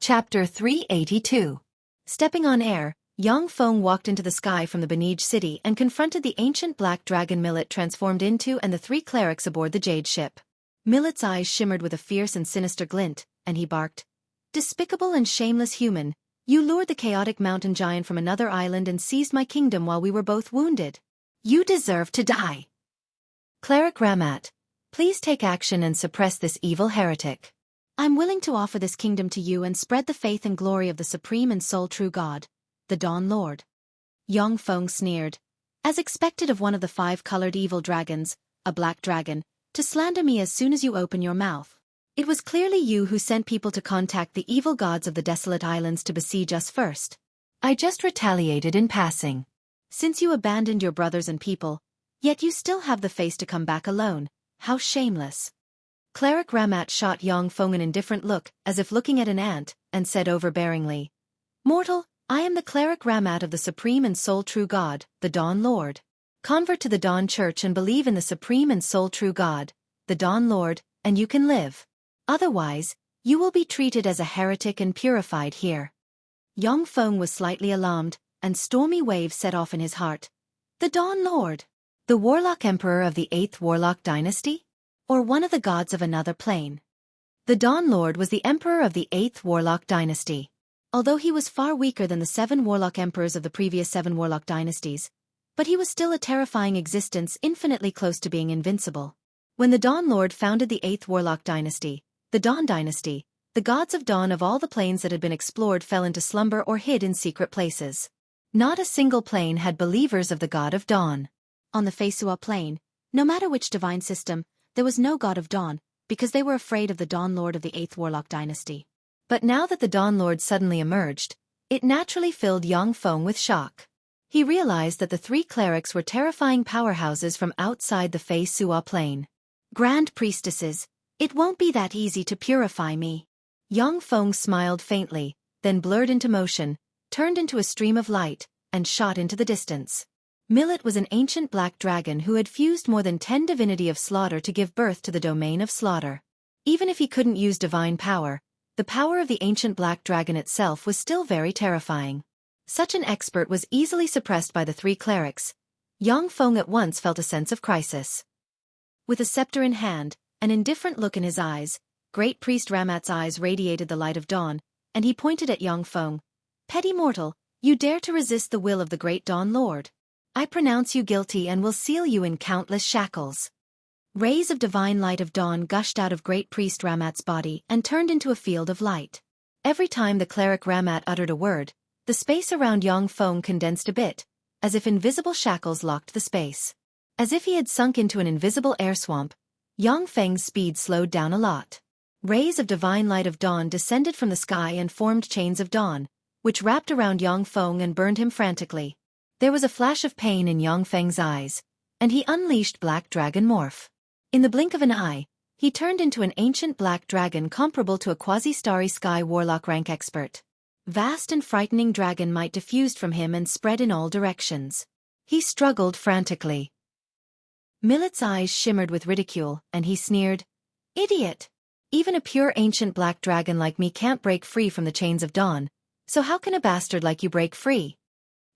Chapter 382. Stepping on air, Yang Feng walked into the sky from the besieged city and confronted the ancient black dragon Millet transformed into and the three clerics aboard the jade ship. Millet's eyes shimmered with a fierce and sinister glint, and he barked, "Despicable and shameless human, you lured the chaotic mountain giant from another island and seized my kingdom while we were both wounded. You deserve to die. Cleric Ramat, please take action and suppress this evil heretic. I'm willing to offer this kingdom to you and spread the faith and glory of the supreme and sole true God, the Dawn Lord." Yang Feng sneered. "As expected of one of the five-colored evil dragons, a black dragon, to slander me as soon as you open your mouth. It was clearly you who sent people to contact the evil gods of the desolate islands to besiege us first. I just retaliated in passing. Since you abandoned your brothers and people, yet you still have the face to come back alone, how shameless." Cleric Ramat shot Yang Feng an indifferent look, as if looking at an ant, and said overbearingly, "Mortal, I am the Cleric Ramat of the supreme and sole true God, the Dawn Lord. Convert to the Dawn Church and believe in the supreme and sole true God, the Dawn Lord, and you can live. Otherwise, you will be treated as a heretic and purified here." Yang Feng was slightly alarmed, and stormy waves set off in his heart. The Dawn Lord? The Warlock Emperor of the 8th Warlock Dynasty? Or one of the gods of another plane? The Dawn Lord was the emperor of the 8th Warlock Dynasty. Although he was far weaker than the 7 Warlock Emperors of the previous 7 Warlock Dynasties, but he was still a terrifying existence infinitely close to being invincible. When the Dawn Lord founded the 8th Warlock Dynasty, the Dawn Dynasty, the gods of dawn of all the planes that had been explored fell into slumber or hid in secret places. Not a single plane had believers of the god of dawn. On the Feisua plane, no matter which divine system, there was no god of dawn, because they were afraid of the Dawn Lord of the 8th Warlock Dynasty. But now that the Dawn Lord suddenly emerged, it naturally filled Yang Feng with shock. He realized that the three clerics were terrifying powerhouses from outside the Feisua plane. Grand priestesses, it won't be that easy to purify me. Yang Feng smiled faintly, then blurred into motion, turned into a stream of light, and shot into the distance. Millet was an ancient black dragon who had fused more than 10 divinity of slaughter to give birth to the domain of slaughter. Even if he couldn't use divine power, the power of the ancient black dragon itself was still very terrifying. Such an expert was easily suppressed by the three clerics. Yang Feng at once felt a sense of crisis. With a scepter in hand, an indifferent look in his eyes, Great Priest Ramat's eyes radiated the light of dawn, and he pointed at Yang Feng. "Petty mortal, you dare to resist the will of the great Dawn Lord. I pronounce you guilty and will seal you in countless shackles." Rays of divine light of dawn gushed out of Great Priest Ramat's body and turned into a field of light. Every time the cleric Ramat uttered a word, the space around Yang Feng condensed a bit, as if invisible shackles locked the space. As if he had sunk into an invisible air swamp, Yang Feng's speed slowed down a lot. Rays of divine light of dawn descended from the sky and formed chains of dawn, which wrapped around Yang Feng and burned him frantically. There was a flash of pain in Yang Feng's eyes, and he unleashed Black Dragon Morph. In the blink of an eye, he turned into an ancient black dragon comparable to a quasi-starry sky warlock rank expert. Vast and frightening dragon might diffused from him and spread in all directions. He struggled frantically. Millet's eyes shimmered with ridicule, and he sneered, "Idiot! Even a pure ancient black dragon like me can't break free from the chains of dawn, so how can a bastard like you break free?"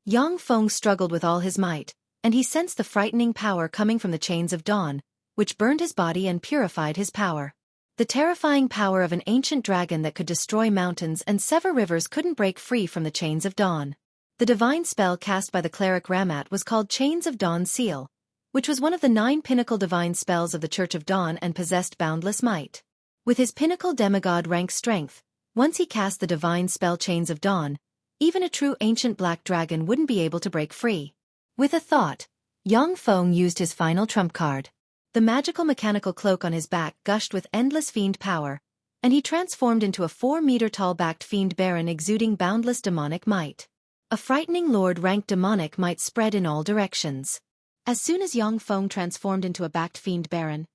Yang Feng struggled with all his might, and he sensed the frightening power coming from the chains of dawn, which burned his body and purified his power. The terrifying power of an ancient dragon that could destroy mountains and sever rivers couldn't break free from the chains of dawn. The divine spell cast by the cleric Ramat was called Chains of Dawn Seal, which was one of the 9 pinnacle divine spells of the Church of Dawn and possessed boundless might. With his pinnacle demigod rank strength, once he cast the divine spell Chains of Dawn, even a true ancient black dragon wouldn't be able to break free. With a thought, Yang Feng used his final trump card. The magical mechanical cloak on his back gushed with endless fiend power, and he transformed into a 4-meter-tall backed fiend baron exuding boundless demonic might. A frightening lord-ranked demonic might spread in all directions. As soon as Yang Feng transformed into a backed fiend baron,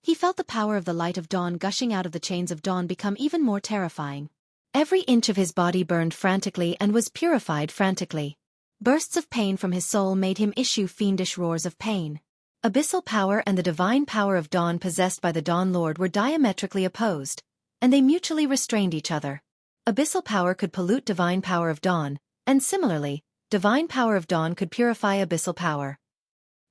he felt the power of the light of dawn gushing out of the chains of dawn become even more terrifying. Every inch of his body burned frantically and was purified frantically. Bursts of pain from his soul made him issue fiendish roars of pain. Abyssal power and the divine power of dawn possessed by the Dawn Lord were diametrically opposed, and they mutually restrained each other. Abyssal power could pollute divine power of dawn, and similarly, divine power of dawn could purify abyssal power.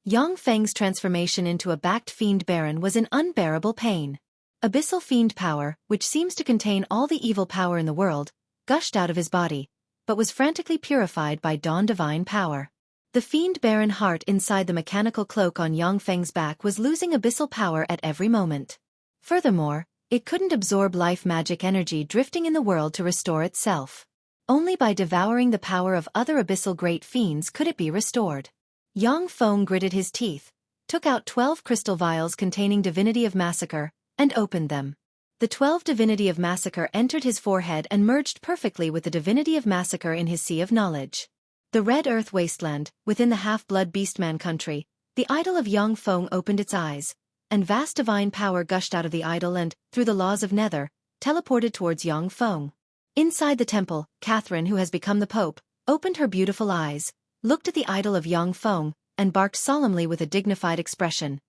Yang Feng's transformation into a backed fiend baron was in unbearable pain. Abyssal fiend power, which seems to contain all the evil power in the world, gushed out of his body, but was frantically purified by dawn divine power. The fiend baron heart inside the mechanical cloak on Yang Feng's back was losing abyssal power at every moment. Furthermore, it couldn't absorb life magic energy drifting in the world to restore itself. Only by devouring the power of other abyssal great fiends could it be restored. Yang Feng gritted his teeth, took out 12 crystal vials containing Divinity of Massacre, and opened them. The 12 Divinity of Massacre entered his forehead and merged perfectly with the Divinity of Massacre in his sea of knowledge. The Red Earth Wasteland, within the half-blood beastman country, the idol of Yang Feng opened its eyes, and vast divine power gushed out of the idol and, through the laws of Nether, teleported towards Yang Feng. Inside the temple, Catherine, who has become the Pope, opened her beautiful eyes, looked at the idol of Yang Feng, and barked solemnly with a dignified expression.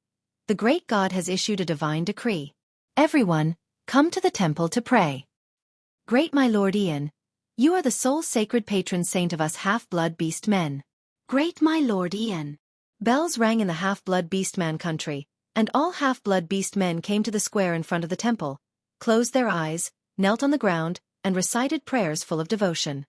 The great god has issued a divine decree. Everyone, come to the temple to pray. Great my lord Ian, you are the sole sacred patron saint of us half-blood beast men. Great my lord Ian. Bells rang in the half-blood beastman country, and all half-blood beast men came to the square in front of the temple, closed their eyes, knelt on the ground, and recited prayers full of devotion.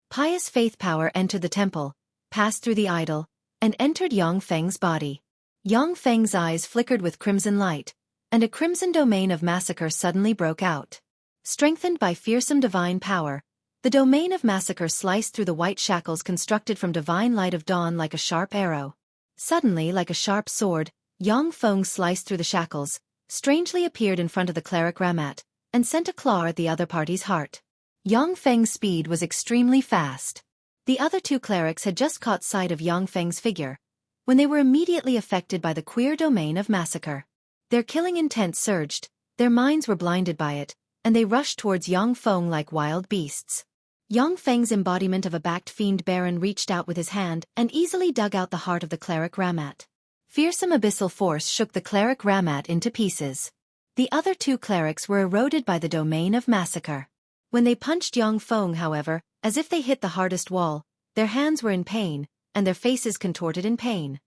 Pious faith power entered the temple, passed through the idol, and entered Yang Feng's body. Yang Feng's eyes flickered with crimson light, and a crimson domain of massacre suddenly broke out. Strengthened by fearsome divine power, the domain of massacre sliced through the white shackles constructed from divine light of dawn like a sharp arrow. Suddenly, like a sharp sword, Yang Feng sliced through the shackles, strangely appeared in front of the cleric Ramat, and sent a claw at the other party's heart. Yang Feng's speed was extremely fast. The other two clerics had just caught sight of Yang Feng's figure, when they were immediately affected by the queer domain of massacre. Their killing intent surged, their minds were blinded by it, and they rushed towards Yang Feng like wild beasts. Yang Feng's embodiment of a backed fiend baron reached out with his hand and easily dug out the heart of the cleric Ramat. Fearsome abyssal force shook the cleric Ramat into pieces. The other two clerics were eroded by the domain of massacre. When they punched Yang Feng, however, as if they hit the hardest wall, their hands were in pain, and their faces contorted in pain.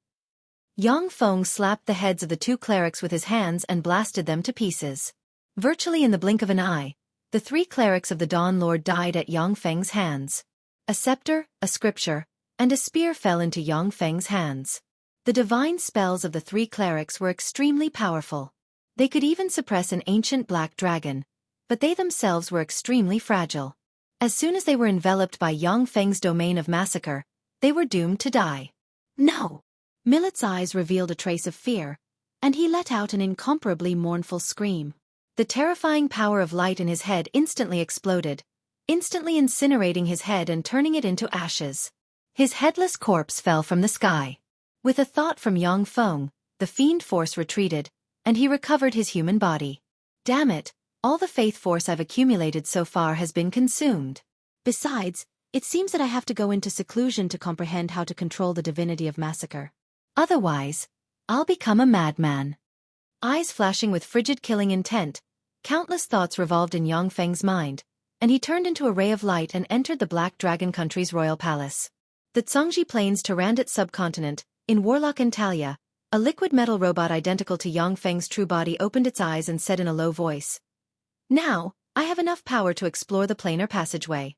Yang Feng slapped the heads of the two clerics with his hands and blasted them to pieces. Virtually in the blink of an eye, the three clerics of the Dawn Lord died at Yang Feng's hands. A scepter, a scripture, and a spear fell into Yang Feng's hands. The divine spells of the three clerics were extremely powerful. They could even suppress an ancient black dragon, but they themselves were extremely fragile. As soon as they were enveloped by Yang Feng's domain of massacre, they were doomed to die. No! Millet's eyes revealed a trace of fear, and he let out an incomparably mournful scream. The terrifying power of light in his head instantly exploded, instantly incinerating his head and turning it into ashes. His headless corpse fell from the sky. With a thought from Yang Feng, the fiend force retreated, and he recovered his human body. Damn it, all the faith force I've accumulated so far has been consumed. Besides, it seems that I have to go into seclusion to comprehend how to control the divinity of massacre. Otherwise, I'll become a madman. Eyes flashing with frigid killing intent, countless thoughts revolved in Yang Feng's mind, and he turned into a ray of light and entered the Black Dragon Country's royal palace. The Tsangji Plains Tyrandot subcontinent, in Warlock Antalya, a liquid metal robot identical to Yang Feng's true body opened its eyes and said in a low voice, "Now, I have enough power to explore the planar passageway."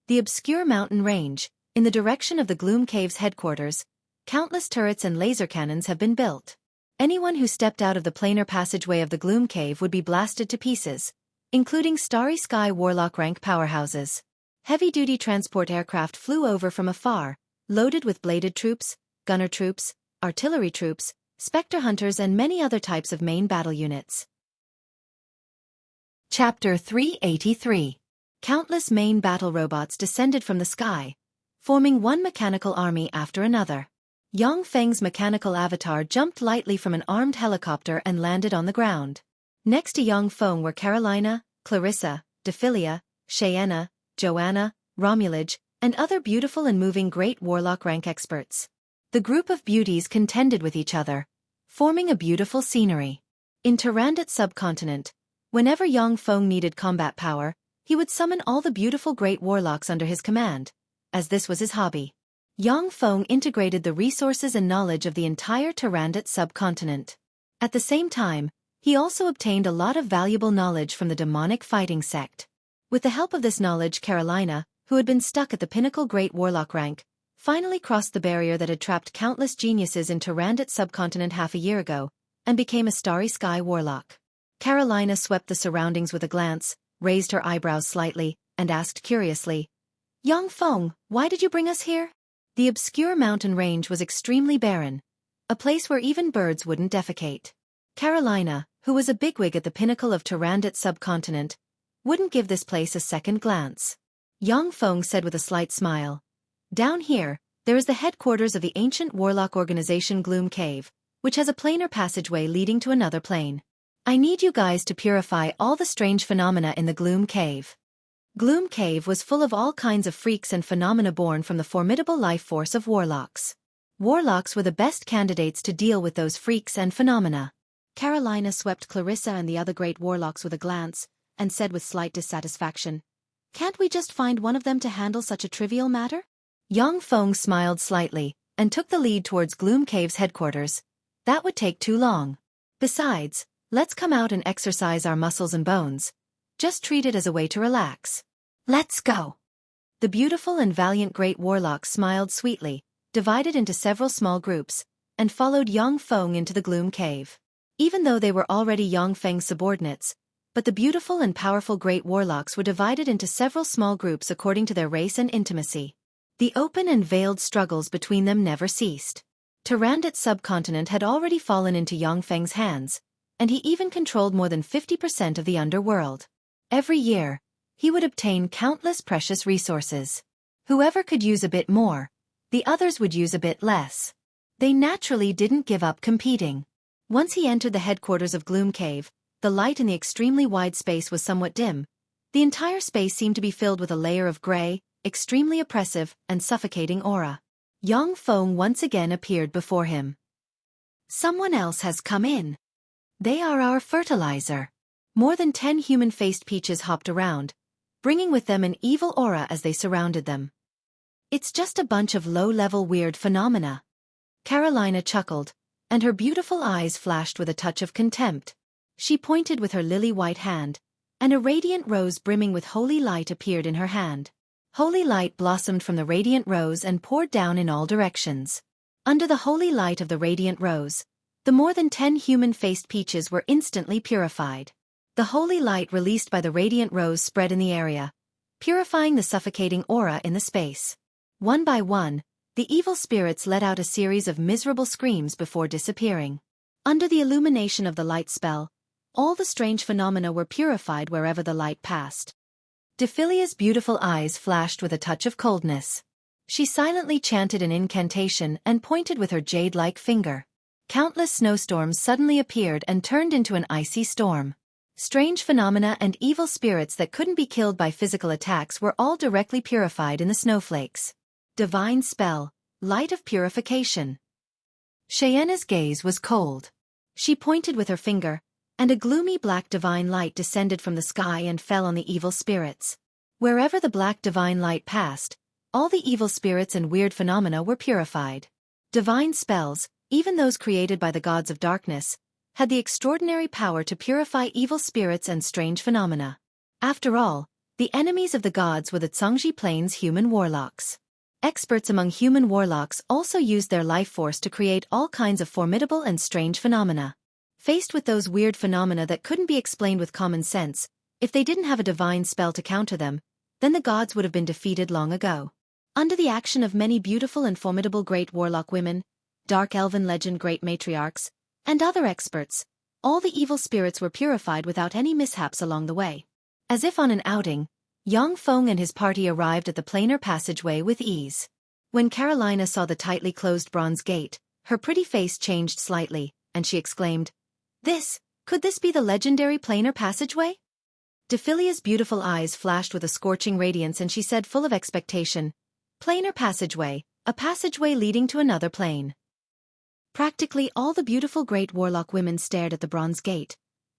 The obscure mountain range, in the direction of the Gloom Cave's headquarters, countless turrets and laser cannons have been built. Anyone who stepped out of the planar passageway of the Gloom Cave would be blasted to pieces, including Starry Sky Warlock rank powerhouses. Heavy-duty transport aircraft flew over from afar, loaded with bladed troops, gunner troops, artillery troops, spectre hunters and many other types of main battle units. Chapter 383. Countless main battle robots descended from the sky, forming one mechanical army after another. Yang Feng's mechanical avatar jumped lightly from an armed helicopter and landed on the ground. Next to Yang Feng were Carolina, Clarissa, Dephilia, Cheyenne, Joanna, Romulage, and other beautiful and moving great warlock rank experts. The group of beauties contended with each other, forming a beautiful scenery. In Tyrandot subcontinent, whenever Yang Feng needed combat power, he would summon all the beautiful great warlocks under his command, as this was his hobby. Yang Feng integrated the resources and knowledge of the entire Tarandit subcontinent. At the same time, he also obtained a lot of valuable knowledge from the demonic fighting sect. With the help of this knowledge, Carolina, who had been stuck at the pinnacle great warlock rank, finally crossed the barrier that had trapped countless geniuses in Tarandit subcontinent half a year ago, and became a starry sky warlock. Carolina swept the surroundings with a glance, raised her eyebrows slightly, and asked curiously, "Yang Feng, why did you bring us here?" The obscure mountain range was extremely barren, a place where even birds wouldn't defecate. Carolina, who was a bigwig at the pinnacle of Tarandit subcontinent, wouldn't give this place a second glance. Yang Feng said with a slight smile, "Down here, there is the headquarters of the ancient warlock organization Gloom Cave, which has a planar passageway leading to another plane. I need you guys to purify all the strange phenomena in the Gloom Cave." Gloom Cave was full of all kinds of freaks and phenomena born from the formidable life force of warlocks. Warlocks were the best candidates to deal with those freaks and phenomena. Carolina swept Clarissa and the other great warlocks with a glance, and said with slight dissatisfaction, "Can't we just find one of them to handle such a trivial matter?" Yang Feng smiled slightly, and took the lead towards Gloom Cave's headquarters. That would take too long. Besides, let's come out and exercise our muscles and bones. Just treat it as a way to relax. Let's go. The beautiful and valiant great warlock smiled sweetly, divided into several small groups, and followed Yang Feng into the Gloom Cave. Even though they were already Yang Feng's subordinates, but the beautiful and powerful great warlocks were divided into several small groups according to their race and intimacy. The open and veiled struggles between them never ceased. Tarandit subcontinent had already fallen into Yang Feng's hands, and he even controlled more than 50% of the underworld. Every year, he would obtain countless precious resources. Whoever could use a bit more, the others would use a bit less. They naturally didn't give up competing. Once he entered the headquarters of Gloom Cave, the light in the extremely wide space was somewhat dim. The entire space seemed to be filled with a layer of gray, extremely oppressive, and suffocating aura. Yang Feng once again appeared before him. "Someone else has come in. They are our fertilizer." More than 10 human-faced peaches hopped around, bringing with them an evil aura as they surrounded them. "It's just a bunch of low-level weird phenomena." Carolina chuckled, and her beautiful eyes flashed with a touch of contempt. She pointed with her lily-white hand, and a radiant rose brimming with holy light appeared in her hand. Holy light blossomed from the radiant rose and poured down in all directions. Under the holy light of the radiant rose, the more than 10 human-faced peaches were instantly purified. The holy light released by the radiant rose spread in the area, purifying the suffocating aura in the space. One by one, the evil spirits let out a series of miserable screams before disappearing. Under the illumination of the light spell, all the strange phenomena were purified wherever the light passed. Dephilia's beautiful eyes flashed with a touch of coldness. She silently chanted an incantation and pointed with her jade-like finger. Countless snowstorms suddenly appeared and turned into an icy storm. Strange phenomena and evil spirits that couldn't be killed by physical attacks were all directly purified in the snowflakes. Divine spell, light of purification. Cheyenne's gaze was cold. She pointed with her finger, and a gloomy black divine light descended from the sky and fell on the evil spirits. Wherever the black divine light passed, all the evil spirits and weird phenomena were purified. Divine spells, even those created by the gods of darkness, had the extraordinary power to purify evil spirits and strange phenomena. After all, the enemies of the gods were the Zhangji Plains human warlocks. Experts among human warlocks also used their life force to create all kinds of formidable and strange phenomena. Faced with those weird phenomena that couldn't be explained with common sense, if they didn't have a divine spell to counter them, then the gods would have been defeated long ago. Under the action of many beautiful and formidable great warlock women, dark elven legend great matriarchs, and other experts, all the evil spirits were purified without any mishaps along the way. As if on an outing, Yang Feng and his party arrived at the planar passageway with ease. When Carolina saw the tightly closed bronze gate, her pretty face changed slightly, and she exclaimed, Could this be the legendary planar passageway?" Dephilia's beautiful eyes flashed with a scorching radiance and she said full of expectation, "Planar passageway, a passageway leading to another plane." Practically all the beautiful great warlock women stared at the bronze gate,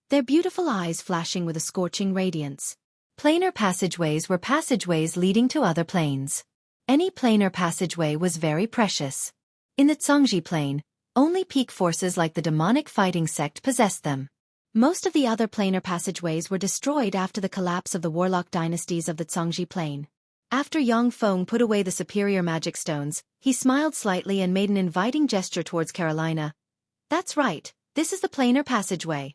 their beautiful eyes flashing with a scorching radiance. Planar passageways were passageways leading to other planes. Any planar passageway was very precious. In the Zhongji plane, only peak forces like the demonic fighting sect possessed them. Most of the other planar passageways were destroyed after the collapse of the warlock dynasties of the Zhongji plane. After Yang Feng put away the superior magic stones, he smiled slightly and made an inviting gesture towards Carolina. That's right, this is the planar passageway.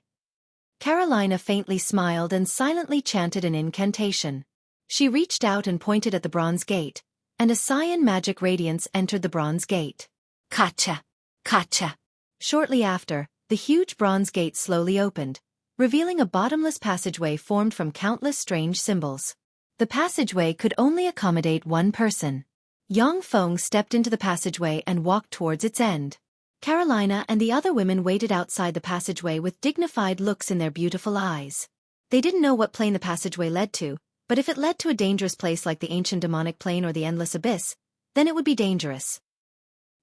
Carolina faintly smiled and silently chanted an incantation. She reached out and pointed at the bronze gate, and a cyan magic radiance entered the bronze gate. Kacha! Kacha! Shortly after, the huge bronze gate slowly opened, revealing a bottomless passageway formed from countless strange symbols. The passageway could only accommodate one person. Yang Feng stepped into the passageway and walked towards its end. Carolina and the other women waited outside the passageway with dignified looks in their beautiful eyes. They didn't know what plane the passageway led to, but if it led to a dangerous place like the ancient demonic plane or the endless abyss, then it would be dangerous.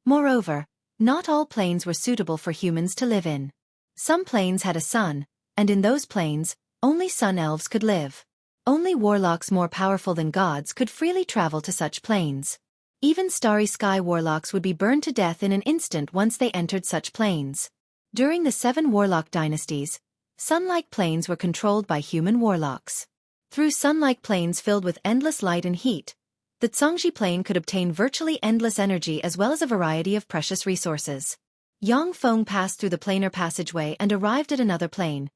Moreover, not all planes were suitable for humans to live in. Some planes had a sun, and in those planes, only sun elves could live. Only warlocks more powerful than gods could freely travel to such planes. Even starry sky warlocks would be burned to death in an instant once they entered such planes. During the 7 warlock dynasties, sun-like planes were controlled by human warlocks. Through sun-like planes filled with endless light and heat, the Zhongji plane could obtain virtually endless energy as well as a variety of precious resources. Yang Feng passed through the planar passageway and arrived at another plane,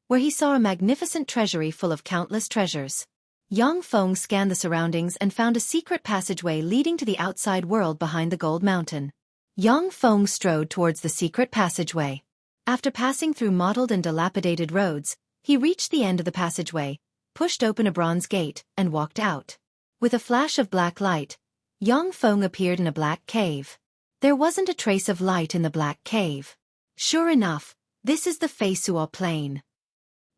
where he saw a magnificent treasury full of countless treasures. Yang Feng scanned the surroundings and found a secret passageway leading to the outside world behind the gold mountain. Yang Feng strode towards the secret passageway. After passing through mottled and dilapidated roads, he reached the end of the passageway, pushed open a bronze gate, and walked out. With a flash of black light, Yang Feng appeared in a black cave. There wasn't a trace of light in the black cave. Sure enough, this is the Feisua plane.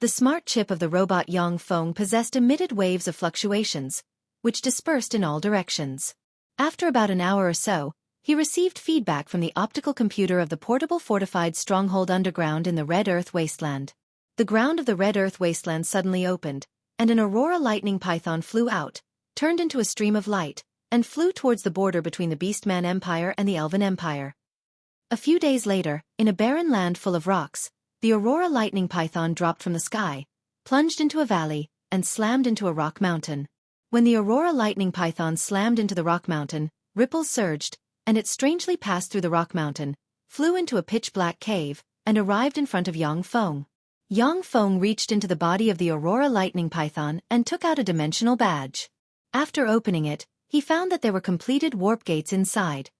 The smart chip of the robot Yang Feng possessed emitted waves of fluctuations, which dispersed in all directions. After about an hour or so, he received feedback from the optical computer of the portable fortified stronghold underground in the Red Earth Wasteland. The ground of the Red Earth Wasteland suddenly opened, and an aurora lightning python flew out, turned into a stream of light, and flew towards the border between the Beastman Empire and the Elven Empire. A few days later, in a barren land full of rocks, the aurora lightning python dropped from the sky, plunged into a valley, and slammed into a rock mountain. When the aurora lightning python slammed into the rock mountain, ripples surged, and it strangely passed through the rock mountain, flew into a pitch-black cave, and arrived in front of Yang Feng. Yang Feng reached into the body of the aurora lightning python and took out a dimensional badge. After opening it, he found that there were completed warp gates inside,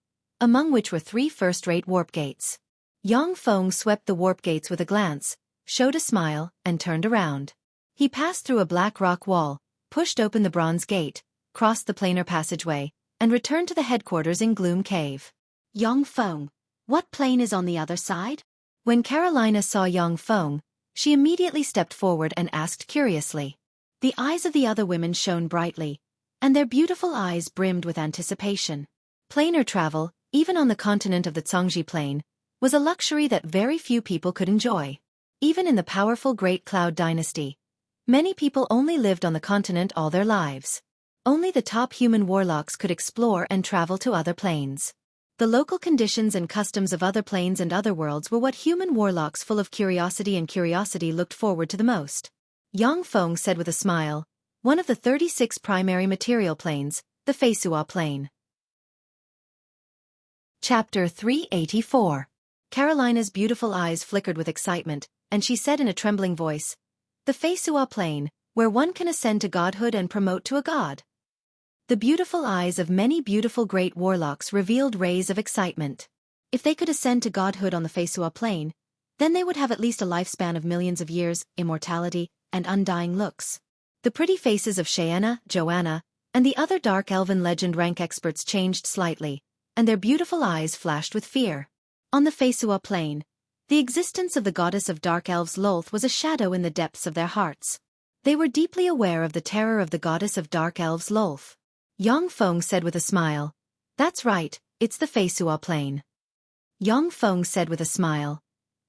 among which were 3 first-rate warp gates. Yang Feng swept the warp gates with a glance, showed a smile, and turned around. He passed through a black rock wall, pushed open the bronze gate, crossed the planar passageway, and returned to the headquarters in Gloom Cave. Yang Feng, what plane is on the other side? When Carolina saw Yang Feng, she immediately stepped forward and asked curiously. The eyes of the other women shone brightly, and their beautiful eyes brimmed with anticipation. Planar travel, even on the continent of the Zhongji plane, was a luxury that very few people could enjoy. Even in the powerful Great Cloud dynasty, many people only lived on the continent all their lives. Only the top human warlocks could explore and travel to other planes. The local conditions and customs of other planes and other worlds were what human warlocks full of curiosity looked forward to the most. Yang Feng said with a smile, one of the 36 primary material planes, the Feisua plane. Chapter 384. Carolina's beautiful eyes flickered with excitement, and she said in a trembling voice, the Feisua plane, where one can ascend to godhood and promote to a god. The beautiful eyes of many beautiful great warlocks revealed rays of excitement. If they could ascend to godhood on the Feisua plane, then they would have at least a lifespan of millions of years, immortality, and undying looks. The pretty faces of Cheyenne, Joanna, and the other dark elven legend rank experts changed slightly, and their beautiful eyes flashed with fear. On the Feisua plane, the existence of the goddess of dark elves Lolth was a shadow in the depths of their hearts. They were deeply aware of the terror of the goddess of dark elves Lolth. Yang Feng said with a smile, that's right, it's the Feisua plane. Yang Feng said with a smile,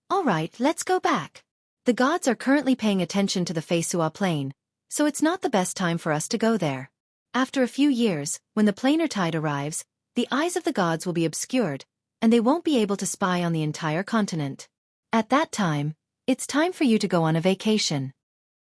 all right, let's go back. The gods are currently paying attention to the Feisua plane, so it's not the best time for us to go there. After a few years, when the planar tide arrives, the eyes of the gods will be obscured, and they won't be able to spy on the entire continent. At that time, it's time for you to go on a vacation."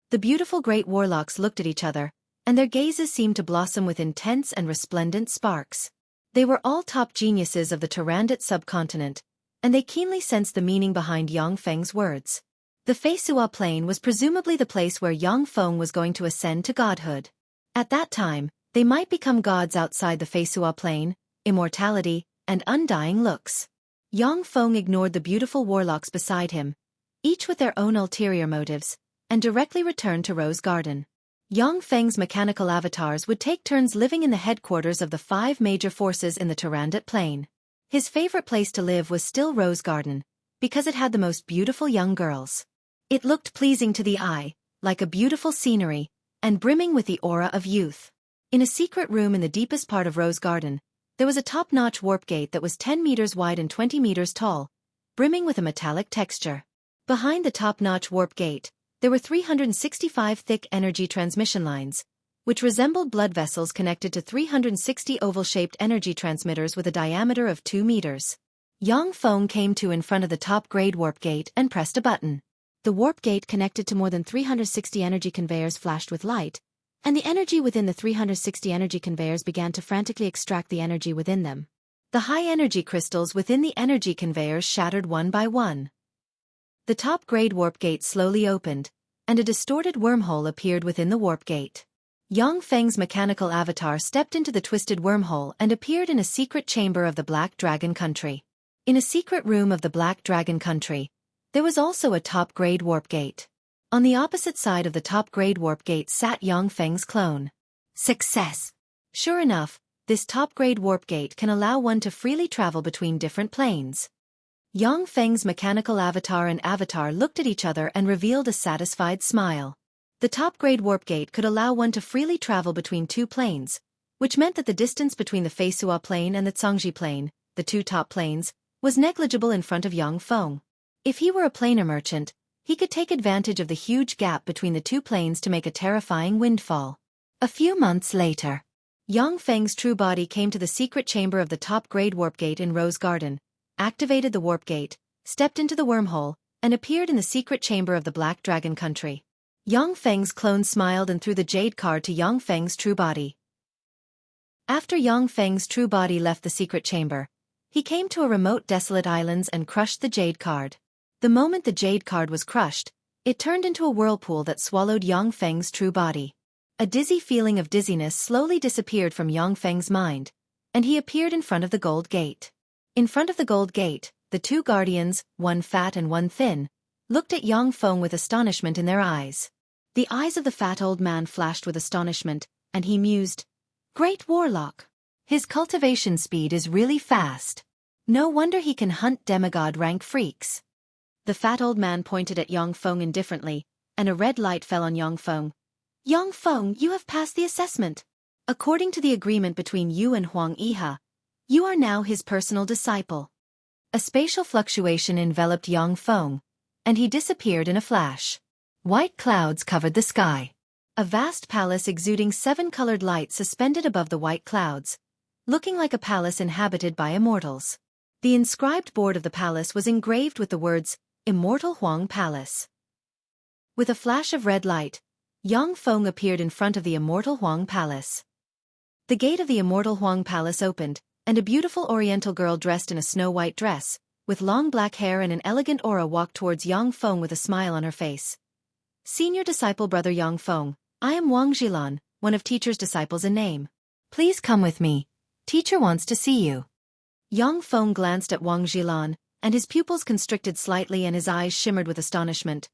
The beautiful great warlocks looked at each other, and their gazes seemed to blossom with intense and resplendent sparks. They were all top geniuses of the Tarandit subcontinent, and they keenly sensed the meaning behind Yang Feng's words. The Feisua Plain was presumably the place where Yang Feng was going to ascend to godhood. At that time, they might become gods outside the Feisua Plain, immortality, and undying looks. Yang Feng ignored the beautiful warlocks beside him, each with their own ulterior motives, and directly returned to Rose Garden. Yang Feng's mechanical avatars would take turns living in the headquarters of the 5 major forces in the Tarandit Plain. His favorite place to live was still Rose Garden, because it had the most beautiful young girls. It looked pleasing to the eye, like a beautiful scenery, and brimming with the aura of youth. In a secret room in the deepest part of Rose Garden, there was a top-notch warp gate that was 10 meters wide and 20 meters tall, brimming with a metallic texture. Behind the top-notch warp gate, there were 365 thick energy transmission lines, which resembled blood vessels connected to 360 oval-shaped energy transmitters with a diameter of 2 meters. Yang Feng came to in front of the top-grade warp gate and pressed a button. The warp gate connected to more than 360 energy conveyors flashed with light, and the energy within the 360 energy conveyors began to frantically extract the energy within them. The high-energy crystals within the energy conveyors shattered one by one. The top-grade warp gate slowly opened, and a distorted wormhole appeared within the warp gate. Yang Feng's mechanical avatar stepped into the twisted wormhole and appeared in a secret chamber of the Black Dragon Country. In a secret room of the Black Dragon Country, there was also a top-grade warp gate. On the opposite side of the top-grade warp gate sat Yang Feng's clone. Success! Sure enough, this top-grade warp gate can allow one to freely travel between different planes. Yang Feng's mechanical avatar and avatar looked at each other and revealed a satisfied smile. The top-grade warp gate could allow one to freely travel between 2 planes, which meant that the distance between the Feisua Plain and the Zhangji Plain, the 2 top planes, was negligible in front of Yang Feng. If he were a planar merchant, he could take advantage of the huge gap between the 2 planes to make a terrifying windfall. A few months later, Yang Feng's true body came to the secret chamber of the top-grade warp gate in Rose Garden, activated the warp gate, stepped into the wormhole, and appeared in the secret chamber of the Black Dragon Country. Yang Feng's clone smiled and threw the jade card to Yang Feng's true body. After Yang Feng's true body left the secret chamber, he came to a remote desolate islands and crushed the jade card. The moment the jade card was crushed, it turned into a whirlpool that swallowed Yang Feng's true body. A dizzy feeling of dizziness slowly disappeared from Yang Feng's mind, and he appeared in front of the gold gate. In front of the gold gate, the 2 guardians, one fat and one thin, looked at Yang Feng with astonishment in their eyes. The eyes of the fat old man flashed with astonishment, and he mused, "Great warlock. His cultivation speed is really fast. No wonder he can hunt demigod-rank freaks." The fat old man pointed at Yang Feng indifferently, and a red light fell on Yang Feng. "Yang Feng, you have passed the assessment. According to the agreement between you and Huang Yihe, you are now his personal disciple." A spatial fluctuation enveloped Yang Feng, and he disappeared in a flash. White clouds covered the sky. A vast palace exuding 7-colored light suspended above the white clouds, looking like a palace inhabited by immortals. The inscribed board of the palace was engraved with the words, "Immortal Huang Palace." With a flash of red light, Yang Feng appeared in front of the Immortal Huang Palace. The gate of the Immortal Huang Palace opened, and a beautiful oriental girl dressed in a snow-white dress, with long black hair and an elegant aura walked towards Yang Feng with a smile on her face. "Senior disciple brother Yang Feng, I am Wang Zhilan, one of teacher's disciples in name. Please come with me. Teacher wants to see you." Yang Feng glanced at Wang Zhilan, and his pupils constricted slightly and his eyes shimmered with astonishment.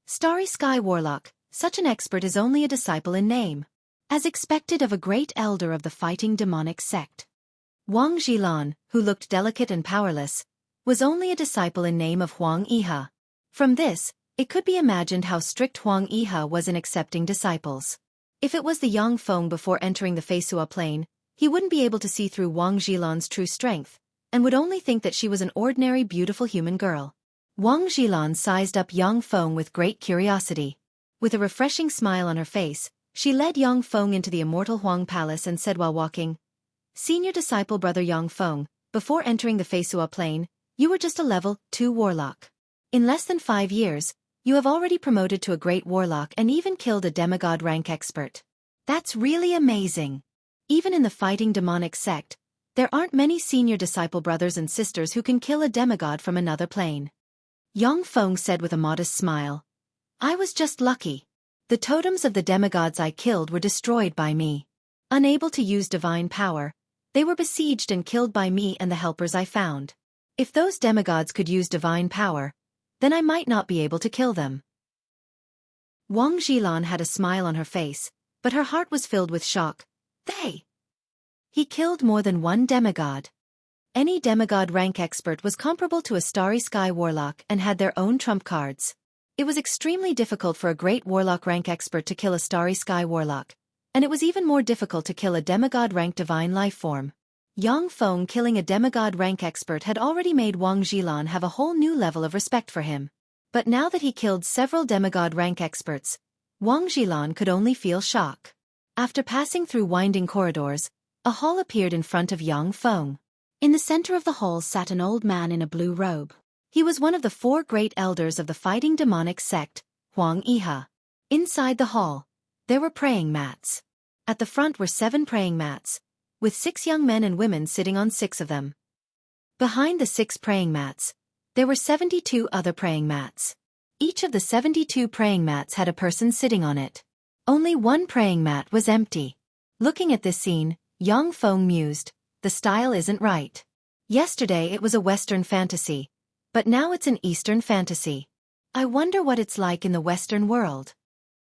Starry Sky Warlock, such an expert is only a disciple in name. As expected of a great elder of the fighting demonic sect. Wang Zhilan, who looked delicate and powerless, was only a disciple in name of Huang Yihe. From this, it could be imagined how strict Huang Yihe was in accepting disciples. If it was the Yang Feng before entering the Feisua Plain, he wouldn't be able to see through Wang Zhilan's true strength, and would only think that she was an ordinary beautiful human girl. Wang Zhilan sized up Yang Feng with great curiosity. With a refreshing smile on her face, She led Yang Feng into the immortal Huang Palace and said while walking, "Senior disciple brother Yang Feng, before entering the Feisua Plain, you were just a level 2 warlock. In less than 5 years, you have already promoted to a great warlock and even killed a demigod rank expert. That's really amazing. Even in the fighting demonic sect, there aren't many senior disciple brothers and sisters who can kill a demigod from another plane." Yang Feng said with a modest smile, "I was just lucky. The totems of the demigods I killed were destroyed by me. Unable to use divine power, they were besieged and killed by me and the helpers I found. If those demigods could use divine power, then I might not be able to kill them." Wang Zhilan had a smile on her face, but her heart was filled with shock. He killed more than one demigod. Any demigod rank expert was comparable to a starry sky warlock and had their own trump cards. It was extremely difficult for a great warlock rank expert to kill a starry sky warlock, and it was even more difficult to kill a demigod rank divine life form. Yang Feng killing a demigod rank expert had already made Wang Zhilan have a whole new level of respect for him. But now that he killed several demigod rank experts, Wang Zhilan could only feel shock. After passing through winding corridors, a hall appeared in front of Yang Feng. In the center of the hall sat an old man in a blue robe. He was one of the 4 great elders of the fighting demonic sect, Huang Yihe. Inside the hall, there were praying mats. At the front were 7 praying mats, with 6 young men and women sitting on 6 of them. Behind the 6 praying mats, there were 72 other praying mats. Each of the 72 praying mats had a person sitting on it. Only one praying mat was empty. Looking at this scene, Yang Feng mused, "The style isn't right. Yesterday it was a Western fantasy, but now it's an Eastern fantasy. I wonder what it's like in the Western world."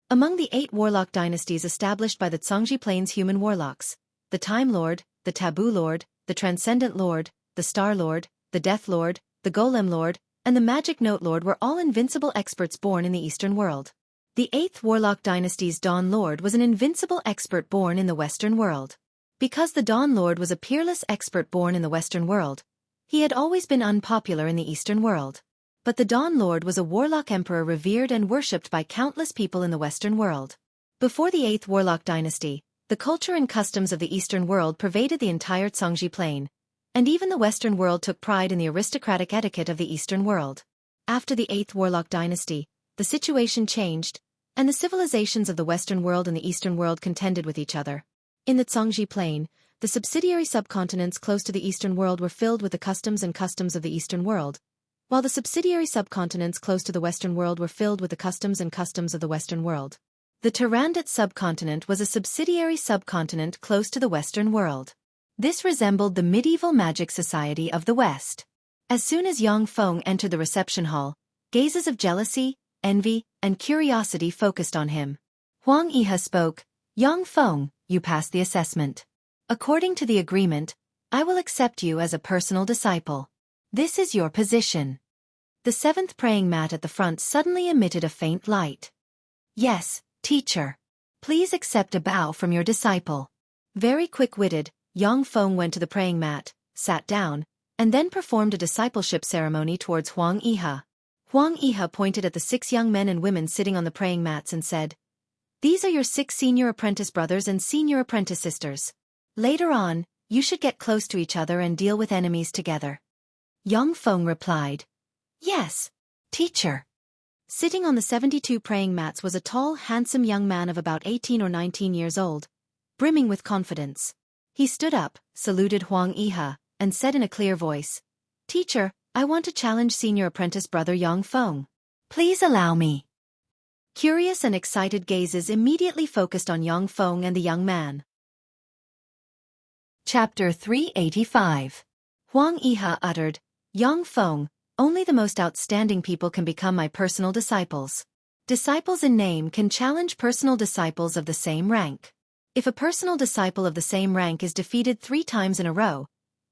Among the 8 warlock dynasties established by the Zhongji Plains human warlocks, the Time Lord, the Taboo Lord, the Transcendent Lord, the Star Lord, the Death Lord, the Golem Lord, and the Magic Note Lord were all invincible experts born in the Eastern world. The 8th warlock dynasty's Dawn Lord was an invincible expert born in the Western world. Because the Dawn Lord was a peerless expert born in the Western world, he had always been unpopular in the Eastern world. But the Dawn Lord was a warlock emperor revered and worshipped by countless people in the Western world. Before the 8th warlock dynasty, the culture and customs of the Eastern world pervaded the entire Zhongji Plain, and even the Western world took pride in the aristocratic etiquette of the Eastern world. After the 8th warlock dynasty, the situation changed, and the civilizations of the Western world and the Eastern world contended with each other. In the Zhongji Plain, the subsidiary subcontinents close to the Eastern world were filled with the customs of the Eastern world, while the subsidiary subcontinents close to the Western world were filled with the customs of the Western world. The Turandot subcontinent was a subsidiary subcontinent close to the Western world. This resembled the medieval magic society of the West. As soon as Yang Feng entered the reception hall, gazes of jealousy, envy, and curiosity focused on him. Huang Yihe spoke, "Yang Feng, you passed the assessment. According to the agreement, I will accept you as a personal disciple. This is your position." The 7th praying mat at the front suddenly emitted a faint light. "Yes, teacher. Please accept a bow from your disciple." Very quick-witted, Yang Feng went to the praying mat, sat down, and then performed a discipleship ceremony towards Huang Yihe. Huang Yihe pointed at the 6 young men and women sitting on the praying mats and said, "These are your 6 senior apprentice brothers and senior apprentice sisters. Later on, you should get close to each other and deal with enemies together." Yang Feng replied, "Yes, teacher." Sitting on the 72 praying mats was a tall, handsome young man of about 18 or 19 years old, brimming with confidence. He stood up, saluted Huang Yihe, and said in a clear voice, "Teacher, I want to challenge senior apprentice brother Yang Feng. Please allow me." Curious and excited gazes immediately focused on Yang Feng and the young man. Chapter 385. Huang Yihe uttered, "Yang Feng, only the most outstanding people can become my personal disciples. Disciples in name can challenge personal disciples of the same rank. If a personal disciple of the same rank is defeated 3 times in a row,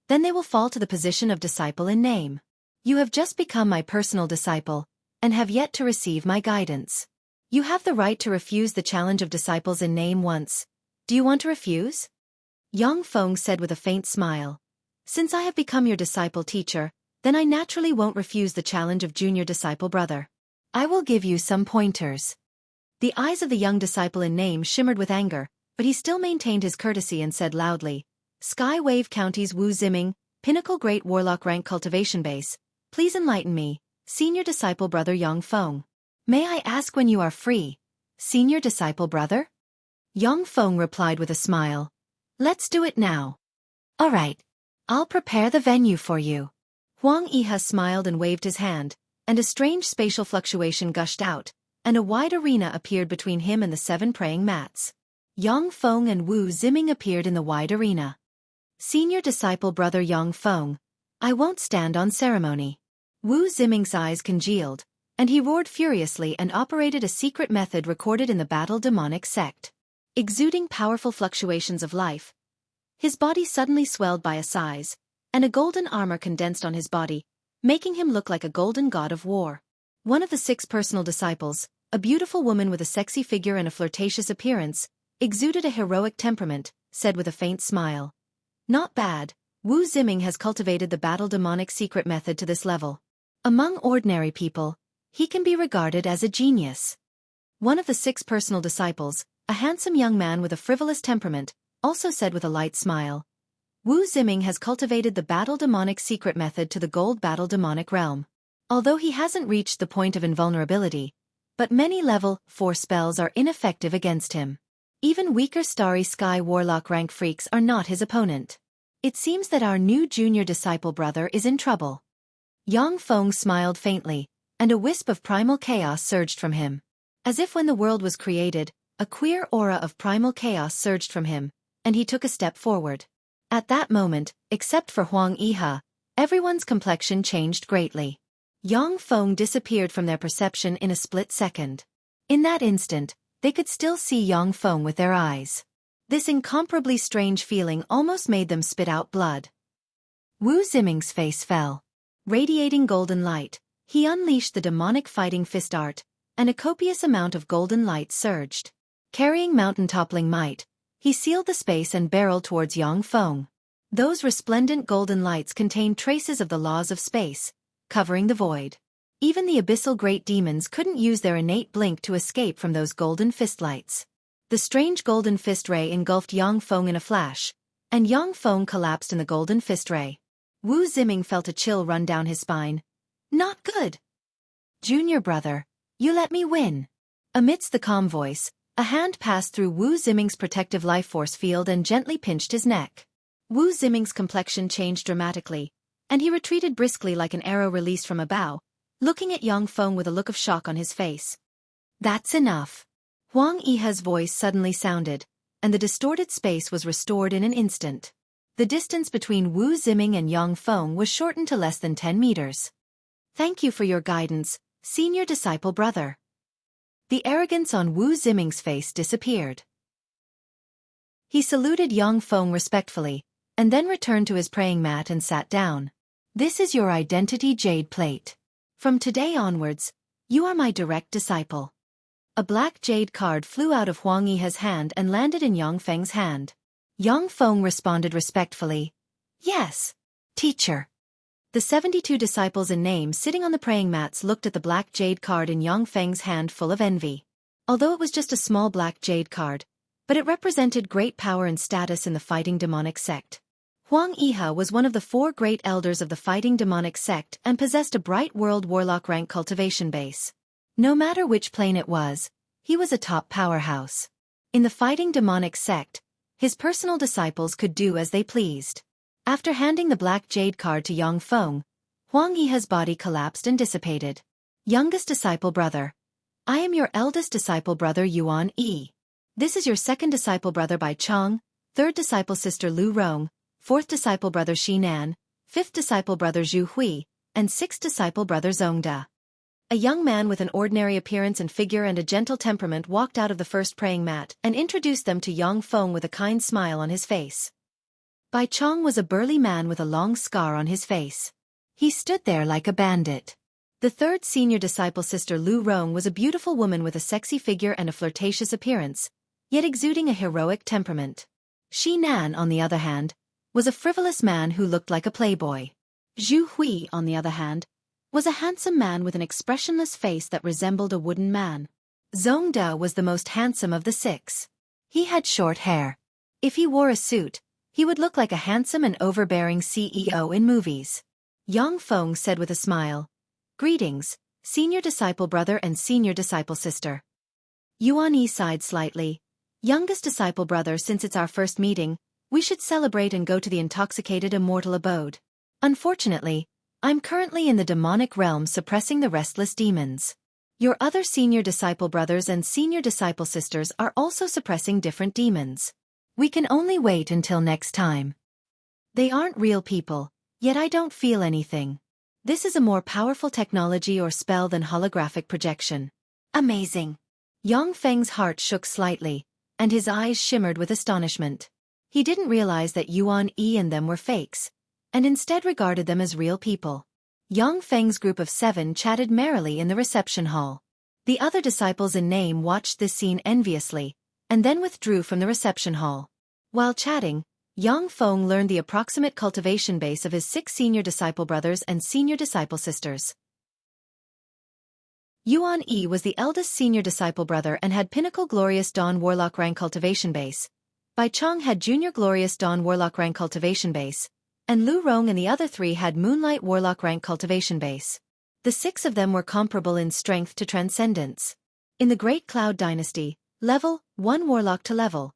then they will fall to the position of disciple in name. You have just become my personal disciple, and have yet to receive my guidance. You have the right to refuse the challenge of disciples in name once. Do you want to refuse?" Yang Feng said with a faint smile, "Since I have become your disciple teacher, then I naturally won't refuse the challenge of junior disciple brother. I will give you some pointers." The eyes of the young disciple in name shimmered with anger, but he still maintained his courtesy and said loudly, Sky Wave County's Wu Ziming, Pinnacle Great Warlock Rank Cultivation Base, please enlighten me, Senior Disciple Brother Yang Feng. May I ask when you are free, Senior Disciple Brother? Yang Feng replied with a smile. Let's do it now. All right. I'll prepare the venue for you. Huang Yihe smiled and waved his hand, and a strange spatial fluctuation gushed out, and a wide arena appeared between him and the 7 praying mats. Yang Feng and Wu Ziming appeared in the wide arena. Senior Disciple Brother Yang Feng, I won't stand on ceremony. Wu Ziming's eyes congealed, and he roared furiously and operated a secret method recorded in the battle demonic sect. Exuding powerful fluctuations of life, his body suddenly swelled by a size, and a golden armor condensed on his body, making him look like a golden god of war. One of the 6 personal disciples, a beautiful woman with a sexy figure and a flirtatious appearance, exuded a heroic temperament, said with a faint smile. Not bad, Wu Ziming has cultivated the battle demonic secret method to this level. Among ordinary people, he can be regarded as a genius. One of the 6 personal disciples, a handsome young man with a frivolous temperament, also said with a light smile. Wu Ziming has cultivated the battle demonic secret method to the gold battle demonic realm. Although he hasn't reached the point of invulnerability, but many level 4 spells are ineffective against him. Even weaker starry sky warlock rank freaks are not his opponent. It seems that our new junior disciple brother is in trouble. Yang Feng smiled faintly, and a wisp of primal chaos surged from him. As if when the world was created, a queer aura of primal chaos surged from him, and he took a step forward. At that moment, except for Huang Yihe, everyone's complexion changed greatly. Yang Feng disappeared from their perception in a split second. In that instant, they could still see Yang Feng with their eyes. This incomparably strange feeling almost made them spit out blood. Wu Ziming's face fell. Radiating golden light, he unleashed the demonic fighting fist art, and a copious amount of golden light surged. Carrying mountain-toppling might, he sealed the space and barreled towards Yang Feng. Those resplendent golden lights contained traces of the laws of space, covering the void. Even the abyssal great demons couldn't use their innate blink to escape from those golden fist lights. The strange golden fist ray engulfed Yang Feng in a flash, and Yang Feng collapsed in the golden fist ray. Wu Ziming felt a chill run down his spine. Not good. Junior brother, you let me win. Amidst the calm voice, a hand passed through Wu Ziming's protective life force field and gently pinched his neck. Wu Ziming's complexion changed dramatically, and he retreated briskly like an arrow released from a bow, looking at Yang Feng with a look of shock on his face. That's enough. Huang Yihe's voice suddenly sounded, and the distorted space was restored in an instant. The distance between Wu Ziming and Yang Feng was shortened to less than 10 meters. Thank you for your guidance, senior disciple brother. The arrogance on Wu Ziming's face disappeared. He saluted Yang Feng respectfully, and then returned to his praying mat and sat down. This is your identity jade plate. From today onwards, you are my direct disciple. A black jade card flew out of Huang Yihe's hand and landed in Yang Feng's hand. Yang Feng responded respectfully. Yes, teacher. The 72 disciples in name sitting on the praying mats looked at the black jade card in Yang Feng's hand full of envy. Although it was just a small black jade card, but it represented great power and status in the fighting demonic sect. Huang Yihe was one of the 4 great elders of the fighting demonic sect and possessed a bright world warlock rank cultivation base. No matter which plane it was, he was a top powerhouse. In the fighting demonic sect, his personal disciples could do as they pleased. After handing the black jade card to Yang Feng, Huang Yihe's body collapsed and dissipated. Youngest disciple brother. I am your eldest disciple brother Yuan Yi. This is your second disciple brother Bai Chong, third disciple sister Lu Rong, fourth disciple brother Shi Nan, fifth disciple brother Zhu Hui, and sixth disciple brother Zongda. A young man with an ordinary appearance and figure and a gentle temperament walked out of the first praying mat and introduced them to Yang Feng with a kind smile on his face. Bai Chong was a burly man with a long scar on his face. He stood there like a bandit. The third senior disciple sister Lu Rong was a beautiful woman with a sexy figure and a flirtatious appearance, yet exuding a heroic temperament. Shi Nan, on the other hand, was a frivolous man who looked like a playboy. Zhu Hui, on the other hand, was a handsome man with an expressionless face that resembled a wooden man. Zhongda was the most handsome of the six. He had short hair. If he wore a suit, he would look like a handsome and overbearing CEO in movies. Yang Feng said with a smile, "Greetings, senior disciple brother and senior disciple sister." Yuan Yi sighed slightly. "Youngest disciple brother, since it's our first meeting, we should celebrate and go to the intoxicated immortal abode. Unfortunately, I'm currently in the demonic realm suppressing the restless demons. Your other senior disciple brothers and senior disciple sisters are also suppressing different demons. We can only wait until next time. They aren't real people, yet I don't feel anything. This is a more powerful technology or spell than holographic projection. Amazing." Yang Feng's heart shook slightly, and his eyes shimmered with astonishment. He didn't realize that Yuan Yi and them were fakes, and instead regarded them as real people. Yang Feng's group of 7 chatted merrily in the reception hall. The other disciples in name watched this scene enviously, and then withdrew from the reception hall. While chatting, Yang Feng learned the approximate cultivation base of his 6 senior disciple brothers and senior disciple sisters. Yuan Yi was the eldest senior disciple brother and had Pinnacle Glorious Dawn Warlock rank cultivation base. Bai Chong had Junior Glorious Dawn Warlock rank cultivation base, and Lu Rong and the other 3 had Moonlight Warlock rank cultivation base. The 6 of them were comparable in strength to transcendence. In the Great Cloud Dynasty, level 1 Warlock to level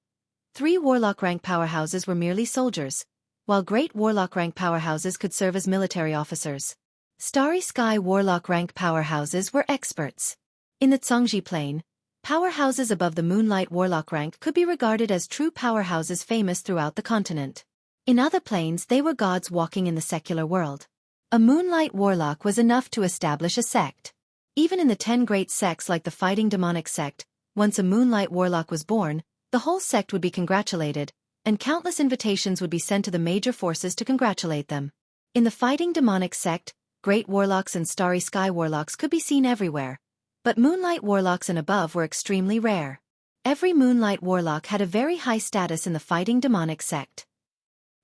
3 Warlock rank powerhouses were merely soldiers, while Great Warlock rank powerhouses could serve as military officers. Starry Sky Warlock rank powerhouses were experts. In the Zhongji Plain, powerhouses above the Moonlight Warlock rank could be regarded as true powerhouses famous throughout the continent. In other planes they were gods walking in the secular world. A Moonlight Warlock was enough to establish a sect. Even in the 10 great sects like the Fighting Demonic sect, once a Moonlight Warlock was born, the whole sect would be congratulated, and countless invitations would be sent to the major forces to congratulate them. In the Fighting Demonic sect, Great Warlocks and Starry Sky Warlocks could be seen everywhere, but Moonlight Warlocks and above were extremely rare. Every Moonlight Warlock had a very high status in the Fighting Demonic sect.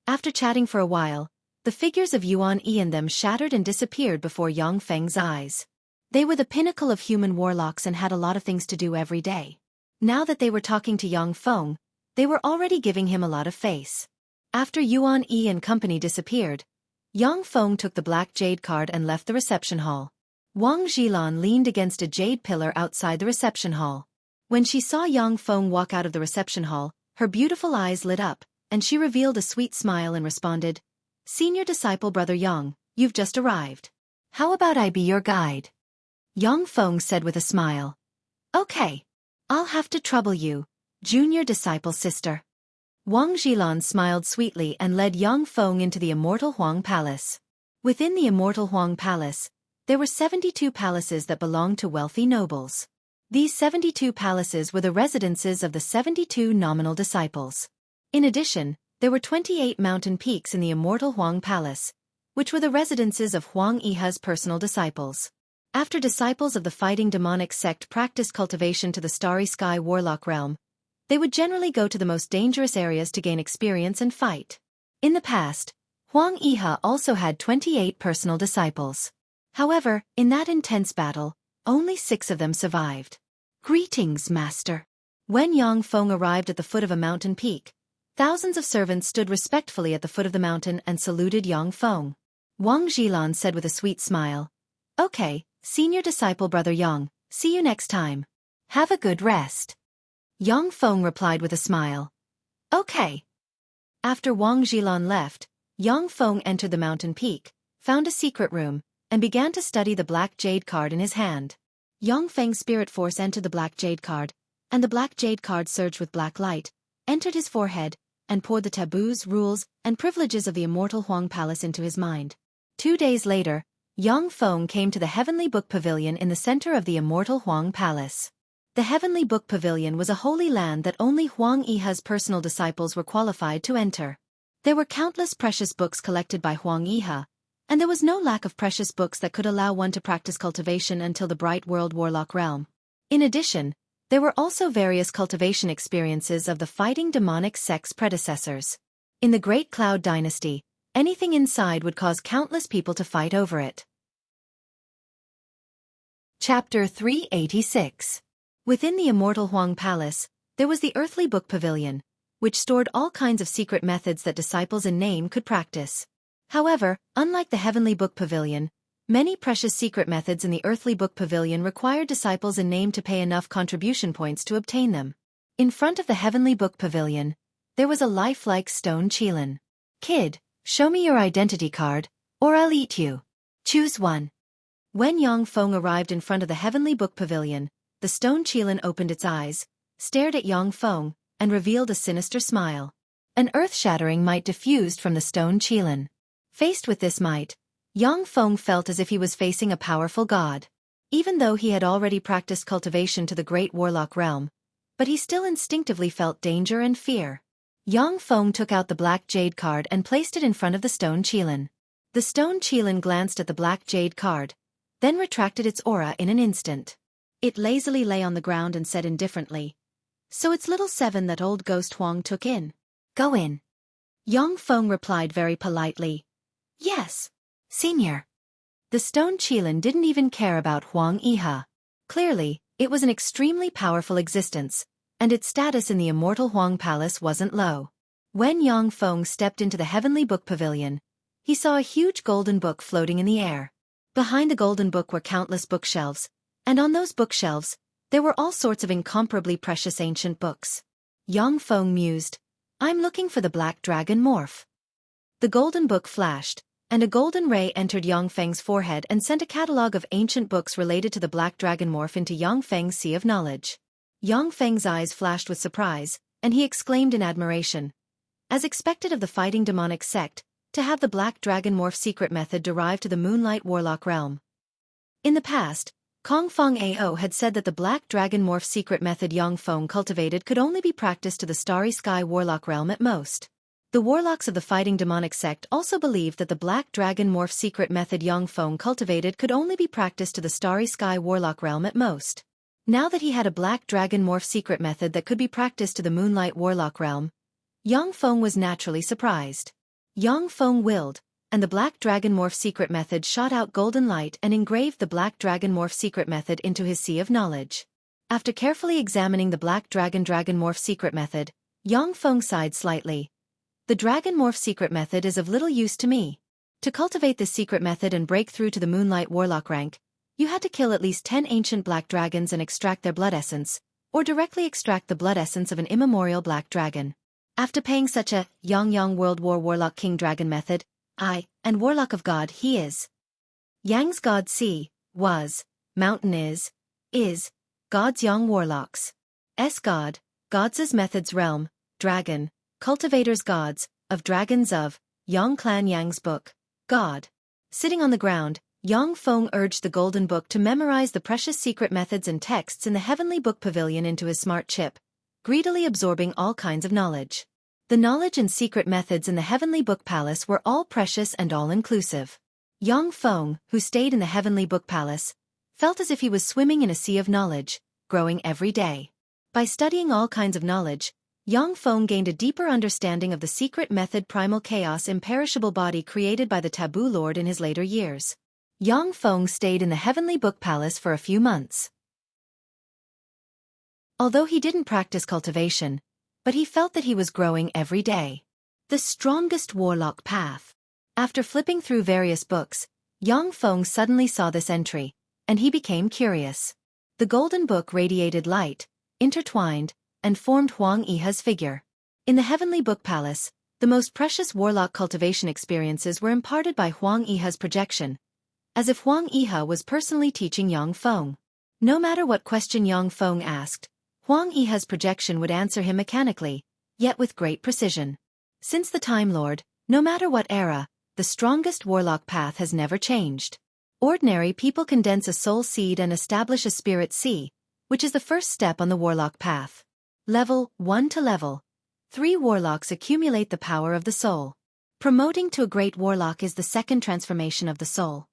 After chatting for a while, the figures of Yuan Yi and them shattered and disappeared before Yang Feng's eyes. They were the pinnacle of human warlocks and had a lot of things to do every day. Now that they were talking to Yang Feng, they were already giving him a lot of face. After Yuan Yi and company disappeared, Yang Feng took the black jade card and left the reception hall. Wang Zhilan leaned against a jade pillar outside the reception hall. When she saw Yang Feng walk out of the reception hall, her beautiful eyes lit up, and she revealed a sweet smile and responded, "Senior disciple brother Yang, you've just arrived. How about I be your guide?" Yang Feng said with a smile, "Okay. I'll have to trouble you, junior disciple sister." Wang Zhilan smiled sweetly and led Yang Feng into the Immortal Huang Palace. Within the Immortal Huang Palace, there were 72 palaces that belonged to wealthy nobles. These 72 palaces were the residences of the 72 nominal disciples. In addition, there were 28 mountain peaks in the Immortal Huang Palace, which were the residences of Huang Yiha's personal disciples. After disciples of the Fighting Demonic sect practiced cultivation to the Starry Sky Warlock realm, they would generally go to the most dangerous areas to gain experience and fight. In the past, Huang Yiha also had 28 personal disciples. However, in that intense battle, only 6 of them survived. "Greetings, Master." When Yang Feng arrived at the foot of a mountain peak, thousands of servants stood respectfully at the foot of the mountain and saluted Yang Feng. Wang Zhilan said with a sweet smile, "Okay, senior disciple brother Yang, see you next time. Have a good rest." Yang Feng replied with a smile, "Okay." After Wang Zhilan left, Yang Feng entered the mountain peak, found a secret room, and began to study the black jade card in his hand. Yang Feng's spirit force entered the black jade card, and the black jade card surged with black light, entered his forehead, and poured the taboos, rules, and privileges of the Immortal Huang Palace into his mind. 2 days later, Yang Feng came to the Heavenly Book Pavilion in the center of the Immortal Huang Palace. The Heavenly Book Pavilion was a holy land that only Huang Yiha's personal disciples were qualified to enter. There were countless precious books collected by Huang Yiha, and there was no lack of precious books that could allow one to practice cultivation until the Bright World Warlock realm. In addition, there were also various cultivation experiences of the Fighting Demonic sect's predecessors. In the Great Cloud Dynasty, anything inside would cause countless people to fight over it. Chapter 386. Within the immortal Huang Palace, there was the earthly book pavilion, which stored all kinds of secret methods that disciples in name could practice. However, unlike the heavenly book pavilion, many precious secret methods in the earthly book pavilion required disciples in name to pay enough contribution points to obtain them. In front of the heavenly book pavilion, there was a lifelike stone qilin. Kid, show me your identity card, or I'll eat you. Choose one. When Yang Feng arrived in front of the heavenly book pavilion, the stone qilin opened its eyes, stared at Yang Feng, and revealed a sinister smile. An earth-shattering might diffused from the stone qilin. Faced with this might, Yang Feng felt as if he was facing a powerful god. Even though he had already practiced cultivation to the great warlock realm, but he still instinctively felt danger and fear. Yang Feng took out the black jade card and placed it in front of the stone qilin. The stone qilin glanced at the black jade card, then retracted its aura in an instant. It lazily lay on the ground and said indifferently, "So it's little 7 that old ghost Huang took in. Go in." Yang Feng replied very politely, "Yes, Senior." The stone qilin didn't even care about Huang Yihe. Clearly, it was an extremely powerful existence, and its status in the immortal Huang Palace wasn't low. When Yang Feng stepped into the heavenly book pavilion, he saw a huge golden book floating in the air. Behind the golden book were countless bookshelves, and on those bookshelves, there were all sorts of incomparably precious ancient books. Yang Feng mused, "I'm looking for the black dragon morph." The golden book flashed, and a golden ray entered Yang Feng's forehead and sent a catalogue of ancient books related to the black dragon morph into Yang Feng's sea of knowledge. Yang Feng's eyes flashed with surprise, and he exclaimed in admiration, as expected of the fighting demonic sect, to have the black dragon morph secret method derived to the moonlight warlock realm. In the past, Kong Fong Ao had said that the black dragon morph secret method Yang Feng cultivated could only be practiced to the starry sky warlock realm at most. The warlocks of the fighting demonic sect also believed that the black dragon morph secret method Yang Feng cultivated could only be practiced to the starry sky warlock realm at most. Now that he had a black dragon morph secret method that could be practiced to the moonlight warlock realm, Yang Feng was naturally surprised. Yang Feng willed, and the black dragon morph secret method shot out golden light and engraved the black dragon morph secret method into his sea of knowledge. After carefully examining the black dragon morph secret method, Yang Feng sighed slightly. "The dragon morph secret method is of little use to me. To cultivate this secret method and break through to the moonlight warlock rank, you had to kill at least 10 ancient black dragons and extract their blood essence, or directly extract the blood essence of an immemorial black dragon. After paying such a Yang World War Warlock King Dragon method, I, and Warlock of God he is. Yang's God sea, was, mountain is, God's Yang Warlocks. S God, Gods' methods realm, dragon, cultivators gods, of dragons of, Yang clan Yang's book, God." Sitting on the ground, Yang Feng urged the golden book to memorize the precious secret methods and texts in the heavenly book pavilion into his smart chip, greedily absorbing all kinds of knowledge. The knowledge and secret methods in the heavenly book palace were all precious and all-inclusive. Yang Feng, who stayed in the heavenly book palace, felt as if he was swimming in a sea of knowledge, growing every day. By studying all kinds of knowledge, Yang Feng gained a deeper understanding of the secret method primal chaos imperishable body created by the taboo lord in his later years. Yang Feng stayed in the heavenly book palace for a few months. Although he didn't practice cultivation, but he felt that he was growing every day. The strongest warlock path. After flipping through various books, Yang Feng suddenly saw this entry, and he became curious. The golden book radiated light, intertwined, and formed Huang Yihe's figure. In the heavenly book palace, the most precious warlock cultivation experiences were imparted by Huang Yihe's projection, as if Huang Yihe was personally teaching Yang Feng. No matter what question Yang Feng asked, Huang Yihe's projection would answer him mechanically, yet with great precision. Since the Time Lord, no matter what era, the strongest warlock path has never changed. Ordinary people condense a soul seed and establish a spirit sea, which is the first step on the warlock path. Level 1 to level 3 warlocks accumulate the power of the soul. Promoting to a great warlock is the second transformation of the soul.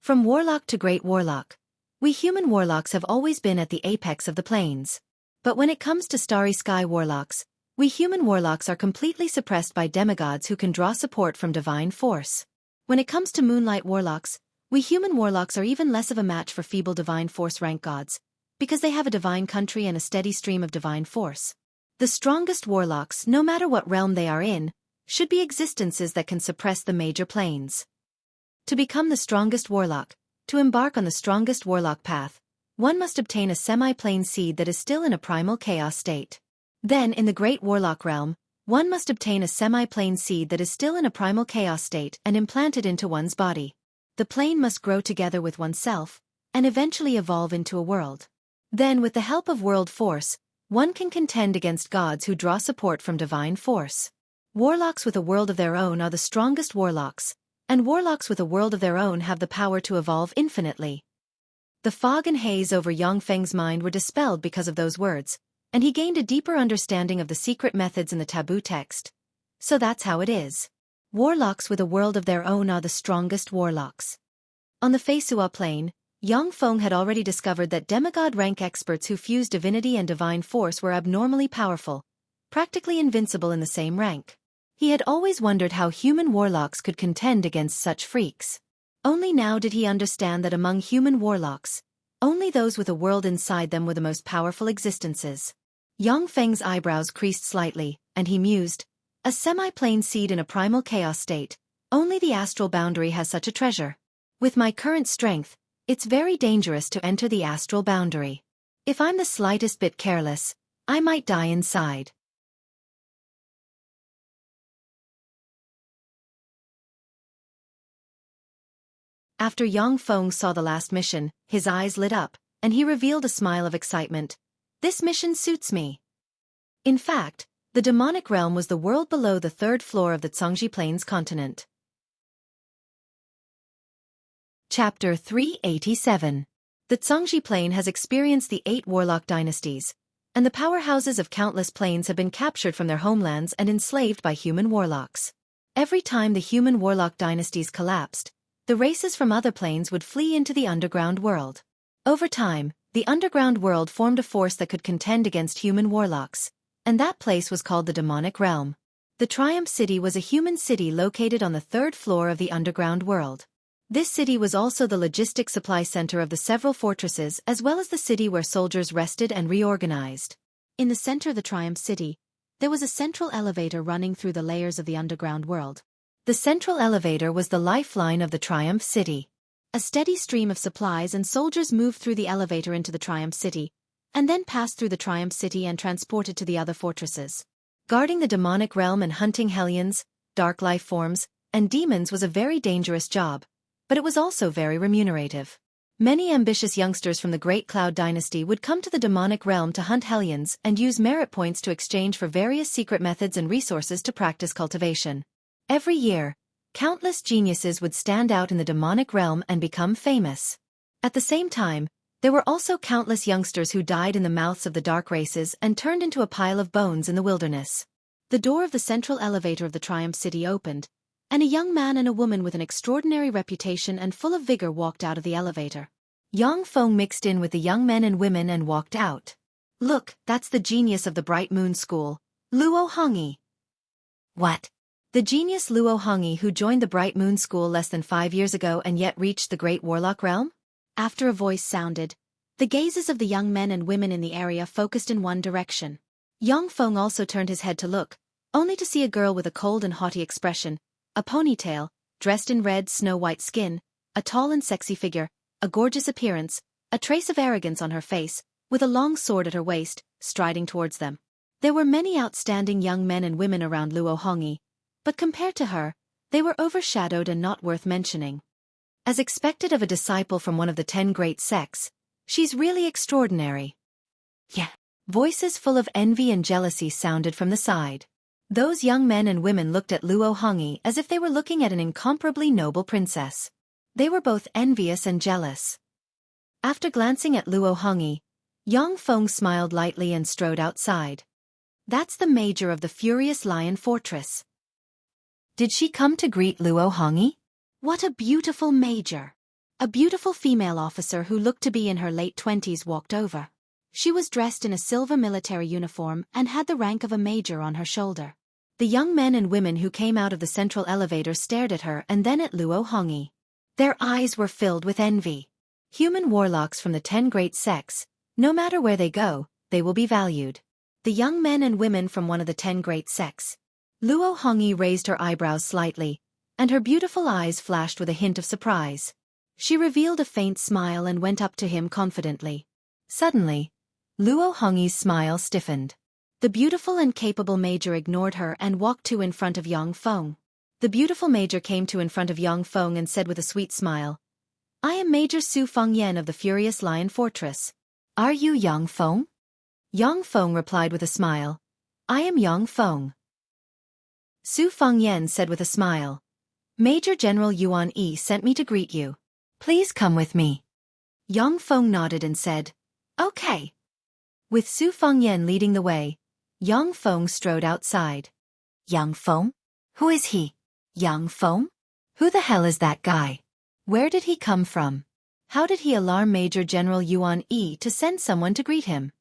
From warlock to great warlock, we human warlocks have always been at the apex of the planes. But when it comes to starry sky warlocks, we human warlocks are completely suppressed by demigods who can draw support from divine force. When it comes to moonlight warlocks, we human warlocks are even less of a match for feeble divine force rank gods, because they have a divine country and a steady stream of divine force. The strongest warlocks, no matter what realm they are in, should be existences that can suppress the major planes. To become the strongest warlock, to embark on the strongest warlock path, one must obtain a semi-plane seed that is still in a primal chaos state. Then, in the great warlock realm, one must obtain a semi-plane seed that is still in a primal chaos state and implant it into one's body. The plane must grow together with oneself, and eventually evolve into a world. Then, with the help of world force, one can contend against gods who draw support from divine force. Warlocks with a world of their own are the strongest warlocks, and warlocks with a world of their own have the power to evolve infinitely. The fog and haze over Yang Feng's mind were dispelled because of those words, and he gained a deeper understanding of the secret methods in the taboo text. So that's how it is. Warlocks with a world of their own are the strongest warlocks. On the Feisua plane, Yang Feng had already discovered that demigod rank experts who fuse divinity and divine force were abnormally powerful, practically invincible in the same rank. He had always wondered how human warlocks could contend against such freaks. Only now did he understand that among human warlocks, only those with a world inside them were the most powerful existences. Yang Feng's eyebrows creased slightly, and he mused, a semi-plane seed in a primal chaos state, only the astral boundary has such a treasure. With my current strength, it's very dangerous to enter the astral boundary. If I'm the slightest bit careless, I might die inside. After Yang Feng saw the last mission, his eyes lit up, and he revealed a smile of excitement. This mission suits me. In fact, the demonic realm was the world below the third floor of the Zhongji Plains continent. Chapter 387. The Zhongji Plain has experienced the 8 warlock dynasties, and the powerhouses of countless plains have been captured from their homelands and enslaved by human warlocks. Every time the human warlock dynasties collapsed, the races from other planes would flee into the underground world. Over time, the underground world formed a force that could contend against human warlocks, and that place was called the demonic realm. The Triumph City was a human city located on the 3rd floor of the underground world. This city was also the logistic supply center of the several fortresses as well as the city where soldiers rested and reorganized. In the center of the Triumph City, there was a central elevator running through the layers of the underground world. The central elevator was the lifeline of the Triumph City. A steady stream of supplies and soldiers moved through the elevator into the Triumph City, and then passed through the Triumph City and transported to the other fortresses. Guarding the demonic realm and hunting hellions, dark life forms, and demons was a very dangerous job, but it was also very remunerative. Many ambitious youngsters from the Great Cloud Dynasty would come to the demonic realm to hunt hellions and use merit points to exchange for various secret methods and resources to practice cultivation. Every year, countless geniuses would stand out in the demonic realm and become famous. At the same time, there were also countless youngsters who died in the mouths of the dark races and turned into a pile of bones in the wilderness. The door of the central elevator of the Triumph City opened, and a young man and a woman with an extraordinary reputation and full of vigor walked out of the elevator. Yang Feng mixed in with the young men and women and walked out. Look, that's the genius of the Bright Moon School, Luo Hongyi. What? The genius Luo Hongyi who joined the Bright Moon School less than 5 years ago and yet reached the Great Warlock Realm? After a voice sounded, the gazes of the young men and women in the area focused in one direction. Yang Feng also turned his head to look, only to see a girl with a cold and haughty expression, a ponytail, dressed in red snow-white skin, a tall and sexy figure, a gorgeous appearance, a trace of arrogance on her face, with a long sword at her waist, striding towards them. There were many outstanding young men and women around Luo Hongyi, but compared to her, they were overshadowed and not worth mentioning. As expected of a disciple from one of the 10 great sects, she's really extraordinary. Yeah. Voices full of envy and jealousy sounded from the side. Those young men and women looked at Luo Hongyi as if they were looking at an incomparably noble princess. They were both envious and jealous. After glancing at Luo Hongyi, Yang Feng smiled lightly and strode outside. That's the major of the Furious Lion Fortress. Did she come to greet Luo Hongyi? What a beautiful major! A beautiful female officer who looked to be in her late 20s walked over. She was dressed in a silver military uniform and had the rank of a major on her shoulder. The young men and women who came out of the central elevator stared at her and then at Luo Hongyi. Their eyes were filled with envy. Human warlocks from the 10 great sects, No matter where they go, they will be valued. The young men and women from one of the 10 great sects. Luo Hongyi raised her eyebrows slightly, and her beautiful eyes flashed with a hint of surprise. She revealed a faint smile and went up to him confidently. Suddenly, Luo Hongyi's smile stiffened. The beautiful and capable major ignored her and walked in front of Yang Feng. The beautiful major came in front of Yang Feng and said with a sweet smile, "I am Major Su Fengyan of the Furious Lion Fortress. Are you Yang Feng?" Yang Feng replied with a smile, "I am Yang Feng." Su Fengyan said with a smile, "Major General Yuan Yi sent me to greet you. Please come with me." Yang Feng nodded and said, "Okay." With Su Fengyan leading the way, Yang Feng strode outside. "Yang Feng? Who is he? Yang Feng? Who the hell is that guy? Where did he come from? How did he alarm Major General Yuan Yi to send someone to greet him?"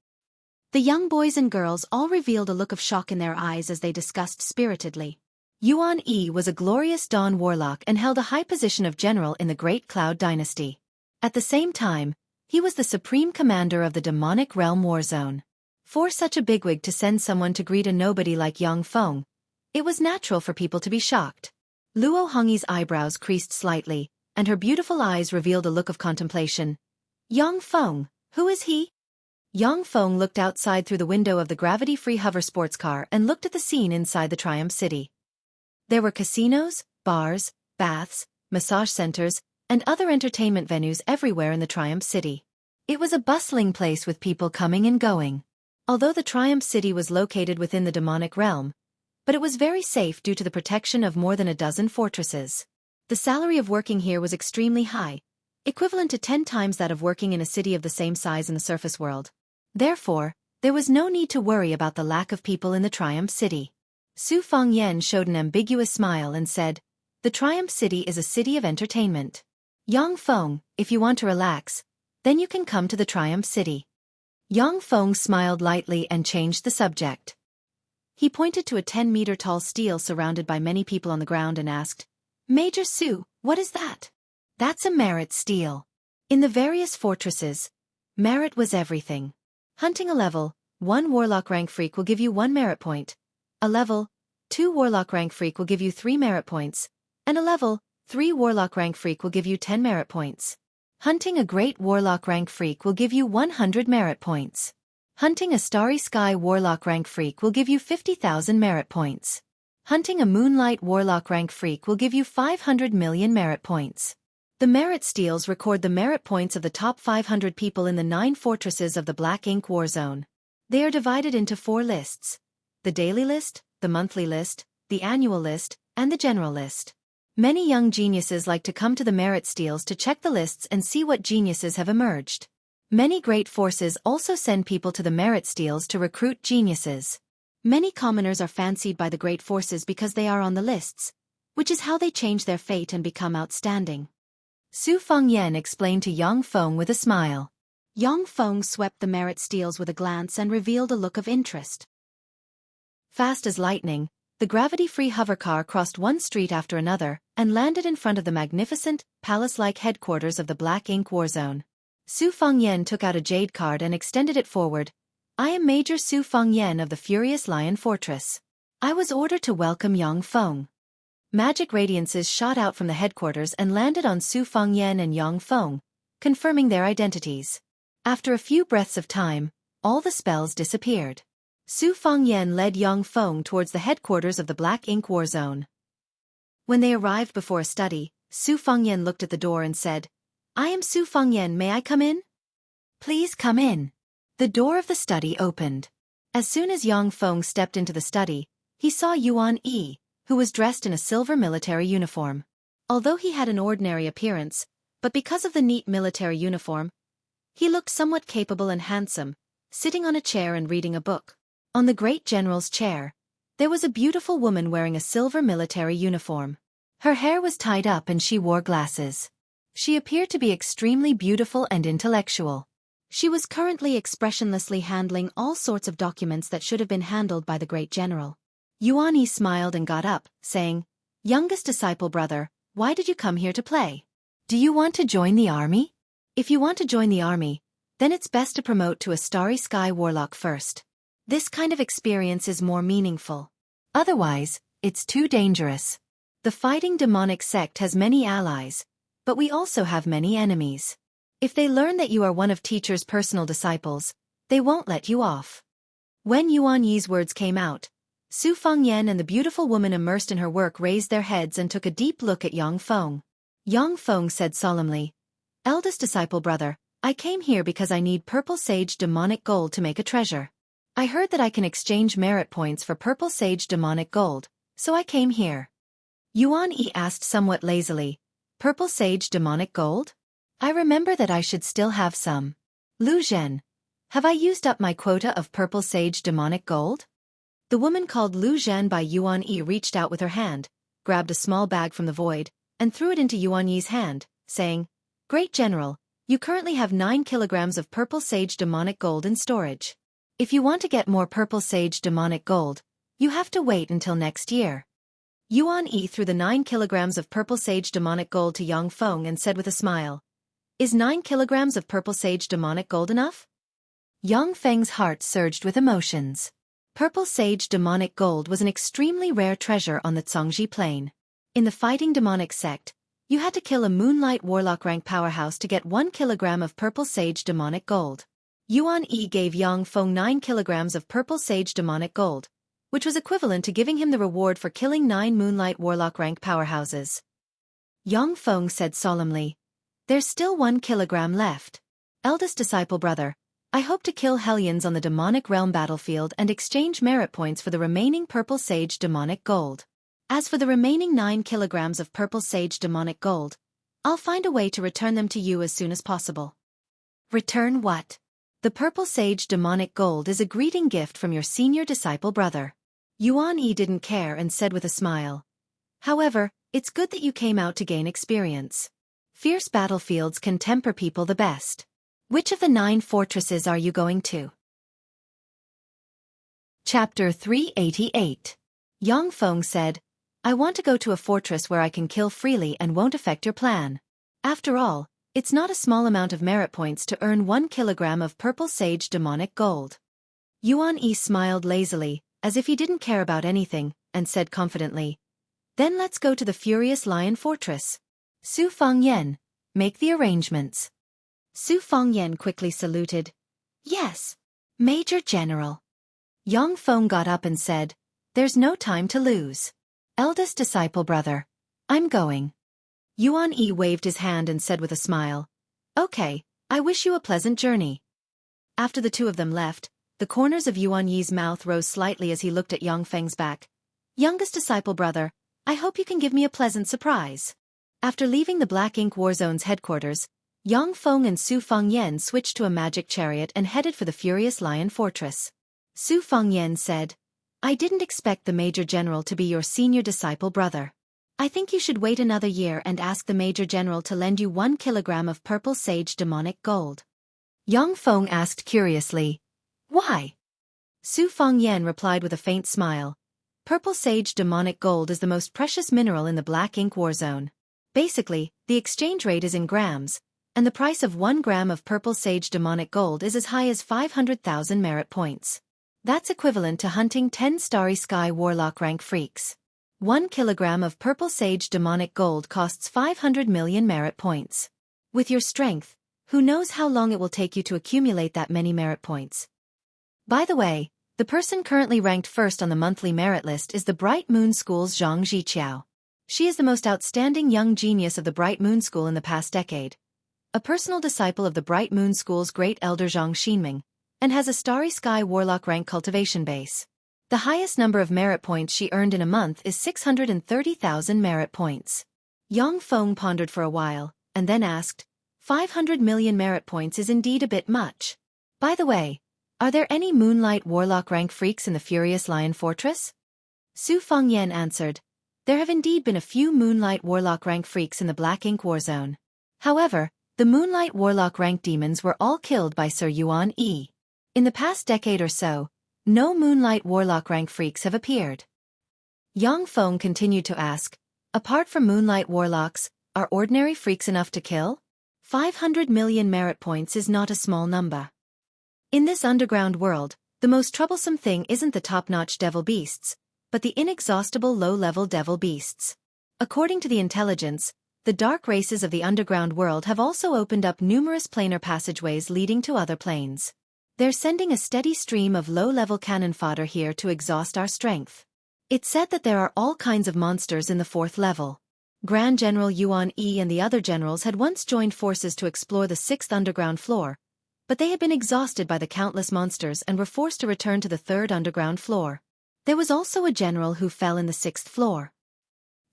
The young boys and girls all revealed a look of shock in their eyes as they discussed spiritedly. Yuan Yi was a glorious Dawn warlock and held a high position of general in the Great Cloud Dynasty. At the same time, he was the supreme commander of the demonic realm war zone. For such a bigwig to send someone to greet a nobody like Yang Feng, it was natural for people to be shocked. Luo Hongyi's eyebrows creased slightly, and her beautiful eyes revealed a look of contemplation. "Yang Feng, who is he?" Yang Feng looked outside through the window of the gravity-free hover sports car and looked at the scene inside the Triumph City. There were casinos, bars, baths, massage centers, and other entertainment venues everywhere in the Triumph City. It was a bustling place with people coming and going. Although the Triumph City was located within the demonic realm, but it was very safe due to the protection of more than a dozen fortresses. The salary of working here was extremely high, equivalent to 10 times that of working in a city of the same size in the surface world. Therefore, there was no need to worry about the lack of people in the Triumph City. Su Fengyan showed an ambiguous smile and said, "The Triumph City is a city of entertainment. Yang Feng, if you want to relax, then you can come to the Triumph City." Yang Feng smiled lightly and changed the subject. He pointed to a 10-meter-tall stele surrounded by many people on the ground and asked, "Major Su, what is that?" "That's a merit stele." In the various fortresses, merit was everything. Hunting a level 1 warlock rank freak will give you 1 merit point. A level 2 warlock rank freak will give you 3 merit points, and a level 3 warlock rank freak will give you 10 merit points. Hunting a great warlock rank freak will give you 100 merit points. Hunting a starry sky warlock rank freak will give you 50,000 merit points. Hunting a moonlight warlock rank freak will give you 500 million merit points. The merit steles record the merit points of the top 500 people in the 9 fortresses of the Black Ink War Zone. They are divided into 4 lists: the daily list, the monthly list, the annual list, and the general list. Many young geniuses like to come to the merit steles to check the lists and see what geniuses have emerged. Many great forces also send people to the merit steles to recruit geniuses. Many commoners are fancied by the great forces because they are on the lists, which is how they change their fate and become outstanding. Su Fengyan explained to Yang Feng with a smile. Yang Feng swept the merit steles with a glance and revealed a look of interest. Fast as lightning, the gravity-free hovercar crossed one street after another and landed in front of the magnificent, palace-like headquarters of the Black Ink War Zone. Su Fengyan took out a jade card and extended it forward. "I am Major Su Fengyan of the Furious Lion Fortress. I was ordered to welcome Yang Feng." Magic radiances shot out from the headquarters and landed on Su Fengyan and Yang Feng, confirming their identities. After a few breaths of time, all the spells disappeared. Su Fengyan led Yang Feng towards the headquarters of the Black Ink War Zone. When they arrived before a study, Su Fengyan looked at the door and said, "I am Su Fengyan, may I come in?" "Please come in." The door of the study opened. As soon as Yang Feng stepped into the study, he saw Yuan Yi, who was dressed in a silver military uniform. Although he had an ordinary appearance, but because of the neat military uniform, he looked somewhat capable and handsome, sitting on a chair and reading a book. On the great general's chair, there was a beautiful woman wearing a silver military uniform. Her hair was tied up and she wore glasses. She appeared to be extremely beautiful and intellectual. She was currently expressionlessly handling all sorts of documents that should have been handled by the great general. Yuan Yi smiled and got up, saying, "Youngest disciple brother, why did you come here to play? Do you want to join the army? If you want to join the army, then it's best to promote to a Starry Sky Warlock first. This kind of experience is more meaningful. Otherwise, it's too dangerous. The fighting demonic sect has many allies, but we also have many enemies. If they learn that you are one of teacher's personal disciples, they won't let you off. When Yuan Yi's words came out, Su Fengyan and the beautiful woman immersed in her work raised their heads and took a deep look at Yang Feng. Yang Feng said solemnly, "Eldest disciple brother, I came here because I need purple sage demonic gold to make a treasure. I heard that I can exchange merit points for purple sage demonic gold, so I came here." Yuan Yi asked somewhat lazily, "Purple sage demonic gold? I remember that I should still have some. Lu Zhen, have I used up my quota of purple sage demonic gold?" The woman called Lu Zhen by Yuan Yi reached out with her hand, grabbed a small bag from the void, and threw it into Yuan Yi's hand, saying, "Great General, you currently have 9 kilograms of purple sage demonic gold in storage. If you want to get more purple sage demonic gold, you have to wait until next year." Yuan Yi threw the 9 kilograms of purple sage demonic gold to Yang Feng and said with a smile, "Is 9 kilograms of purple sage demonic gold enough?" Yang Feng's heart surged with emotions. Purple sage demonic gold was an extremely rare treasure on the Congji Plain. In the fighting demonic sect, you had to kill a Moonlight Warlock rank powerhouse to get 1 kilogram of purple sage demonic gold. Yuan Yi gave Yang Feng 9 kilograms of purple sage demonic gold, which was equivalent to giving him the reward for killing 9 Moonlight Warlock rank powerhouses. Yang Feng said solemnly, "There's still 1 kilogram left. Eldest disciple brother, I hope to kill Hellions on the demonic realm battlefield and exchange merit points for the remaining purple sage demonic gold. As for the remaining 9 kilograms of purple sage demonic gold, I'll find a way to return them to you as soon as possible." "Return what?" "The purple sage demonic gold is a greeting gift from your senior disciple brother." Yuan Yi didn't care and said with a smile, "However, it's good that you came out to gain experience. Fierce battlefields can temper people the best. Which of the 9 fortresses are you going to?" Chapter 388. Yang Feng said, "I want to go to a fortress where I can kill freely and won't affect your plan. After all, it's not a small amount of merit points to earn 1 kilogram of purple sage demonic gold." Yuan Yi smiled lazily, as if he didn't care about anything, and said confidently, "Then let's go to the Furious Lion Fortress. Su Fengyan, make the arrangements." Su Fengyan quickly saluted, "Yes, Major General." Yang Feng got up and said, "There's no time to lose. Eldest disciple brother, I'm going." Yuan Yi waved his hand and said with a smile, "Okay, I wish you a pleasant journey." After the two of them left, the corners of Yuan Yi's mouth rose slightly as he looked at Yang Feng's back. "Youngest disciple brother, I hope you can give me a pleasant surprise." After leaving the Black Ink Warzone's headquarters, Yang Feng and Su Fengyan switched to a magic chariot and headed for the Furious Lion Fortress. Su Fengyan said, "I didn't expect the Major General to be your senior disciple brother. I think you should wait another year and ask the Major General to lend you 1 kilogram of purple sage demonic gold." Yang Feng asked curiously, "Why?" Su Fengyan replied with a faint smile, "Purple sage demonic gold is the most precious mineral in the Black Ink Warzone. Basically, the exchange rate is in grams, and the price of 1 gram of purple sage demonic gold is as high as 500,000 merit points. That's equivalent to hunting 10 Starry Sky Warlock rank freaks. 1 kilogram of purple sage demonic gold costs 500 million merit points. With your strength, who knows how long it will take you to accumulate that many merit points. By the way, the person currently ranked first on the monthly merit list is the Bright Moon School's Zhang Ziqiao. She is the most outstanding young genius of the Bright Moon School in the past decade, a personal disciple of the Bright Moon School's great elder Zhang Xinming, and has a Starry Sky Warlock rank cultivation base. The highest number of merit points she earned in a month is 630,000 merit points. Yang Feng pondered for a while, and then asked, 500 million merit points is indeed a bit much. By the way, are there any Moonlight Warlock rank freaks in the Furious Lion Fortress? Su Fengyan answered, "There have indeed been a few Moonlight Warlock rank freaks in the Black Ink Warzone. However, the Moonlight Warlock rank demons were all killed by Sir Yuan Yi. In the past decade or so, no Moonlight Warlock rank freaks have appeared." Yang Feng continued to ask, "Apart from Moonlight Warlocks, are ordinary freaks enough to kill?" 500 million merit points is not a small number. In this underground world, the most troublesome thing isn't the top-notch devil beasts, but the inexhaustible low-level devil beasts. According to the intelligence, the dark races of the underground world have also opened up numerous planar passageways leading to other planes. They're sending a steady stream of low-level cannon fodder here to exhaust our strength. It's said that there are all kinds of monsters in the 4th level. Grand General Yuan Yi and the other generals had once joined forces to explore the 6th underground floor, but they had been exhausted by the countless monsters and were forced to return to the 3rd underground floor. There was also a general who fell in the 6th floor.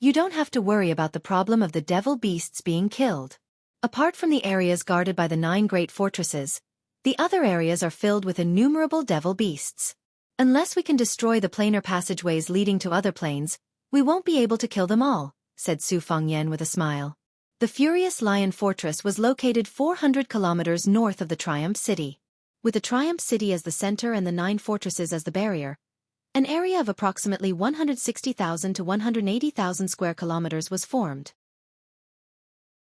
You don't have to worry about the problem of the devil beasts being killed. Apart from the areas guarded by the 9 great fortresses, the other areas are filled with innumerable devil beasts. Unless we can destroy the planar passageways leading to other planes, we won't be able to kill them all, said Su Fangyan with a smile. The Furious Lion Fortress was located 400 kilometers north of the Triumph City. With the Triumph City as the center and the 9 fortresses as the barrier, an area of approximately 160,000 to 180,000 square kilometers was formed.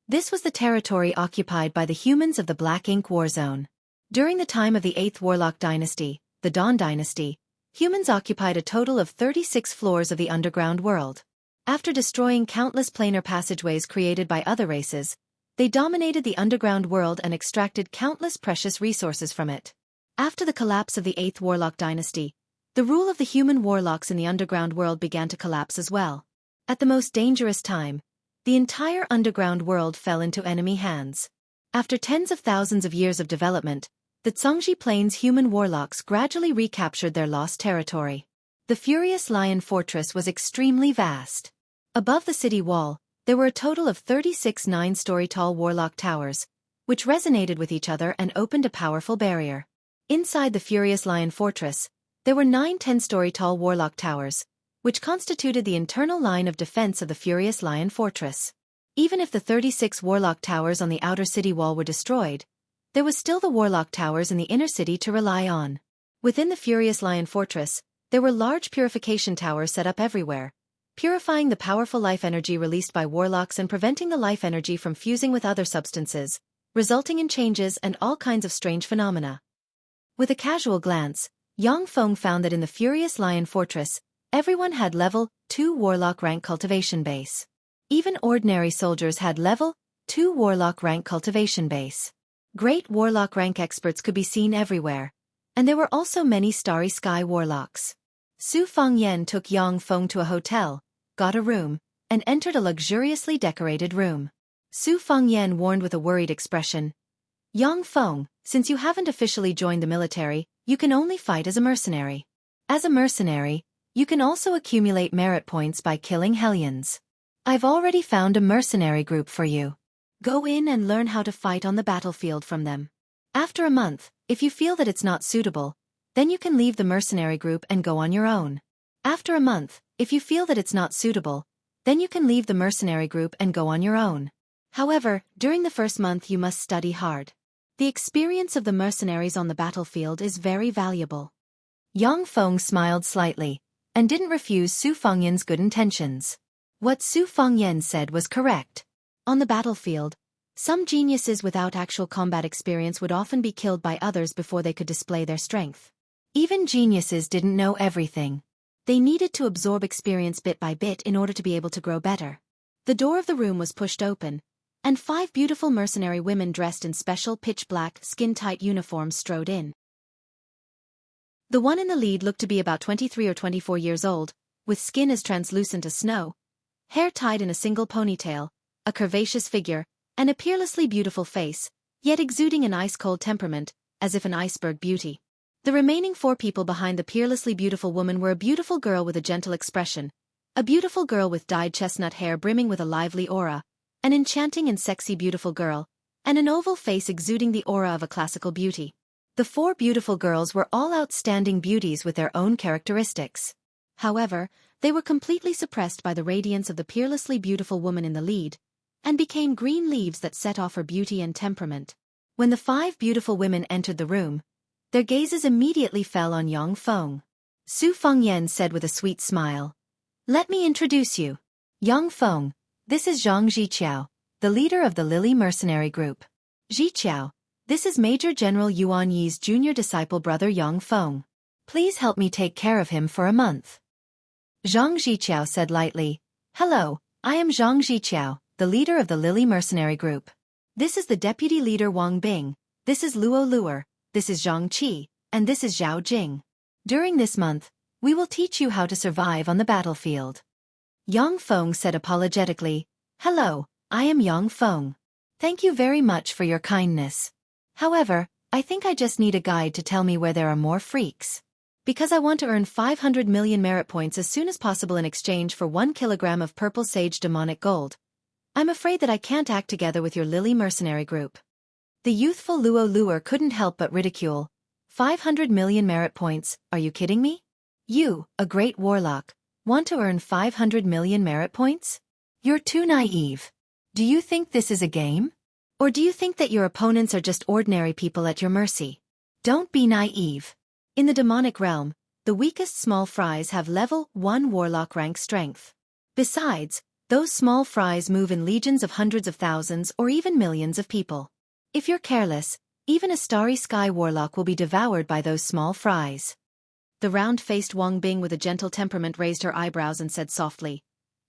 This was the territory occupied by the humans of the Black Ink War Zone. During the time of the 8th Warlock Dynasty, the Dawn Dynasty, humans occupied a total of 36 floors of the underground world. After destroying countless planar passageways created by other races, they dominated the underground world and extracted countless precious resources from it. After the collapse of the 8th Warlock Dynasty, the rule of the human warlocks in the underground world began to collapse as well. At the most dangerous time, the entire underground world fell into enemy hands. After tens of thousands of years of development, the Zhongji Plains human warlocks gradually recaptured their lost territory. The Furious Lion Fortress was extremely vast. Above the city wall, there were a total of 36 9-story-tall warlock towers, which resonated with each other and opened a powerful barrier. Inside the Furious Lion Fortress, there were 9 10-story-tall warlock towers, which constituted the internal line of defense of the Furious Lion Fortress. Even if the 36 warlock towers on the outer city wall were destroyed, there was still the warlock towers in the inner city to rely on. Within the Furious Lion Fortress, there were large purification towers set up everywhere, purifying the powerful life energy released by warlocks and preventing the life energy from fusing with other substances, resulting in changes and all kinds of strange phenomena. With a casual glance, Yang Feng found that in the Furious Lion Fortress, everyone had level 2 warlock rank cultivation base. Even ordinary soldiers had level 2 warlock rank cultivation base. Great warlock rank experts could be seen everywhere, and there were also many starry sky warlocks. Su Fangyan took Yang Feng to a hotel, got a room, and entered a luxuriously decorated room. Su Fangyan warned with a worried expression, Yang Feng, since you haven't officially joined the military, you can only fight as a mercenary. As a mercenary, you can also accumulate merit points by killing Hellions. I've already found a mercenary group for you. Go in and learn how to fight on the battlefield from them. After a month, if you feel that it's not suitable, then you can leave the mercenary group and go on your own. After a month, if you feel that it's not suitable, then you can leave the mercenary group and go on your own. However, during the first month you must study hard. The experience of the mercenaries on the battlefield is very valuable. Yang Feng smiled slightly, and didn't refuse Su Fangyan's good intentions. What Su Fangyan said was correct. On the battlefield, some geniuses without actual combat experience would often be killed by others before they could display their strength. Even geniuses didn't know everything. They needed to absorb experience bit by bit in order to be able to grow better. The door of the room was pushed open, and 5 beautiful mercenary women dressed in special pitch-black, skin-tight uniforms strode in. The one in the lead looked to be about 23 or 24 years old, with skin as translucent as snow, hair tied in a single ponytail, a curvaceous figure, and a peerlessly beautiful face, yet exuding an ice-cold temperament, as if an iceberg beauty. The remaining 4 people behind the peerlessly beautiful woman were a beautiful girl with a gentle expression, a beautiful girl with dyed chestnut hair brimming with a lively aura, an enchanting and sexy beautiful girl, and an oval face exuding the aura of a classical beauty. The 4 beautiful girls were all outstanding beauties with their own characteristics. However, they were completely suppressed by the radiance of the peerlessly beautiful woman in the lead, and became green leaves that set off her beauty and temperament. When the 5 beautiful women entered the room, their gazes immediately fell on Yang Feng. Su Fangyan said with a sweet smile, "Let me introduce you. Yang Feng, this is Zhang Jiqiao, the leader of the Lily Mercenary Group." Ziqiao, this is Major General Yuan Yi's junior disciple brother Yang Feng. Please help me take care of him for a month. Zhang Ziqiao said lightly, Hello, I am Zhang Ziqiao, the leader of the Lily Mercenary Group. This is the deputy leader Wang Bing, this is Luo Luer, this is Zhang Qi, and this is Zhao Jing. During this month, we will teach you how to survive on the battlefield. Yang Feng said apologetically, Hello, I am Yang Feng. Thank you very much for your kindness. However, I think I just need a guide to tell me where there are more freaks. Because I want to earn 500 million merit points as soon as possible in exchange for 1 kilogram of purple sage demonic gold. I'm afraid that I can't act together with your Lily Mercenary Group. The youthful Luo Luer couldn't help but ridicule. 500 million merit points, are you kidding me? You, a great warlock, want to earn 500 million merit points? You're too naive. Do you think this is a game? Or do you think that your opponents are just ordinary people at your mercy? Don't be naive. In the demonic realm, the weakest small fries have level 1 warlock rank strength. Besides, those small fries move in legions of hundreds of thousands or even millions of people. If you're careless, even a starry sky warlock will be devoured by those small fries. The round-faced Wang Bing with a gentle temperament raised her eyebrows and said softly,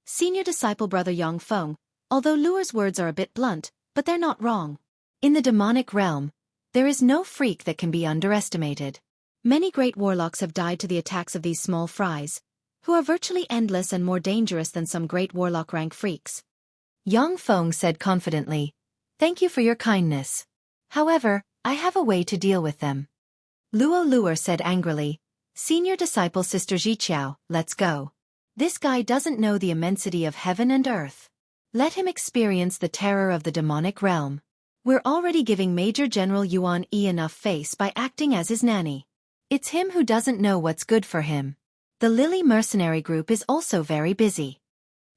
Senior disciple brother Yang Feng, although Luer's words are a bit blunt, but they're not wrong. In the demonic realm, there is no freak that can be underestimated. Many great warlocks have died to the attacks of these small fries, who are virtually endless and more dangerous than some great warlock rank freaks. Yang Feng said confidently, Thank you for your kindness. However, I have a way to deal with them. Luo Luer said angrily, Senior disciple Sister Ziqiao, let's go. This guy doesn't know the immensity of heaven and earth. Let him experience the terror of the demonic realm. We're already giving Major General Yuan Yi enough face by acting as his nanny. It's him who doesn't know what's good for him. The Lily Mercenary Group is also very busy.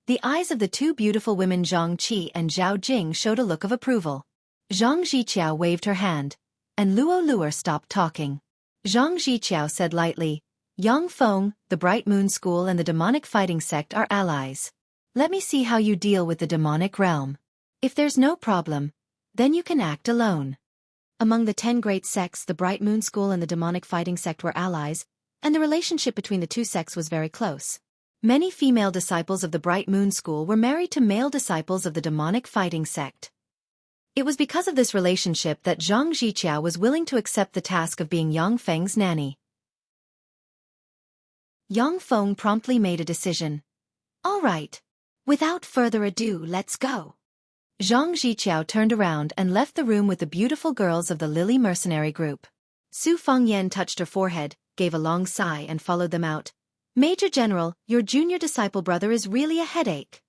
The eyes of the two beautiful women Zhang Qi and Zhao Jing showed a look of approval. Zhang Ziqiao waved her hand, and Luo Luer stopped talking. Zhang Ziqiao said lightly, Yang Feng, the Bright Moon School and the demonic fighting sect are allies. Let me see how you deal with the demonic realm. If there's no problem, then you can act alone. Among the 10 great sects, the Bright Moon School and the demonic fighting sect were allies, and the relationship between the two sects was very close. Many female disciples of the Bright Moon School were married to male disciples of the demonic fighting sect. It was because of this relationship that Zhang Ziqiao was willing to accept the task of being Yang Feng's nanny. Yang Feng promptly made a decision. All right. Without further ado, let's go. Zhang Ziqiao turned around and left the room with the beautiful girls of the Lily Mercenary Group. Su Fengyan touched her forehead, gave a long sigh and followed them out. Major General, your junior disciple brother is really a headache.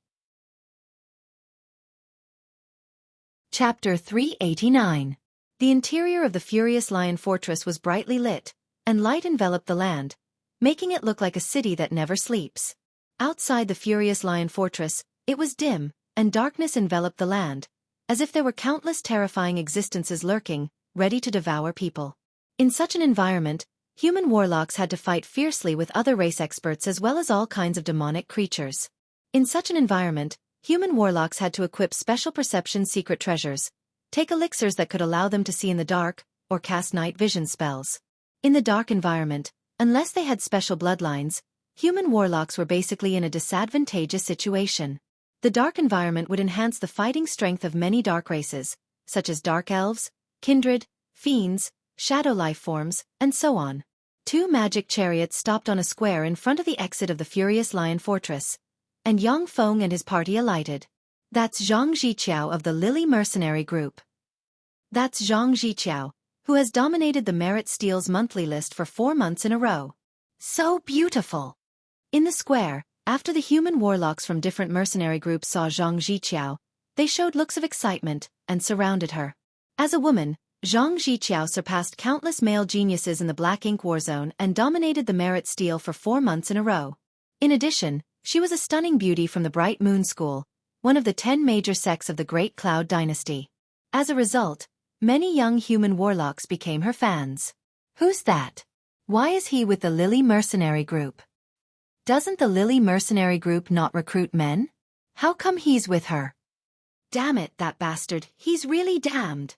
Chapter 389. The interior of the Furious Lion Fortress was brightly lit, and light enveloped the land, making it look like a city that never sleeps. Outside the Furious Lion Fortress, it was dim, and darkness enveloped the land, as if there were countless terrifying existences lurking, ready to devour people. In such an environment, human warlocks had to fight fiercely with other race experts as well as all kinds of demonic creatures. In such an environment, human warlocks had to equip special perception secret treasures, take elixirs that could allow them to see in the dark, or cast night vision spells. In the dark environment, unless they had special bloodlines, human warlocks were basically in a disadvantageous situation. The dark environment would enhance the fighting strength of many dark races, such as dark elves, kindred, fiends, shadow life forms, and so on. 2 magic chariots stopped on a square in front of the exit of the Furious Lion Fortress, and Yang Feng and his party alighted. That's Zhang Ziqiao of the Lily Mercenary Group. That's Zhang Ziqiao, who has dominated the Merit Steel's monthly list for 4 months in a row. So beautiful! In the square, after the human warlocks from different mercenary groups saw Zhang Ziqiao, they showed looks of excitement and surrounded her. As a woman, Zhang Ziqiao surpassed countless male geniuses in the Black Ink Warzone and dominated the Merit Steel for 4 months in a row. In addition, she was a stunning beauty from the Bright Moon School, one of the 10 major sects of the Great Cloud Dynasty. As a result, many young human warlocks became her fans. Who's that? Why is he with the Lily Mercenary Group? Doesn't the Lily Mercenary Group not recruit men? How come he's with her? Damn it, that bastard, he's really damned.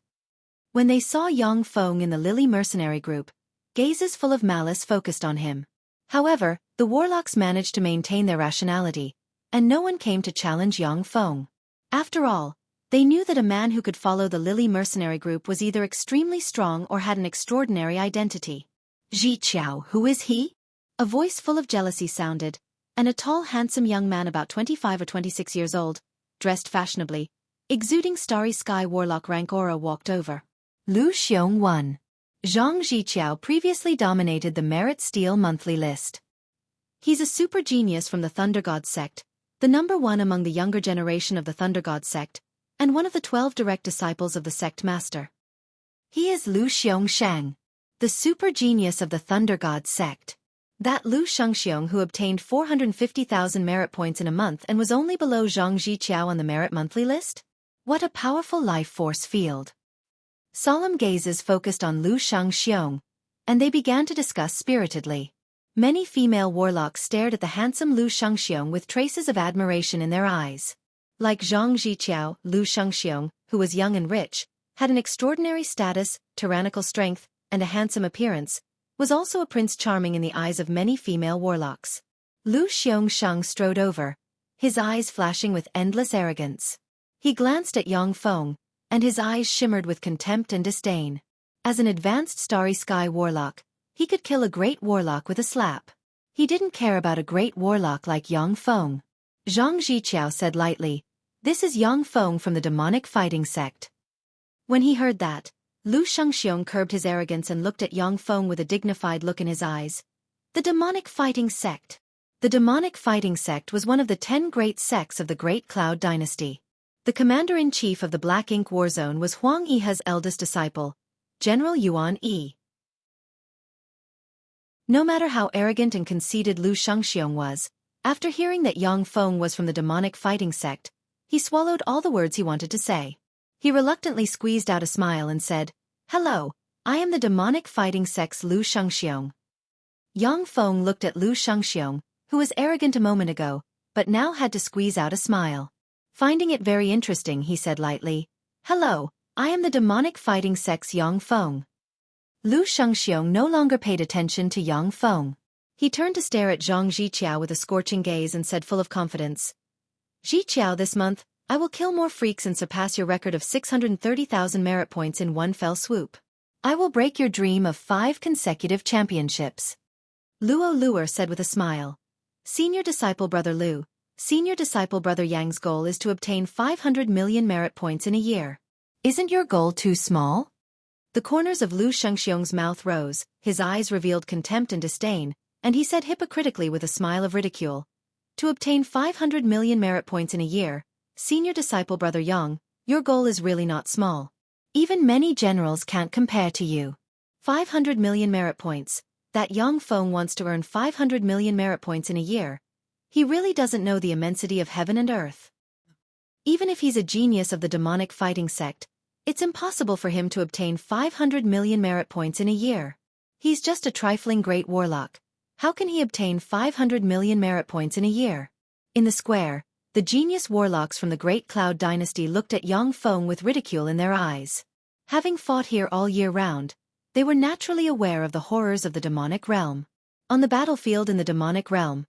When they saw Yang Feng in the Lily mercenary group, gazes full of malice focused on him. However, the warlocks managed to maintain their rationality, and no one came to challenge Yang Feng. After all, they knew that a man who could follow the Lily mercenary group was either extremely strong or had an extraordinary identity. Xiao, who is he? A voice full of jealousy sounded, and a tall handsome young man about 25 or 26 years old, dressed fashionably, exuding starry sky warlock rank aura walked over. Lu Xiong won. Zhang Ziqiao previously dominated the Merit Steel monthly list. He's a super genius from the Thunder God sect, the #1 among the younger generation of the Thunder God sect, and one of the 12 direct disciples of the sect master. He is Lu Xiongxiang, the super genius of the Thunder God sect. That Lu Xiongxiang who obtained 450,000 merit points in a month and was only below Zhang Ziqiao on the merit monthly list? What a powerful life force field. Solemn gazes focused on Lu Xiongxiang, and they began to discuss spiritedly. Many female warlocks stared at the handsome Lu Xiongxiang with traces of admiration in their eyes. Like Zhang Ziqiao, Lu Xiongxiang, who was young and rich, had an extraordinary status, tyrannical strength, and a handsome appearance, was also a prince charming in the eyes of many female warlocks. Lu Xiongxiang strode over, his eyes flashing with endless arrogance. He glanced at Yang Feng, and his eyes shimmered with contempt and disdain. As an advanced starry sky warlock, he could kill a great warlock with a slap. He didn't care about a great warlock like Yang Feng. Zhang Ziqiao said lightly, "This is Yang Feng from the demonic fighting sect." When he heard that, Lu Xiongxiang curbed his arrogance and looked at Yang Feng with a dignified look in his eyes. The demonic fighting sect. The demonic fighting sect was one of the 10 great sects of the Great Cloud Dynasty. The commander-in-chief of the Black Ink War Zone was Huang Yihe's eldest disciple, General Yuan Yi. No matter how arrogant and conceited Lu Xiongxiang was, after hearing that Yang Feng was from the demonic fighting sect, he swallowed all the words he wanted to say. He reluctantly squeezed out a smile and said, "Hello, I am the demonic fighting sect's Lu Xiongxiang." Yang Feng looked at Lu Xiongxiang, who was arrogant a moment ago, but now had to squeeze out a smile. Finding it very interesting, he said lightly, "Hello, I am the demonic fighting sect's Yang Feng." Lu Xiongxiang no longer paid attention to Yang Feng. He turned to stare at Zhang Ziqiao with a scorching gaze and said full of confidence, "Ziqiao, this month, I will kill more freaks and surpass your record of 630,000 merit points in one fell swoop. I will break your dream of 5 consecutive championships." Luo Luer said with a smile, "Senior disciple brother Lu, senior disciple brother Yang's goal is to obtain 500 million merit points in a year. Isn't your goal too small?" The corners of Lu Xiongxiang's mouth rose, his eyes revealed contempt and disdain, and he said hypocritically with a smile of ridicule, "To obtain 500 million merit points in a year, senior disciple brother Yang, your goal is really not small. Even many generals can't compare to you. 500 million merit points, that Yang Feng wants to earn 500 million merit points in a year. He really doesn't know the immensity of heaven and earth. Even if he's a genius of the demonic fighting sect, it's impossible for him to obtain 500 million merit points in a year. He's just a trifling great warlock. How can he obtain 500 million merit points in a year?" In the square, the genius warlocks from the Great Cloud Dynasty looked at Yang Feng with ridicule in their eyes. Having fought here all year round, they were naturally aware of the horrors of the demonic realm. On the battlefield in the demonic realm,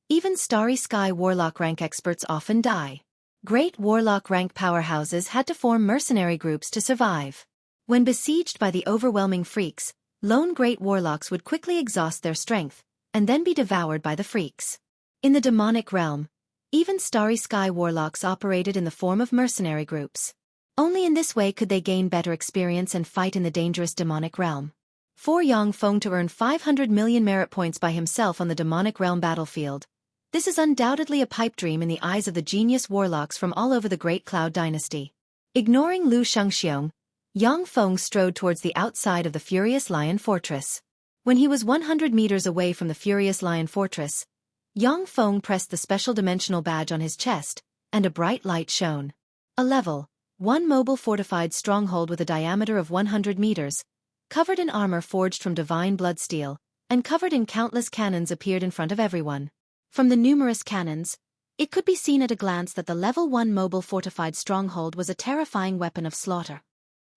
even starry sky warlock rank experts often die. Great warlock rank powerhouses had to form mercenary groups to survive. When besieged by the overwhelming freaks, lone great warlocks would quickly exhaust their strength, and then be devoured by the freaks. In the demonic realm, even starry sky warlocks operated in the form of mercenary groups. Only in this way could they gain better experience and fight in the dangerous demonic realm. For Yang Feng to earn 500 million merit points by himself on the demonic realm battlefield, this is undoubtedly a pipe dream in the eyes of the genius warlocks from all over the Great Cloud Dynasty. Ignoring Lu Xiongxiang, Yang Feng strode towards the outside of the Furious Lion Fortress. When he was 100 meters away from the Furious Lion Fortress, Yang Feng pressed the special dimensional badge on his chest, and a bright light shone. A level 1 mobile fortified stronghold with a diameter of 100 meters, covered in armor forged from divine blood steel, and covered in countless cannons appeared in front of everyone. From the numerous cannons, it could be seen at a glance that the level 1 mobile fortified stronghold was a terrifying weapon of slaughter.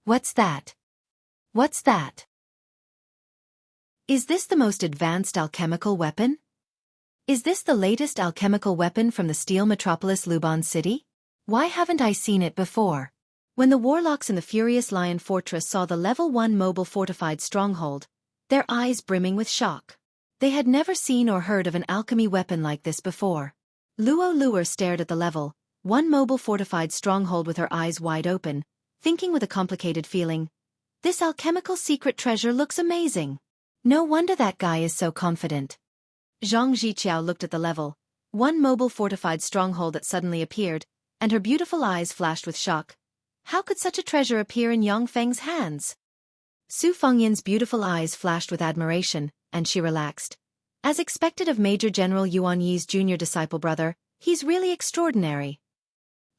"What's that?" What's that? Is this the most advanced alchemical weapon? Is this the latest alchemical weapon from the steel metropolis Luban City? Why haven't I seen it before? When the warlocks in the Furious Lion Fortress saw the level 1 mobile fortified stronghold, their eyes brimming with shock. They had never seen or heard of an alchemy weapon like this before. Luo Luer stared at the level 1 mobile fortified stronghold with her eyes wide open, thinking with a complicated feeling. This alchemical secret treasure looks amazing. No wonder that guy is so confident. Zhang Jiqiao looked at the level 1 mobile fortified stronghold that suddenly appeared, and her beautiful eyes flashed with shock. How could such a treasure appear in Yang Feng's hands? Su Fengyan's beautiful eyes flashed with admiration, and she relaxed. As expected of Major General Yuan Yi's junior disciple brother, he's really extraordinary.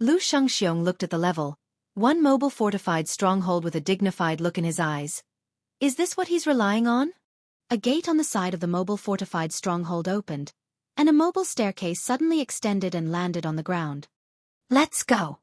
Lu Shengxiong looked at the level 1 mobile fortified stronghold with a dignified look in his eyes. Is this what he's relying on? A gate on the side of the mobile fortified stronghold opened, and a mobile staircase suddenly extended and landed on the ground. Let's go!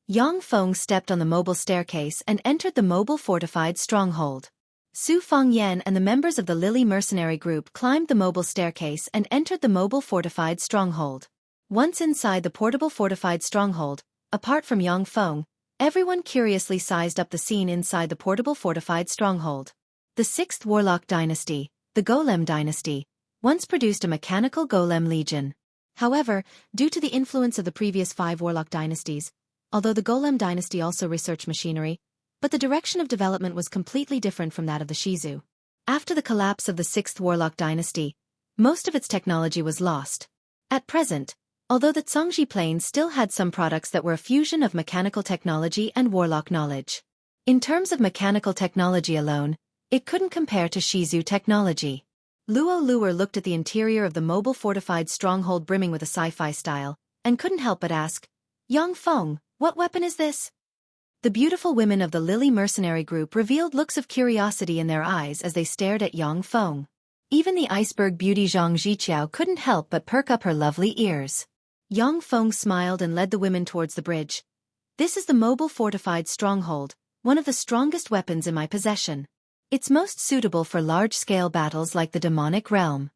Yang Feng stepped on the mobile staircase and entered the mobile fortified stronghold. Su Fengyan and the members of the Lily mercenary group climbed the mobile staircase and entered the mobile fortified stronghold. Once inside the portable fortified stronghold, apart from Yang Feng, everyone curiously sized up the scene inside the portable fortified stronghold. The 6th Warlock Dynasty, the Golem Dynasty, once produced a mechanical golem legion. However, due to the influence of the previous 5 Warlock Dynasties, although the Golem Dynasty also researched machinery, but the direction of development was completely different from that of the Shizu. After the collapse of the 6th Warlock Dynasty, most of its technology was lost. At present, although the Zhongji Plains still had some products that were a fusion of mechanical technology and warlock knowledge. In terms of mechanical technology alone, it couldn't compare to Shizu technology. Luo Luer looked at the interior of the mobile fortified stronghold brimming with a sci-fi style, and couldn't help but ask, Yang Feng, what weapon is this? The beautiful women of the Lily mercenary group revealed looks of curiosity in their eyes as they stared at Yang Feng. Even the iceberg beauty Zhang Jiqiao couldn't help but perk up her lovely ears. Yang Feng smiled and led the women towards the bridge. This is the mobile fortified stronghold, one of the strongest weapons in my possession. It's most suitable for large-scale battles like the demonic realm.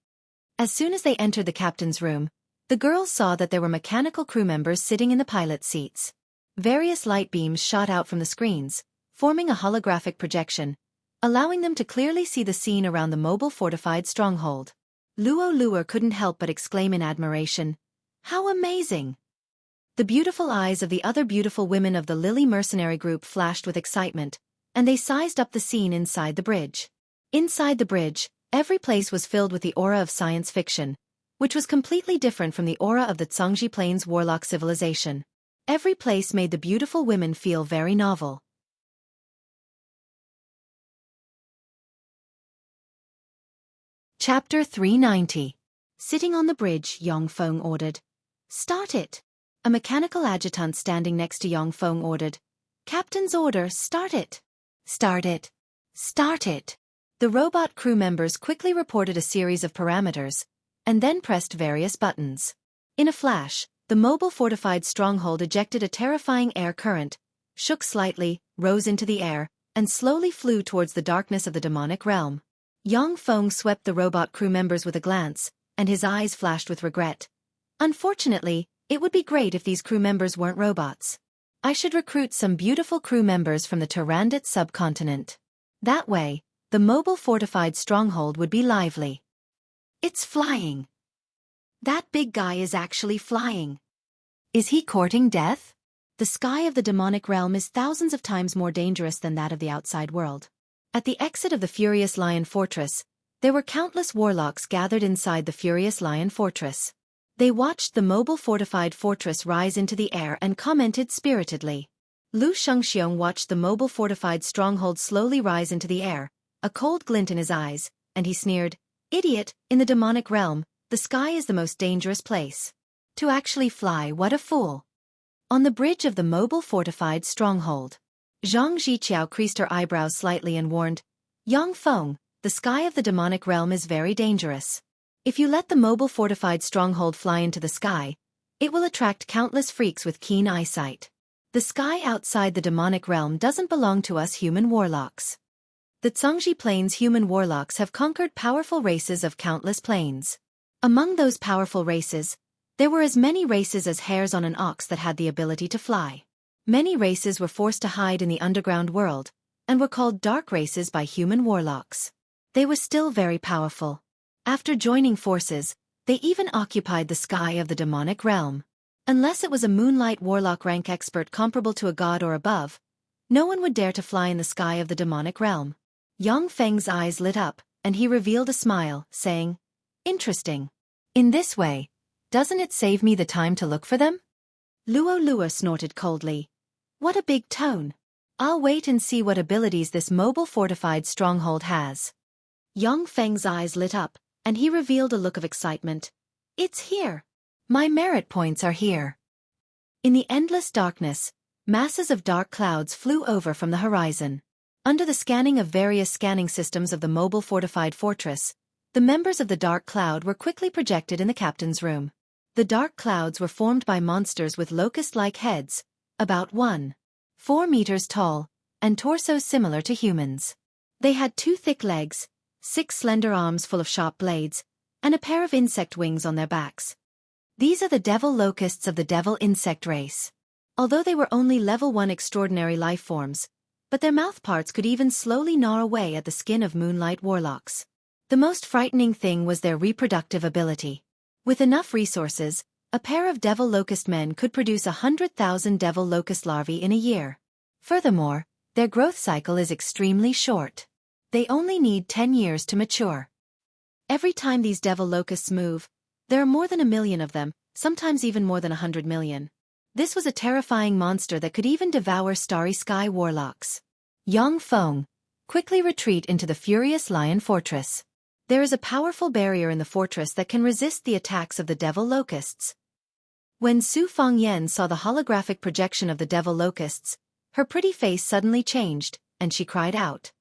As soon as they entered the captain's room, the girls saw that there were mechanical crew members sitting in the pilot's seats. Various light beams shot out from the screens, forming a holographic projection, allowing them to clearly see the scene around the mobile fortified stronghold. Luo Luer couldn't help but exclaim in admiration, "How amazing!" The beautiful eyes of the other beautiful women of the Lily mercenary group flashed with excitement, and they sized up the scene inside the bridge. Inside the bridge, every place was filled with the aura of science fiction, which was completely different from the aura of the Zhongji Plains warlock civilization. Every place made the beautiful women feel very novel. Chapter 390. Sitting on the bridge, Yang Feng ordered, "Start it." A mechanical adjutant standing next to Yang Feng ordered, "Captain's order, start it." "Start it. Start it." The robot crew members quickly reported a series of parameters, and then pressed various buttons. In a flash, the mobile fortified stronghold ejected a terrifying air current, shook slightly, rose into the air, and slowly flew towards the darkness of the demonic realm. Yang Feng swept the robot crew members with a glance, and his eyes flashed with regret. Unfortunately, it would be great if these crew members weren't robots. I should recruit some beautiful crew members from the Tyrandot subcontinent. That way, the mobile fortified stronghold would be lively. It's flying. That big guy is actually flying. Is he courting death? The sky of the demonic realm is thousands of times more dangerous than that of the outside world. At the exit of the Furious Lion Fortress, there were countless warlocks gathered inside the Furious Lion Fortress. They watched the mobile fortified fortress rise into the air and commented spiritedly. Lu Shengxiong watched the mobile fortified stronghold slowly rise into the air, a cold glint in his eyes, and he sneered, "Idiot, in the demonic realm, the sky is the most dangerous place. To actually fly, what a fool." On the bridge of the mobile fortified stronghold, Zhang Jiqiao creased her eyebrows slightly and warned, "Yang Feng, the sky of the demonic realm is very dangerous. If you let the mobile fortified stronghold fly into the sky, it will attract countless freaks with keen eyesight. The sky outside the demonic realm doesn't belong to us human warlocks." The Zhangji Plains human warlocks have conquered powerful races of countless plains. Among those powerful races, there were as many races as hairs on an ox that had the ability to fly. Many races were forced to hide in the underground world, and were called dark races by human warlocks. They were still very powerful. After joining forces, they even occupied the sky of the demonic realm. Unless it was a moonlight warlock rank expert comparable to a god or above, no one would dare to fly in the sky of the demonic realm. Yang Feng's eyes lit up, and he revealed a smile, saying, "Interesting. In this way, doesn't it save me the time to look for them?" Luo Lua snorted coldly. "What a big tone. I'll wait and see what abilities this mobile fortified stronghold has." Yang Feng's eyes lit up, and he revealed a look of excitement. "It's here. My merit points are here." In the endless darkness, masses of dark clouds flew over from the horizon. Under the scanning of various scanning systems of the mobile fortified fortress, the members of the dark cloud were quickly projected in the captain's room. The dark clouds were formed by monsters with locust-like heads, about 1.4 meters tall, and torsos similar to humans. They had 2 thick legs, 6 slender arms full of sharp blades, and a pair of insect wings on their backs. These are the devil locusts of the devil insect race. Although they were only level 1 extraordinary life forms, but their mouthparts could even slowly gnaw away at the skin of moonlight warlocks. The most frightening thing was their reproductive ability. With enough resources, a pair of devil locust men could produce 100,000 devil locust larvae in a year. Furthermore, their growth cycle is extremely short. They only need 10 years to mature. Every time these devil locusts move, there are more than 1 million of them, sometimes even more than 100 million. This was a terrifying monster that could even devour starry sky warlocks. Yang Feng, quickly retreat into the furious lion fortress. There is a powerful barrier in the fortress that can resist the attacks of the devil locusts. When Su Fangyan saw the holographic projection of the devil locusts, her pretty face suddenly changed, and she cried out.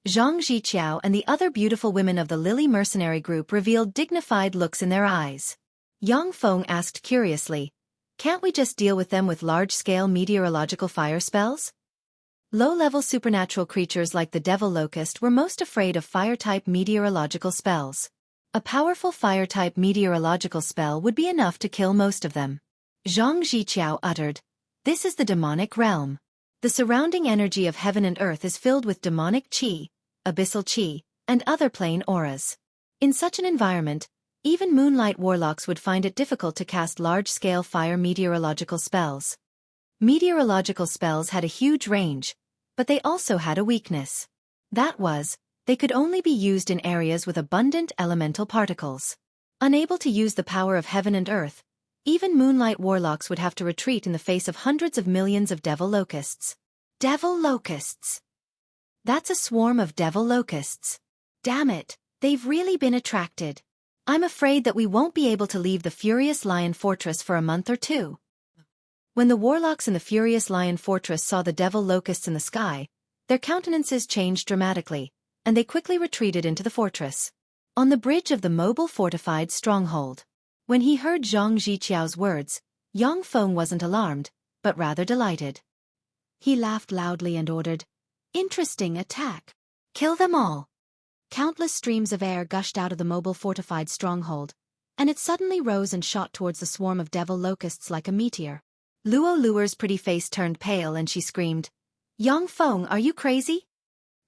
Zhang Ziqiao and the other beautiful women of the Lily mercenary group revealed dignified looks in their eyes. Yang Feng asked curiously, "Can't we just deal with them with large-scale meteorological fire spells?" Low-level supernatural creatures like the devil locust were most afraid of fire-type meteorological spells. A powerful fire-type meteorological spell would be enough to kill most of them. Zhang Ziqiao uttered, "This is the demonic realm. The surrounding energy of heaven and earth is filled with demonic qi, abyssal qi, and other plane auras. In such an environment, even moonlight warlocks would find it difficult to cast large-scale fire meteorological spells." Meteorological spells had a huge range, but they also had a weakness. That was, they could only be used in areas with abundant elemental particles. Unable to use the power of heaven and earth, even moonlight warlocks would have to retreat in the face of hundreds of millions of devil locusts. Devil locusts! That's a swarm of devil locusts. Damn it, they've really been attracted. I'm afraid that we won't be able to leave the Furious Lion Fortress for a month or 2. When the warlocks in the Furious Lion Fortress saw the devil locusts in the sky, their countenances changed dramatically, and they quickly retreated into the fortress. On the bridge of the mobile fortified stronghold. When he heard Zhang Ziqiao's words, Yang Feng wasn't alarmed, but rather delighted. He laughed loudly and ordered, "Interesting attack. Kill them all." Countless streams of air gushed out of the mobile fortified stronghold, and it suddenly rose and shot towards the swarm of devil locusts like a meteor. Luo Luer's pretty face turned pale and she screamed, "Yang Feng, are you crazy?"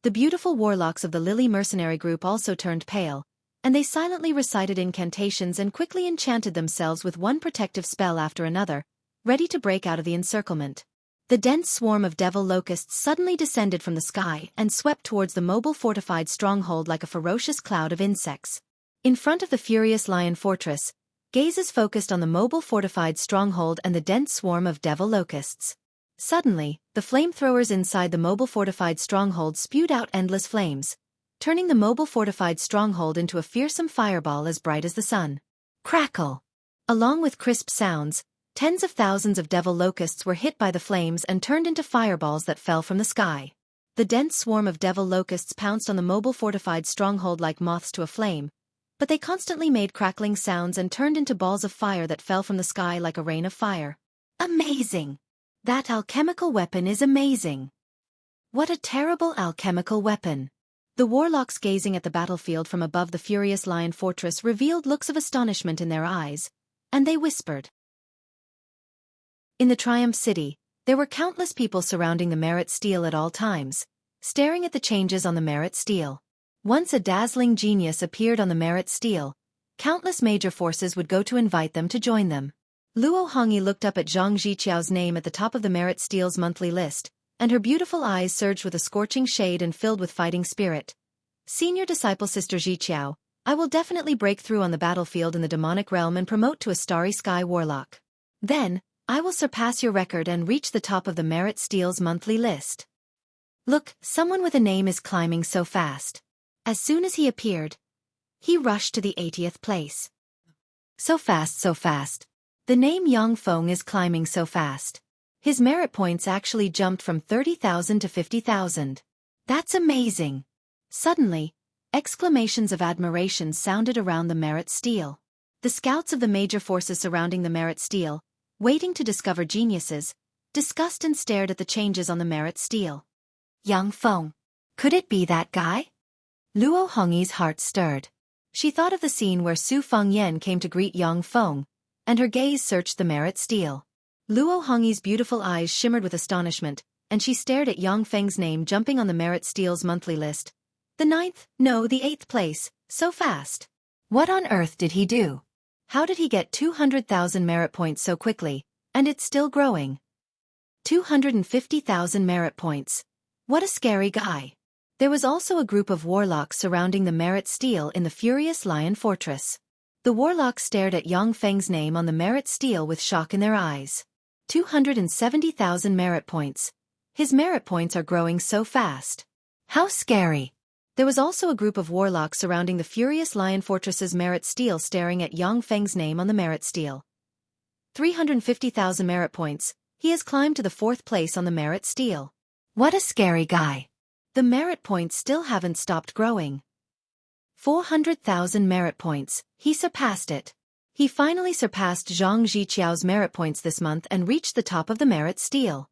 The beautiful warlocks of the Lily mercenary group also turned pale, and they silently recited incantations and quickly enchanted themselves with one protective spell after another, ready to break out of the encirclement. The dense swarm of devil locusts suddenly descended from the sky and swept towards the mobile fortified stronghold like a ferocious cloud of insects. In front of the Furious Lion Fortress, gazes focused on the mobile fortified stronghold and the dense swarm of devil locusts. Suddenly, the flamethrowers inside the mobile fortified stronghold spewed out endless flames, turning the mobile fortified stronghold into a fearsome fireball as bright as the sun. Crackle! Along with crisp sounds, tens of thousands of devil locusts were hit by the flames and turned into fireballs that fell from the sky. The dense swarm of devil locusts pounced on the mobile fortified stronghold like moths to a flame, but they constantly made crackling sounds and turned into balls of fire that fell from the sky like a rain of fire. Amazing! That alchemical weapon is amazing! What a terrible alchemical weapon! The warlocks gazing at the battlefield from above the furious lion fortress revealed looks of astonishment in their eyes, and they whispered. In the Triumph City, there were countless people surrounding the Merit Steel at all times, staring at the changes on the Merit Steel. Once a dazzling genius appeared on the Merit Steel, countless major forces would go to invite them to join them. Luo Hongyi looked up at Zhang Ziqiao's name at the top of the Merit Steel's monthly list, and her beautiful eyes surged with a scorching shade and filled with fighting spirit. Senior disciple Sister Ziqiao, I will definitely break through on the battlefield in the demonic realm and promote to a starry sky warlock. Then, I will surpass your record and reach the top of the Merit Steel's monthly list. Look, someone with a name is climbing so fast. As soon as he appeared, he rushed to the 80th place. So fast, so fast. The name Yang Feng is climbing so fast. His merit points actually jumped from 30,000 to 50,000. That's amazing. Suddenly, exclamations of admiration sounded around the Merit Steel. The scouts of the major forces surrounding the Merit Steel, waiting to discover geniuses, discussed and stared at the changes on the Merit Steel. Yang Feng. Could it be that guy? Luo Hongyi's heart stirred. She thought of the scene where Su Fengyan came to greet Yang Feng, and her gaze searched the Merit Steel. Luo Hongyi's beautiful eyes shimmered with astonishment, and she stared at Yang Feng's name jumping on the Merit Steel's monthly list. The 9th, no, the 8th place, so fast. What on earth did he do? How did he get 200,000 merit points so quickly, and it's still growing? 250,000 merit points. What a scary guy. There was also a group of warlocks surrounding the Merit Steel in the furious lion fortress. The warlocks stared at Yang Feng's name on the Merit Steel with shock in their eyes. 270,000 merit points. His merit points are growing so fast. How scary. There was also a group of warlocks surrounding the furious lion fortress's Merit Steel staring at Yang Feng's name on the Merit Steel. 350,000 merit points. He has climbed to the 4th place on the Merit Steel. What a scary guy. The merit points still haven't stopped growing. 400,000 merit points. He surpassed it. He finally surpassed Zhang Ziqiao's merit points this month and reached the top of the Merit Steel.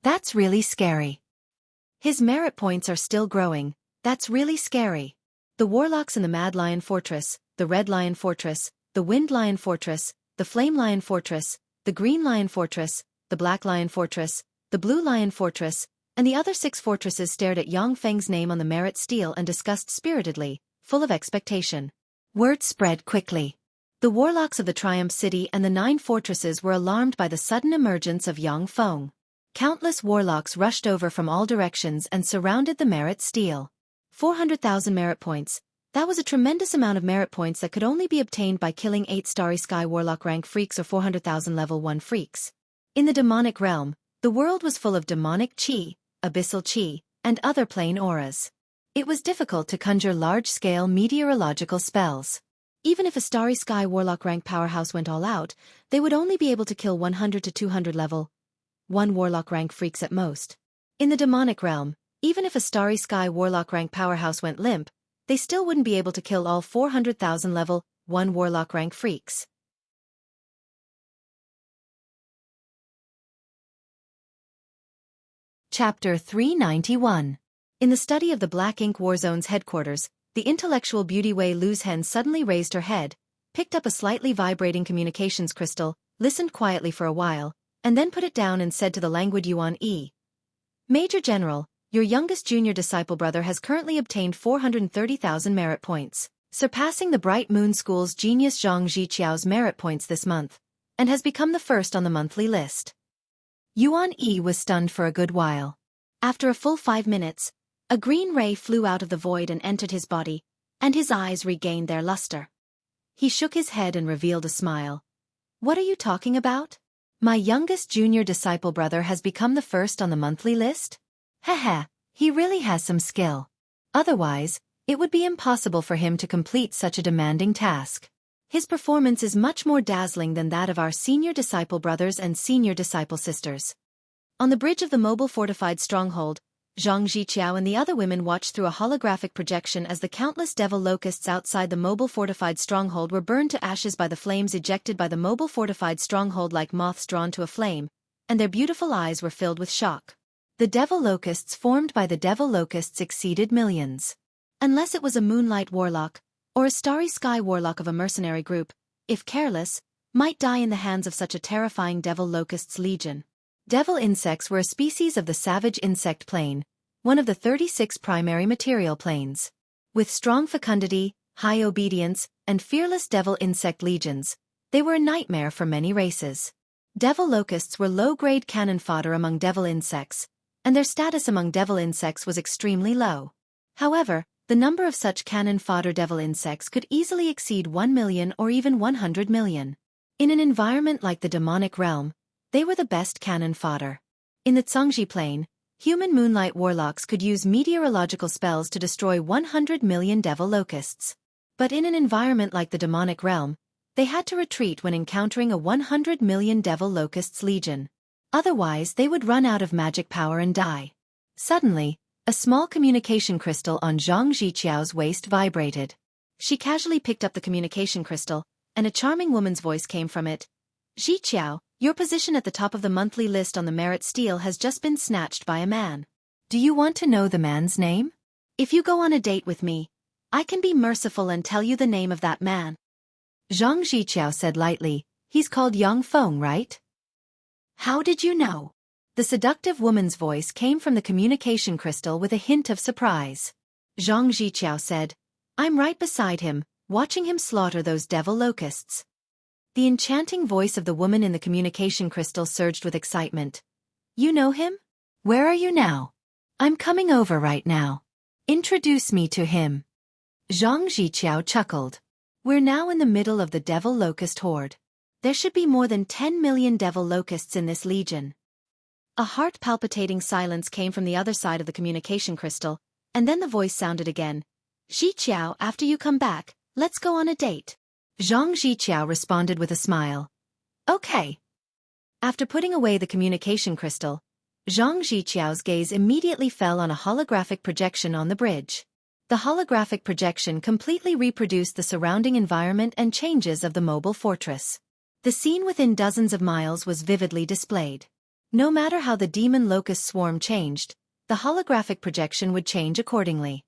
That's really scary. His merit points are still growing. That's really scary. The warlocks in the Mad Lion Fortress, the Red Lion Fortress, the Wind Lion Fortress, the Flame Lion Fortress, the Green Lion Fortress, the Black Lion Fortress, the Blue Lion Fortress, and the other 6 fortresses stared at Yang Feng's name on the Merit Steel and discussed spiritedly, full of expectation. Word spread quickly. The warlocks of the Triumph City and the 9 fortresses were alarmed by the sudden emergence of Yang Feng. Countless warlocks rushed over from all directions and surrounded the Merit Steel. 400,000 merit points. That was a tremendous amount of merit points that could only be obtained by killing 8 Starry Sky Warlock rank freaks or 400,000 level 1 freaks. In the demonic realm, the world was full of demonic chi, abyssal chi, and other plane auras. It was difficult to conjure large-scale meteorological spells. Even if a Starry Sky Warlock rank powerhouse went all out, they would only be able to kill 100 to 200 level 1 Warlock rank freaks at most. In the demonic realm, even if a Starry Sky Warlock rank powerhouse went limp, they still wouldn't be able to kill all 400,000 level 1 Warlock rank freaks. Chapter 391. In the study of the Black Ink Warzone's headquarters, the intellectual beauty Wei Luzhen suddenly raised her head, picked up a slightly vibrating communications crystal, listened quietly for a while, and then put it down and said to the languid Yuan Yi. Major General, your youngest junior disciple brother has currently obtained 430,000 merit points, surpassing the Bright Moon School's genius Zhang Ziqiao's merit points this month, and has become the first on the monthly list. Yuan Yi was stunned for a good while. After a full 5 minutes, a green ray flew out of the void and entered his body, and his eyes regained their luster. He shook his head and revealed a smile. What are you talking about? My youngest junior disciple brother has become the first on the monthly list? Heh, he really has some skill. Otherwise, it would be impossible for him to complete such a demanding task. His performance is much more dazzling than that of our senior disciple brothers and senior disciple sisters. On the bridge of the mobile fortified stronghold, Zhang Ziqiao and the other women watched through a holographic projection as the countless devil locusts outside the mobile fortified stronghold were burned to ashes by the flames ejected by the mobile fortified stronghold like moths drawn to a flame, and their beautiful eyes were filled with shock. The devil locusts formed by the devil locusts exceeded millions. Unless it was a moonlight warlock, or a starry sky warlock of a mercenary group, if careless, might die in the hands of such a terrifying devil locust's legion. Devil insects were a species of the savage insect plane, one of the 36 primary material planes. With strong fecundity, high obedience, and fearless devil insect legions, they were a nightmare for many races. Devil locusts were low-grade cannon fodder among devil insects, and their status among devil insects was extremely low. However, the number of such cannon fodder devil insects could easily exceed 1 million or even 100 million. In an environment like the demonic realm, they were the best cannon fodder. In the Zhongji Plain, human moonlight warlocks could use meteorological spells to destroy 100 million devil locusts. But in an environment like the demonic realm, they had to retreat when encountering a 100 million devil locusts legion. Otherwise they would run out of magic power and die. Suddenly, a small communication crystal on Zhang Ziqiao's waist vibrated. She casually picked up the communication crystal, and a charming woman's voice came from it. "Ziqiao, your position at the top of the monthly list on the merit stele has just been snatched by a man. Do you want to know the man's name? If you go on a date with me, I can be merciful and tell you the name of that man." Zhang Ziqiao said lightly, "He's called Yang Feng, right?" "How did you know?" The seductive woman's voice came from the communication crystal with a hint of surprise. Zhang Ziqiao said, "I'm right beside him, watching him slaughter those devil locusts." The enchanting voice of the woman in the communication crystal surged with excitement. "You know him? Where are you now? I'm coming over right now. Introduce me to him." Zhang Ziqiao chuckled. "We're now in the middle of the devil locust horde. There should be more than 10 million devil locusts in this legion." A heart-palpitating silence came from the other side of the communication crystal, and then the voice sounded again. "Ziqiao, after you come back, let's go on a date." Zhang Ziqiao responded with a smile. "Okay." After putting away the communication crystal, Zhang Ziqiao's gaze immediately fell on a holographic projection on the bridge. The holographic projection completely reproduced the surrounding environment and changes of the mobile fortress. The scene within dozens of miles was vividly displayed. No matter how the demon locust swarm changed, the holographic projection would change accordingly.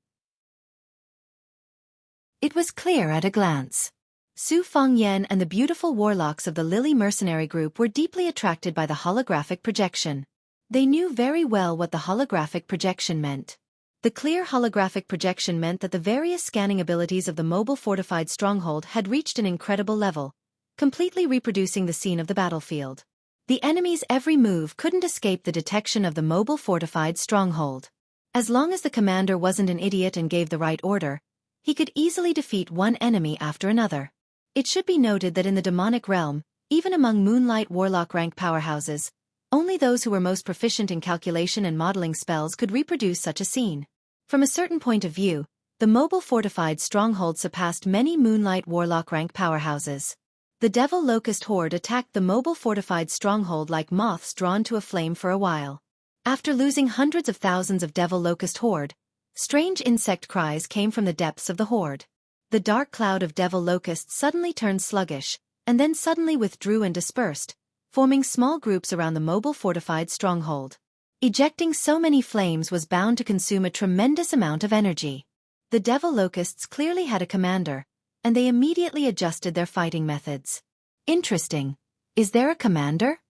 It was clear at a glance. Su Fengyan and the beautiful warlocks of the Lily mercenary group were deeply attracted by the holographic projection. They knew very well what the holographic projection meant. The clear holographic projection meant that the various scanning abilities of the mobile fortified stronghold had reached an incredible level, completely reproducing the scene of the battlefield. The enemy's every move couldn't escape the detection of the mobile fortified stronghold. As long as the commander wasn't an idiot and gave the right order, he could easily defeat one enemy after another. It should be noted that in the demonic realm, even among moonlight warlock rank powerhouses, only those who were most proficient in calculation and modeling spells could reproduce such a scene. From a certain point of view, the mobile fortified stronghold surpassed many moonlight warlock rank powerhouses. The devil locust horde attacked the mobile fortified stronghold like moths drawn to a flame for a while. After losing hundreds of thousands of devil locust horde, strange insect cries came from the depths of the horde. The dark cloud of devil locusts suddenly turned sluggish, and then suddenly withdrew and dispersed, forming small groups around the mobile fortified stronghold. Ejecting so many flames was bound to consume a tremendous amount of energy. The devil locusts clearly had a commander, and they immediately adjusted their fighting methods. "Interesting. Is there a commander?"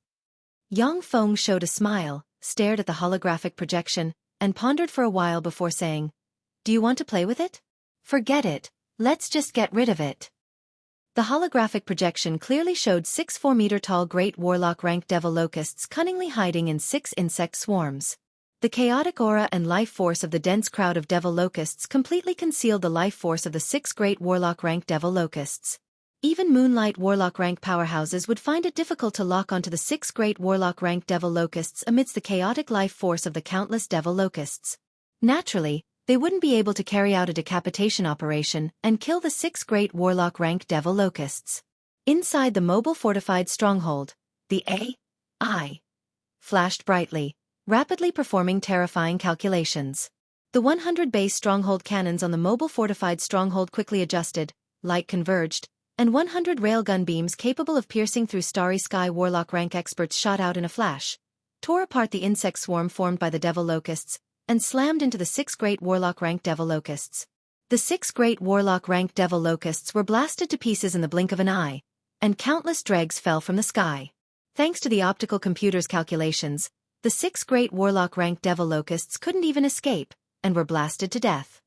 Yang Feng showed a smile, stared at the holographic projection, and pondered for a while before saying, "Do you want to play with it? Forget it. Let's just get rid of it." The holographic projection clearly showed 6 4-meter-tall great warlock-ranked devil locusts cunningly hiding in 6 insect swarms. The chaotic aura and life force of the dense crowd of devil locusts completely concealed the life force of the 6 great warlock-ranked devil locusts. Even moonlight warlock-rank powerhouses would find it difficult to lock onto the 6 great warlock-ranked devil locusts amidst the chaotic life force of the countless devil locusts. Naturally, they wouldn't be able to carry out a decapitation operation and kill the 6 great warlock-ranked devil locusts. Inside the mobile fortified stronghold, the AI flashed brightly, rapidly performing terrifying calculations. The 100 base stronghold cannons on the mobile fortified stronghold quickly adjusted, light converged, and 100 railgun beams capable of piercing through starry sky warlock rank experts shot out in a flash, tore apart the insect swarm formed by the devil locusts, and slammed into the 6 great warlock-rank devil locusts. The 6 great warlock-rank devil locusts were blasted to pieces in the blink of an eye, and countless dregs fell from the sky. Thanks to the optical computer's calculations, the 6 great warlock-rank devil locusts couldn't even escape, and were blasted to death.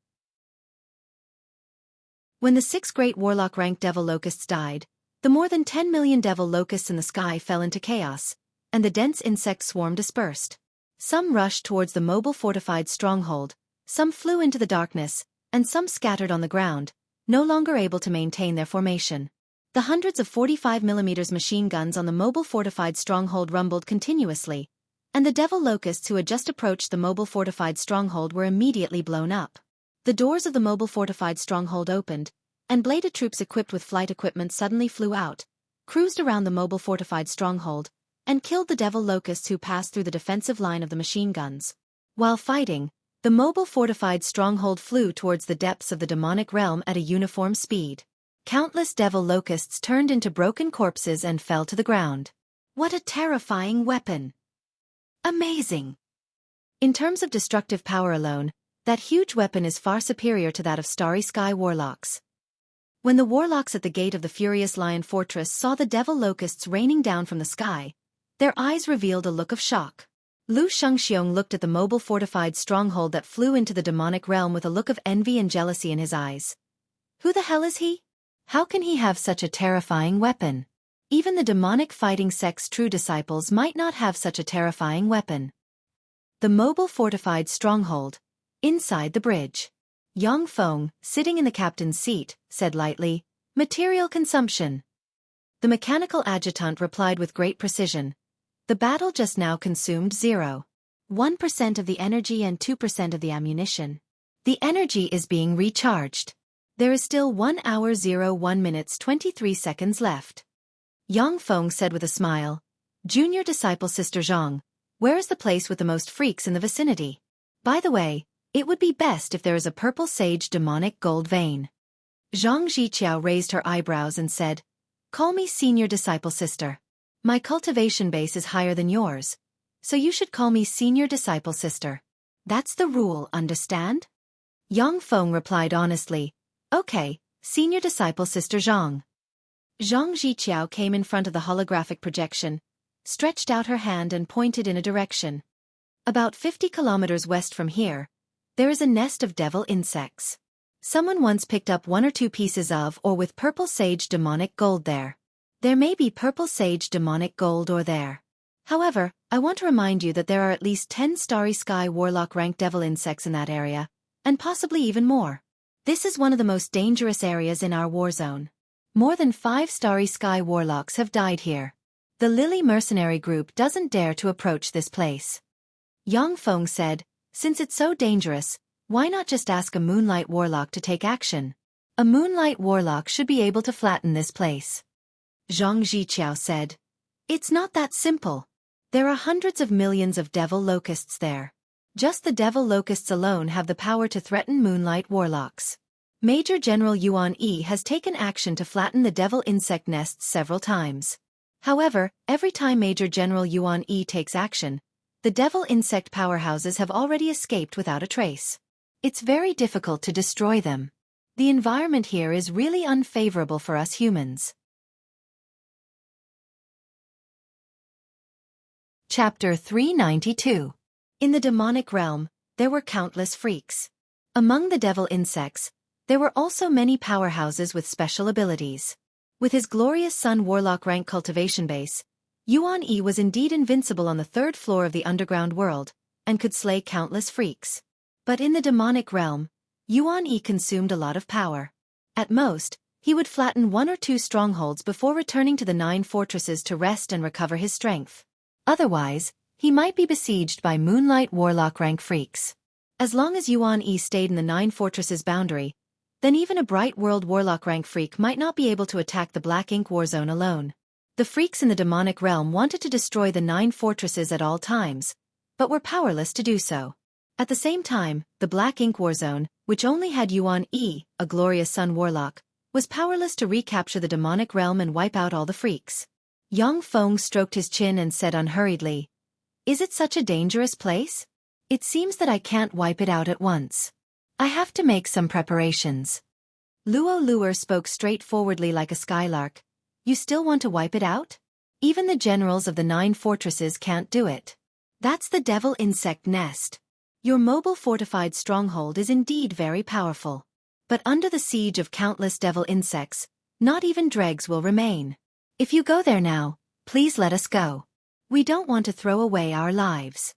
When the 6 great warlock-rank devil locusts died, the more than 10 million devil locusts in the sky fell into chaos, and the dense insect swarm dispersed. Some rushed towards the mobile fortified stronghold, some flew into the darkness, and some scattered on the ground, no longer able to maintain their formation. The hundreds of 45mm machine guns on the mobile fortified stronghold rumbled continuously, and the devil locusts who had just approached the mobile fortified stronghold were immediately blown up. The doors of the mobile fortified stronghold opened, and bladed troops equipped with flight equipment suddenly flew out, cruised around the mobile fortified stronghold, and killed the devil locusts who passed through the defensive line of the machine guns. While fighting, the mobile fortified stronghold flew towards the depths of the demonic realm at a uniform speed. Countless devil locusts turned into broken corpses and fell to the ground. What a terrifying weapon! Amazing! In terms of destructive power alone, that huge weapon is far superior to that of Starry Sky warlocks. When the warlocks at the gate of the Furious Lion Fortress saw the devil locusts raining down from the sky, their eyes revealed a look of shock. Lu Shengxiong looked at the mobile fortified stronghold that flew into the demonic realm with a look of envy and jealousy in his eyes. Who the hell is he? How can he have such a terrifying weapon? Even the demonic fighting sect's true disciples might not have such a terrifying weapon. The mobile fortified stronghold. Inside the bridge. Yang Feng, sitting in the captain's seat, said lightly, "Material consumption." The mechanical adjutant replied with great precision. The battle just now consumed 0.1% of the energy and 2% of the ammunition. The energy is being recharged. There is still 1 hour 01 minutes 23 seconds left. Yang Feng said with a smile, "Junior disciple Sister Zhang, where is the place with the most freaks in the vicinity? By the way, it would be best if there is a purple sage demonic gold vein." Zhang Zhiqiao raised her eyebrows and said, "Call me senior disciple sister. My cultivation base is higher than yours, so you should call me senior disciple sister. That's the rule, understand?" Yang Feng replied honestly, "Okay, senior disciple sister Zhang." Zhang Zhiqiao came in front of the holographic projection, stretched out her hand and pointed in a direction. About 50 kilometers west from here, there is a nest of devil insects. Someone once picked up 1 or 2 pieces of or with purple sage demonic gold there. There may be purple sage demonic gold or there. However, I want to remind you that there are at least 10 Starry Sky warlock rank devil insects in that area, and possibly even more. This is one of the most dangerous areas in our war zone. More than 5 Starry Sky warlocks have died here. The Lily mercenary group doesn't dare to approach this place. Yang Feng said, "Since it's so dangerous, why not just ask a Moonlight Warlock to take action? A Moonlight Warlock should be able to flatten this place." Zhang Zhiqiao said, "It's not that simple. There are hundreds of millions of devil locusts there. Just the devil locusts alone have the power to threaten Moonlight Warlocks. Major General Yuan Yi has taken action to flatten the devil insect nests several times. However, every time Major General Yuan Yi takes action, the devil insect powerhouses have already escaped without a trace. It's very difficult to destroy them. The environment here is really unfavorable for us humans." Chapter 392. In the demonic realm, there were countless freaks. Among the devil insects, there were also many powerhouses with special abilities. With his glorious Sun Warlock rank cultivation base, Yuan Yi was indeed invincible on the 3rd floor of the underground world, and could slay countless freaks. But in the demonic realm, Yuan Yi consumed a lot of power. At most, he would flatten 1 or 2 strongholds before returning to the 9 fortresses to rest and recover his strength. Otherwise, he might be besieged by Moonlight Warlock rank freaks. As long as Yuan Yi stayed in the 9 fortresses boundary, then even a Bright World Warlock rank freak might not be able to attack the Black Ink War Zone alone. The freaks in the demonic realm wanted to destroy the 9 fortresses at all times, but were powerless to do so. At the same time, the Black Ink War Zone, which only had Yuan Yi, a glorious Sun Warlock, was powerless to recapture the demonic realm and wipe out all the freaks. Yang Feng stroked his chin and said unhurriedly, Is it such a dangerous place? It seems that I can't wipe it out at once. I have to make some preparations. Luo Luer spoke straightforwardly like a skylark. You still want to wipe it out? Even the generals of the 9 fortresses can't do it. That's the devil insect nest. Your mobile fortified stronghold is indeed very powerful. But under the siege of countless devil insects, not even dregs will remain. If you go there now, please let us go. We don't want to throw away our lives.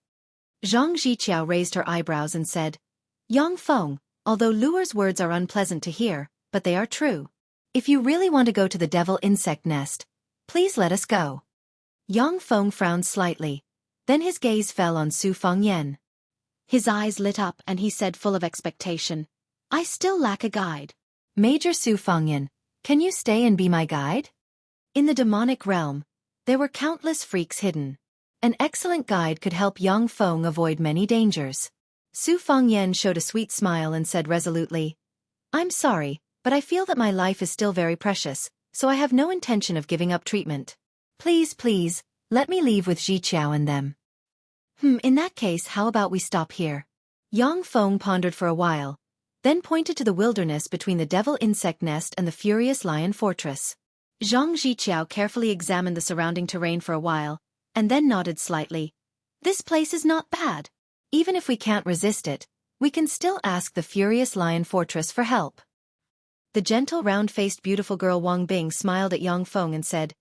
Zhang Jiqiao raised her eyebrows and said, Yang Feng, although Luer's words are unpleasant to hear, but they are true. If you really want to go to the devil insect nest, please let us go. Yang Feng frowned slightly. Then his gaze fell on Su Fengyan. His eyes lit up and he said full of expectation, I still lack a guide. Major Su Fengyan, can you stay and be my guide? In the demonic realm, there were countless freaks hidden. An excellent guide could help Yang Feng avoid many dangers. Su Fengyan showed a sweet smile and said resolutely, I'm sorry, but I feel that my life is still very precious, so I have no intention of giving up treatment. Please, let me leave with Jiqiao and them. In that case, how about we stop here? Yang Feng pondered for a while, then pointed to the wilderness between the devil insect nest and the furious lion fortress. Zhang Jiqiao carefully examined the surrounding terrain for a while, and then nodded slightly. This place is not bad. Even if we can't resist it, we can still ask the furious lion fortress for help. The gentle round-faced beautiful girl Wang Bing smiled at Yang Feng and said,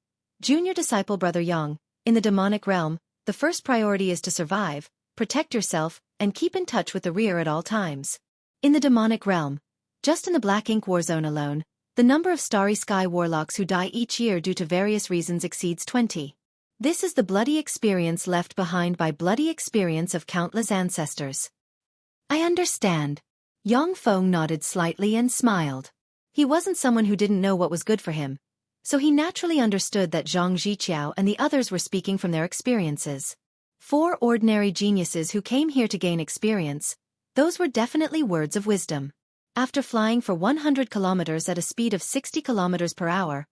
Junior disciple brother Yang, in the demonic realm, the first priority is to survive, protect yourself, and keep in touch with the rear at all times. In the demonic realm, just in the Black Ink War Zone alone, the number of Starry Sky warlocks who die each year due to various reasons exceeds 20. This is the bloody experience left behind by bloody experience of countless ancestors. I understand. Yang Feng nodded slightly and smiled. He wasn't someone who didn't know what was good for him, so he naturally understood that Zhang Jiqiao and the others were speaking from their experiences. 4 ordinary geniuses who came here to gain experience, those were definitely words of wisdom. After flying for 100 kilometers at a speed of 60 kilometers per hour,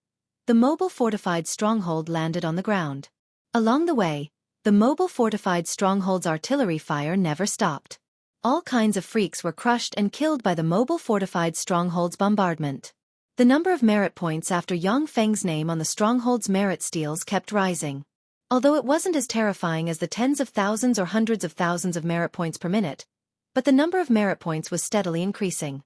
the mobile fortified stronghold landed on the ground. Along the way, the mobile fortified stronghold's artillery fire never stopped. All kinds of freaks were crushed and killed by the mobile fortified stronghold's bombardment. The number of merit points after Yang Feng's name on the stronghold's merit steels kept rising. Although it wasn't as terrifying as the tens of thousands or hundreds of thousands of merit points per minute, but the number of merit points was steadily increasing.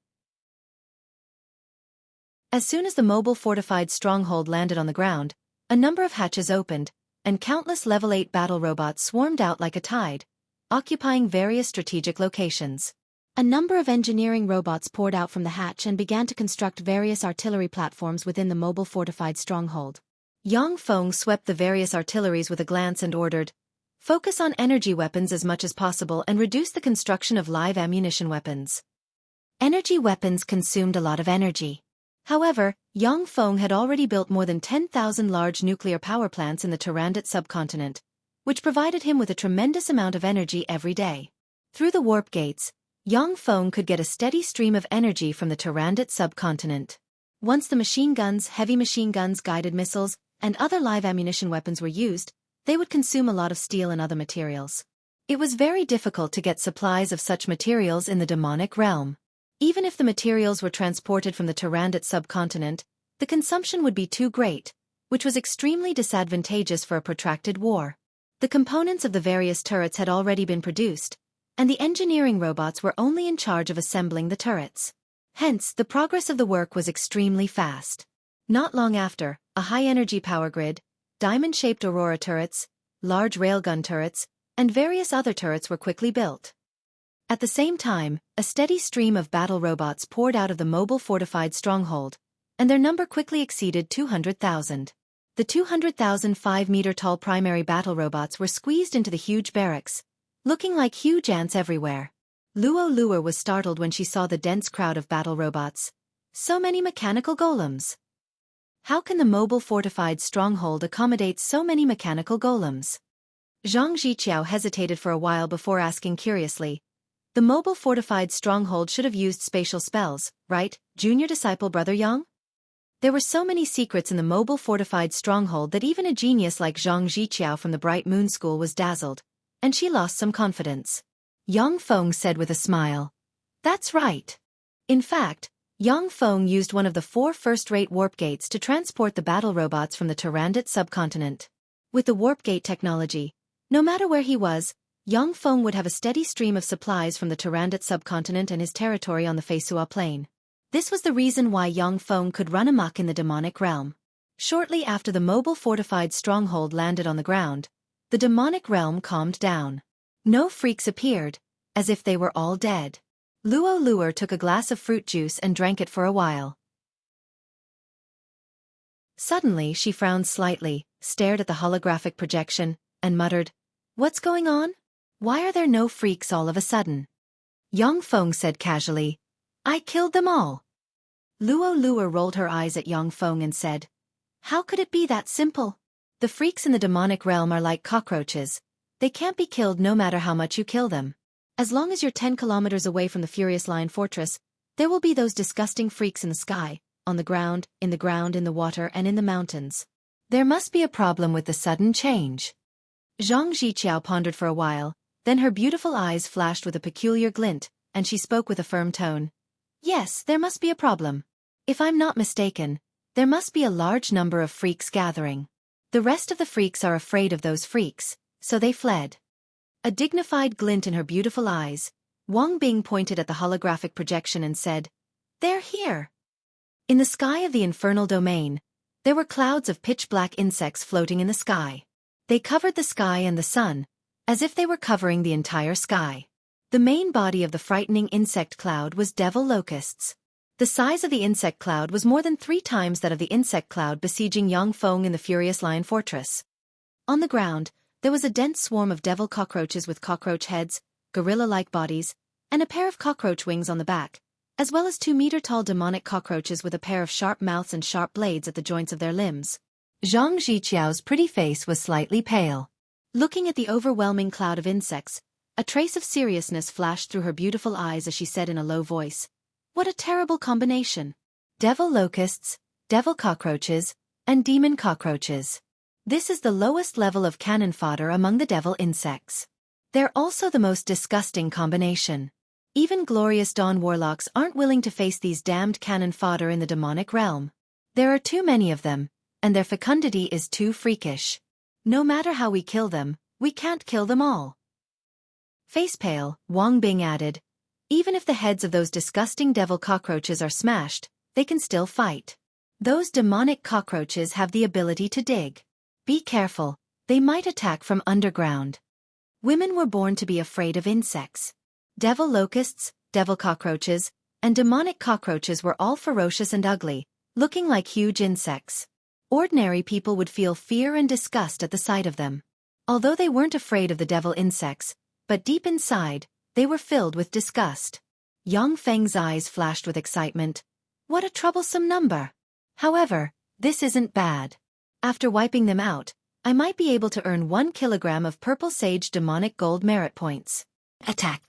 As soon as the mobile fortified stronghold landed on the ground, a number of hatches opened, and countless level 8 battle robots swarmed out like a tide, occupying various strategic locations. A number of engineering robots poured out from the hatch and began to construct various artillery platforms within the mobile fortified stronghold. Yang Feng swept the various artilleries with a glance and ordered, focus on energy weapons as much as possible and reduce the construction of live ammunition weapons. Energy weapons consumed a lot of energy. However, Yang Feng had already built more than 10,000 large nuclear power plants in the Tyrannid subcontinent, which provided him with a tremendous amount of energy every day. Through the warp gates, Yang Feng could get a steady stream of energy from the Tyrannid subcontinent. Once the machine guns, heavy machine guns, guided missiles, and other live ammunition weapons were used, they would consume a lot of steel and other materials. It was very difficult to get supplies of such materials in the demonic realm. Even if the materials were transported from the Tyrannid subcontinent, the consumption would be too great, which was extremely disadvantageous for a protracted war. The components of the various turrets had already been produced, and the engineering robots were only in charge of assembling the turrets. Hence, the progress of the work was extremely fast. Not long after, a high-energy power grid, diamond-shaped aurora turrets, large railgun turrets, and various other turrets were quickly built. At the same time, a steady stream of battle robots poured out of the mobile fortified stronghold, and their number quickly exceeded 200,000. The 200,000 5-meter-tall primary battle robots were squeezed into the huge barracks, looking like huge ants everywhere. Luo Luer was startled when she saw the dense crowd of battle robots. So many mechanical golems. How can the mobile fortified stronghold accommodate so many mechanical golems? Zhang Jiqiao hesitated for a while before asking curiously. The mobile fortified stronghold should have used spatial spells, right, junior disciple brother Yang? There were so many secrets in the mobile fortified stronghold that even a genius like Zhang Jiqiao from the Bright Moon School was dazzled. and she lost some confidence. Yang Feng said with a smile. That's right. In fact, Yang Feng used one of the 4 first-rate warp gates to transport the battle robots from the Tyrandot subcontinent. With the warp gate technology, no matter where he was, Yang Feng would have a steady stream of supplies from the Tyrandot subcontinent and his territory on the Feisua plain. This was the reason why Yang Feng could run amok in the demonic realm. Shortly after the mobile fortified stronghold landed on the ground, the demonic realm calmed down. No freaks appeared, as if they were all dead. Luo Luer took a glass of fruit juice and drank it for a while. Suddenly she frowned slightly, stared at the holographic projection, and muttered, "What's going on? Why are there no freaks all of a sudden?" Yang Feng said casually, "I killed them all." Luo Luer rolled her eyes at Yang Feng and said, "How could it be that simple? The freaks in the demonic realm are like cockroaches. They can't be killed no matter how much you kill them. As long as you're 10 kilometers away from the Furious Lion Fortress, there will be those disgusting freaks in the sky, on the ground, in the water, and in the mountains. There must be a problem with the sudden change." Zhang Ziqiao pondered for a while, then her beautiful eyes flashed with a peculiar glint, and she spoke with a firm tone. "Yes, there must be a problem. If I'm not mistaken, there must be a large number of freaks gathering. The rest of the freaks are afraid of those freaks, so they fled." A dignified glint in her beautiful eyes, Wang Bing pointed at the holographic projection and said, "They're here." In the sky of the infernal domain, there were clouds of pitch-black insects floating in the sky. They covered the sky and the sun, as if they were covering the entire sky. The main body of the frightening insect cloud was devil locusts. The size of the insect cloud was more than 3 times that of the insect cloud besieging Yang Feng in the Furious Lion Fortress. On the ground, there was a dense swarm of devil cockroaches with cockroach heads, gorilla-like bodies, and a pair of cockroach wings on the back, as well as 2-meter-tall demonic cockroaches with a pair of sharp mouths and sharp blades at the joints of their limbs. Zhang Ziqiao's pretty face was slightly pale. Looking at the overwhelming cloud of insects, a trace of seriousness flashed through her beautiful eyes as she said in a low voice, "What a terrible combination! Devil locusts, devil cockroaches, and demon cockroaches. This is the lowest level of cannon fodder among the devil insects. They're also the most disgusting combination. Even glorious dawn warlocks aren't willing to face these damned cannon fodder in the demonic realm. There are too many of them, and their fecundity is too freakish. No matter how we kill them, we can't kill them all." Face pale, Wang Bing added, "Even if the heads of those disgusting devil cockroaches are smashed, they can still fight. Those demonic cockroaches have the ability to dig. Be careful, they might attack from underground." Women were born to be afraid of insects. Devil locusts, devil cockroaches, and demonic cockroaches were all ferocious and ugly, looking like huge insects. Ordinary people would feel fear and disgust at the sight of them. Although they weren't afraid of the devil insects, but deep inside, they were filled with disgust. Yang Feng's eyes flashed with excitement. What a troublesome number! However, this isn't bad. After wiping them out, I might be able to earn 1 kilogram of purple sage demonic gold merit points. Attack!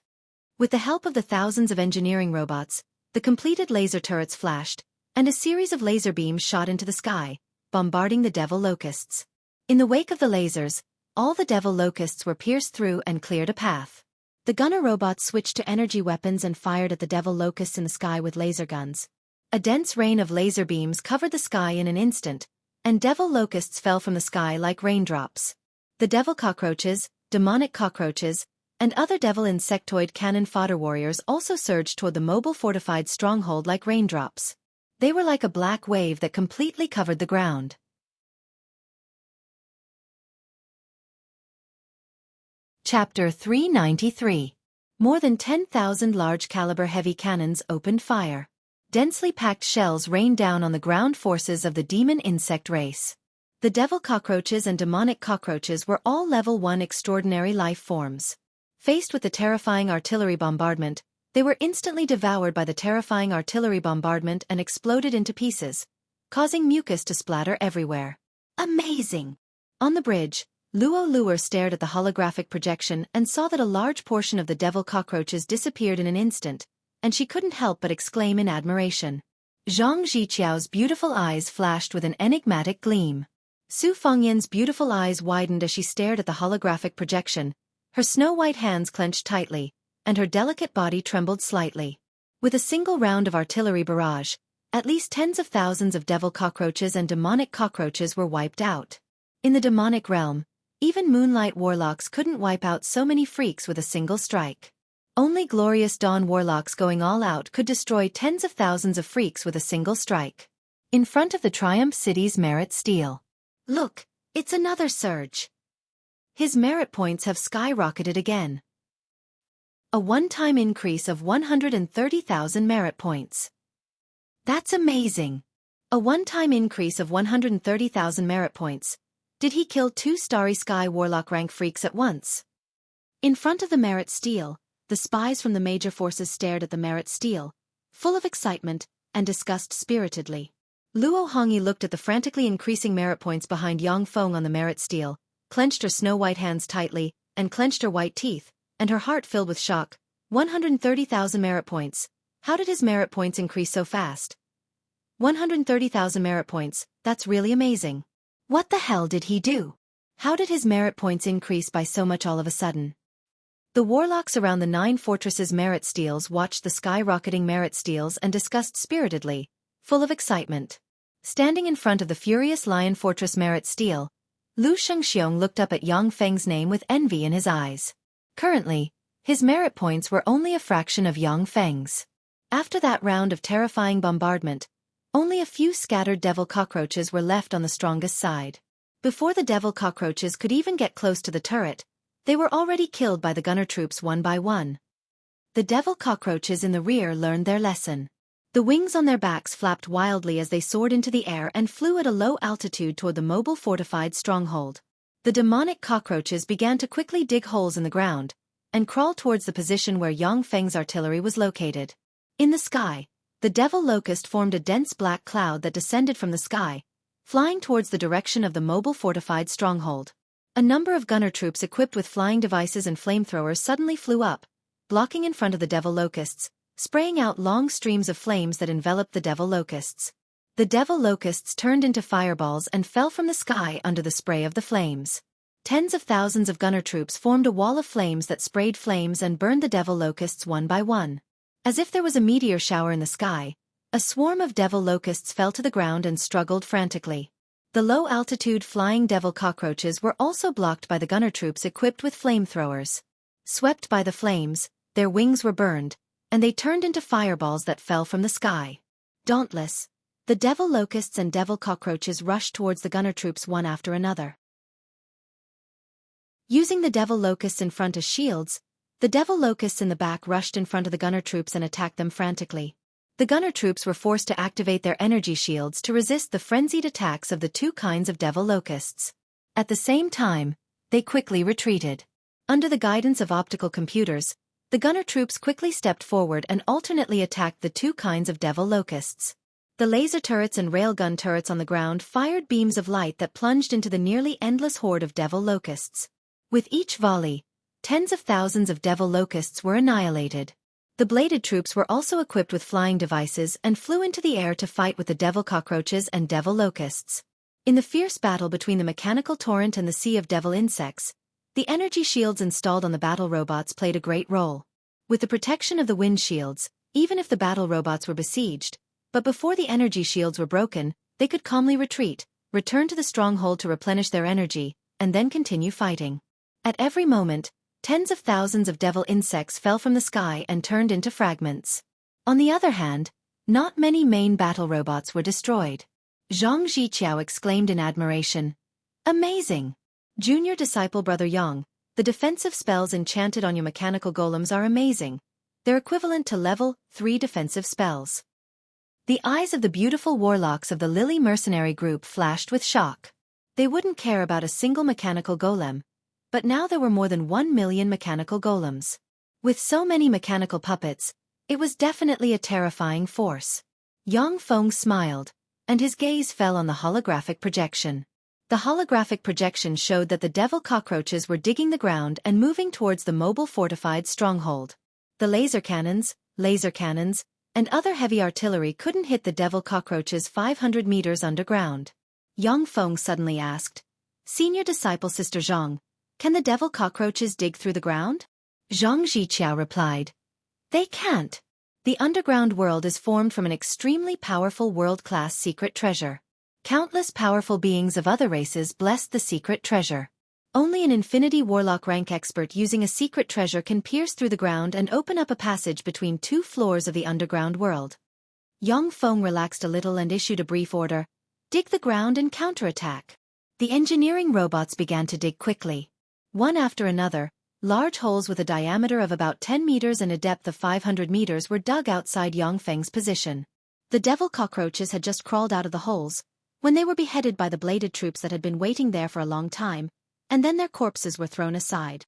With the help of the thousands of engineering robots, the completed laser turrets flashed, and a series of laser beams shot into the sky, bombarding the devil locusts. In the wake of the lasers, all the devil locusts were pierced through and cleared a path. The gunner robots switched to energy weapons and fired at the devil locusts in the sky with laser guns. A dense rain of laser beams covered the sky in an instant, and devil locusts fell from the sky like raindrops. The devil cockroaches, demonic cockroaches, and other devil insectoid cannon fodder warriors also surged toward the mobile fortified stronghold like raindrops. They were like a black wave that completely covered the ground. Chapter 393. More than 10,000 large-caliber heavy cannons opened fire. Densely packed shells rained down on the ground forces of the demon insect race. The devil cockroaches and demonic cockroaches were all level 1 extraordinary life forms. Faced with the terrifying artillery bombardment, they were instantly devoured by the terrifying artillery bombardment and exploded into pieces, causing mucus to splatter everywhere. Amazing! On the bridge, Luo Luer stared at the holographic projection and saw that a large portion of the devil cockroaches disappeared in an instant, and she couldn't help but exclaim in admiration. Zhang Ziqiao's beautiful eyes flashed with an enigmatic gleam. Su Fengyan's beautiful eyes widened as she stared at the holographic projection, Her snow-white hands clenched tightly, and her delicate body trembled slightly. With a single round of artillery barrage, at least tens of thousands of devil cockroaches and demonic cockroaches were wiped out. In the demonic realm, even moonlight warlocks couldn't wipe out so many freaks with a single strike. Only glorious dawn warlocks going all out could destroy tens of thousands of freaks with a single strike. In front of the Triumph City's merit steel. Look, it's another surge. His merit points have skyrocketed again. A one-time increase of 130,000 merit points. That's amazing. A one-time increase of 130,000 merit points. Did he kill 2 Starry Sky Warlock rank freaks at once? In front of the merit steel, the spies from the major forces stared at the merit steel, full of excitement, and discussed spiritedly. Luo Hongyi looked at the frantically increasing merit points behind Yang Feng on the merit steel, clenched her snow-white hands tightly, and clenched her white teeth, and her heart filled with shock. 130,000 merit points. How did his merit points increase so fast? 130,000 merit points, that's really amazing. What the hell did he do? How did his merit points increase by so much all of a sudden? The warlocks around the 9 fortresses merit steels watched the skyrocketing merit steels and discussed spiritedly, full of excitement. Standing in front of the furious Lion Fortress merit steel, Lu Shengxiong looked up at Yang Feng's name with envy in his eyes. Currently, his merit points were only a fraction of Yang Feng's. After that round of terrifying bombardment, only a few scattered devil cockroaches were left on the strongest side. Before the devil cockroaches could even get close to the turret, they were already killed by the gunner troops one by one. The devil cockroaches in the rear learned their lesson. The wings on their backs flapped wildly as they soared into the air and flew at a low altitude toward the mobile fortified stronghold. The demonic cockroaches began to quickly dig holes in the ground and crawl towards the position where Yang Feng's artillery was located. In the sky, the devil locust formed a dense black cloud that descended from the sky, flying towards the direction of the mobile fortified stronghold. A number of gunner troops equipped with flying devices and flamethrowers suddenly flew up, blocking in front of the devil locusts, spraying out long streams of flames that enveloped the devil locusts. The devil locusts turned into fireballs and fell from the sky under the spray of the flames. Tens of thousands of gunner troops formed a wall of flames that sprayed flames and burned the devil locusts one by one. As if there was a meteor shower in the sky, a swarm of devil locusts fell to the ground and struggled frantically. The low-altitude flying devil cockroaches were also blocked by the gunner troops equipped with flamethrowers. Swept by the flames, their wings were burned, and they turned into fireballs that fell from the sky. Dauntless, the devil locusts and devil cockroaches rushed towards the gunner troops one after another. Using the devil locusts in front as shields, the devil locusts in the back rushed in front of the gunner troops and attacked them frantically. The gunner troops were forced to activate their energy shields to resist the frenzied attacks of the 2 kinds of devil locusts. At the same time, they quickly retreated. Under the guidance of optical computers, the gunner troops quickly stepped forward and alternately attacked the 2 kinds of devil locusts. The laser turrets and railgun turrets on the ground fired beams of light that plunged into the nearly endless horde of devil locusts. With each volley, tens of thousands of devil locusts were annihilated. The bladed troops were also equipped with flying devices and flew into the air to fight with the devil cockroaches and devil locusts. In the fierce battle between the mechanical torrent and the sea of devil insects, the energy shields installed on the battle robots played a great role. With the protection of the wind shields, even if the battle robots were besieged, but before the energy shields were broken, they could calmly retreat, return to the stronghold to replenish their energy, and then continue fighting. At every moment, tens of thousands of devil insects fell from the sky and turned into fragments. On the other hand, not many main battle robots were destroyed. Zhang Ziqiao exclaimed in admiration. Amazing! Junior disciple Brother Yang, the defensive spells enchanted on your mechanical golems are amazing. They're equivalent to level 3 defensive spells. The eyes of the beautiful warlocks of the Lily mercenary group flashed with shock. They wouldn't care about a single mechanical golem, but now there were more than 1 million mechanical golems. With so many mechanical puppets, it was definitely a terrifying force. Yang Feng smiled, and his gaze fell on the holographic projection. The holographic projection showed that the devil cockroaches were digging the ground and moving towards the mobile fortified stronghold. The laser cannons, and other heavy artillery couldn't hit the devil cockroaches 500 meters underground. Yang Feng suddenly asked, Senior disciple Sister Zhang, Can the devil cockroaches dig through the ground? Zhang Ziqiao replied. They can't. The underground world is formed from an extremely powerful world-class secret treasure. Countless powerful beings of other races blessed the secret treasure. Only an Infinity Warlock rank expert using a secret treasure can pierce through the ground and open up a passage between 2 floors of the underground world. Yang Feng relaxed a little and issued a brief order. Dig the ground and counterattack. The engineering robots began to dig quickly. One after another, large holes with a diameter of about 10 meters and a depth of 500 meters were dug outside Yang Feng's position. The devil cockroaches had just crawled out of the holes, when they were beheaded by the bladed troops that had been waiting there for a long time, and then their corpses were thrown aside.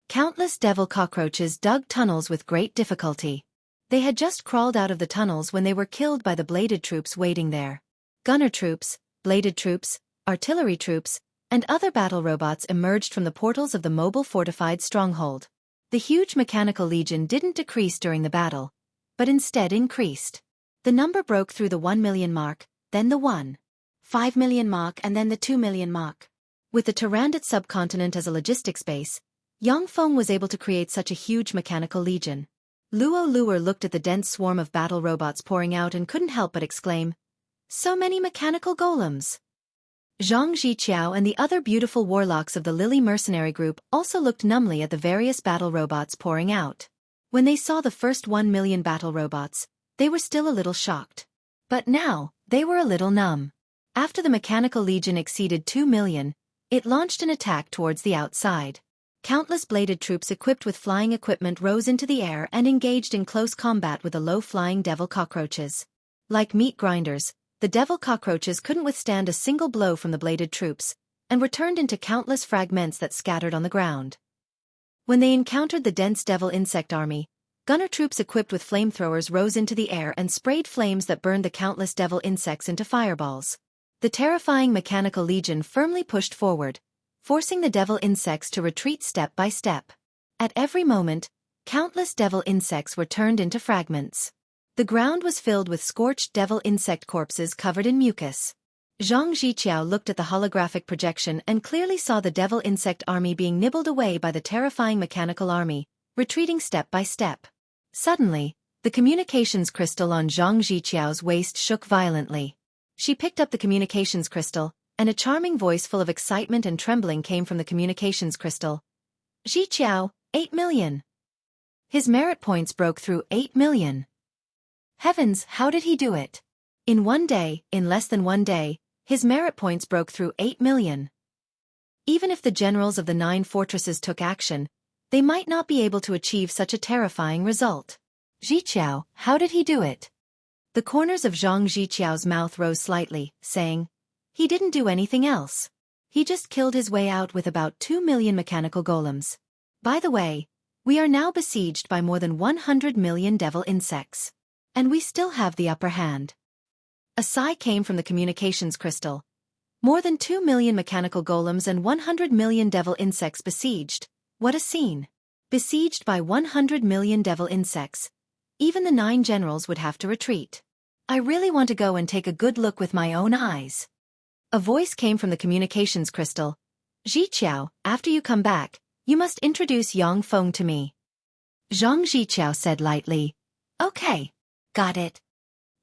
Countless devil cockroaches dug tunnels with great difficulty. They had just crawled out of the tunnels when they were killed by the bladed troops waiting there. Gunner troops, bladed troops, artillery troops, and other battle robots emerged from the portals of the mobile fortified stronghold. The huge mechanical legion didn't decrease during the battle, but instead increased. The number broke through the 1 million mark, then the 1.5 million mark and then the 2 million mark. With the Tyrannid subcontinent as a logistics base, Yang Feng was able to create such a huge mechanical legion. Luo Luer looked at the dense swarm of battle robots pouring out and couldn't help but exclaim, "So many mechanical golems!" Zhang Ziqiao and the other beautiful warlocks of the Lily mercenary group also looked numbly at the various battle robots pouring out. When they saw the first 1 million battle robots, they were still a little shocked. But now, they were a little numb. After the mechanical legion exceeded 2 million, it launched an attack towards the outside. Countless bladed troops equipped with flying equipment rose into the air and engaged in close combat with the low-flying devil cockroaches. Like meat grinders, the devil cockroaches couldn't withstand a single blow from the bladed troops, and were turned into countless fragments that scattered on the ground. When they encountered the dense devil insect army, gunner troops equipped with flamethrowers rose into the air and sprayed flames that burned the countless devil insects into fireballs. The terrifying mechanical legion firmly pushed forward, forcing the devil insects to retreat step by step. At every moment, countless devil insects were turned into fragments. The ground was filled with scorched devil insect corpses covered in mucus. Zhang Ziqiao looked at the holographic projection and clearly saw the devil insect army being nibbled away by the terrifying mechanical army, retreating step by step. Suddenly, the communications crystal on Zhang Ziqiao's waist shook violently. She picked up the communications crystal, and a charming voice full of excitement and trembling came from the communications crystal. "Ziqiao, 8 million. His merit points broke through 8 million. Heavens, how did he do it? In one day, in less than 1 day, his merit points broke through 8 million. Even if the generals of the 9 fortresses took action, they might not be able to achieve such a terrifying result. Ziqiao, how did he do it?" The corners of Zhang Ziqiao's mouth rose slightly, saying, "He didn't do anything else. He just killed his way out with about 2 million mechanical golems. By the way, we are now besieged by more than 100 million devil insects. And we still have the upper hand." A sigh came from the communications crystal. More than 2 million mechanical golems and 100 million devil insects besieged. What a scene! Besieged by 100 million devil insects. Even the 9 generals would have to retreat. I really want to go and take a good look with my own eyes. A voice came from the communications crystal. "Ziqiao, after you come back, you must introduce Yang Feng to me." Zhang Ziqiao said lightly, "Okay. Got it."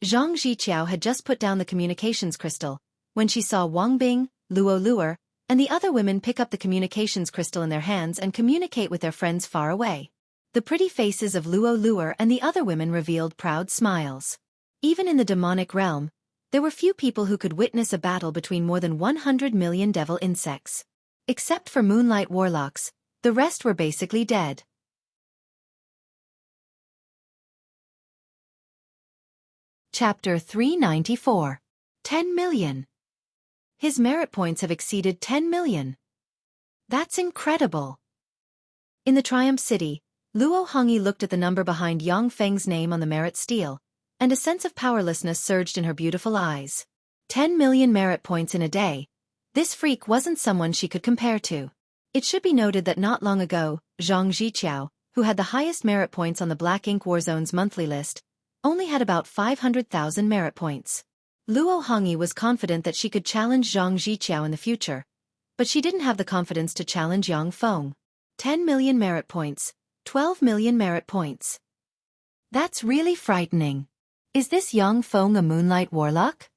Zhang Ziqiao had just put down the communications crystal, when she saw Wang Bing, Luo Luer, and the other women pick up the communications crystal in their hands and communicate with their friends far away. The pretty faces of Luo Luer and the other women revealed proud smiles. Even in the demonic realm, there were few people who could witness a battle between more than 100 million devil insects. Except for moonlight warlocks, the rest were basically dead. Chapter 394. 10 million. His merit points have exceeded 10 million. That's incredible. In the Triumph City, Luo Hongyi looked at the number behind Yang Feng's name on the merit stele, and a sense of powerlessness surged in her beautiful eyes. 10 million merit points in a day. This freak wasn't someone she could compare to. It should be noted that not long ago, Zhang Ziqiao, who had the highest merit points on the Black Ink Warzone's monthly list, only had about 500,000 merit points. Luo Hongyi was confident that she could challenge Zhang Ziqiao in the future, but she didn't have the confidence to challenge Yang Feng. 10 million merit points, 12 million merit points. That's really frightening. Is this Yang Feng a moonlight warlock?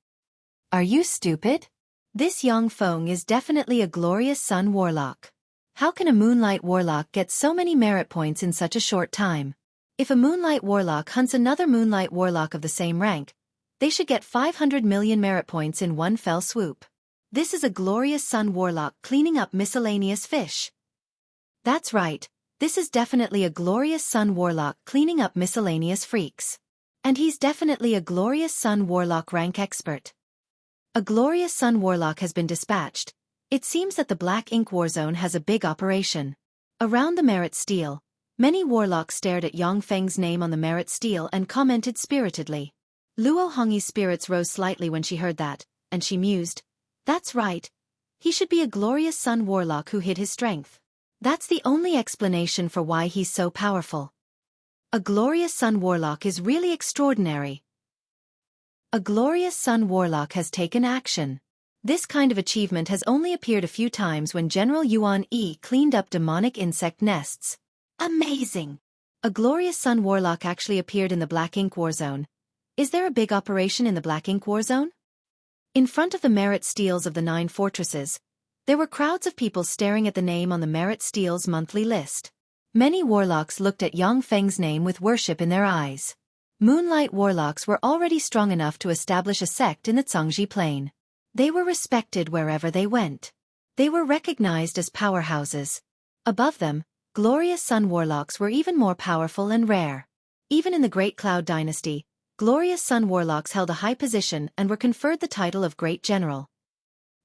Are you stupid? This Yang Feng is definitely a glorious sun warlock. How can a moonlight warlock get so many merit points in such a short time? If a moonlight warlock hunts another moonlight warlock of the same rank, they should get 500 million merit points in one fell swoop. This is a glorious sun warlock cleaning up miscellaneous fish. That's right, this is definitely a glorious sun warlock cleaning up miscellaneous freaks. And he's definitely a glorious sun warlock rank expert. A glorious sun warlock has been dispatched. It seems that the Black Ink Warzone has a big operation. Around the merit stele, many warlocks stared at Yang Feng's name on the merit stele and commented spiritedly. Luo Hongyi's spirits rose slightly when she heard that, and she mused, "That's right. He should be a glorious sun warlock who hid his strength. That's the only explanation for why he's so powerful. A glorious sun warlock is really extraordinary." A glorious sun warlock has taken action. This kind of achievement has only appeared a few times when General Yuan Yi cleaned up demonic insect nests. Amazing! A glorious sun warlock actually appeared in the Black Ink Warzone. Is there a big operation in the Black Ink Warzone? In front of the merit steles of the 9 fortresses, there were crowds of people staring at the name on the merit steles monthly list. Many warlocks looked at Yang Feng's name with worship in their eyes. Moonlight warlocks were already strong enough to establish a sect in the Zhangji Plain. They were respected wherever they went. They were recognized as powerhouses. Above them, glorious sun warlocks were even more powerful and rare. Even in the Great Cloud Dynasty, glorious sun warlocks held a high position and were conferred the title of Great General.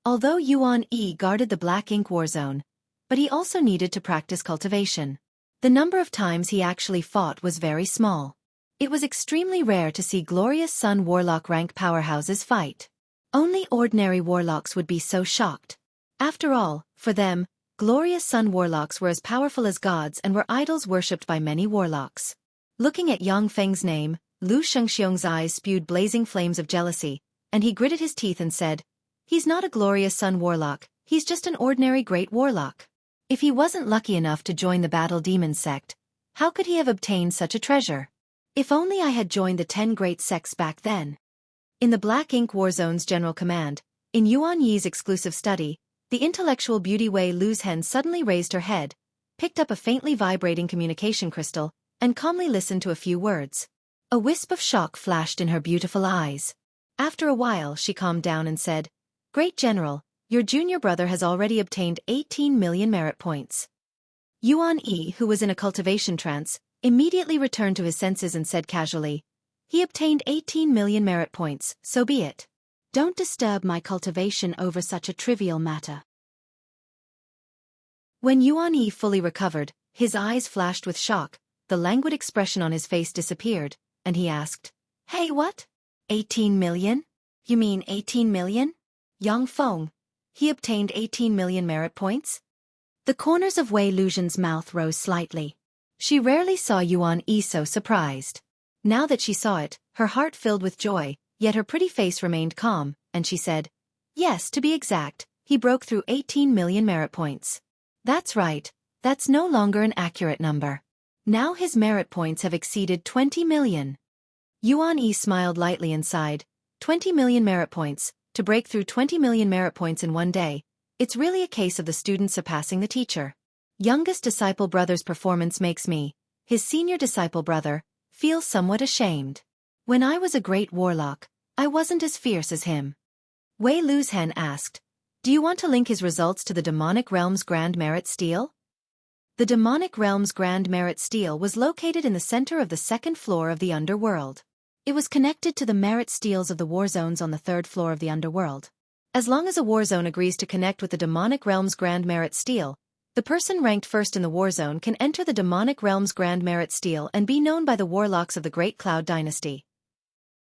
Although Yuan Yi guarded the Black Ink Warzone, but he also needed to practice cultivation. The number of times he actually fought was very small. It was extremely rare to see glorious sun warlock rank powerhouses fight. Only ordinary warlocks would be so shocked. After all, for them, glorious sun warlocks were as powerful as gods and were idols worshipped by many warlocks. Looking at Yang Feng's name, Lu Shengxiong's eyes spewed blazing flames of jealousy, and he gritted his teeth and said, "He's not a glorious sun warlock, he's just an ordinary great warlock. If he wasn't lucky enough to join the Battle Demon sect, how could he have obtained such a treasure? If only I had joined the 10 great sects back then." In the Black Ink Warzone's general command, in Yuan Yi's exclusive study, the intellectual beauty Wei Luzhen suddenly raised her head, picked up a faintly vibrating communication crystal, and calmly listened to a few words. A wisp of shock flashed in her beautiful eyes. After a while she calmed down and said, "Great General, your junior brother has already obtained 18 million merit points." Yuan Yi, who was in a cultivation trance, immediately returned to his senses and said casually, "He obtained 18 million merit points, so be it. Don't disturb my cultivation over such a trivial matter." When Yuan Yi fully recovered, his eyes flashed with shock, the languid expression on his face disappeared, and he asked, "Hey, what? 18 million? You mean 18 million? Yang Feng, he obtained 18 million merit points?" The corners of Wei Luzhen's mouth rose slightly. She rarely saw Yuan Yi so surprised. Now that she saw it, her heart filled with joy, yet her pretty face remained calm, and she said, "Yes, to be exact, he broke through 18 million merit points. That's right, that's no longer an accurate number. Now his merit points have exceeded 20 million. Yuan Yi smiled lightly and sighed, 20 million merit points, to break through 20 million merit points in one day. It's really a case of the student surpassing the teacher. Youngest disciple brother's performance makes me, his senior disciple brother, feel somewhat ashamed. When I was a great warlock, I wasn't as fierce as him." Wei Luzhen asked, "Do you want to link his results to the Demonic Realm's Grand Merit Stele?" The Demonic Realm's Grand Merit Stele was located in the center of the 2nd floor of the underworld. It was connected to the merit steles of the war zones on the 3rd floor of the underworld. As long as a war zone agrees to connect with the Demonic Realm's Grand Merit Stele, the person ranked first in the war zone can enter the Demonic Realm's Grand Merit Stele and be known by the warlocks of the Great Cloud Dynasty.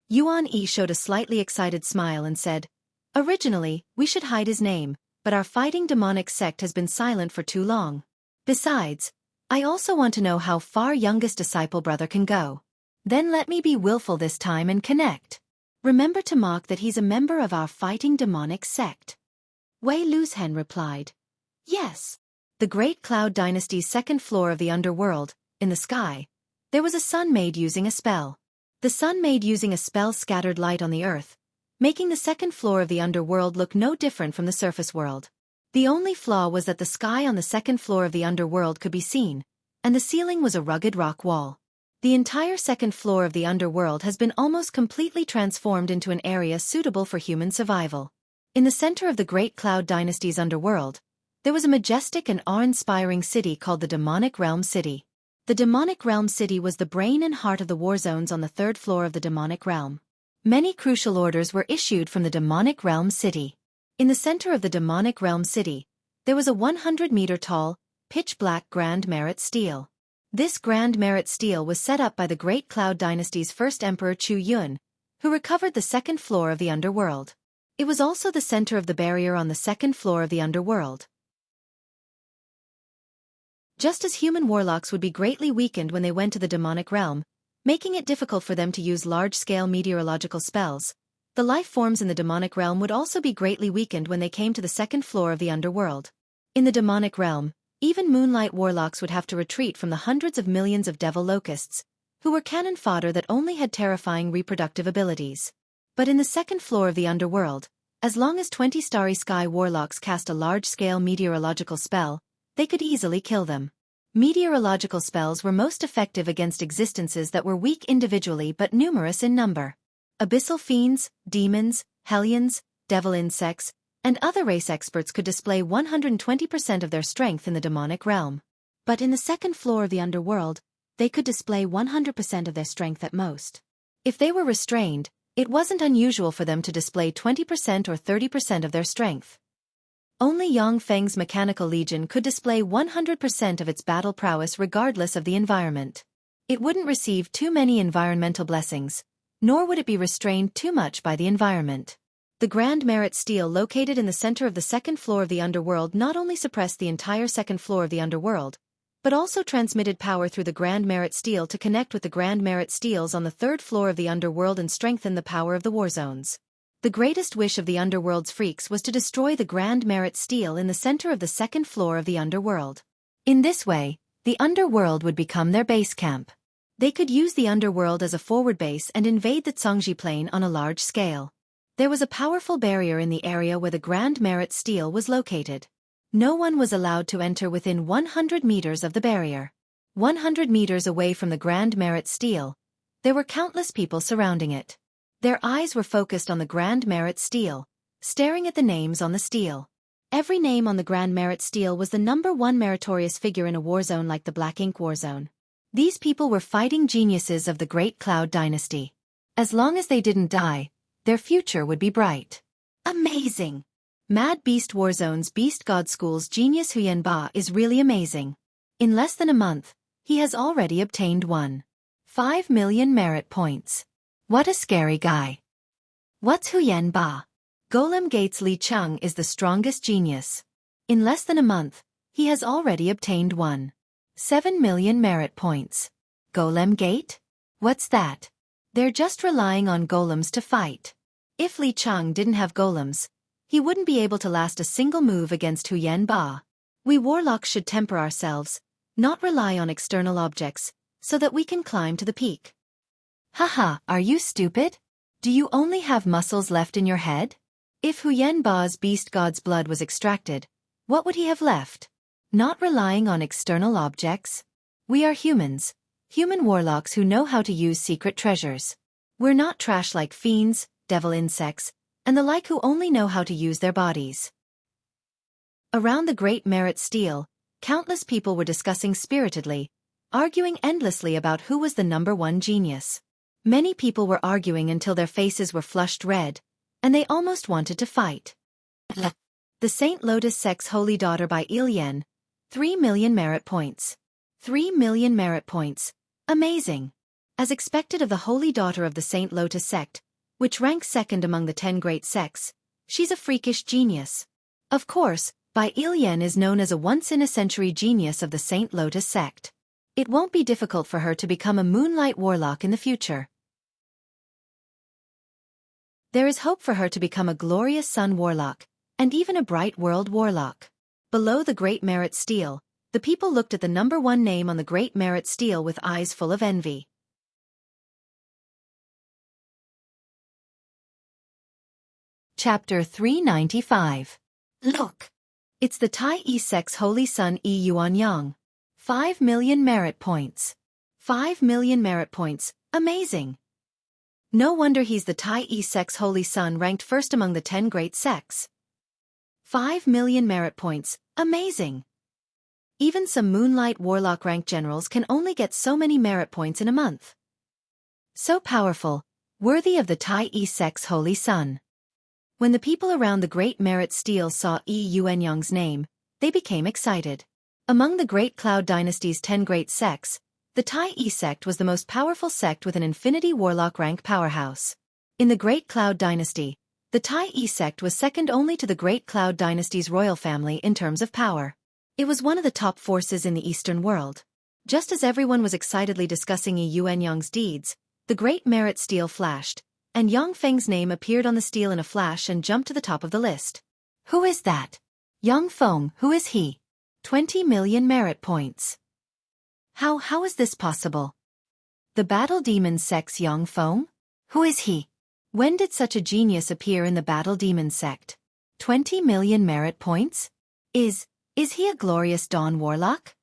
Yuan Yi showed a slightly excited smile and said, "Originally, we should hide his name, but our fighting demonic sect has been silent for too long. Besides, I also want to know how far youngest disciple brother can go. Then let me be willful this time and connect. Remember to mark that he's a member of our fighting demonic sect." Wei Luzhen replied, Yes. The Great Cloud Dynasty's second floor of the underworld, in the sky, there was a sun made using a spell. The sun made using a spell scattered light on the earth, making the second floor of the underworld look no different from the surface world. The only flaw was that the sky on the second floor of the underworld could be seen, and the ceiling was a rugged rock wall. The entire second floor of the underworld has been almost completely transformed into an area suitable for human survival. In the center of the Great Cloud Dynasty's underworld, there was a majestic and awe-inspiring city called the Demonic Realm City. The Demonic Realm City was the brain and heart of the war zones on the third floor of the Demonic Realm. Many crucial orders were issued from the Demonic Realm City. In the center of the Demonic Realm City, there was a 100-meter-tall, pitch-black Grand Merit Stele. This Grand Merit Stele was set up by the Great Cloud Dynasty's first Emperor Chu Yun, who recovered the second floor of the underworld. It was also the center of the barrier on the second floor of the underworld. Just as human warlocks would be greatly weakened when they went to the demonic realm, making it difficult for them to use large-scale meteorological spells, the life forms in the demonic realm would also be greatly weakened when they came to the second floor of the underworld. In the demonic realm, even moonlight warlocks would have to retreat from the hundreds of millions of devil locusts, who were cannon fodder that only had terrifying reproductive abilities. But in the second floor of the underworld, as long as 20 Starry Sky warlocks cast a large-scale meteorological spell, they could easily kill them. Meteorological spells were most effective against existences that were weak individually but numerous in number. Abyssal fiends, demons, hellions, devil insects, and other race experts could display 120% of their strength in the demonic realm. But in the second floor of the underworld, they could display 100% of their strength at most. If they were restrained, it wasn't unusual for them to display 20% or 30% of their strength. Only Yang Feng's Mechanical Legion could display 100% of its battle prowess regardless of the environment. It wouldn't receive too many environmental blessings, nor would it be restrained too much by the environment. The Grand Merit Stele located in the center of the second floor of the underworld not only suppressed the entire second floor of the underworld, but also transmitted power through the Grand Merit Stele to connect with the Grand Merit Steles on the third floor of the underworld and strengthen the power of the war zones. The greatest wish of the underworld's freaks was to destroy the Grand Merit Stele in the center of the second floor of the underworld. In this way, the underworld would become their base camp. They could use the underworld as a forward base and invade the Zhongji Plain on a large scale. There was a powerful barrier in the area where the Grand Merit Stele was located. No one was allowed to enter within 100 meters of the barrier. 100 meters away from the Grand Merit Stele, there were countless people surrounding it. Their eyes were focused on the Grand Merit Stele, staring at the names on the stele. Every name on the Grand Merit Stele was the number one meritorious figure in a war zone like the Black Ink War Zone. These people were fighting geniuses of the Great Cloud Dynasty. As long as they didn't die, their future would be bright. Amazing! Mad Beast Warzone's Beast God School's genius Huyen Ba is really amazing. In less than a month, he has already obtained 1.5 million merit points. What a scary guy. What's Huyen Ba? Golem Gate's Li Cheng is the strongest genius. In less than a month, he has already obtained 1.7 million merit points. Golem Gate? What's that? They're just relying on golems to fight. If Li Cheng didn't have golems, he wouldn't be able to last a single move against Huyen Ba. We warlocks should temper ourselves, not rely on external objects, so that we can climb to the peak. Haha, are you stupid? Do you only have muscles left in your head? If Huyen Ba's beast god's blood was extracted, what would he have left? Not relying on external objects? We are humans, human warlocks who know how to use secret treasures. We're not trash like fiends, devil insects, and the like who only know how to use their bodies. Around the Great Merit Stele, countless people were discussing spiritedly, arguing endlessly about who was the number one genius. Many people were arguing until their faces were flushed red, and they almost wanted to fight. The Saint Lotus Sect's Holy Daughter by Ilien, 3 million merit points. 3 million merit points. Amazing. As expected of the Holy Daughter of the Saint Lotus Sect, which ranks second among the 10 great sects, she's a freakish genius. Of course, Bai Ilien is known as a once-in-a-century genius of the Saint Lotus Sect. It won't be difficult for her to become a moonlight warlock in the future. There is hope for her to become a glorious sun warlock, and even a bright world warlock. Below the Great Merit Steel, the people looked at the number 1 name on the Great Merit Steel with eyes full of envy. Chapter 395. Look! It's the Tai Isek's holy son Yi Yuanyang. 5 million merit points. 5 million merit points, amazing! No wonder he's the Tai Isek's holy son, ranked first among the 10 great sects. 5 million merit points, amazing! Even some Moonlight Warlock rank generals can only get so many merit points in a month. So powerful, worthy of the Tai Isek's holy son. When the people around the Great Merit Steel saw Yi Yuanyang's name, they became excited. Among the Great Cloud Dynasty's 10 great sects, the Tai I sect was the most powerful sect with an Infinity Warlock rank powerhouse. In the Great Cloud Dynasty, the Tai I sect was second only to the Great Cloud Dynasty's royal family in terms of power. It was one of the top forces in the Eastern world. Just as everyone was excitedly discussing Yi Yuanyang's deeds, the Great Merit Steel flashed, and Yang Feng's name appeared on the steel in a flash and jumped to the top of the list. Who is that? Yang Feng, who is he? 20 million merit points. How is this possible? The Battle Demon sect's Yang Feng? Who is he? When did such a genius appear in the Battle Demon sect? 20 million merit points? Is he a glorious Dawn Warlock?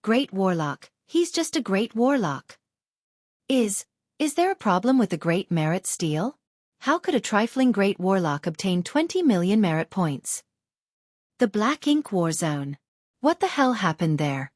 Great Warlock, he's just a great Warlock. Is there a problem with the Great Merit Steel? How could a trifling Great Warlock obtain 20 million merit points? The Black Ink War Zone. What the hell happened there?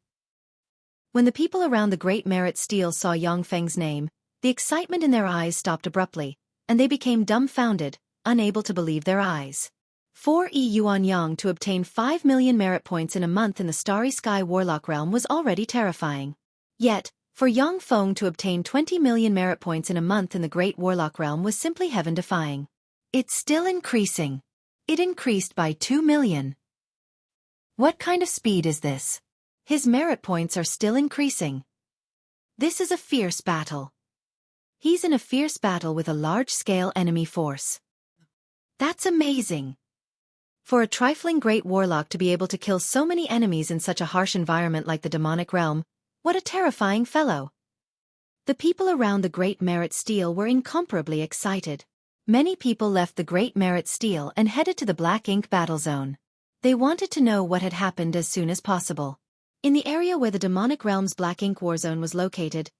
When the people around the Great Merit Steel saw Yang Feng's name, the excitement in their eyes stopped abruptly, and they became dumbfounded, unable to believe their eyes. For Yi Yuanyang to obtain 5 million merit points in a month in the Starry Sky Warlock realm was already terrifying. Yet, for Yang Feng to obtain 20 million merit points in a month in the Great Warlock realm was simply heaven-defying. It's still increasing. It increased by 2 million. What kind of speed is this? His merit points are still increasing. This is a fierce battle. He's in a fierce battle with a large-scale enemy force. That's amazing. For a trifling Great Warlock to be able to kill so many enemies in such a harsh environment like the demonic realm, what a terrifying fellow. The people around the Great Merit Steel were incomparably excited. Many people left the Great Merit Steel and headed to the Black Ink Battle Zone. They wanted to know what had happened as soon as possible. In the area where the demonic realm's Black Ink War Zone was located,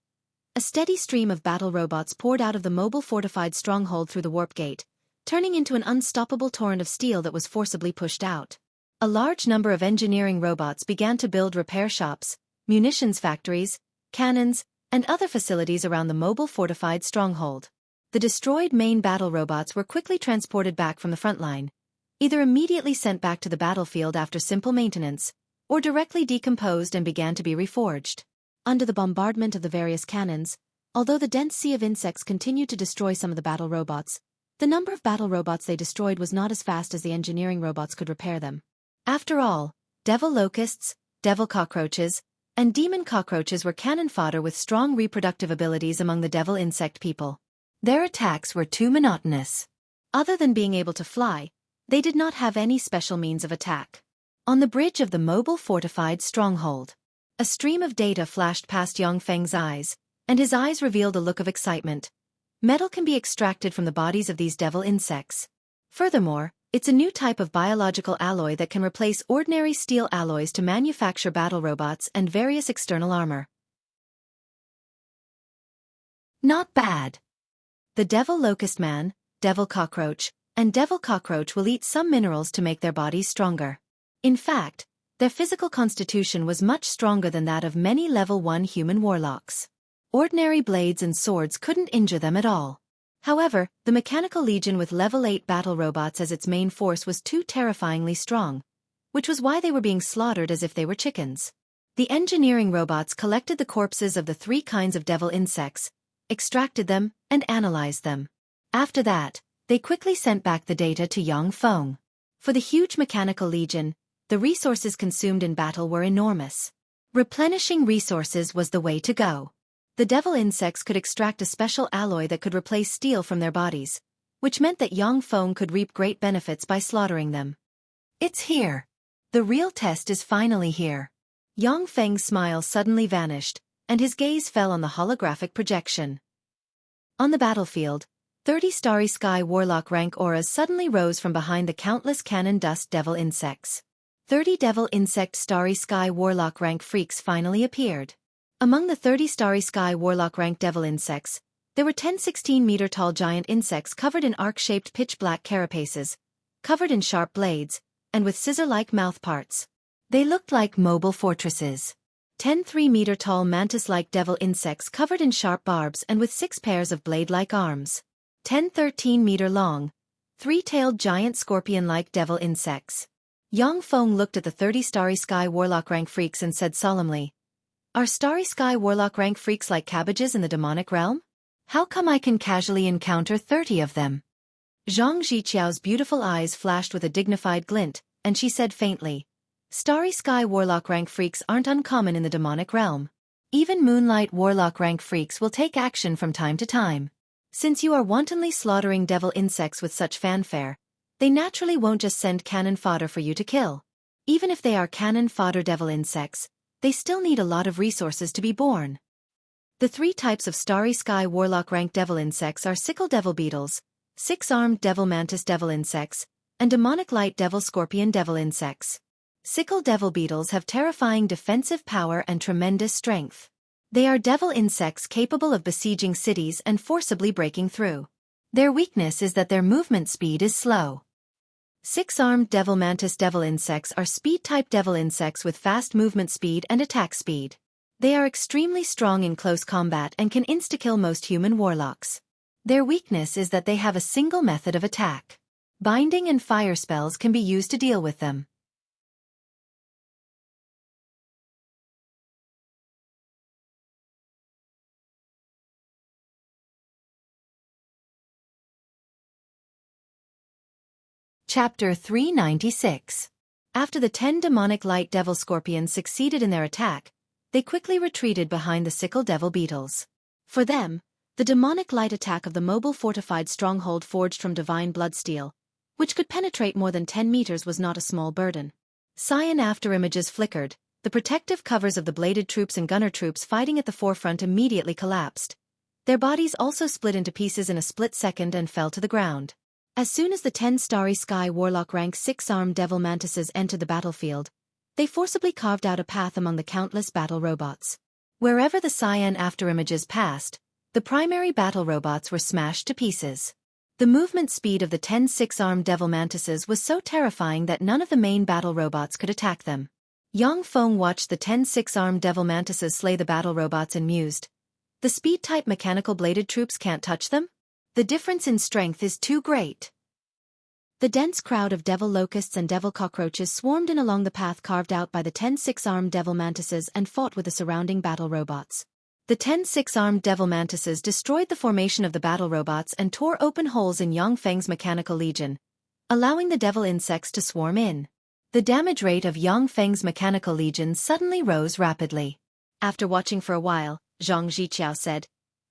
a steady stream of battle robots poured out of the mobile fortified stronghold through the warp gate, turning into an unstoppable torrent of steel that was forcibly pushed out. A large number of engineering robots began to build repair shops, munitions factories, cannons, and other facilities around the mobile fortified stronghold. The destroyed main battle robots were quickly transported back from the front line, either immediately sent back to the battlefield after simple maintenance, or directly decomposed and began to be reforged. Under the bombardment of the various cannons, although the dense sea of insects continued to destroy some of the battle robots, the number of battle robots they destroyed was not as fast as the engineering robots could repair them. After all, devil locusts, devil cockroaches, and demon cockroaches were cannon fodder with strong reproductive abilities among the devil insect people. Their attacks were too monotonous. Other than being able to fly, they did not have any special means of attack. On the bridge of the mobile fortified stronghold, a stream of data flashed past Yang Feng's eyes, and his eyes revealed a look of excitement. Metal can be extracted from the bodies of these devil insects. Furthermore, it's a new type of biological alloy that can replace ordinary steel alloys to manufacture battle robots and various external armor. Not bad. The devil locust man, devil cockroach, and devil cockroach will eat some minerals to make their bodies stronger. In fact, their physical constitution was much stronger than that of many level 1 human warlocks. Ordinary blades and swords couldn't injure them at all. However, the Mechanical Legion with level 8 battle robots as its main force was too terrifyingly strong, which was why they were being slaughtered as if they were chickens. The engineering robots collected the corpses of the 3 kinds of devil insects, extracted them, and analyzed them. After that, they quickly sent back the data to Yang Feng. For the huge Mechanical Legion, the resources consumed in battle were enormous. Replenishing resources was the way to go. The devil insects could extract a special alloy that could replace steel from their bodies, which meant that Yang Feng could reap great benefits by slaughtering them. It's here. The real test is finally here. Yang Feng's smile suddenly vanished, and his gaze fell on the holographic projection. On the battlefield, 30 Starry Sky Warlock rank auras suddenly rose from behind the countless cannon dust devil insects. 30 devil insect Starry Sky Warlock rank freaks finally appeared. Among the 30 Starry Sky Warlock rank devil insects, there were 10 16-meter-tall giant insects covered in arc-shaped pitch-black carapaces, covered in sharp blades, and with scissor-like mouthparts. They looked like mobile fortresses. 10 3-meter-tall mantis-like devil insects covered in sharp barbs and with 6 pairs of blade-like arms. 10 13-meter-long, 3-tailed giant scorpion-like devil insects. Yang Feng looked at the 30 Starry Sky Warlock rank freaks and said solemnly, "Are Starry Sky Warlock rank freaks like cabbages in the demonic realm? How come I can casually encounter 30 of them?" Zhang Ziqiao's beautiful eyes flashed with a dignified glint, and she said faintly, "Starry Sky Warlock rank freaks aren't uncommon in the demonic realm. Even Moonlight Warlock rank freaks will take action from time to time. Since you are wantonly slaughtering devil insects with such fanfare, they naturally won't just send cannon fodder for you to kill. Even if they are cannon fodder devil insects, they still need a lot of resources to be born." The 3 types of Starry Sky Warlock rank devil insects are sickle devil beetles, 6-armed devil mantis devil insects, and demonic light devil scorpion devil insects. Sickle devil beetles have terrifying defensive power and tremendous strength. They are devil insects capable of besieging cities and forcibly breaking through. Their weakness is that their movement speed is slow. 6-armed devil mantis devil insects are speed-type devil insects with fast movement speed and attack speed. They are extremely strong in close combat and can insta-kill most human warlocks. Their weakness is that they have a single method of attack. Binding and fire spells can be used to deal with them. Chapter 396. After the 10 demonic light devil scorpions succeeded in their attack, they quickly retreated behind the sickle devil beetles. For them, the demonic light attack of the mobile fortified stronghold forged from divine bloodsteel, which could penetrate more than 10 meters, was not a small burden. Cyan afterimages flickered, the protective covers of the bladed troops and gunner troops fighting at the forefront immediately collapsed. Their bodies also split into pieces in a split second and fell to the ground. As soon as the 10 Starry Sky Warlock rank 6-armed devil mantises entered the battlefield, they forcibly carved out a path among the countless battle robots. Wherever the cyan afterimages passed, the primary battle robots were smashed to pieces. The movement speed of the 10 6-armed devil mantises was so terrifying that none of the main battle robots could attack them. Yang Feng watched the 10 6-armed devil mantises slay the battle robots and mused, "The speed-type mechanical bladed troops can't touch them? The difference in strength is too great." The dense crowd of devil locusts and devil cockroaches swarmed in along the path carved out by the 10 6-armed devil mantises and fought with the surrounding battle robots. The 10 6-armed devil mantises destroyed the formation of the battle robots and tore open holes in Yang Feng's mechanical legion, allowing the devil insects to swarm in. The damage rate of Yang Feng's mechanical legion suddenly rose rapidly. After watching for a while, Zhang Ziqiao said,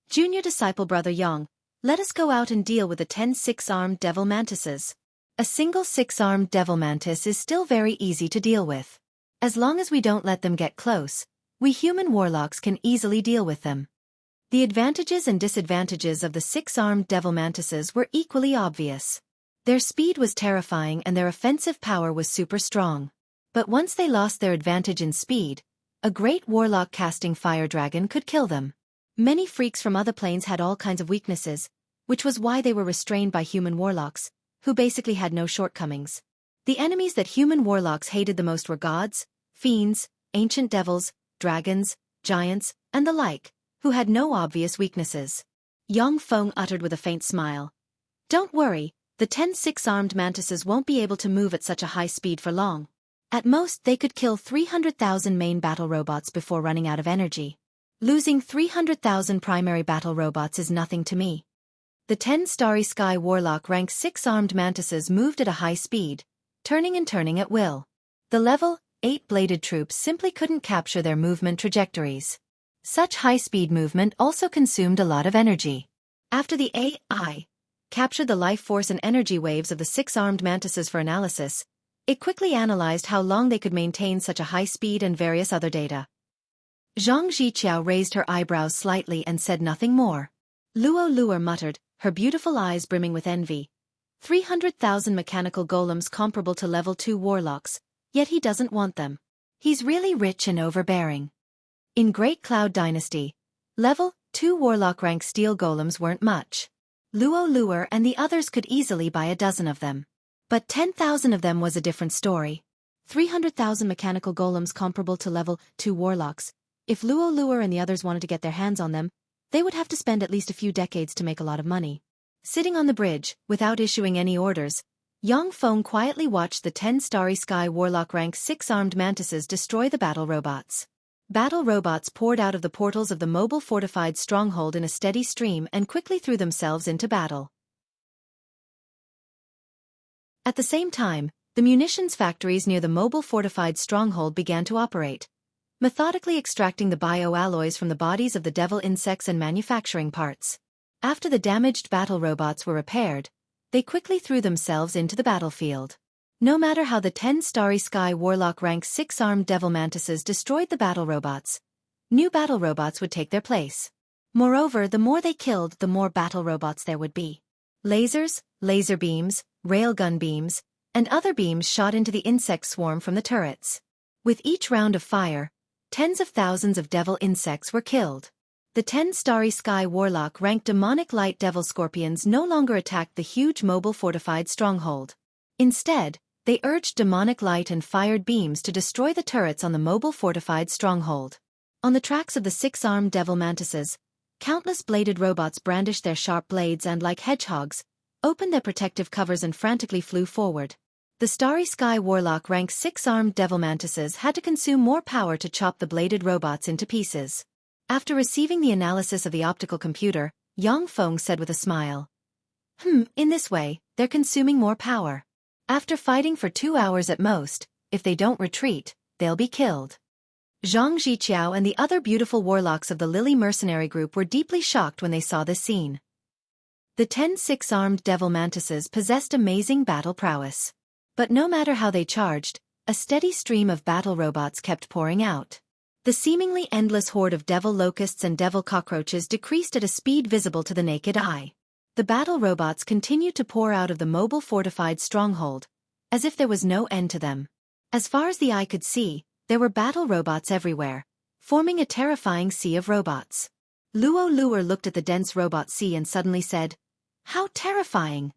"Junior disciple brother Yang, let us go out and deal with the 10 6-armed devil mantises." A single 6-armed devil mantis is still very easy to deal with. As long as we don't let them get close, we human warlocks can easily deal with them. The advantages and disadvantages of the 6-armed devil mantises were equally obvious. Their speed was terrifying and their offensive power was super strong. But once they lost their advantage in speed, a great warlock casting fire dragon could kill them. Many freaks from other planes had all kinds of weaknesses, which was why they were restrained by human warlocks, who basically had no shortcomings. The enemies that human warlocks hated the most were gods, fiends, ancient devils, dragons, giants, and the like, who had no obvious weaknesses. Yang Feng uttered with a faint smile, "Don't worry, the 10 6-armed mantises won't be able to move at such a high speed for long. At most they could kill 300,000 main battle robots before running out of energy. Losing 300,000 primary battle robots is nothing to me." The 10 Starry Sky Warlock rank 6-armed mantises moved at a high speed, turning and turning at will. The level 8 bladed troops simply couldn't capture their movement trajectories. Such high-speed movement also consumed a lot of energy. After the AI captured the life force and energy waves of the 6-armed mantises for analysis, It quickly analyzed how long they could maintain such a high speed and various other data. Zhang Ziqiao raised her eyebrows slightly and said nothing more. Luo Luo muttered, her beautiful eyes brimming with envy. 300,000 mechanical golems comparable to level 2 warlocks, yet he doesn't want them. He's really rich and overbearing. In Great Cloud Dynasty, level 2 warlock rank steel golems weren't much. Luo Luo and the others could easily buy a dozen of them. But 10,000 of them was a different story. 300,000 mechanical golems comparable to level 2 warlocks. If Luo Luo and the others wanted to get their hands on them, they would have to spend at least a few decades to make a lot of money. Sitting on the bridge, without issuing any orders, Yang Feng quietly watched the 10 Starry Sky Warlock rank 6 armed mantises destroy the battle robots. Battle robots poured out of the portals of the mobile fortified stronghold in a steady stream and quickly threw themselves into battle. At the same time, the munitions factories near the mobile fortified stronghold began to operate, methodically extracting the bioalloys from the bodies of the devil insects and manufacturing parts. After the damaged battle robots were repaired, they quickly threw themselves into the battlefield. No matter how the 10 Starry Sky Warlock rank 6 armed devil mantises destroyed the battle robots, new battle robots would take their place. Moreover, the more they killed, the more battle robots there would be. Lasers, laser beams, railgun beams, and other beams shot into the insect swarm from the turrets. With each round of fire, tens of thousands of devil insects were killed. The 10 Starry Sky Warlock ranked demonic light devil scorpions no longer attacked the huge mobile fortified stronghold. Instead, they urged demonic light and fired beams to destroy the turrets on the mobile fortified stronghold. On the tracks of the 6-armed devil mantises, countless bladed robots brandished their sharp blades and, like hedgehogs, opened their protective covers and frantically flew forward. The Starry Sky Warlock rank 6-armed devil mantises had to consume more power to chop the bladed robots into pieces. After receiving the analysis of the optical computer, Yang Feng said with a smile. In this way, they're consuming more power. After fighting for 2 hours at most, if they don't retreat, they'll be killed. Zhang Ziqiao and the other beautiful warlocks of the Lily mercenary group were deeply shocked when they saw this scene. The 10 6-armed devil mantises possessed amazing battle prowess. But no matter how they charged, a steady stream of battle robots kept pouring out. The seemingly endless horde of devil locusts and devil cockroaches decreased at a speed visible to the naked eye. The battle robots continued to pour out of the mobile fortified stronghold, as if there was no end to them. As far as the eye could see, there were battle robots everywhere, forming a terrifying sea of robots. Luo Luo looked at the dense robot sea and suddenly said, "How terrifying!"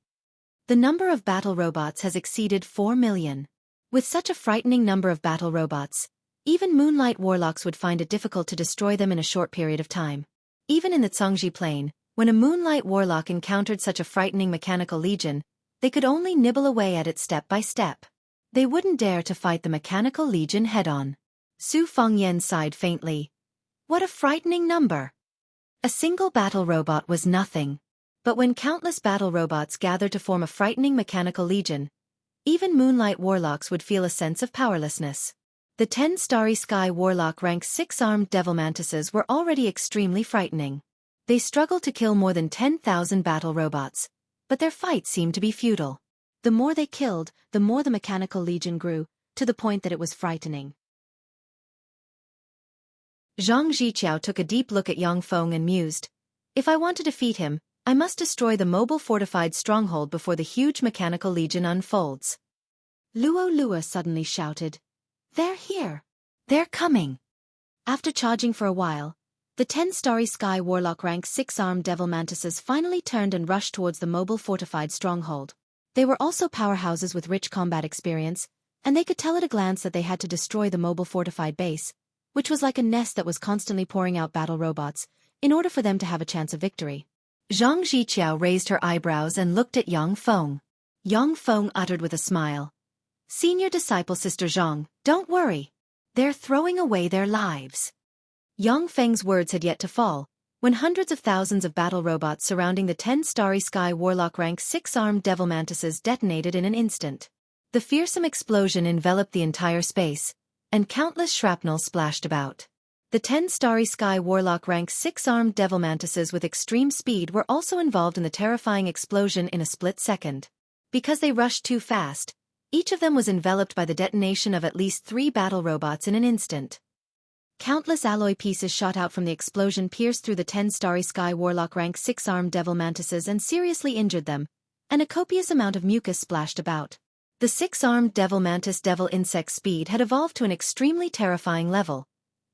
The number of battle robots has exceeded 4 million. With such a frightening number of battle robots, even Moonlight Warlocks would find it difficult to destroy them in a short period of time. Even in the Congji Plain, when a Moonlight Warlock encountered such a frightening mechanical legion, they could only nibble away at it step by step. They wouldn't dare to fight the mechanical legion head-on. Su Fengyan sighed faintly. What a frightening number! A single battle robot was nothing. But when countless battle robots gathered to form a frightening mechanical legion, even Moonlight Warlocks would feel a sense of powerlessness. The 10 Starry Sky Warlock rank 6-armed devil mantises were already extremely frightening. They struggled to kill more than 10,000 battle robots, but their fight seemed to be futile. The more they killed, the more the mechanical legion grew, to the point that it was frightening. Zhang Ziqiao took a deep look at Yang Feng and mused, "If I want to defeat him, I must destroy the mobile fortified stronghold before the huge mechanical legion unfolds." Luo Luo suddenly shouted, "They're here! They're coming!" After charging for a while, the 10 Starry Sky Warlock rank 6-armed devil mantises finally turned and rushed towards the mobile fortified stronghold. They were also powerhouses with rich combat experience, and they could tell at a glance that they had to destroy the mobile fortified base, which was like a nest that was constantly pouring out battle robots, in order for them to have a chance of victory. Zhang Ziqiao raised her eyebrows and looked at Yang Feng. Yang Feng uttered with a smile, "Senior disciple Sister Zhang, don't worry. They're throwing away their lives." Yang Feng's words had yet to fall, when hundreds of thousands of battle robots surrounding the 10 Starry Sky Warlock rank 6-armed devil mantises detonated in an instant. The fearsome explosion enveloped the entire space, and countless shrapnel splashed about. The 10 Starry Sky Warlock rank 6-armed devil mantises with extreme speed were also involved in the terrifying explosion in a split second. Because they rushed too fast, Each of them was enveloped by the detonation of at least 3 battle robots in an instant. Countless alloy pieces shot out from the explosion, pierced through the 10 Starry Sky Warlock rank 6 armed devil mantises and seriously injured them, and a copious amount of mucus splashed about. The 6-armed devil mantis devil insect speed had evolved to an extremely terrifying level,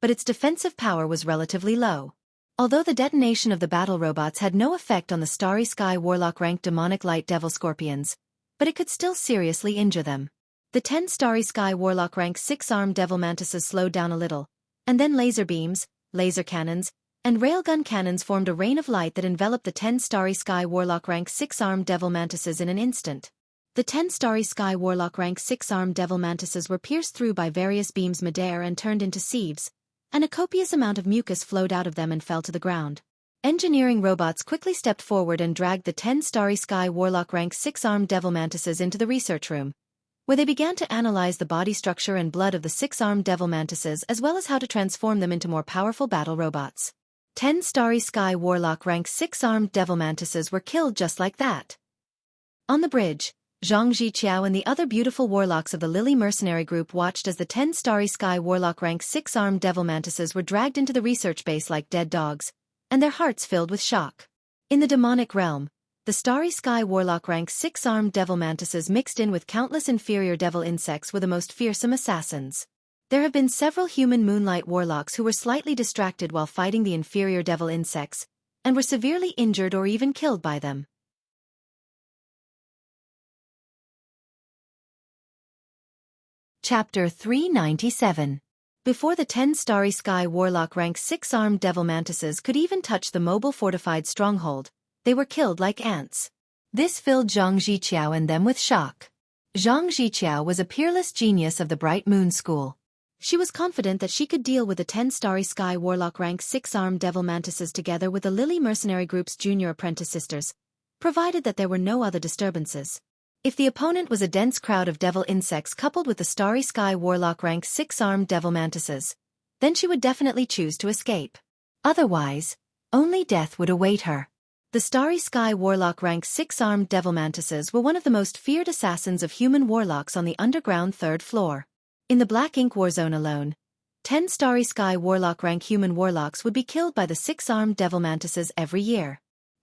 but its defensive power was relatively low. Although the detonation of the battle robots had no effect on the Starry Sky Warlock rank demonic light devil scorpions, but it could still seriously injure them. The 10 Starry Sky Warlock rank 6 armed devil mantises slowed down a little, and then laser beams, laser cannons, and railgun cannons formed a rain of light that enveloped the 10 Starry Sky Warlock rank 6 armed devil mantises in an instant. The 10 Starry Sky Warlock rank 6 armed devil mantises were pierced through by various beams midair and turned into sieves, and a copious amount of mucus flowed out of them and fell to the ground. Engineering robots quickly stepped forward and dragged the 10 Starry Sky Warlock rank 6 armed devil mantises into the research room, where they began to analyze the body structure and blood of the 6-armed devil mantises as well as how to transform them into more powerful battle robots. 10 Starry Sky Warlock rank 6-armed devil mantises were killed just like that. On the bridge, Zhang Ziqiao and the other beautiful warlocks of the Lily mercenary group watched as the 10 Starry Sky Warlock rank 6-armed devil mantises were dragged into the research base like dead dogs, and their hearts filled with shock. In the demonic realm, the Starry Sky Warlock rank 6-armed devil mantises mixed in with countless inferior devil insects were the most fearsome assassins. There have been several human moonlight warlocks who were slightly distracted while fighting the inferior devil insects, and were severely injured or even killed by them. Chapter 397. Before the 10 Starry Sky Warlock rank 6-armed devil mantises could even touch the mobile fortified stronghold, they were killed like ants. This filled Zhang Ziqiao and them with shock. Zhang Ziqiao was a peerless genius of the Bright Moon School. She was confident that she could deal with the 10 Starry Sky Warlock rank 6-armed devil mantises together with the Lily mercenary group's junior apprentice sisters, provided that there were no other disturbances. If the opponent was a dense crowd of devil insects coupled with the Starry Sky Warlock rank 6-armed devil mantises, then she would definitely choose to escape. Otherwise, only death would await her. The Starry Sky Warlock rank 6-armed devil mantises were one of the most feared assassins of human warlocks on the underground 3rd floor. In the Black Ink War Zone alone, 10 Starry Sky Warlock rank human warlocks would be killed by the 6-armed devil mantises every year.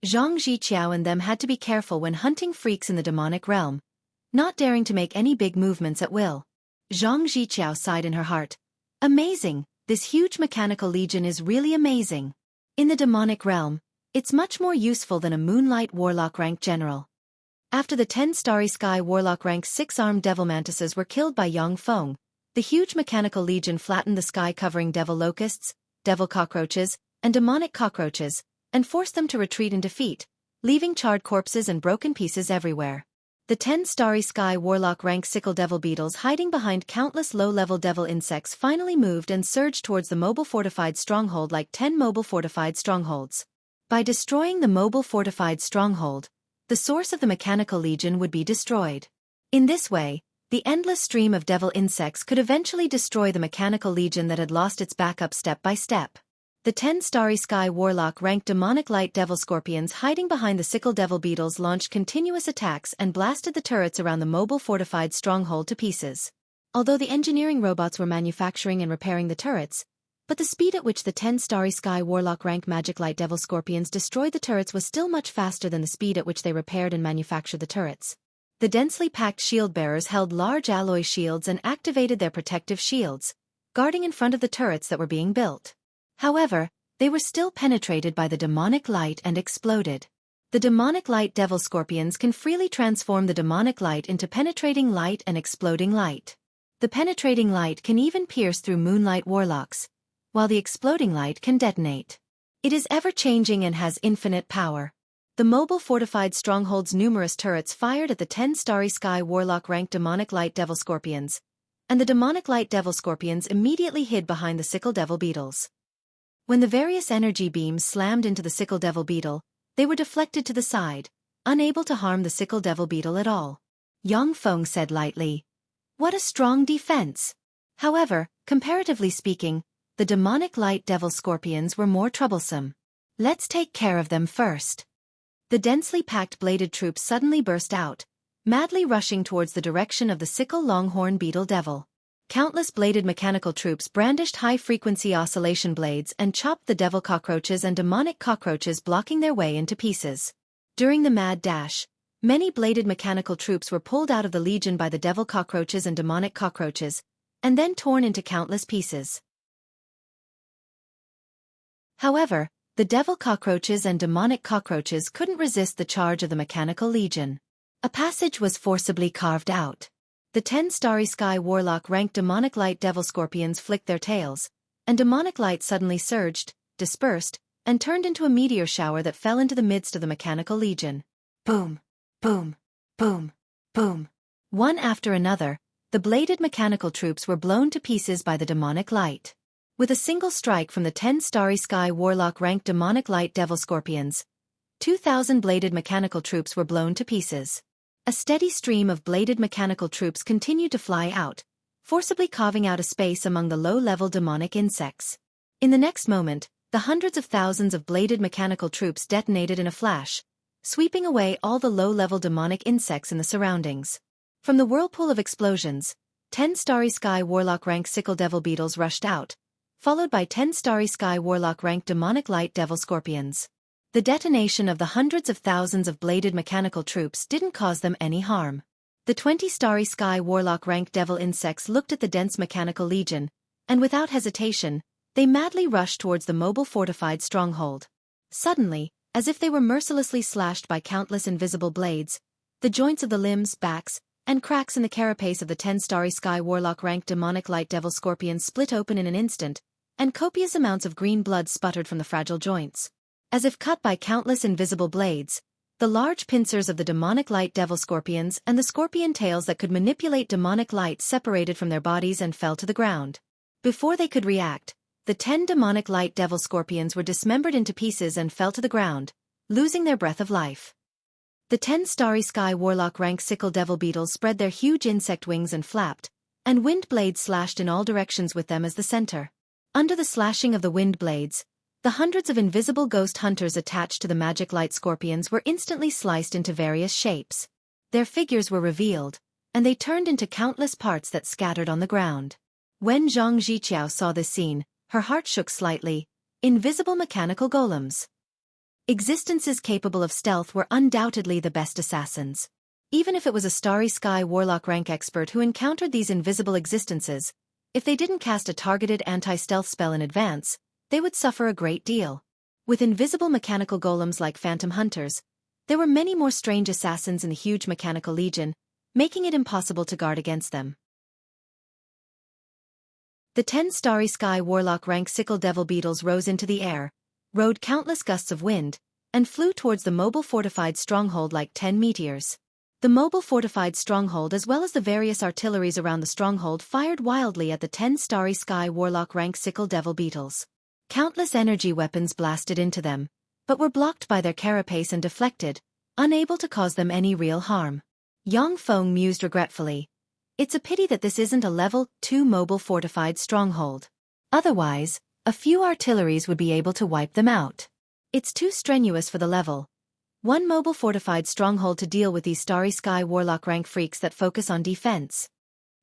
Zhang Ziqiao and them had to be careful when hunting freaks in the demonic realm, not daring to make any big movements at will. Zhang Ziqiao sighed in her heart. Amazing, this huge mechanical legion is really amazing. In the demonic realm, it's much more useful than a moonlight warlock rank general. After the 10 Starry Sky Warlock rank 6-armed devil mantises were killed by Yang Feng, the huge mechanical legion flattened the sky covering devil locusts, devil cockroaches, and demonic cockroaches, and forced them to retreat in defeat, leaving charred corpses and broken pieces everywhere. The 10 Starry Sky Warlock rank sickle devil beetles hiding behind countless low-level devil insects finally moved and surged towards the mobile fortified stronghold like 10 mobile fortified strongholds. By destroying the mobile fortified stronghold, the source of the mechanical legion would be destroyed. In this way, the endless stream of devil insects could eventually destroy the mechanical legion that had lost its backup step by step. The 10 Starry Sky Warlock ranked demonic light devil scorpions hiding behind the sickle devil beetles launched continuous attacks and blasted the turrets around the mobile fortified stronghold to pieces. Although the engineering robots were manufacturing and repairing the turrets, but the speed at which the 10 Starry Sky Warlock rank magic light devil scorpions destroyed the turrets was still much faster than the speed at which they repaired and manufactured the turrets. The densely packed shield bearers held large alloy shields and activated their protective shields, guarding in front of the turrets that were being built. However, they were still penetrated by the demonic light and exploded. The demonic light devil scorpions can freely transform the demonic light into penetrating light and exploding light. The penetrating light can even pierce through moonlight warlocks, while the exploding light can detonate. It is ever-changing and has infinite power. The mobile fortified stronghold's numerous turrets fired at the 10 Starry Sky Warlock ranked demonic light devil scorpions, and the demonic light devil scorpions immediately hid behind the sickle devil beetles. When the various energy beams slammed into the sickle devil beetle, they were deflected to the side, unable to harm the sickle devil beetle at all. Yang Feng said lightly, "What a strong defense!" However, comparatively speaking, the demonic light devil scorpions were more troublesome. Let's take care of them first. The densely packed bladed troops suddenly burst out, madly rushing towards the direction of the sickle longhorn beetle devil. Countless bladed mechanical troops brandished high-frequency oscillation blades and chopped the devil cockroaches and demonic cockroaches, blocking their way into pieces. During the mad dash, many bladed mechanical troops were pulled out of the legion by the devil cockroaches and demonic cockroaches, and then torn into countless pieces. However, the devil cockroaches and demonic cockroaches couldn't resist the charge of the mechanical legion. A passage was forcibly carved out. The 10 Starry Sky Warlock-ranked demonic light devil scorpions flicked their tails, and demonic light suddenly surged, dispersed, and turned into a meteor shower that fell into the midst of the mechanical legion. Boom! Boom! Boom! Boom! One after another, the bladed mechanical troops were blown to pieces by the demonic light. With a single strike from the 10 Starry Sky Warlock-ranked demonic light devil scorpions, 2,000 bladed mechanical troops were blown to pieces. A steady stream of bladed mechanical troops continued to fly out, forcibly carving out a space among the low-level demonic insects. In the next moment, the hundreds of thousands of bladed mechanical troops detonated in a flash, sweeping away all the low-level demonic insects in the surroundings. From the whirlpool of explosions, 10 Starry Sky Warlock-ranked sickle devil beetles rushed out, followed by 10 Starry Sky Warlock-ranked demonic light devil scorpions. The detonation of the hundreds of thousands of bladed mechanical troops didn't cause them any harm. The 20 Starry Sky Warlock-ranked devil insects looked at the dense mechanical legion, and without hesitation, they madly rushed towards the mobile fortified stronghold. Suddenly, as if they were mercilessly slashed by countless invisible blades, the joints of the limbs, backs, and cracks in the carapace of the 10 Starry Sky Warlock-ranked demonic light devil scorpions split open in an instant, and copious amounts of green blood sputtered from the fragile joints. As if cut by countless invisible blades, the large pincers of the demonic light devil scorpions and the scorpion tails that could manipulate demonic light separated from their bodies and fell to the ground. Before they could react, the 10 demonic light devil scorpions were dismembered into pieces and fell to the ground, losing their breath of life. The 10 Starry Sky Warlock-ranked sickle devil beetles spread their huge insect wings and flapped, and wind blades slashed in all directions with them as the center. Under the slashing of the wind blades, the hundreds of invisible ghost hunters attached to the magic light scorpions were instantly sliced into various shapes. Their figures were revealed, and they turned into countless parts that scattered on the ground. When Zhang Ziqiao saw this scene, her heart shook slightly. Invisible mechanical golems. Existences capable of stealth were undoubtedly the best assassins. Even if it was a Starry Sky Warlock rank expert who encountered these invisible existences, if they didn't cast a targeted anti-stealth spell in advance, they would suffer a great deal. With invisible mechanical golems like phantom hunters, there were many more strange assassins in the huge mechanical legion, making it impossible to guard against them. The 10 Starry Sky Warlock-ranked sickle devil beetles rose into the air, rode countless gusts of wind, and flew towards the mobile fortified stronghold like 10 meteors. The mobile fortified stronghold as well as the various artilleries around the stronghold fired wildly at the 10 Starry Sky Warlock-ranked sickle devil beetles. Countless energy weapons blasted into them, but were blocked by their carapace and deflected, unable to cause them any real harm. Yang Feng mused regretfully. It's a pity that this isn't a level 2 mobile fortified stronghold. Otherwise, a few artilleries would be able to wipe them out. It's too strenuous for the level 1 mobile fortified stronghold to deal with these Starry Sky Warlock rank freaks that focus on defense.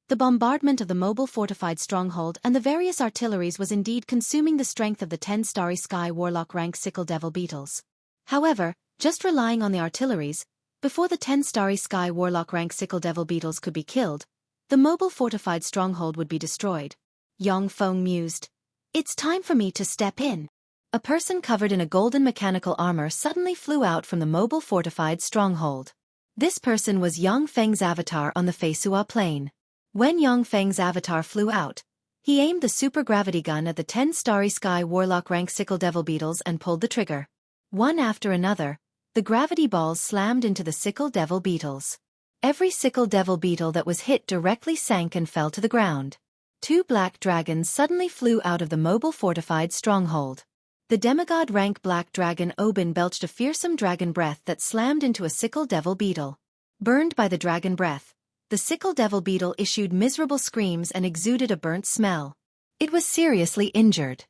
The bombardment of the mobile fortified stronghold and the various artilleries was indeed consuming the strength of the 10 Starry Sky Warlock rank sickle devil beetles. However, just relying on the artilleries, before the 10 Starry Sky Warlock rank sickle devil beetles could be killed, the mobile fortified stronghold would be destroyed. Yang Feng mused. It's time for me to step in. A person covered in a golden mechanical armor suddenly flew out from the mobile fortified stronghold. This person was Yang Feng's avatar on the Feisua plain. When Yang Feng's avatar flew out, he aimed the super-gravity gun at the 10 Starry Sky Warlock rank sickle devil beetles and pulled the trigger. One after another, the gravity balls slammed into the sickle devil beetles. Every sickle devil beetle that was hit directly sank and fell to the ground. 2 black dragons suddenly flew out of the mobile fortified stronghold. The demigod rank black dragon Oben belched a fearsome dragon breath that slammed into a sickle devil beetle. Burned by the dragon breath, the sickle devil beetle issued miserable screams and exuded a burnt smell. It was seriously injured.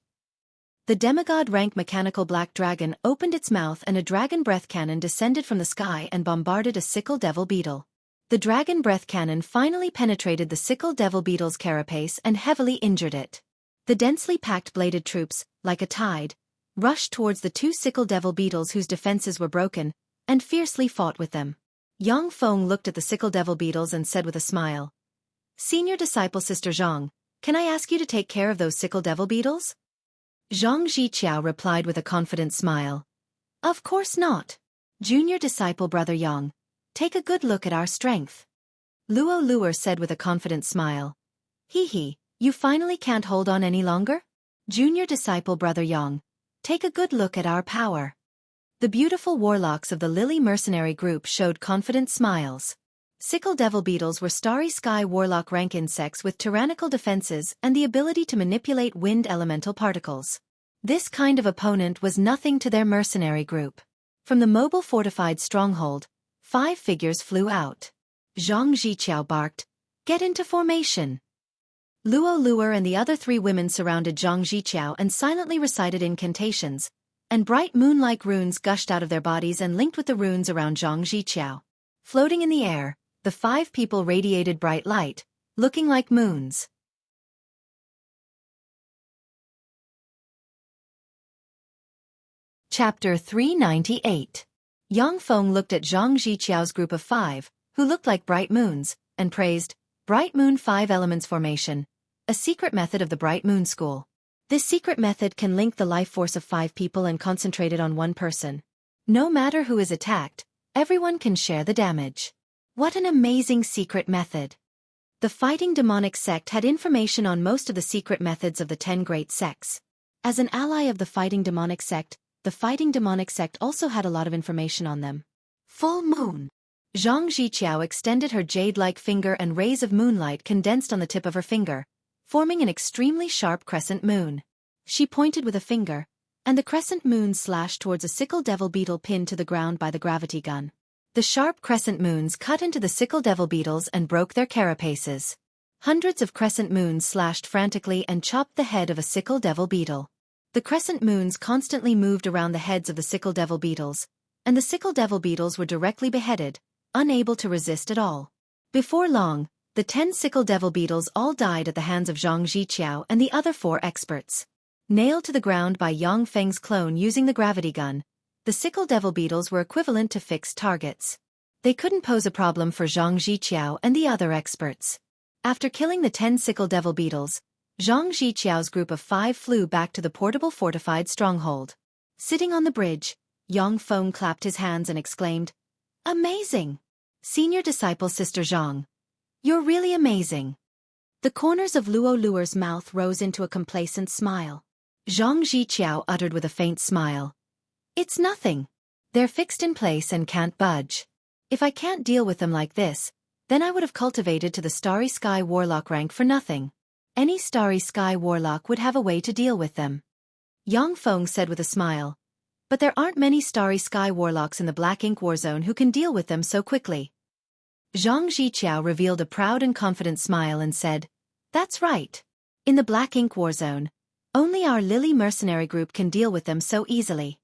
The demigod rank mechanical black dragon opened its mouth and a dragon breath cannon descended from the sky and bombarded a sickle devil beetle. The The dragon breath cannon finally penetrated the sickle devil beetle's carapace and heavily injured it. The densely packed bladed troops, like a tide, rushed towards the two sickle devil beetles whose defenses were broken, and fiercely fought with them. Yang Feng looked at the sickle devil beetles and said with a smile, "Senior disciple Sister Zhang, can I ask you to take care of those sickle devil beetles?" Zhang Zhiqiao replied with a confident smile, "Of course not. Junior disciple Brother Yang, take a good look at our strength." Luo Luer said with a confident smile, "Hee, you finally can't hold on any longer? Junior disciple Brother Yang, take a good look at our power." The beautiful warlocks of the Lily mercenary group showed confident smiles. Sickle devil beetles were starry sky warlock rank insects with tyrannical defenses and the ability to manipulate wind elemental particles. This kind of opponent was nothing to their mercenary group. From the mobile fortified stronghold, 5 figures flew out. Zhang Zhiqiao barked, "Get into formation." Luo Luer and the other 3 women surrounded Zhang Zhiqiao and silently recited incantations, and bright moon-like runes gushed out of their bodies and linked with the runes around Zhang Zhiqiao. Floating in the air, the 5 people radiated bright light, looking like moons. Chapter 398. Yang Feng looked at Zhang Zhiqiao's group of 5, who looked like bright moons, and praised, "Bright Moon 5 Elements Formation, a secret method of the Bright Moon School. This secret method can link the life force of 5 people and concentrate it on one person. No matter who is attacked, everyone can share the damage. What an amazing secret method." The Fighting Demonic Sect had information on most of the secret methods of the 10 great sects. As an ally of the Fighting Demonic Sect, the Fighting Demonic Sect also had a lot of information on them. Full moon. Zhang Zhiqiao extended her jade-like finger and rays of moonlight condensed on the tip of her finger, forming an extremely sharp crescent moon. She pointed with a finger, and the crescent moon slashed towards a sickle devil beetle pinned to the ground by the gravity gun. The sharp crescent moons cut into the sickle devil beetles and broke their carapaces. Hundreds of crescent moons slashed frantically and chopped the head of a sickle devil beetle. The crescent moons constantly moved around the heads of the sickle devil beetles, and the sickle devil beetles were directly beheaded, unable to resist at all. Before long, the 10 sickle devil beetles all died at the hands of Zhang Zhiqiao and the other 4 experts. Nailed to the ground by Yang Feng's clone using the gravity gun, the sickle devil beetles were equivalent to fixed targets. They couldn't pose a problem for Zhang Zhiqiao and the other experts. After killing the 10 sickle devil beetles, Zhang Zhiqiao's group of 5 flew back to the portable fortified stronghold. Sitting on the bridge, Yang Feng clapped his hands and exclaimed, "Amazing! Senior disciple Sister Zhang, you're really amazing." The corners of Luo Luer's mouth rose into a complacent smile. Zhang Zhiqiao uttered with a faint smile, "It's nothing. They're fixed in place and can't budge. If I can't deal with them like this, then I would have cultivated to the Starry Sky Warlock rank for nothing. Any Starry Sky Warlock would have a way to deal with them." Yang Feng said with a smile, "But there aren't many Starry Sky Warlocks in the Black Ink War Zone who can deal with them so quickly." Zhang Zhiqiao revealed a proud and confident smile and said, "That's right. In the Black Ink War Zone, only our Lily mercenary group can deal with them so easily."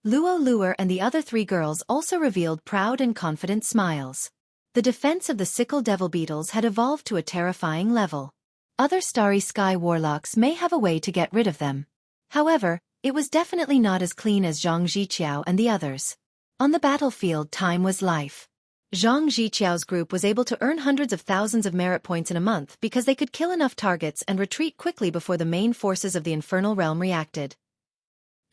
Luo Luer and the other 3 girls also revealed proud and confident smiles. The defense of the sickle devil beetles had evolved to a terrifying level. Other Starry Sky Warlocks may have a way to get rid of them. However, it was definitely not as clean as Zhang Zhiqiao and the others. On the battlefield, time was life. Zhang Zhiqiao's group was able to earn hundreds of thousands of merit points in a month because they could kill enough targets and retreat quickly before the main forces of the Infernal Realm reacted.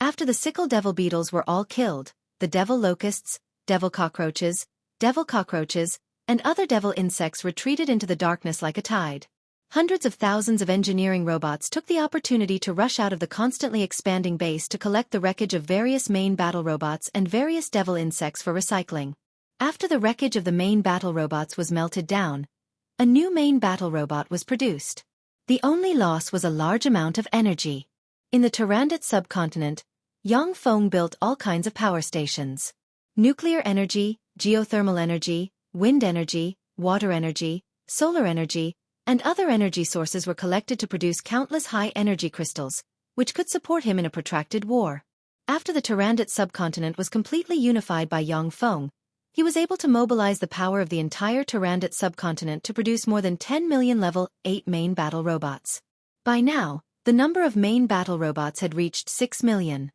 After the sickle devil beetles were all killed, the devil locusts, devil cockroaches, and other devil insects retreated into the darkness like a tide. Hundreds of thousands of engineering robots took the opportunity to rush out of the constantly expanding base to collect the wreckage of various main battle robots and various devil insects for recycling. After the wreckage of the main battle robots was melted down, a new main battle robot was produced. The only loss was a large amount of energy. In the Tarandit subcontinent, Yang Feng built all kinds of power stations. Nuclear energy, geothermal energy, wind energy, water energy, solar energy, and other energy sources were collected to produce countless high-energy crystals, which could support him in a protracted war. After the Tarandit subcontinent was completely unified by Yang Feng, He was able to mobilize the power of the entire Tyrannid subcontinent to produce more than 10 million level 8 main battle robots. By now, the number of main battle robots had reached 6 million.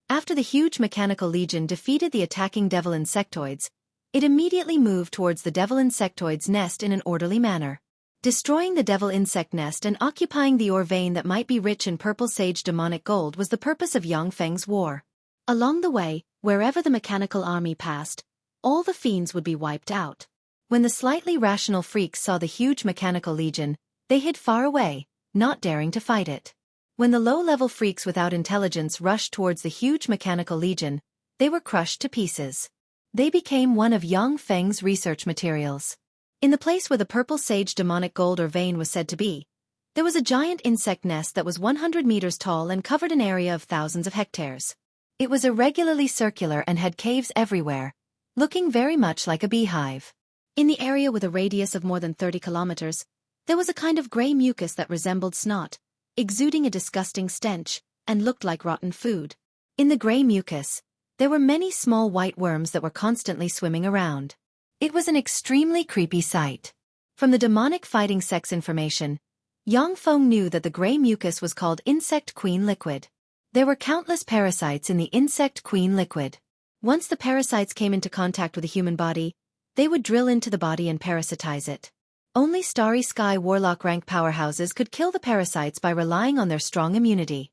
After the huge mechanical legion defeated the attacking devil insectoids, it immediately moved towards the devil insectoid's nest in an orderly manner. Destroying the devil insect nest and occupying the ore vein that might be rich in purple sage demonic gold was the purpose of Yang Feng's war. Along the way, wherever the mechanical army passed, all the fiends would be wiped out. When the slightly rational freaks saw the huge mechanical legion, they hid far away, not daring to fight it. When the low-level freaks without intelligence rushed towards the huge mechanical legion, they were crushed to pieces. They became one of Yang Feng's research materials. In the place where the purple sage demonic gold or vein was said to be, there was a giant insect nest that was 100 meters tall and covered an area of thousands of hectares. It was irregularly circular and had caves everywhere, looking very much like a beehive. In the area with a radius of more than 30 kilometers, there was a kind of gray mucus that resembled snot, exuding a disgusting stench, and looked like rotten food. In the gray mucus, there were many small white worms that were constantly swimming around. It was an extremely creepy sight. From the demonic fighting sex information, Yang Feng knew that the gray mucus was called insect queen liquid. There were countless parasites in the insect queen liquid. Once the parasites came into contact with a human body, they would drill into the body and parasitize it. Only Starry Sky Warlock rank powerhouses could kill the parasites by relying on their strong immunity.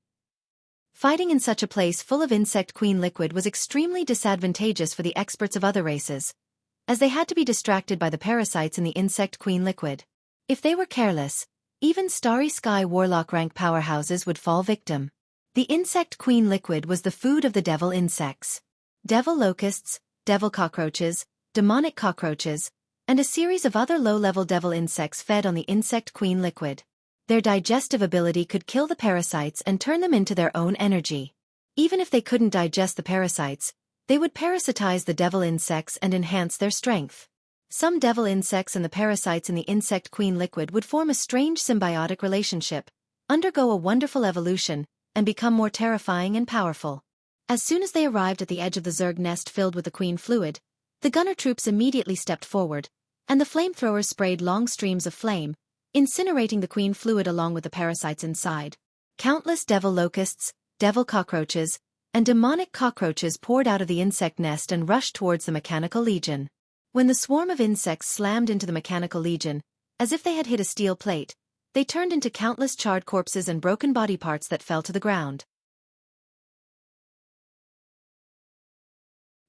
Fighting in such a place full of insect queen liquid was extremely disadvantageous for the experts of other races, as they had to be distracted by the parasites in the insect queen liquid. If they were careless, even Starry Sky Warlock rank powerhouses would fall victim. The insect queen liquid was the food of the devil insects. Devil locusts, devil cockroaches, demonic cockroaches, and a series of other low-level devil insects fed on the insect queen liquid. Their digestive ability could kill the parasites and turn them into their own energy. Even if they couldn't digest the parasites, they would parasitize the devil insects and enhance their strength. Some devil insects and the parasites in the insect queen liquid would form a strange symbiotic relationship, undergo a wonderful evolution, and become more terrifying and powerful. As soon as they arrived at the edge of the Zerg nest filled with the queen fluid, the gunner troops immediately stepped forward, and the flamethrowers sprayed long streams of flame, incinerating the queen fluid along with the parasites inside. Countless devil locusts, devil cockroaches, and demonic cockroaches poured out of the insect nest and rushed towards the mechanical legion. When the swarm of insects slammed into the mechanical legion, as if they had hit a steel plate, they turned into countless charred corpses and broken body parts that fell to the ground.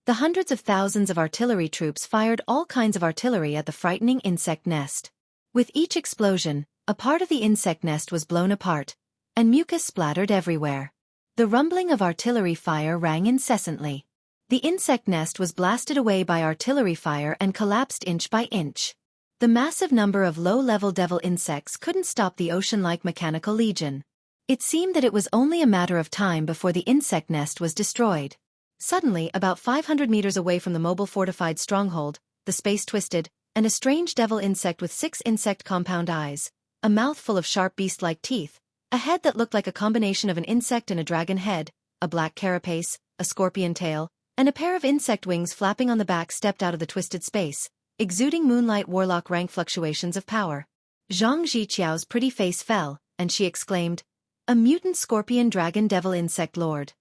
The hundreds of thousands of artillery troops fired all kinds of artillery at the frightening insect nest. With each explosion, a part of the insect nest was blown apart, and mucus splattered everywhere. The rumbling of artillery fire rang incessantly. The insect nest was blasted away by artillery fire and collapsed inch by inch. The massive number of low-level devil insects couldn't stop the ocean-like mechanical legion. It seemed that it was only a matter of time before the insect nest was destroyed. Suddenly, about 500 meters away from the mobile fortified stronghold, the space twisted, and a strange devil insect with 6 insect compound eyes, a mouth full of sharp beast-like teeth, a head that looked like a combination of an insect and a dragon head, a black carapace, a scorpion tail, and a pair of insect wings flapping on the back stepped out of the twisted space, exuding moonlight warlock rank fluctuations of power. Zhang Ziqiao's pretty face fell, and she exclaimed, "A mutant scorpion dragon devil insect lord.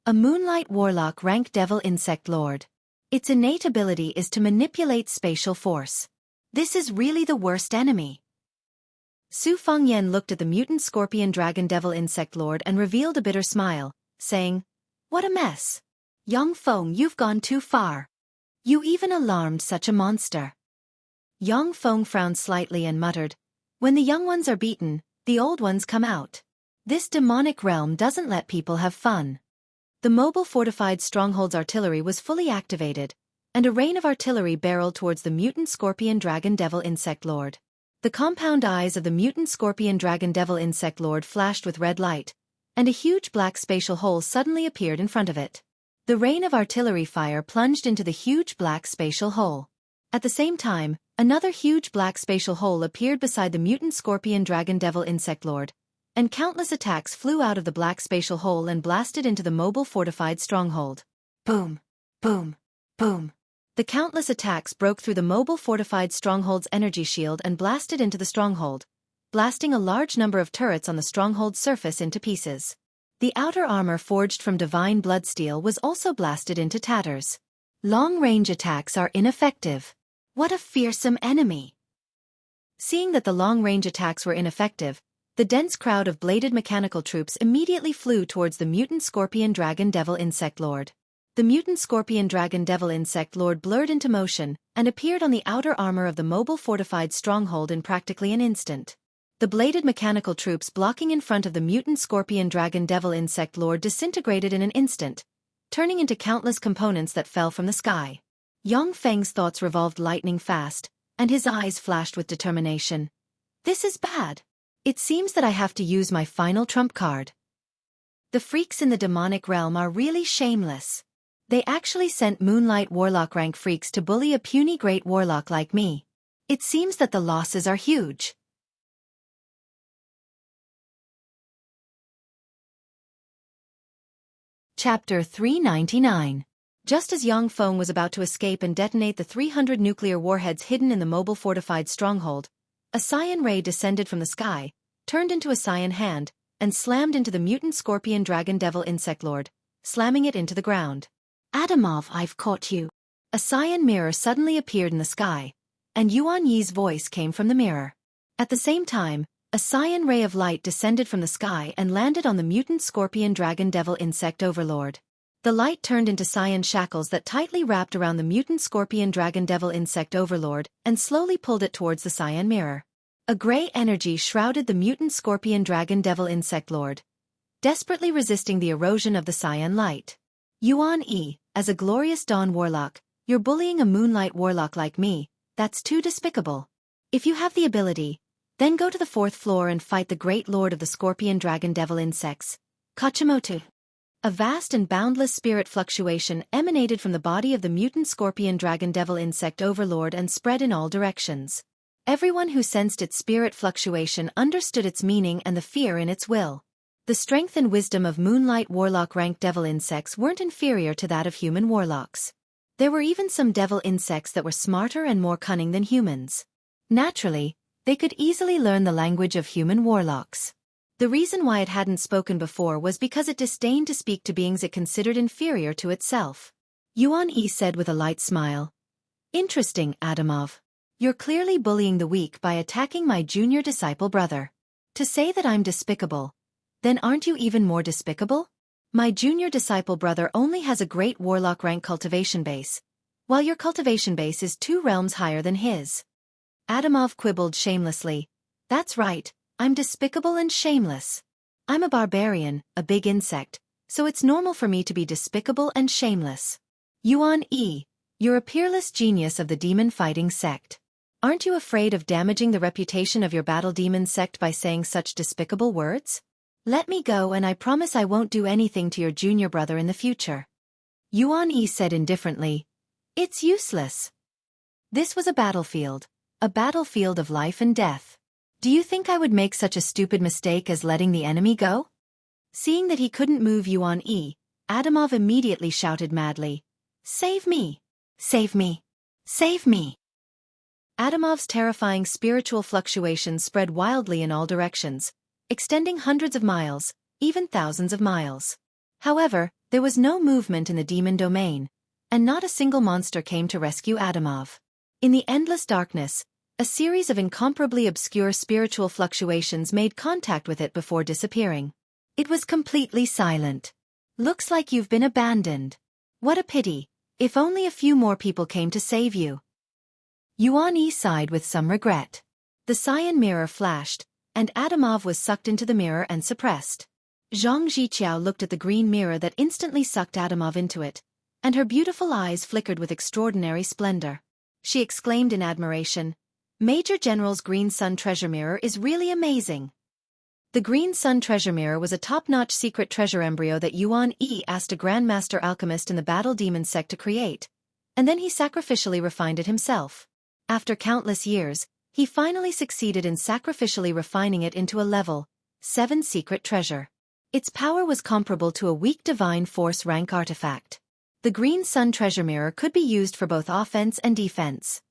A moonlight warlock rank devil insect lord. Its innate ability is to manipulate spatial force. This is really the worst enemy." Su Fengyan looked at the mutant scorpion dragon devil insect lord and revealed a bitter smile, saying, "What a mess. Yang Feng, you've gone too far. You even alarmed such a monster." Yang Feng frowned slightly and muttered, "When the young ones are beaten, the old ones come out. This demonic realm doesn't let people have fun." The mobile fortified stronghold's artillery was fully activated, and a rain of artillery barreled towards the mutant scorpion dragon devil insect lord. The compound eyes of the mutant scorpion dragon devil insect lord flashed with red light, and a huge black spatial hole suddenly appeared in front of it. The rain of artillery fire plunged into the huge black spatial hole. At the same time, another huge black spatial hole appeared beside the mutant scorpion dragon devil insect lord, and countless attacks flew out of the black spatial hole and blasted into the mobile fortified stronghold. Boom, boom, boom. The countless attacks broke through the mobile fortified stronghold's energy shield and blasted into the stronghold, blasting a large number of turrets on the stronghold's surface into pieces. The outer armor forged from divine bloodsteel was also blasted into tatters. Long-range attacks are ineffective. What a fearsome enemy! Seeing that the long-range attacks were ineffective, the dense crowd of bladed mechanical troops immediately flew towards the mutant scorpion dragon devil insect lord. The mutant scorpion dragon devil insect lord blurred into motion and appeared on the outer armor of the mobile fortified stronghold in practically an instant. The bladed mechanical troops blocking in front of the mutant scorpion dragon devil insect lord disintegrated in an instant, turning into countless components that fell from the sky. Yang Feng's thoughts revolved lightning fast, and his eyes flashed with determination. This is bad. It seems that I have to use my final trump card. The freaks in the demonic realm are really shameless. They actually sent Moonlight Warlock rank freaks to bully a puny great warlock like me. It seems that the losses are huge. Chapter 399. Just as Yang Feng was about to escape and detonate the 300 nuclear warheads hidden in the mobile fortified stronghold, a cyan ray descended from the sky, turned into a cyan hand, and slammed into the mutant scorpion dragon devil insect lord, slamming it into the ground. Adamov, I've caught you. A cyan mirror suddenly appeared in the sky, and Yuan Yi's voice came from the mirror. At the same time, a cyan ray of light descended from the sky and landed on the mutant scorpion dragon devil insect overlord. The light turned into cyan shackles that tightly wrapped around the mutant scorpion dragon devil insect overlord and slowly pulled it towards the cyan mirror. A gray energy shrouded the mutant scorpion dragon devil insect lord, desperately resisting the erosion of the cyan light. Yuan Yi, as a glorious dawn warlock, you're bullying a moonlight warlock like me. That's too despicable. If you have the ability, then go to the 4th floor and fight the great lord of the scorpion dragon devil insects, Kachimoto. A vast and boundless spirit fluctuation emanated from the body of the mutant scorpion dragon devil insect overlord and spread in all directions. Everyone who sensed its spirit fluctuation understood its meaning and the fear in its will. The strength and wisdom of moonlight warlock rank devil insects weren't inferior to that of human warlocks. There were even some devil insects that were smarter and more cunning than humans. Naturally, they could easily learn the language of human warlocks. The reason why it hadn't spoken before was because it disdained to speak to beings it considered inferior to itself. Yuan Yi said with a light smile. Interesting, Adamov. You're clearly bullying the weak by attacking my junior disciple brother. To say that I'm despicable, then aren't you even more despicable? My junior disciple brother only has a great warlock rank cultivation base, while your cultivation base is 2 realms higher than his. Adamov quibbled shamelessly. That's right. I'm despicable and shameless. I'm a barbarian, a big insect, so it's normal for me to be despicable and shameless. Yuan Yi, you're a peerless genius of the demon-fighting sect. Aren't you afraid of damaging the reputation of your battle demon sect by saying such despicable words? Let me go and I promise I won't do anything to your junior brother in the future. Yuan Yi said indifferently. It's useless. This was a battlefield of life and death. Do you think I would make such a stupid mistake as letting the enemy go? Seeing that he couldn't move Yuan Yi, Adamov immediately shouted madly. Save me! Save me! Save me! Adamov's terrifying spiritual fluctuations spread wildly in all directions, extending hundreds of miles, even thousands of miles. However, there was no movement in the demon domain, and not a single monster came to rescue Adamov. In the endless darkness, a series of incomparably obscure spiritual fluctuations made contact with it before disappearing. It was completely silent. Looks like you've been abandoned. What a pity. If only a few more people came to save you. Yuan Yi sighed with some regret. The cyan mirror flashed, and Adamov was sucked into the mirror and suppressed. Zhang Ziqiao looked at the green mirror that instantly sucked Adamov into it, and her beautiful eyes flickered with extraordinary splendor. She exclaimed in admiration, Major General's Green Sun Treasure Mirror is really amazing. The Green Sun Treasure Mirror was a top-notch secret treasure embryo that Yuan Yi asked a Grandmaster Alchemist in the Battle Demon sect to create, and then he sacrificially refined it himself. After countless years, he finally succeeded in sacrificially refining it into a level 7 secret treasure. Its power was comparable to a weak divine force rank artifact. The green sun treasure mirror could be used for both offense and defense.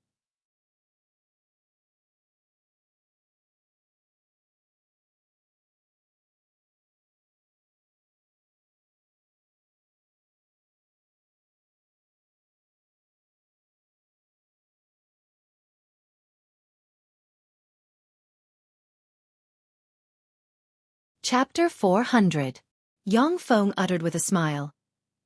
Chapter 400. Yang Feng uttered with a smile.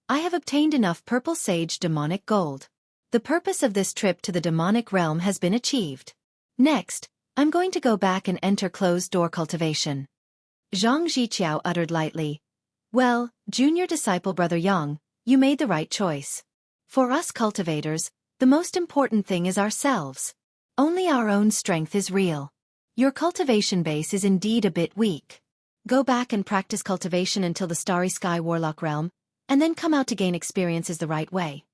I have obtained enough purple sage demonic gold. The purpose of this trip to the demonic realm has been achieved. Next, I'm going to go back and enter closed-door cultivation. Zhang Ziqiao uttered lightly. Well, junior disciple brother Yang, you made the right choice. For us cultivators, the most important thing is ourselves. Only our own strength is real. Your cultivation base is indeed a bit weak. Go back and practice cultivation until the Starry Sky Warlock realm, and then come out to gain experiences the right way.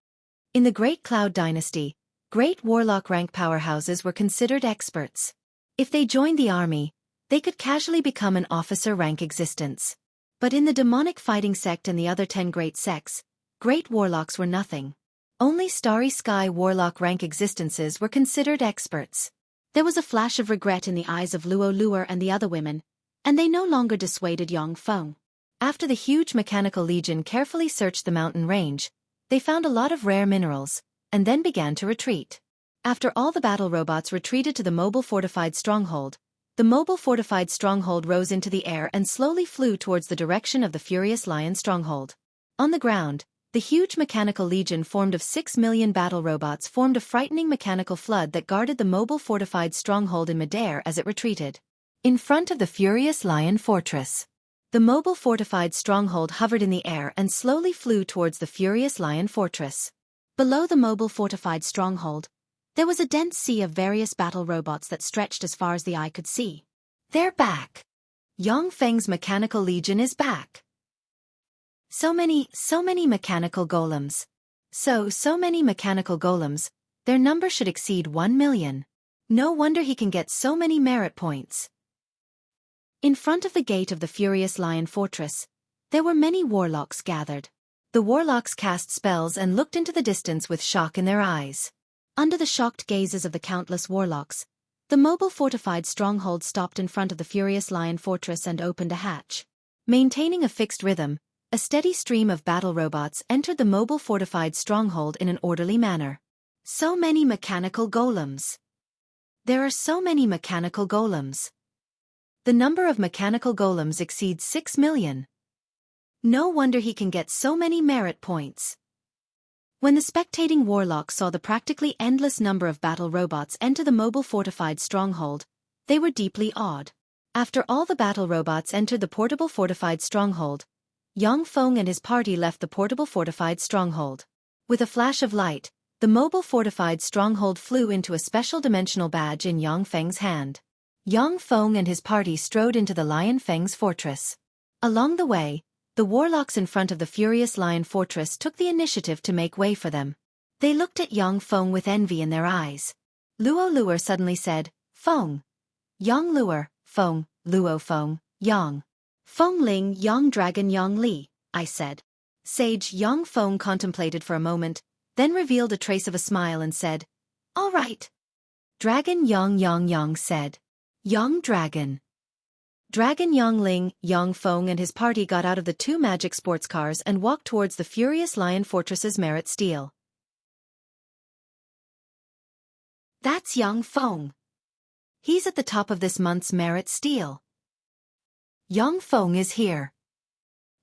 In the Great Cloud Dynasty, great warlock rank powerhouses were considered experts. If they joined the army, they could casually become an officer rank existence. But in the demonic fighting sect and the other 10 great sects, great warlocks were nothing. Only Starry Sky Warlock rank existences were considered experts. There was a flash of regret in the eyes of Luo Luer and the other women, and they no longer dissuaded Yang Feng. After the huge mechanical legion carefully searched the mountain range, they found a lot of rare minerals, and then began to retreat. After all the battle robots retreated to the mobile fortified stronghold, the mobile fortified stronghold rose into the air and slowly flew towards the direction of the Furious Lion stronghold. On the ground, the huge mechanical legion formed of 6 million battle robots formed a frightening mechanical flood that guarded the mobile fortified stronghold in midair as it retreated. In front of the Furious Lion fortress, the mobile fortified stronghold hovered in the air and slowly flew towards the Furious Lion fortress. Below the mobile fortified stronghold, there was a dense sea of various battle robots that stretched as far as the eye could see. They're back. Yang Feng's mechanical legion is back. So many mechanical golems. So many mechanical golems, their number should exceed 1 million. No wonder he can get so many merit points. In front of the gate of the Furious Lion Fortress, there were many warlocks gathered. The warlocks cast spells and looked into the distance with shock in their eyes. Under the shocked gazes of the countless warlocks, the mobile fortified stronghold stopped in front of the Furious Lion Fortress and opened a hatch. Maintaining a fixed rhythm, a steady stream of battle robots entered the mobile fortified stronghold in an orderly manner. So many mechanical golems. There are so many mechanical golems. The number of mechanical golems exceeds 6 million. No wonder he can get so many merit points. When the spectating warlocks saw the practically endless number of battle robots enter the mobile fortified stronghold, they were deeply awed. After all the battle robots entered the portable fortified stronghold, Yang Feng and his party left the portable fortified stronghold. With a flash of light, the mobile fortified stronghold flew into a special dimensional badge in Yang Feng's hand. Yang Feng and his party strode into the Lion Feng's fortress. Along the way, the warlocks in front of the Furious Lion fortress took the initiative to make way for them. They looked at Yang Feng with envy in their eyes. Luo Luer suddenly said, Feng. Yang Luer, Feng, Luo Feng, Yang. Feng Ling Yang Dragon Yang Li, I said. Sage Yang Feng contemplated for a moment, then revealed a trace of a smile and said, All right. Dragon Yang said. Yang Dragon. Dragon Yang Ling, Yang Feng and his party got out of the 2 magic sports cars and walked towards the Furious Lion Fortress's Merit Steel. That's Yang Feng. He's at the top of this month's Merit Steel. Yang Feng is here.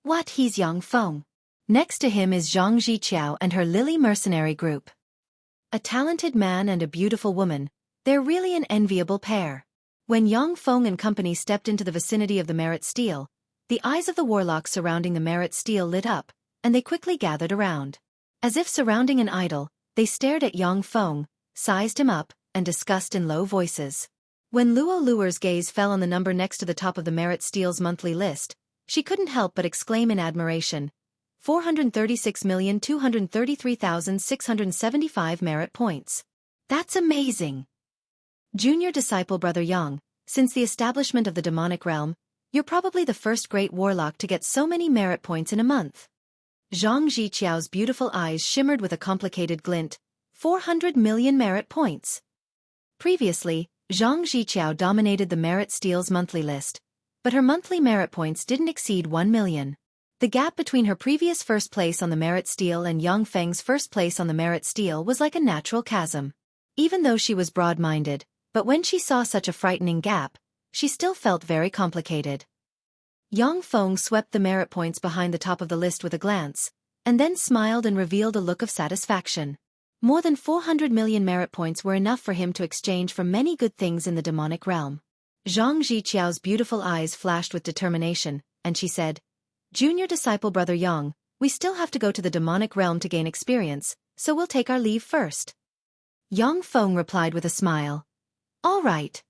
What, he's Yang Feng? Next to him is Zhang Ziqiao and her Lily mercenary group. A talented man and a beautiful woman, they're really an enviable pair. When Yang Feng and company stepped into the vicinity of the Merit Steel, the eyes of the warlocks surrounding the Merit Steel lit up, and they quickly gathered around. As if surrounding an idol, they stared at Yang Feng, sized him up, and discussed in low voices. When Luo Luer's gaze fell on the number next to the top of the Merit Steel's monthly list, she couldn't help but exclaim in admiration, 436,233,675 merit points. That's amazing! Junior disciple brother Yang, since the establishment of the demonic realm, you're probably the first great warlock to get so many merit points in a month. Zhang Ziqiao's beautiful eyes shimmered with a complicated glint. 400 million merit points. Previously, Zhang Ziqiao dominated the Merit Steel's monthly list, but her monthly merit points didn't exceed 1 million. The gap between her previous first place on the Merit Steel and Yang Feng's first place on the Merit Steel was like a natural chasm. Even though she was broad-minded, but when she saw such a frightening gap, she still felt very complicated. Yang Feng swept the merit points behind the top of the list with a glance, and then smiled and revealed a look of satisfaction. More than 400 million merit points were enough for him to exchange for many good things in the demonic realm. Zhang Ziqiao's beautiful eyes flashed with determination, and she said, "Junior disciple brother Yang, we still have to go to the demonic realm to gain experience, so we'll take our leave first." Yang Feng replied with a smile. "All right."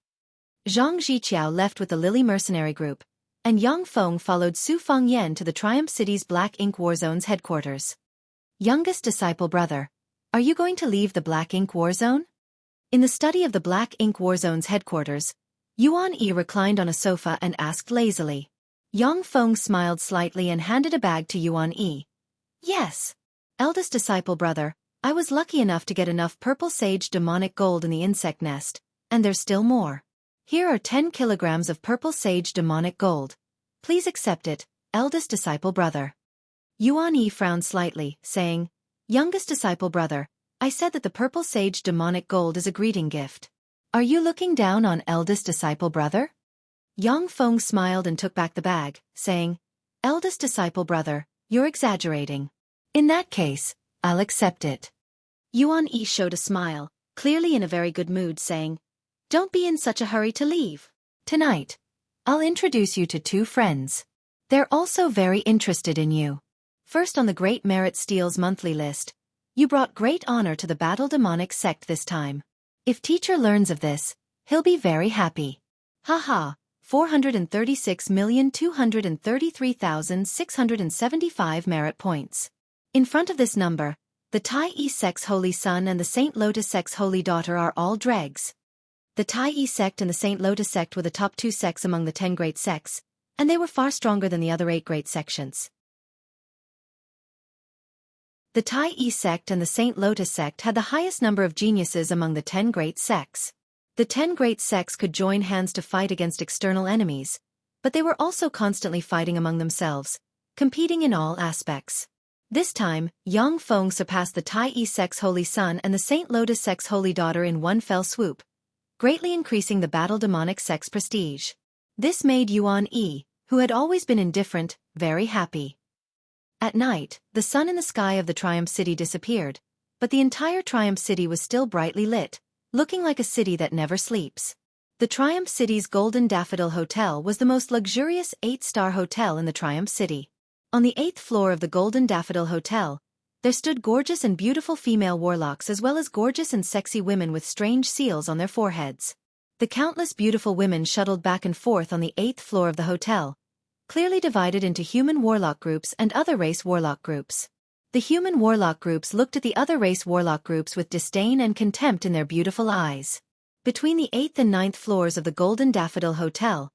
Zhang Ziqiao left with the Lily mercenary group, and Yang Feng followed Su Fengyan to the Triumph City's Black Ink War Zone's headquarters. Youngest disciple brother, are you going to leave the Black Ink War Zone? In the study of the Black Ink War Zone's headquarters, Yuan Yi reclined on a sofa and asked lazily. Yang Feng smiled slightly and handed a bag to Yuan Yi. "Yes. Eldest disciple brother, I was lucky enough to get enough purple sage demonic gold in the insect nest, and there's still more. Here are 10 kilograms of purple sage demonic gold. Please accept it, eldest disciple brother." Yuan Yi frowned slightly, saying, "Youngest disciple brother, I said that the purple sage demonic gold is a greeting gift. Are you looking down on eldest disciple brother?" Yang Feng smiled and took back the bag, saying, "Eldest disciple brother, you're exaggerating. In that case, I'll accept it." Yuan Yi showed a smile, clearly in a very good mood, saying, "Don't be in such a hurry to leave. Tonight, I'll introduce you to 2 friends. They're also very interested in you. First on the Great Merit Steel's monthly list, you brought great honor to the Battle Demonic sect this time. If teacher learns of this, he'll be very happy. Haha, 436,233,675 merit points. In front of this number, the Tai Yi sect's Holy Son and the Saint Lotus sect's Holy Daughter are all dregs. The Tai Yi sect and the Saint Lotus sect were the top 2 sects among the 10 great sects, and they were far stronger than the other 8 great sections. The Tai Yi sect and the Saint Lotus sect had the highest number of geniuses among the 10 great sects. The 10 great sects could join hands to fight against external enemies, but they were also constantly fighting among themselves, competing in all aspects. This time, Yang Feng surpassed the Tai Yi sect's Holy Son and the Saint Lotus sect's Holy Daughter in one fell swoop, greatly increasing the Battle Demonic sect's prestige. This made Yuan Yi, who had always been indifferent, very happy. At night, the sun in the sky of the Triumph City disappeared, but the entire Triumph City was still brightly lit, looking like a city that never sleeps. The Triumph City's Golden Daffodil Hotel was the most luxurious 8-star hotel in the Triumph City. On the 8th floor of the Golden Daffodil Hotel, there stood gorgeous and beautiful female warlocks as well as gorgeous and sexy women with strange seals on their foreheads. The countless beautiful women shuttled back and forth on the 8th floor of the hotel, clearly divided into human warlock groups and other race warlock groups. The human warlock groups looked at the other race warlock groups with disdain and contempt in their beautiful eyes. Between the 8th and 9th floors of the Golden Daffodil Hotel,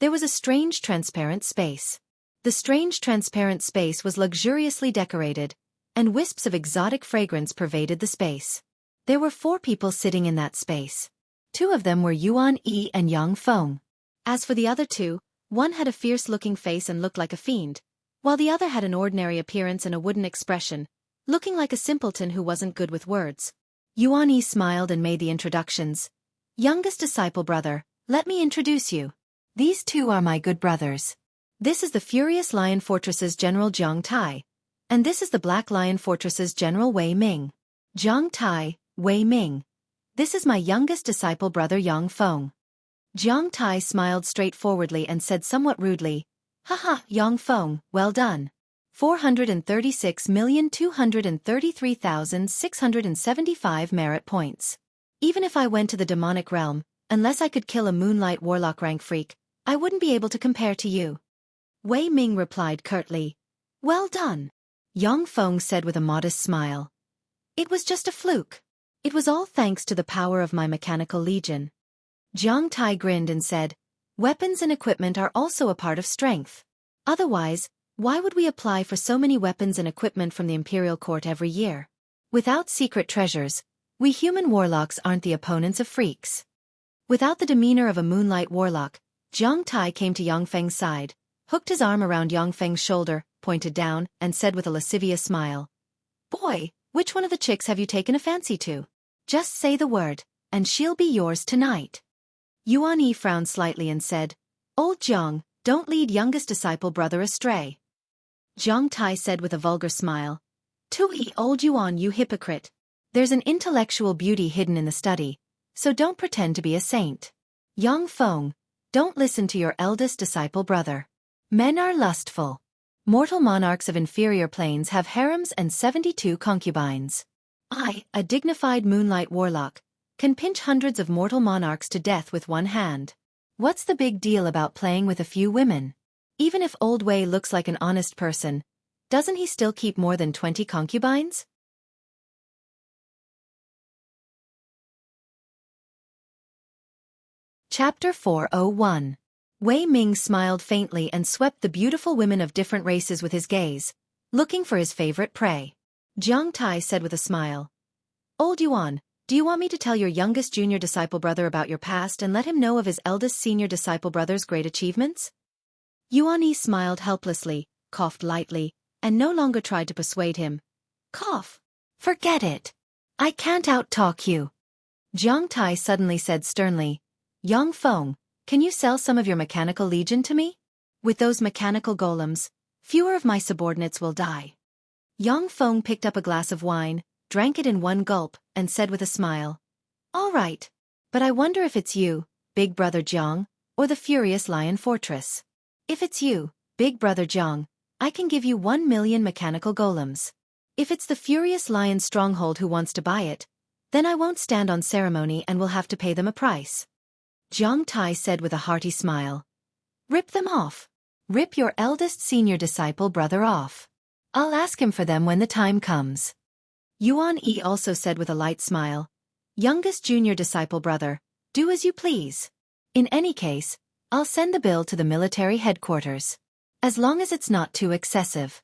there was a strange transparent space. The strange transparent space was luxuriously decorated, and wisps of exotic fragrance pervaded the space. There were 4 people sitting in that space. 2 of them were Yuan Yi and Yang Feng. As for the other 2, one had a fierce-looking face and looked like a fiend, while the other had an ordinary appearance and a wooden expression, looking like a simpleton who wasn't good with words. Yuan Yi smiled and made the introductions. "Youngest disciple brother, let me introduce you. These 2 are my good brothers. This is the Furious Lion Fortress's General Jiang Tai, and this is the Black Lion Fortress's General Wei Ming. Jiang Tai, Wei Ming. This is my youngest disciple brother Yang Feng." Jiang Tai smiled straightforwardly and said somewhat rudely, "Haha, Yang Feng, well done. 436,233,675 merit points. Even if I went to the demonic realm, unless I could kill a moonlight warlock rank freak, I wouldn't be able to compare to you." Wei Ming replied curtly, "Well done." Yang Feng said with a modest smile, "It was just a fluke. It was all thanks to the power of my mechanical legion." Jiang Tai grinned and said, "Weapons and equipment are also a part of strength. Otherwise, Why would we apply for so many weapons and equipment from the Imperial Court every year? Without secret treasures, we human warlocks aren't the opponents of freaks. Without the demeanor of a moonlight warlock, Jiang Tai came to Yang Feng's side, hooked his arm around Yang Feng's shoulder, pointed down, and said with a lascivious smile, "Boy, which one of the chicks have you taken a fancy to? Just say the word, and she'll be yours tonight." Yuan Yi frowned slightly and said, "Old Jiang, don't lead youngest disciple brother astray." Jiang Tai said with a vulgar smile, "Tui, old Yuan, you hypocrite. There's an intellectual beauty hidden in the study, so don't pretend to be a saint. Yang Feng, don't listen to your eldest disciple brother. Men are lustful. Mortal monarchs of inferior planes have harems and 72 concubines. I, a dignified moonlight warlock, can pinch hundreds of mortal monarchs to death with one hand. What's the big deal about playing with a few women? Even if Old Wei looks like an honest person, doesn't he still keep more than 20 concubines?" Chapter 401. Wei Ming smiled faintly and swept the beautiful women of different races with his gaze, looking for his favorite prey. Jiang Tai said with a smile, "Old Yuan, do you want me to tell your youngest junior disciple brother about your past and let him know of his eldest senior disciple brother's great achievements?" Yuan Yi smiled helplessly, coughed lightly, and no longer tried to persuade him. "Cough. Forget it. I can't out-talk you." Jiang Tai suddenly said sternly, "Yang Feng, can you sell some of your mechanical legion to me? With those mechanical golems, fewer of my subordinates will die." Yang Feng picked up a glass of wine, drank it in one gulp, and said with a smile, "All right, but I wonder if it's you, Big Brother Jiang, or the Furious Lion Fortress. If it's you, Big Brother Jiang, I can give you 1,000,000 mechanical golems. If it's the Furious Lion Stronghold who wants to buy it, then I won't stand on ceremony and will have to pay them a price." Jiang Tai said with a hearty smile, "Rip them off. Rip your eldest senior disciple brother off. I'll ask him for them when the time comes." Yuan Yi also said with a light smile, "Youngest junior disciple brother, do as you please. In any case, I'll send the bill to the military headquarters. As long as it's not too excessive."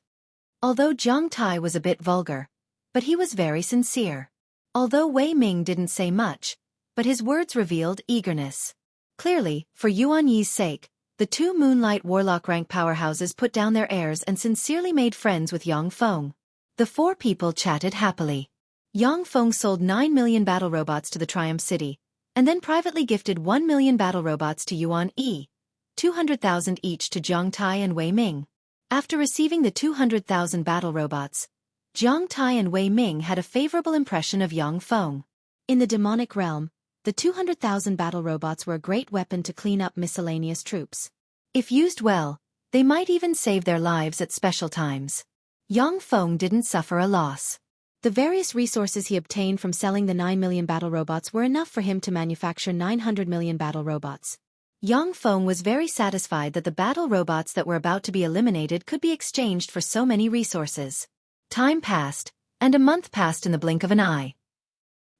Although Jiang Tai was a bit vulgar, but he was very sincere. Although Wei Ming didn't say much, but his words revealed eagerness. Clearly, for Yuan Yi's sake, the two Moonlight Warlock rank powerhouses put down their airs and sincerely made friends with Yang Feng. The four people chatted happily. Yang Feng sold 9 million battle robots to the Triumph City, and then privately gifted 1 million battle robots to Yuan Yi, 200,000 each to Jiang Tai and Wei Ming. After receiving the 200,000 battle robots, Jiang Tai and Wei Ming had a favorable impression of Yang Feng. In the demonic realm, the 200,000 battle robots were a great weapon to clean up miscellaneous troops. If used well, they might even save their lives at special times. Yang Feng didn't suffer a loss. The various resources he obtained from selling the 9 million battle robots were enough for him to manufacture 900 million battle robots. Yang Feng was very satisfied that the battle robots that were about to be eliminated could be exchanged for so many resources. Time passed, and a month passed in the blink of an eye.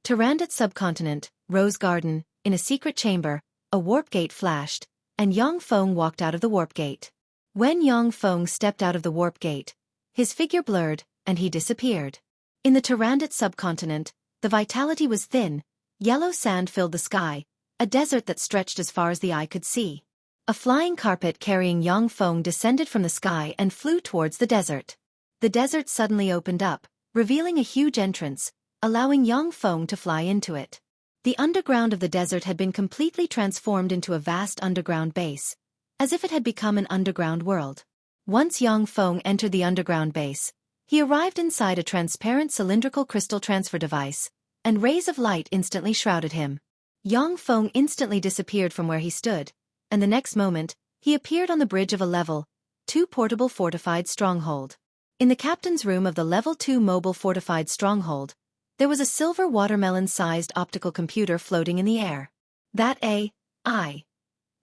Tarandat subcontinent, Rose Garden, in a secret chamber, a warp gate flashed, and Yang Feng walked out of the warp gate. When Yang Feng stepped out of the warp gate, his figure blurred, and he disappeared. In the Tarandat subcontinent, the vitality was thin, yellow sand filled the sky, a desert that stretched as far as the eye could see. A flying carpet carrying Yang Feng descended from the sky and flew towards the desert. The desert suddenly opened up, revealing a huge entrance, allowing Yang Feng to fly into it. The underground of the desert had been completely transformed into a vast underground base, as if it had become an underground world. Once Yang Feng entered the underground base, he arrived inside a transparent cylindrical crystal transfer device, and rays of light instantly shrouded him. Yang Feng instantly disappeared from where he stood, and the next moment, he appeared on the bridge of a level 2 portable fortified stronghold. In the captain's room of the level 2 mobile fortified stronghold, there was a silver watermelon-sized optical computer floating in the air. That AI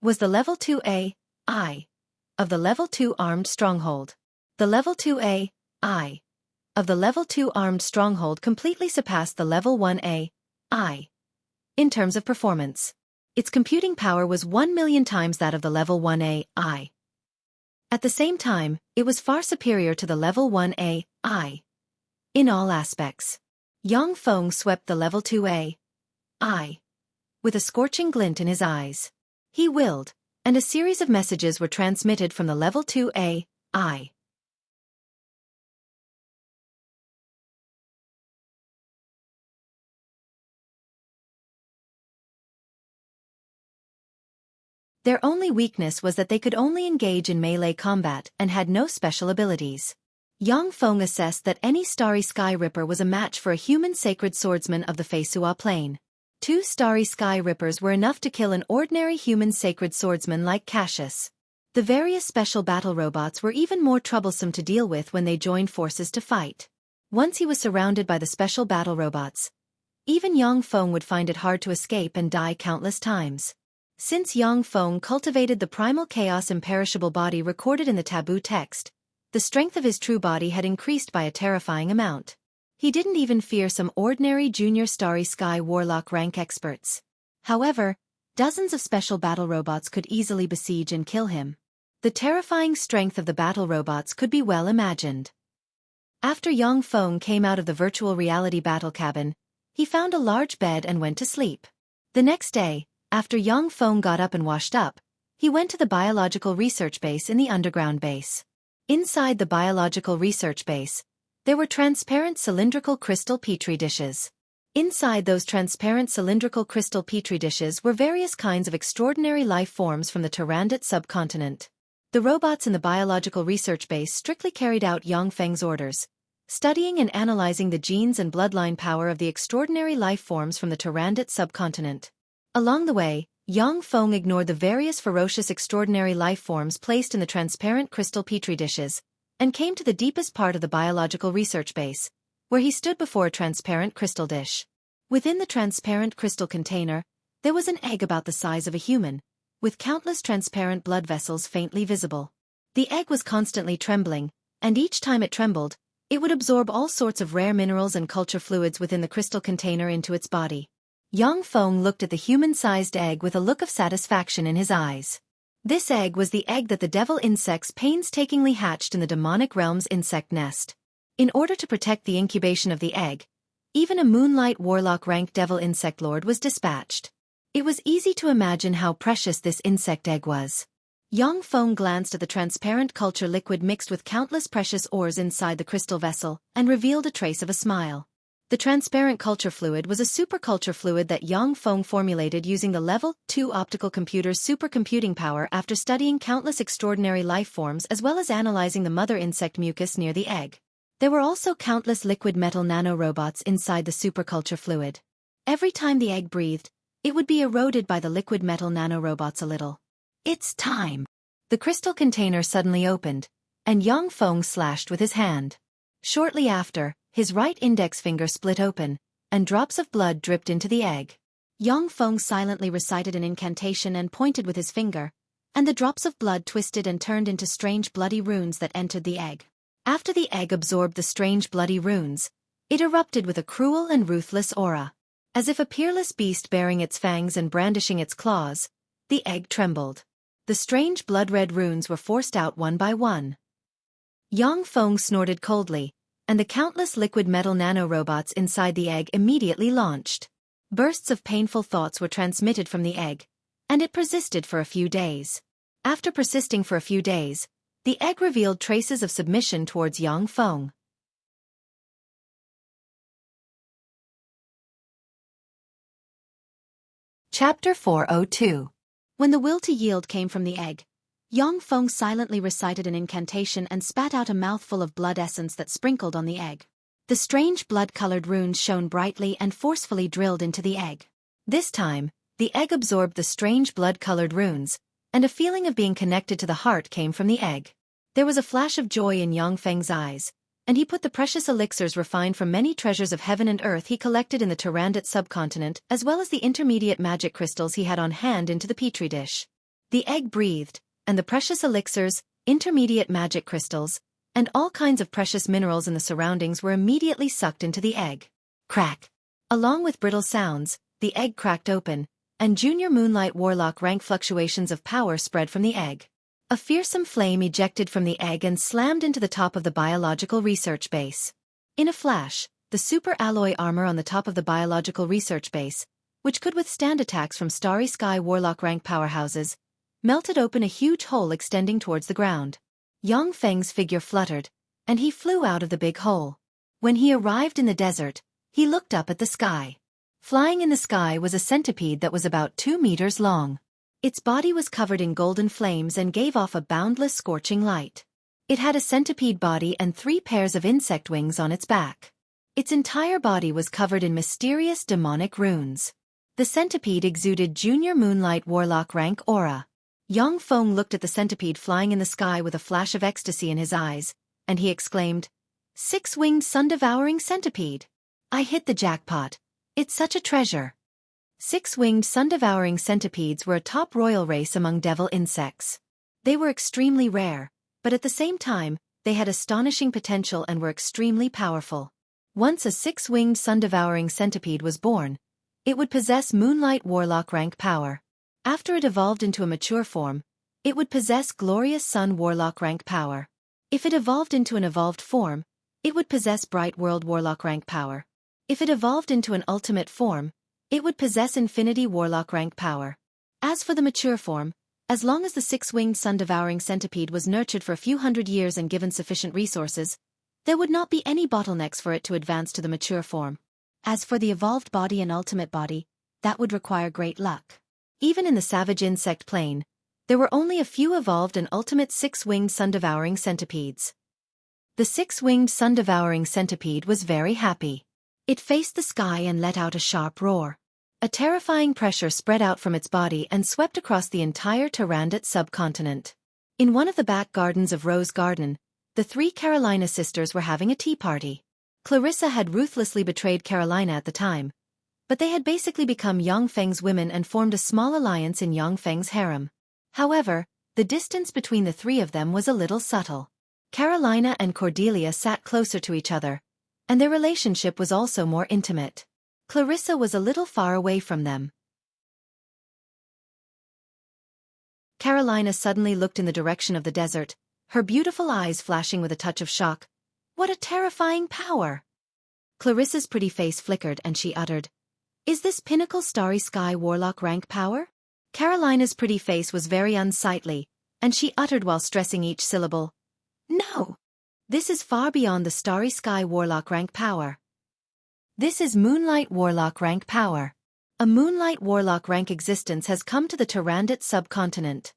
was the level 2 AI of the level 2 armed stronghold. The level 2 AI of the level 2 armed stronghold completely surpassed the level 1 AI in terms of performance. Its computing power was 1,000,000 times that of the level 1 AI. At the same time, it was far superior to the level 1A, I. In all aspects. Yang Feng swept the level 2A, I. With a scorching glint in his eyes. He willed, and a series of messages were transmitted from the level 2A, I. Their only weakness was that they could only engage in melee combat and had no special abilities. Yang Feng assessed that any Starry Sky Ripper was a match for a human sacred swordsman of the Feisua Plain. 2 Starry Sky Rippers were enough to kill an ordinary human sacred swordsman like Cassius. The various special battle robots were even more troublesome to deal with when they joined forces to fight. Once he was surrounded by the special battle robots, even Yang Feng would find it hard to escape and die countless times. Since Yang Feng cultivated the primal chaos imperishable body recorded in the taboo text, the strength of his true body had increased by a terrifying amount. He didn't even fear some ordinary junior Starry Sky Warlock rank experts. However, dozens of special battle robots could easily besiege and kill him. The terrifying strength of the battle robots could be well imagined. After Yang Feng came out of the virtual reality battle cabin, he found a large bed and went to sleep. The next day, after Yang Feng got up and washed up, he went to the biological research base in the underground base. Inside the biological research base, there were transparent cylindrical crystal petri dishes. Inside those transparent cylindrical crystal petri dishes were various kinds of extraordinary life forms from the Tyrandot subcontinent. The robots in the biological research base strictly carried out Yang Feng's orders, studying and analyzing the genes and bloodline power of the extraordinary life forms from the Tyrandot subcontinent. Along the way, Yang Feng ignored the various ferocious extraordinary life forms placed in the transparent crystal petri dishes, and came to the deepest part of the biological research base, where he stood before a transparent crystal dish. Within the transparent crystal container, there was an egg about the size of a human, with countless transparent blood vessels faintly visible. The egg was constantly trembling, and each time it trembled, it would absorb all sorts of rare minerals and culture fluids within the crystal container into its body. Yang Feng looked at the human-sized egg with a look of satisfaction in his eyes. This egg was the egg that the devil insects painstakingly hatched in the demonic realm's insect nest. In order to protect the incubation of the egg, even a Moonlight Warlock-rank devil insect lord was dispatched. It was easy to imagine how precious this insect egg was. Yang Feng glanced at the transparent culture liquid mixed with countless precious ores inside the crystal vessel and revealed a trace of a smile. The transparent culture fluid was a superculture fluid that Yang Feng formulated using the Level 2 optical computer's supercomputing power after studying countless extraordinary life forms as well as analyzing the mother insect mucus near the egg. There were also countless liquid metal nanorobots inside the superculture fluid. Every time the egg breathed, it would be eroded by the liquid metal nanorobots a little. It's time! The crystal container suddenly opened, and Yang Feng slashed with his hand. Shortly after, his right index finger split open, and drops of blood dripped into the egg. Yang Feng silently recited an incantation and pointed with his finger, and the drops of blood twisted and turned into strange bloody runes that entered the egg. After the egg absorbed the strange bloody runes, it erupted with a cruel and ruthless aura. As if a peerless beast bearing its fangs and brandishing its claws, the egg trembled. The strange blood-red runes were forced out one by one. Yang Feng snorted coldly, and the countless liquid metal nanorobots inside the egg immediately launched. Bursts of painful thoughts were transmitted from the egg, and it persisted for a few days. After persisting for a few days, the egg revealed traces of submission towards Yang Feng. Chapter 402. When the will to yield came from the egg, Yang Feng silently recited an incantation and spat out a mouthful of blood essence that sprinkled on the egg. The strange blood-colored runes shone brightly and forcefully drilled into the egg. This time, the egg absorbed the strange blood-colored runes, and a feeling of being connected to the heart came from the egg. There was a flash of joy in Yang Feng's eyes, and he put the precious elixirs refined from many treasures of heaven and earth he collected in the Tyrandot subcontinent as well as the intermediate magic crystals he had on hand into the petri dish. The egg breathed, and the precious elixirs, intermediate magic crystals, and all kinds of precious minerals in the surroundings were immediately sucked into the egg. Crack! Along with brittle sounds, the egg cracked open, and junior Moonlight Warlock rank fluctuations of power spread from the egg. A fearsome flame ejected from the egg and slammed into the top of the biological research base. In a flash, the super alloy armor on the top of the biological research base, which could withstand attacks from Starry Sky Warlock rank powerhouses, melted open a huge hole extending towards the ground. Yang Feng's figure fluttered, and he flew out of the big hole. When he arrived in the desert, he looked up at the sky. Flying in the sky was a centipede that was about 2 meters long. Its body was covered in golden flames and gave off a boundless scorching light. It had a centipede body and 3 pairs of insect wings on its back. Its entire body was covered in mysterious demonic runes. The centipede exuded Junior Moonlight Warlock rank aura. Yang Feng looked at the centipede flying in the sky with a flash of ecstasy in his eyes, and he exclaimed, "Six-winged sun-devouring centipede! I hit the jackpot. It's such a treasure." Six-winged sun-devouring centipedes were a top royal race among devil insects. They were extremely rare, but at the same time, they had astonishing potential and were extremely powerful. Once a six-winged sun-devouring centipede was born, it would possess Moonlight Warlock rank power. After it evolved into a mature form, it would possess Glorious Sun Warlock rank power. If it evolved into an evolved form, it would possess Bright World Warlock rank power. If it evolved into an ultimate form, it would possess Infinity Warlock rank power. As for the mature form, as long as the six-winged sun-devouring centipede was nurtured for a few hundred years and given sufficient resources, there would not be any bottlenecks for it to advance to the mature form. As for the evolved body and ultimate body, that would require great luck. Even in the savage insect plane, there were only a few evolved and ultimate six-winged sun-devouring centipedes. The six-winged sun-devouring centipede was very happy. It faced the sky and let out a sharp roar. A terrifying pressure spread out from its body and swept across the entire Tarandit subcontinent. In one of the back gardens of Rose Garden, the 3 Carolina sisters were having a tea party. Clarissa had ruthlessly betrayed Carolina at the time, but they had basically become Yang Feng's women and formed a small alliance in Yang Feng's harem. However, the distance between the 3 of them was a little subtle. Carolina and Cordelia sat closer to each other, and their relationship was also more intimate. Clarissa was a little far away from them. Carolina suddenly looked in the direction of the desert, her beautiful eyes flashing with a touch of shock. What a terrifying power! Clarissa's pretty face flickered and she uttered, "Is this Pinnacle Starry Sky Warlock rank power?" Carolina's pretty face was very unsightly, and she uttered while stressing each syllable, "No! This is far beyond the Starry Sky Warlock rank power. This is Moonlight Warlock rank power. A Moonlight Warlock rank existence has come to the Tarandit subcontinent."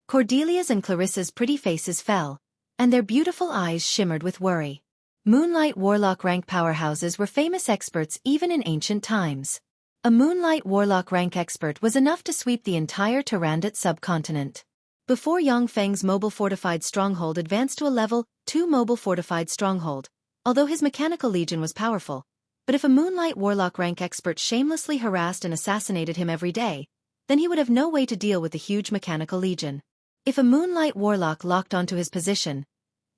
Cordelia's and Clarissa's pretty faces fell, and their beautiful eyes shimmered with worry. Moonlight Warlock rank powerhouses were famous experts even in ancient times. A Moonlight Warlock rank expert was enough to sweep the entire Tarandit subcontinent. Before Yang Feng's mobile fortified stronghold advanced to a level 2 mobile fortified stronghold, although his mechanical legion was powerful, but if a Moonlight Warlock rank expert shamelessly harassed and assassinated him every day, then he would have no way to deal with the huge mechanical legion. If a Moonlight Warlock locked onto his position,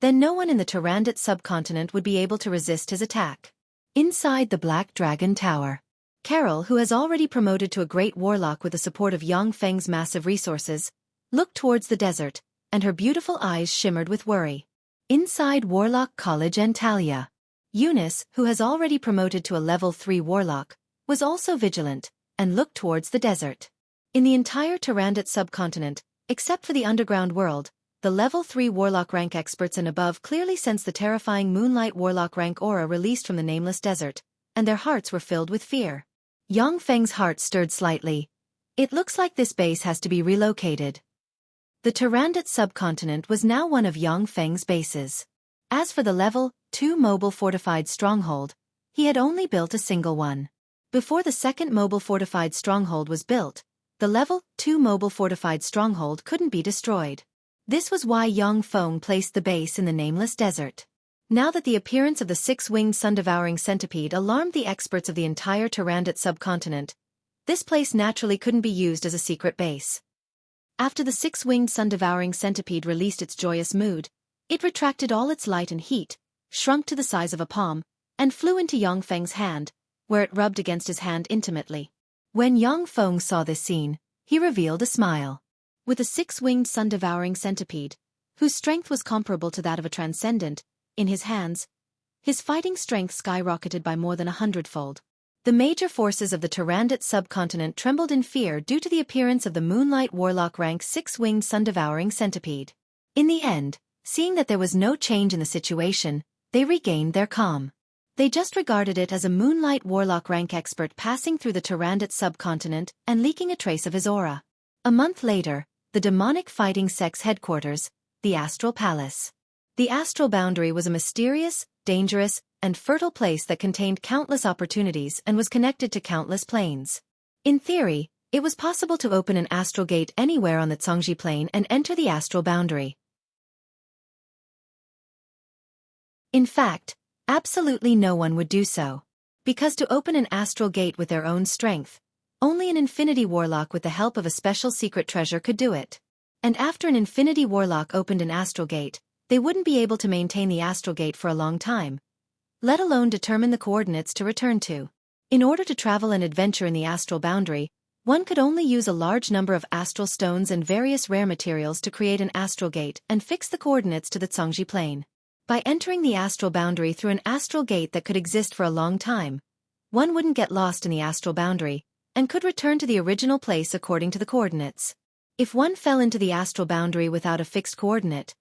then no one in the Tarandit subcontinent would be able to resist his attack. Inside the Black Dragon Tower, Carol, who has already promoted to a great warlock with the support of Yang Feng's massive resources, looked towards the desert, and her beautiful eyes shimmered with worry. Inside Warlock College Antalya, Eunice, who has already promoted to a level 3 warlock, was also vigilant, and looked towards the desert. In the entire Tarandit subcontinent, except for the underground world, the level 3 warlock rank experts and above clearly sensed the terrifying Moonlight Warlock rank aura released from the nameless desert, and their hearts were filled with fear. Yang Feng's heart stirred slightly. It looks like this base has to be relocated. The Tarandit subcontinent was now one of Yang Feng's bases. As for the level 2 mobile fortified stronghold, he had only built a single one. Before the second mobile fortified stronghold was built, the level 2 mobile fortified stronghold couldn't be destroyed. This was why Yang Feng placed the base in the nameless desert. Now that the appearance of the 6-winged sun-devouring centipede alarmed the experts of the entire Tarandit subcontinent, this place naturally couldn't be used as a secret base. After the 6-winged sun-devouring centipede released its joyous mood, it retracted all its light and heat, shrunk to the size of a palm, and flew into Yang Feng's hand, where it rubbed against his hand intimately. When Yang Feng saw this scene, he revealed a smile. With a six-winged sun-devouring centipede, whose strength was comparable to that of a transcendent, in his hands, his fighting strength skyrocketed by more than 100-fold. The major forces of the Tyrannid subcontinent trembled in fear due to the appearance of the Moonlight Warlock rank six-winged sun-devouring centipede. In the end, seeing that there was no change in the situation, they regained their calm. They just regarded it as a Moonlight Warlock rank expert passing through the Tyrannid subcontinent and leaking a trace of his aura. A month later, the demonic fighting sect's headquarters, the Astral Palace. The astral boundary was a mysterious, dangerous, and fertile place that contained countless opportunities and was connected to countless planes. In theory, it was possible to open an astral gate anywhere on the Zhongji plane and enter the astral boundary. In fact, absolutely no one would do so. Because to open an astral gate with their own strength, only an Infinity Warlock with the help of a special secret treasure could do it. And after an Infinity Warlock opened an astral gate, they wouldn't be able to maintain the astral gate for a long time, let alone determine the coordinates to return to. In order to travel and adventure in the astral boundary, one could only use a large number of astral stones and various rare materials to create an astral gate and fix the coordinates to the Zhongji plane. By entering the astral boundary through an astral gate that could exist for a long time, one wouldn't get lost in the astral boundary, and could return to the original place according to the coordinates. If one fell into the astral boundary without a fixed coordinate,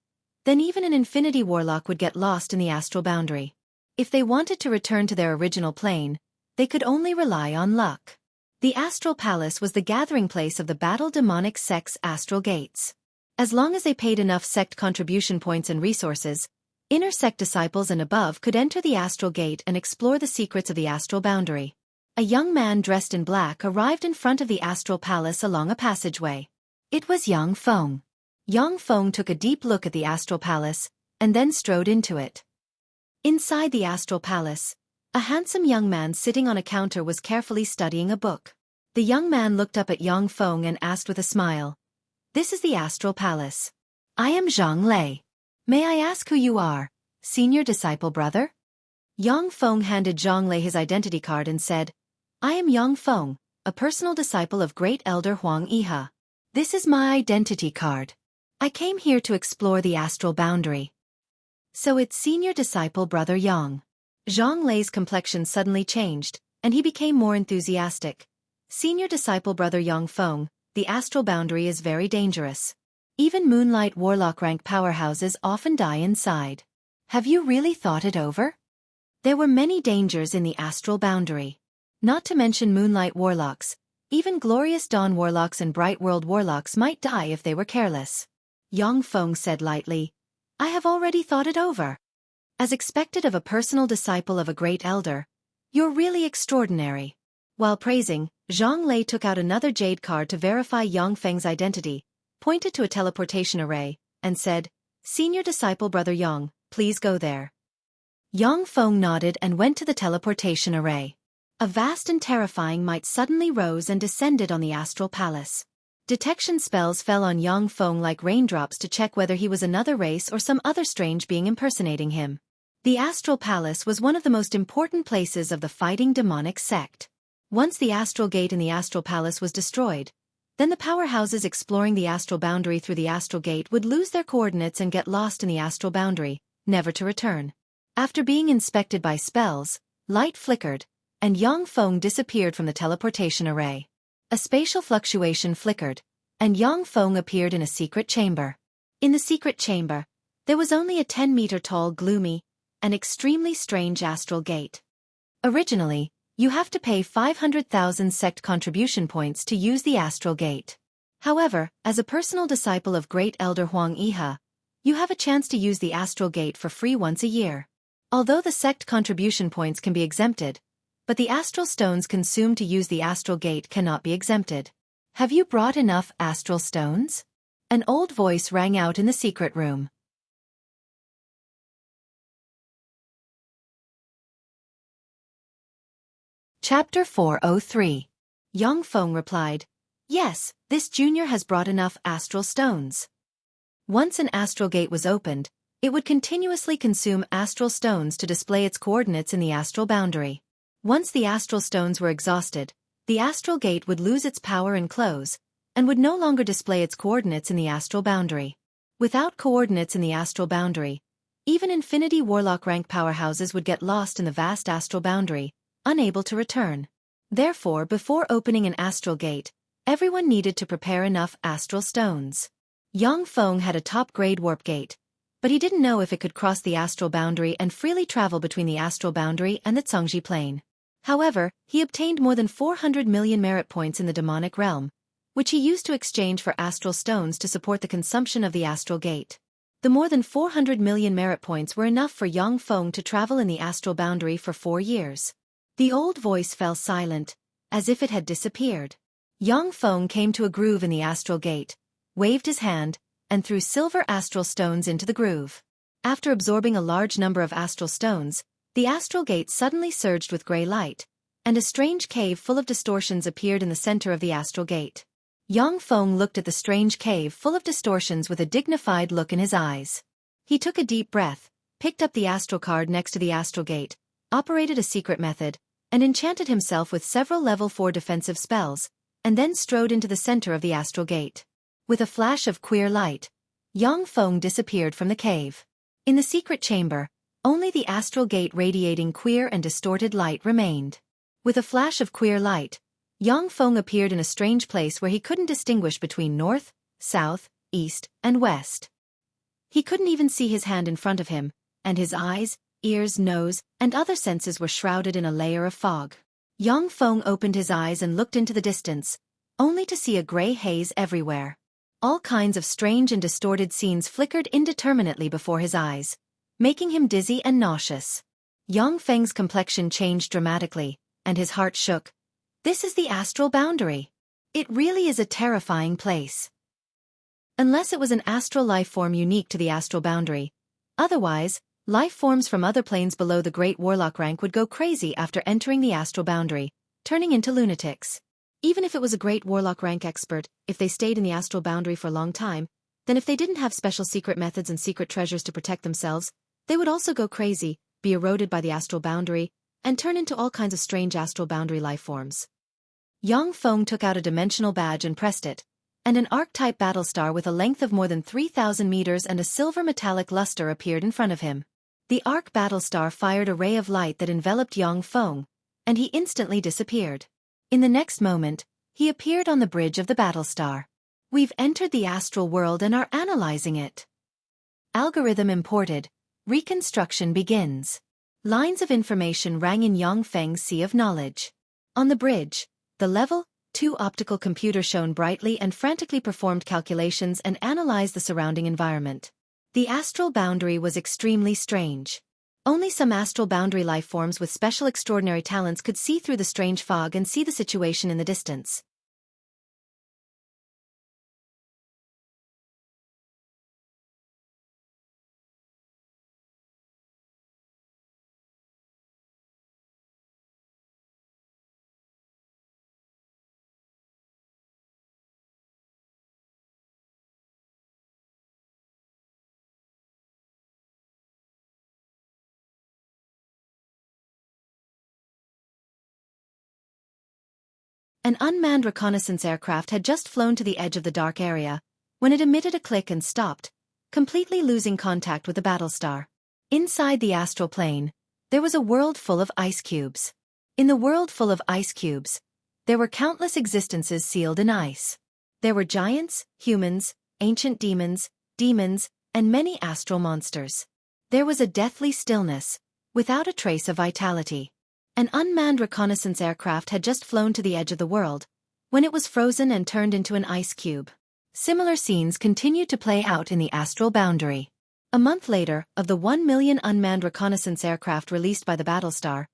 then even an Infinity Warlock would get lost in the astral boundary. If they wanted to return to their original plane, they could only rely on luck. The Astral Palace was the gathering place of the Battle Demonic Sect's astral gates. As long as they paid enough sect contribution points and resources, inner sect disciples and above could enter the astral gate and explore the secrets of the astral boundary. A young man dressed in black arrived in front of the Astral Palace along a passageway. It was Yang Feng. Yang Feng took a deep look at the Astral Palace, and then strode into it. Inside the Astral Palace, a handsome young man sitting on a counter was carefully studying a book. The young man looked up at Yang Feng and asked with a smile, "This is the Astral Palace. I am Zhang Lei. May I ask who you are, senior disciple brother?" Yang Feng handed Zhang Lei his identity card and said, "I am Yang Feng, a personal disciple of Great Elder Huang Yihe. This is my identity card. I came here to explore the astral boundary." "So it's senior disciple brother Yang." Zhang Lei's complexion suddenly changed, and he became more enthusiastic. "Senior disciple brother Yang Feng, the astral boundary is very dangerous. Even Moonlight Warlock rank powerhouses often die inside. Have you really thought it over? There were many dangers in the astral boundary. Not to mention Moonlight Warlocks, even Glorious Dawn Warlocks and Bright World Warlocks might die if they were careless." Yang Feng said lightly, "I have already thought it over." As expected of a personal disciple of a great elder, "You're really extraordinary." While praising, Zhang Lei took out another jade card to verify Yang Feng's identity, pointed to a teleportation array, and said, "Senior disciple brother Yang, please go there." Yang Feng nodded and went to the teleportation array. A vast and terrifying might suddenly rose and descended on the Astral Palace. Detection spells fell on Yang Feng like raindrops to check whether he was another race or some other strange being impersonating him. The Astral Palace was one of the most important places of the fighting demonic sect. Once the Astral Gate in the Astral Palace was destroyed, then the powerhouses exploring the astral boundary through the Astral Gate would lose their coordinates and get lost in the astral boundary, never to return. After being inspected by spells, light flickered, and Yang Feng disappeared from the teleportation array. A spatial fluctuation flickered, and Yang Feng appeared in a secret chamber. In the secret chamber, there was only a 10-meter-tall gloomy, and extremely strange astral gate. Originally, you have to pay 500,000 sect contribution points to use the astral gate. However, as a personal disciple of Great Elder Huang Yihe, you have a chance to use the astral gate for free once a year. Although the sect contribution points can be exempted, but the astral stones consumed to use the astral gate cannot be exempted. "Have you brought enough astral stones?" An old voice rang out in the secret room. Chapter 403. Yang Feng replied, "Yes, this junior has brought enough astral stones." Once an astral gate was opened, it would continuously consume astral stones to display its coordinates in the astral boundary. Once the astral stones were exhausted, the astral gate would lose its power and close, and would no longer display its coordinates in the astral boundary. Without coordinates in the astral boundary, even Infinity Warlock rank powerhouses would get lost in the vast astral boundary, unable to return. Therefore, before opening an astral gate, everyone needed to prepare enough astral stones. Yang Feng had a top-grade warp gate, but he didn't know if it could cross the astral boundary and freely travel between the astral boundary and the Cangji plane. However, he obtained more than 400 million merit points in the demonic realm, which he used to exchange for astral stones to support the consumption of the astral gate. The more than 400 million merit points were enough for Yang Feng to travel in the astral boundary for 4 years. The old voice fell silent, as if it had disappeared. Yang Feng came to a groove in the astral gate, waved his hand, and threw silver astral stones into the groove. After absorbing a large number of astral stones, the astral gate suddenly surged with gray light, and a strange cave full of distortions appeared in the center of the astral gate. Yang Feng looked at the strange cave full of distortions with a dignified look in his eyes. He took a deep breath, picked up the astral card next to the astral gate, operated a secret method, and enchanted himself with several level 4 defensive spells, and then strode into the center of the astral gate. With a flash of queer light, Yang Feng disappeared from the cave. In the secret chamber, only the astral gate radiating queer and distorted light remained. With a flash of queer light, Yang Feng appeared in a strange place where he couldn't distinguish between north, south, east, and west. He couldn't even see his hand in front of him, and his eyes, ears, nose, and other senses were shrouded in a layer of fog. Yang Feng opened his eyes and looked into the distance, only to see a gray haze everywhere. All kinds of strange and distorted scenes flickered indeterminately before his eyes, making him dizzy and nauseous. Yang Feng's complexion changed dramatically, and his heart shook. This is the astral boundary. It really is a terrifying place. Unless it was an astral life form unique to the astral boundary. Otherwise, life forms from other planes below the Great Warlock rank would go crazy after entering the astral boundary, turning into lunatics. Even if it was a Great Warlock rank expert, if they stayed in the astral boundary for a long time, then if they didn't have special secret methods and secret treasures to protect themselves, they would also go crazy, be eroded by the astral boundary, and turn into all kinds of strange astral boundary life forms. Yang Feng took out a dimensional badge and pressed it, and an arc-type battlestar with a length of more than 3,000 meters and a silver metallic luster appeared in front of him. The arc battlestar fired a ray of light that enveloped Yang Feng, and he instantly disappeared. In the next moment, he appeared on the bridge of the battlestar. We've entered the astral world and are analyzing it. Algorithm imported. Reconstruction begins. Lines of information rang in Yang Feng's sea of knowledge. On the bridge, the level 2 optical computer shone brightly and frantically performed calculations and analyzed the surrounding environment. The astral boundary was extremely strange. Only some astral boundary life forms with special extraordinary talents could see through the strange fog and see the situation in the distance. An unmanned reconnaissance aircraft had just flown to the edge of the dark area, when it emitted a click and stopped, completely losing contact with the battlestar. Inside the astral plane, there was a world full of ice cubes. In the world full of ice cubes, there were countless existences sealed in ice. There were giants, humans, ancient demons, and many astral monsters. There was a deathly stillness, without a trace of vitality. An unmanned reconnaissance aircraft had just flown to the edge of the world, when it was frozen and turned into an ice cube. Similar scenes continued to play out in the astral boundary. A month later, of the 1 million unmanned reconnaissance aircraft released by the battlestar,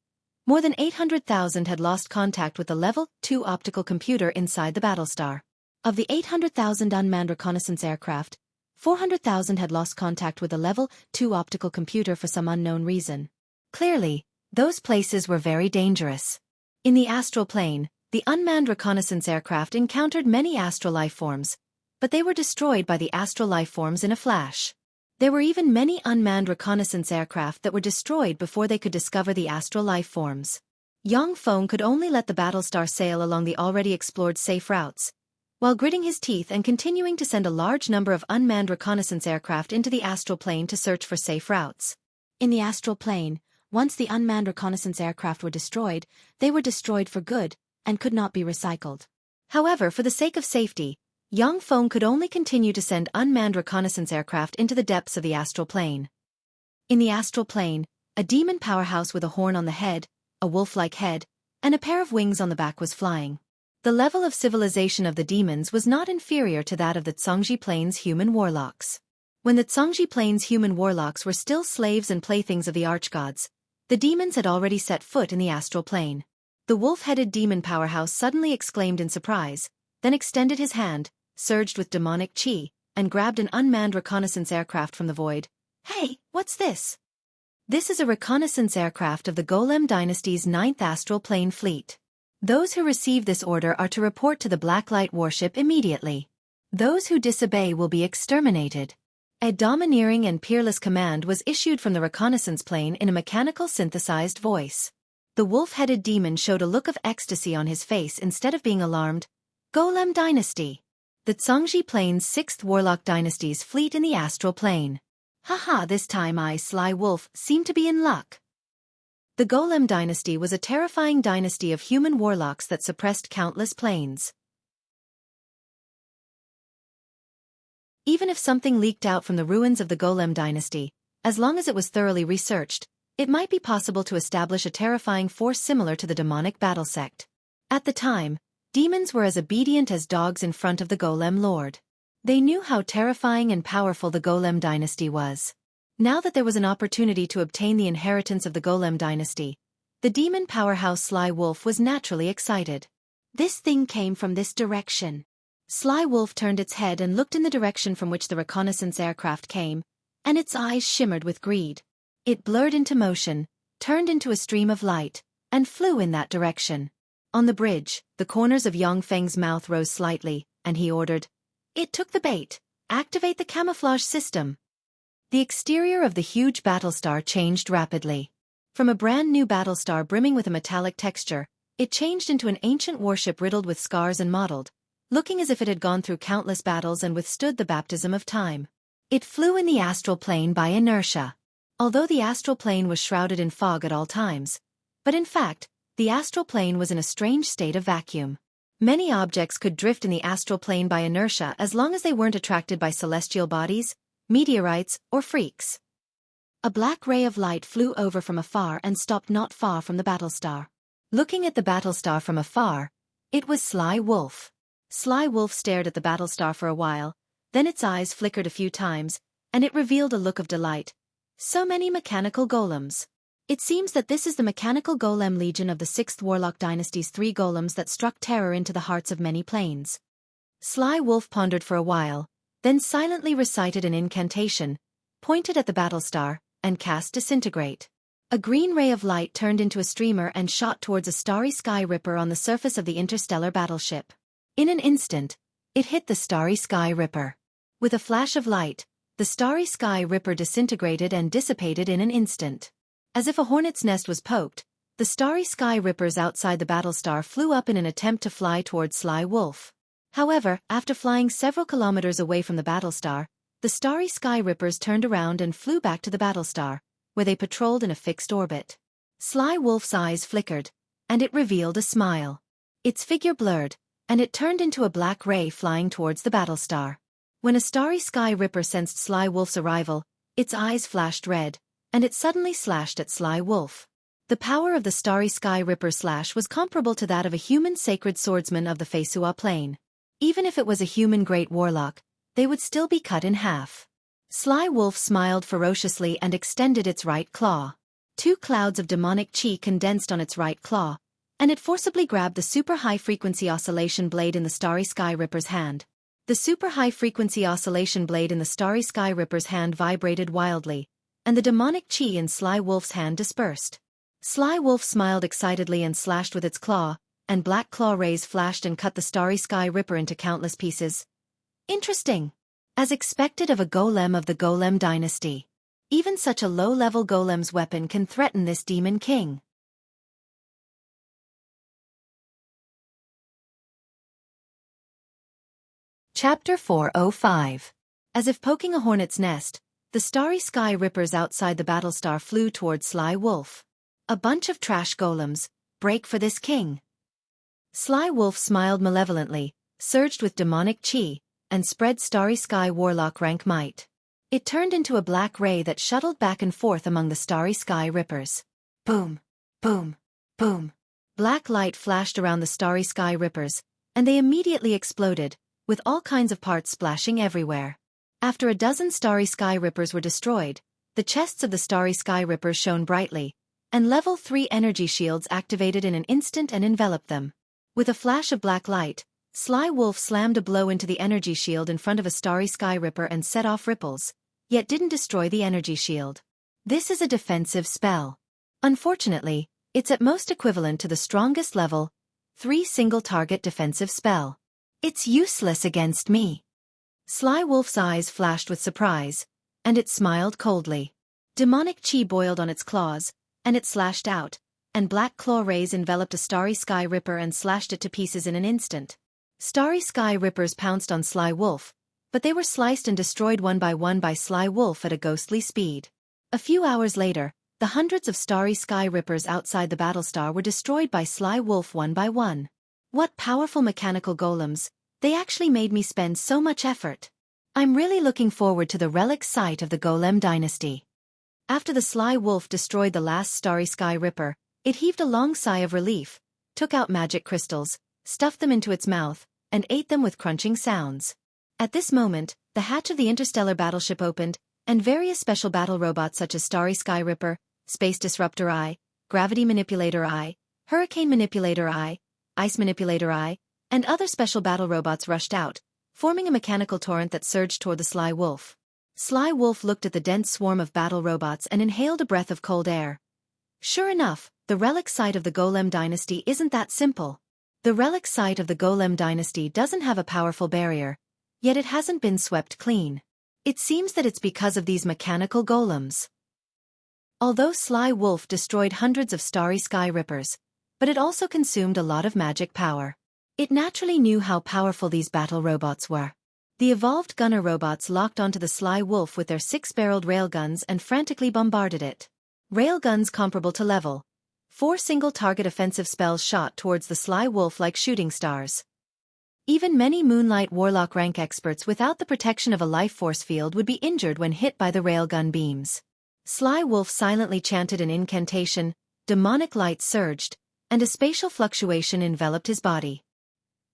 more than 800,000 had lost contact with the Level 2 optical computer inside the battlestar. Of the 800,000 unmanned reconnaissance aircraft, 400,000 had lost contact with the Level 2 optical computer for some unknown reason. Clearly, those places were very dangerous. In the astral plane, the unmanned reconnaissance aircraft encountered many astral life forms, but they were destroyed by the astral life forms in a flash. There were even many unmanned reconnaissance aircraft that were destroyed before they could discover the astral life forms. Yang Feng could only let the battlestar sail along the already explored safe routes, while gritting his teeth and continuing to send a large number of unmanned reconnaissance aircraft into the astral plane to search for safe routes. In the astral plane, once the unmanned reconnaissance aircraft were destroyed, they were destroyed for good and could not be recycled. However, for the sake of safety, Yang Feng could only continue to send unmanned reconnaissance aircraft into the depths of the astral plane. In the astral plane, a demon powerhouse with a horn on the head, a wolf-like head, and a pair of wings on the back was flying. The level of civilization of the demons was not inferior to that of the Zhongji Plains human warlocks. When the Zhongji Plains human warlocks were still slaves and playthings of the archgods, the demons had already set foot in the astral plane. The wolf-headed demon powerhouse suddenly exclaimed in surprise, then extended his hand, surged with demonic chi, and grabbed an unmanned reconnaissance aircraft from the void. "Hey, what's this?" This is a reconnaissance aircraft of the Golem Dynasty's 9th Astral Plane Fleet. Those who receive this order are to report to the Blacklight warship immediately. Those who disobey will be exterminated. A domineering and peerless command was issued from the reconnaissance plane in a mechanical synthesized voice. The wolf-headed demon showed a look of ecstasy on his face instead of being alarmed. Golem Dynasty. The Zhongji Plains 6th Warlock Dynasty's fleet in the astral plane. Haha, this time I, Sly Wolf, seem to be in luck. The Golem Dynasty was a terrifying dynasty of human warlocks that suppressed countless planes. Even if something leaked out from the ruins of the Golem Dynasty, as long as it was thoroughly researched, it might be possible to establish a terrifying force similar to the demonic battle sect. At the time, demons were as obedient as dogs in front of the Golem Lord. They knew how terrifying and powerful the Golem Dynasty was. Now that there was an opportunity to obtain the inheritance of the Golem Dynasty, the demon powerhouse Sly Wolf was naturally excited. This thing came from this direction. Sly Wolf turned its head and looked in the direction from which the reconnaissance aircraft came, and its eyes shimmered with greed. It blurred into motion, turned into a stream of light, and flew in that direction. On the bridge, the corners of Yang Feng's mouth rose slightly, and he ordered, "It took the bait. Activate the camouflage system." The exterior of the huge battlestar changed rapidly. From a brand new battlestar brimming with a metallic texture, it changed into an ancient warship riddled with scars and mottled, looking as if it had gone through countless battles and withstood the baptism of time. It flew in the astral plane by inertia. Although the astral plane was shrouded in fog at all times, but in fact, the astral plane was in a strange state of vacuum. Many objects could drift in the astral plane by inertia as long as they weren't attracted by celestial bodies, meteorites, or freaks. A black ray of light flew over from afar and stopped not far from the battlestar. Looking at the battlestar from afar, it was Sly Wolf. Sly Wolf stared at the battlestar for a while, then its eyes flickered a few times, and it revealed a look of delight. So many mechanical golems. It seems that this is the mechanical golem legion of the 6th Warlock Dynasty's 3 golems that struck terror into the hearts of many planes. Sly Wolf pondered for a while, then silently recited an incantation, pointed at the battlestar, and cast Disintegrate. A green ray of light turned into a streamer and shot towards a starry sky ripper on the surface of the interstellar battleship. In an instant, it hit the starry sky ripper. With a flash of light, the starry sky ripper disintegrated and dissipated in an instant. As if a hornet's nest was poked, the starry sky rippers outside the battlestar flew up in an attempt to fly towards Sly Wolf. However, after flying several kilometers away from the battlestar, the starry sky rippers turned around and flew back to the battlestar, where they patrolled in a fixed orbit. Sly Wolf's eyes flickered, and it revealed a smile. Its figure blurred, and it turned into a black ray flying towards the battlestar. When a starry sky ripper sensed Sly Wolf's arrival, its eyes flashed red, and it suddenly slashed at Sly Wolf. The power of the starry sky ripper's slash was comparable to that of a human sacred swordsman of the Feisua plane. Even if it was a human great warlock, they would still be cut in half. Sly Wolf smiled ferociously and extended its right claw. 2 clouds of demonic chi condensed on its right claw, and it forcibly grabbed the super high-frequency oscillation blade in the starry sky ripper's hand. The super high-frequency oscillation blade in the starry sky ripper's hand vibrated wildly, and the demonic chi in Sly Wolf's hand dispersed. Sly Wolf smiled excitedly and slashed with its claw, and black claw rays flashed and cut the starry sky ripper into countless pieces. Interesting. As expected of a golem of the Golem Dynasty. Even such a low-level golem's weapon can threaten this demon king. Chapter 405. As if poking a hornet's nest, the starry sky rippers outside the Battlestar flew toward Sly Wolf. A bunch of trash golems, break for this king. Sly Wolf smiled malevolently, surged with demonic chi, and spread starry sky warlock rank might. It turned into a black ray that shuttled back and forth among the starry sky rippers. Boom, boom, boom. Black light flashed around the starry sky rippers, and they immediately exploded, with all kinds of parts splashing everywhere. After a dozen starry sky rippers were destroyed, the chests of the starry sky rippers shone brightly, and level 3 energy shields activated in an instant and enveloped them. With a flash of black light, Sly Wolf slammed a blow into the energy shield in front of a starry sky ripper and set off ripples, yet didn't destroy the energy shield. This is a defensive spell. Unfortunately, it's at most equivalent to the strongest level 3 single-target defensive spell. It's useless against me. Sly Wolf's eyes flashed with surprise, and it smiled coldly. Demonic chi boiled on its claws, and it slashed out, and black claw rays enveloped a starry sky ripper and slashed it to pieces in an instant. Starry sky rippers pounced on Sly Wolf, but they were sliced and destroyed one by Sly Wolf at a ghostly speed. A few hours later, the hundreds of starry sky rippers outside the Battlestar were destroyed by Sly Wolf one by one. What powerful mechanical golems, they actually made me spend so much effort. I'm really looking forward to the relic site of the Golem dynasty. After the Sly Wolf destroyed the last starry sky ripper, it heaved a long sigh of relief, took out magic crystals, stuffed them into its mouth, and ate them with crunching sounds. At this moment, the hatch of the interstellar battleship opened, and various special battle robots such as Starry Sky Ripper, Space Disruptor Eye, Gravity Manipulator Eye, Hurricane Manipulator Eye, Ice Manipulator Eye, and other special battle robots rushed out, forming a mechanical torrent that surged toward the Sly Wolf. Sly Wolf looked at the dense swarm of battle robots and inhaled a breath of cold air. Sure enough, the relic site of the Golem dynasty isn't that simple. The relic site of the Golem dynasty doesn't have a powerful barrier, yet it hasn't been swept clean. It seems that it's because of these mechanical golems. Although Sly Wolf destroyed hundreds of starry sky rippers, but it also consumed a lot of magic power. It naturally knew how powerful these battle robots were. The evolved gunner robots locked onto the Sly Wolf with their 6-barreled railguns and frantically bombarded it. Railguns comparable to level 4 single-target offensive spells shot towards the Sly Wolf like shooting stars. Even many Moonlight Warlock rank experts without the protection of a life force field would be injured when hit by the railgun beams. Sly Wolf silently chanted an incantation, demonic light surged, and a spatial fluctuation enveloped his body.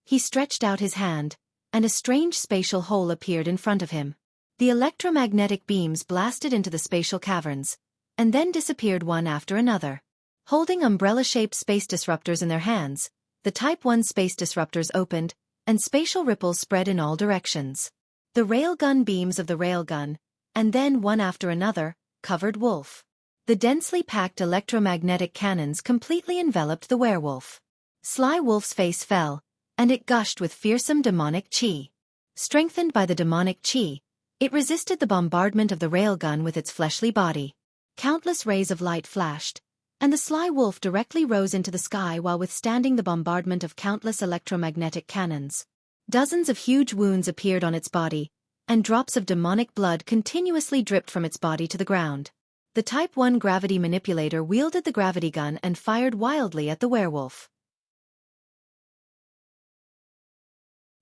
He stretched out his hand, and a strange spatial hole appeared in front of him. The electromagnetic beams blasted into the spatial caverns, and then disappeared one after another. Holding umbrella-shaped space disruptors in their hands, the Type 1 space disruptors opened, and spatial ripples spread in all directions. The railgun beams of the railgun, and then one after another, covered Wolf. The densely packed electromagnetic cannons completely enveloped the werewolf. Sly Wolf's face fell, and it gushed with fearsome demonic chi. Strengthened by the demonic chi, it resisted the bombardment of the railgun with its fleshly body. Countless rays of light flashed, and the Sly Wolf directly rose into the sky while withstanding the bombardment of countless electromagnetic cannons. Dozens of huge wounds appeared on its body, and drops of demonic blood continuously dripped from its body to the ground. The Type 1 gravity manipulator wielded the gravity gun and fired wildly at the werewolf.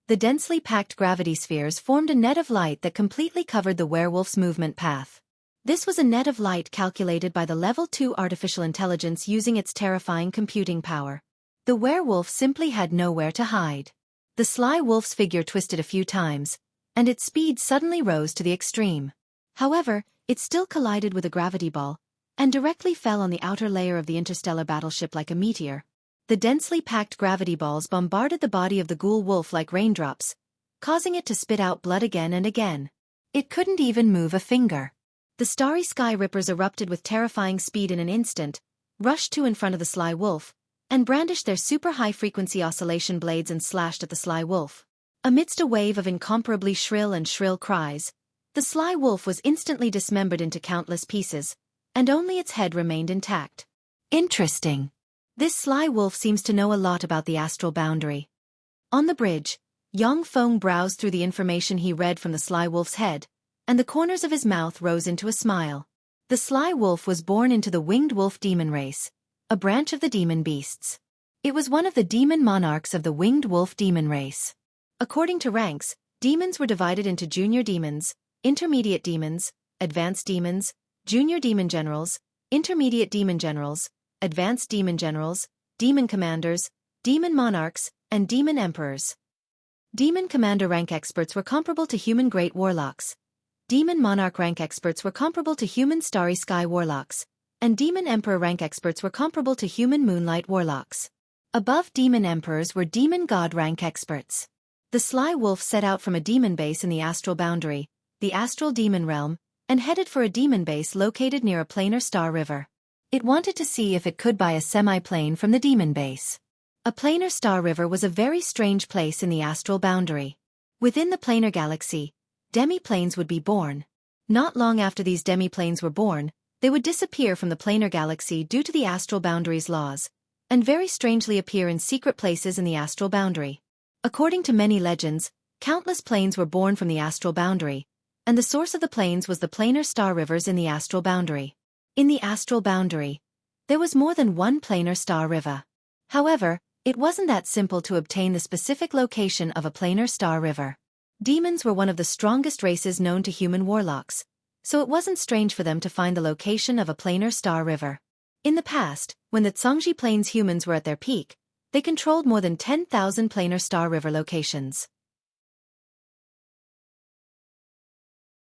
The densely packed gravity spheres formed a net of light that completely covered the werewolf's movement path. This was a net of light calculated by the Level 2 artificial intelligence using its terrifying computing power. The werewolf simply had nowhere to hide. The Sly Wolf's figure twisted a few times, and its speed suddenly rose to the extreme. However, it still collided with a gravity ball, and directly fell on the outer layer of the interstellar battleship like a meteor. The densely packed gravity balls bombarded the body of the ghoul wolf like raindrops, causing it to spit out blood again and again. It couldn't even move a finger. The starry sky rippers erupted with terrifying speed in an instant, rushed to in front of the Sly Wolf, and brandished their super high-frequency oscillation blades and slashed at the Sly Wolf. Amidst a wave of incomparably shrill cries, the Sly Wolf was instantly dismembered into countless pieces, and only its head remained intact. Interesting. This Sly Wolf seems to know a lot about the astral boundary. On the bridge, Yang Feng browsed through the information he read from the sly wolf's head, and the corners of his mouth rose into a smile. The sly wolf was born into the winged wolf demon race, a branch of the demon beasts. It was one of the demon monarchs of the winged wolf demon race. According to ranks, demons were divided into junior demons, intermediate demons, advanced demons, junior demon generals, intermediate demon generals, advanced demon generals, demon commanders, demon monarchs, and demon emperors. Demon commander rank experts were comparable to human great warlocks. Demon monarch rank experts were comparable to human starry sky warlocks, and demon emperor rank experts were comparable to human moonlight warlocks. Above demon emperors were demon god rank experts. The sly wolf set out from a demon base in the astral boundary, the astral demon realm, and headed for a demon base located near a planar star river. It wanted to see if it could buy a semi-plane from the demon base. A planar star river was a very strange place in the astral boundary. Within the planar galaxy, demi-planes would be born. Not long after these demi-planes were born, they would disappear from the planar galaxy due to the astral boundary's laws, and very strangely appear in secret places in the astral boundary. According to many legends, countless planes were born from the astral boundary, and the source of the planes was the planar star rivers in the astral boundary. In the astral boundary, there was more than one planar star river. However, it wasn't that simple to obtain the specific location of a planar star river. Demons were one of the strongest races known to human warlocks, so it wasn't strange for them to find the location of a planar star river. In the past, when the Zhongji Plains humans were at their peak, they controlled more than 10,000 planar star river locations.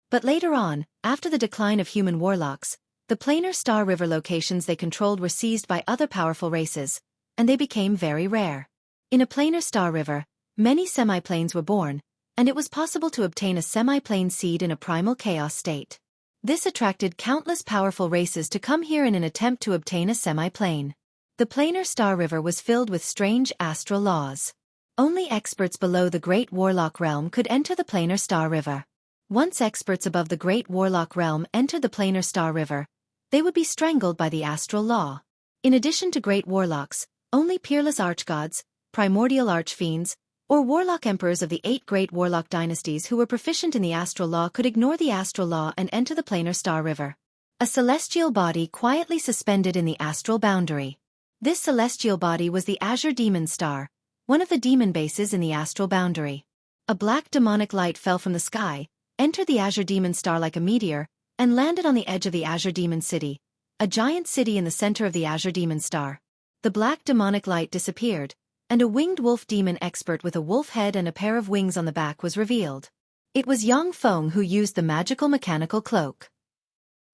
But later on, after the decline of human warlocks, the planar star river locations they controlled were seized by other powerful races, and they became very rare. In a planar star river, many semi-planes were born, and it was possible to obtain a semi-plane seed in a primal chaos state. This attracted countless powerful races to come here in an attempt to obtain a semi-plane. The planar star river was filled with strange astral laws. Only experts below the Great Warlock realm could enter the planar star river. Once experts above the Great Warlock realm entered the planar star river, they would be strangled by the astral law. In addition to great warlocks, only peerless archgods, primordial archfiends, or warlock emperors of the 8 great warlock dynasties who were proficient in the astral law could ignore the astral law and enter the planar star river. A celestial body quietly suspended in the astral boundary. This celestial body was the Azure Demon Star, one of the demon bases in the astral boundary. A black demonic light fell from the sky, entered the Azure Demon Star like a meteor, and landed on the edge of the Azure Demon City, a giant city in the center of the Azure Demon Star. The black demonic light disappeared, and a winged wolf demon expert with a wolf head and a pair of wings on the back was revealed. It was Yang Feng who used the magical mechanical cloak.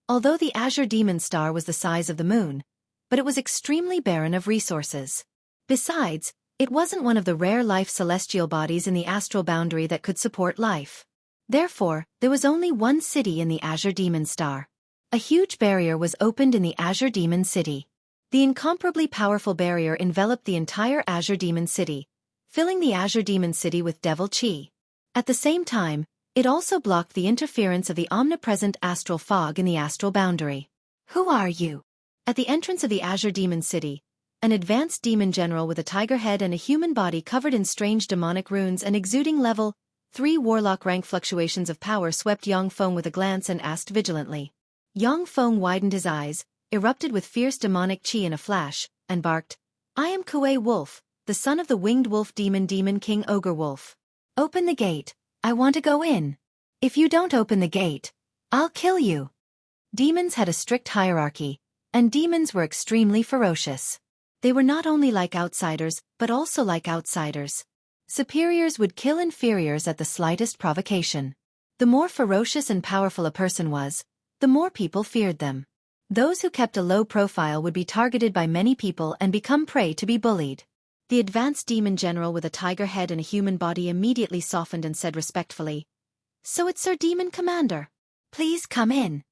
Although the Azure Demon Star was the size of the moon, but it was extremely barren of resources. Besides, it wasn't one of the rare life celestial bodies in the astral boundary that could support life. Therefore, there was only one city in the Azure Demon Star. A huge barrier was opened in the Azure Demon City. The incomparably powerful barrier enveloped the entire Azure Demon City, filling the Azure Demon City with devil chi. At the same time, it also blocked the interference of the omnipresent astral fog in the astral boundary. Who are you? At the entrance of the Azure Demon City, an advanced demon general with a tiger head and a human body covered in strange demonic runes and exuding level 3 warlock rank fluctuations of power swept Yang Feng with a glance and asked vigilantly. Yang Feng widened his eyes, erupted with fierce demonic chi in a flash, and barked, "I am Kuei Wolf, the son of the winged wolf demon King Ogre Wolf. Open the gate, I want to go in. If you don't open the gate, I'll kill you." Demons had a strict hierarchy, and demons were extremely ferocious. They were not only like outsiders, but also like outsiders. Superiors would kill inferiors at the slightest provocation. The more ferocious and powerful a person was, the more people feared them. Those who kept a low profile would be targeted by many people and become prey to be bullied. The advanced demon general with a tiger head and a human body immediately softened and said respectfully, "So it's Sir Demon Commander. Please come in."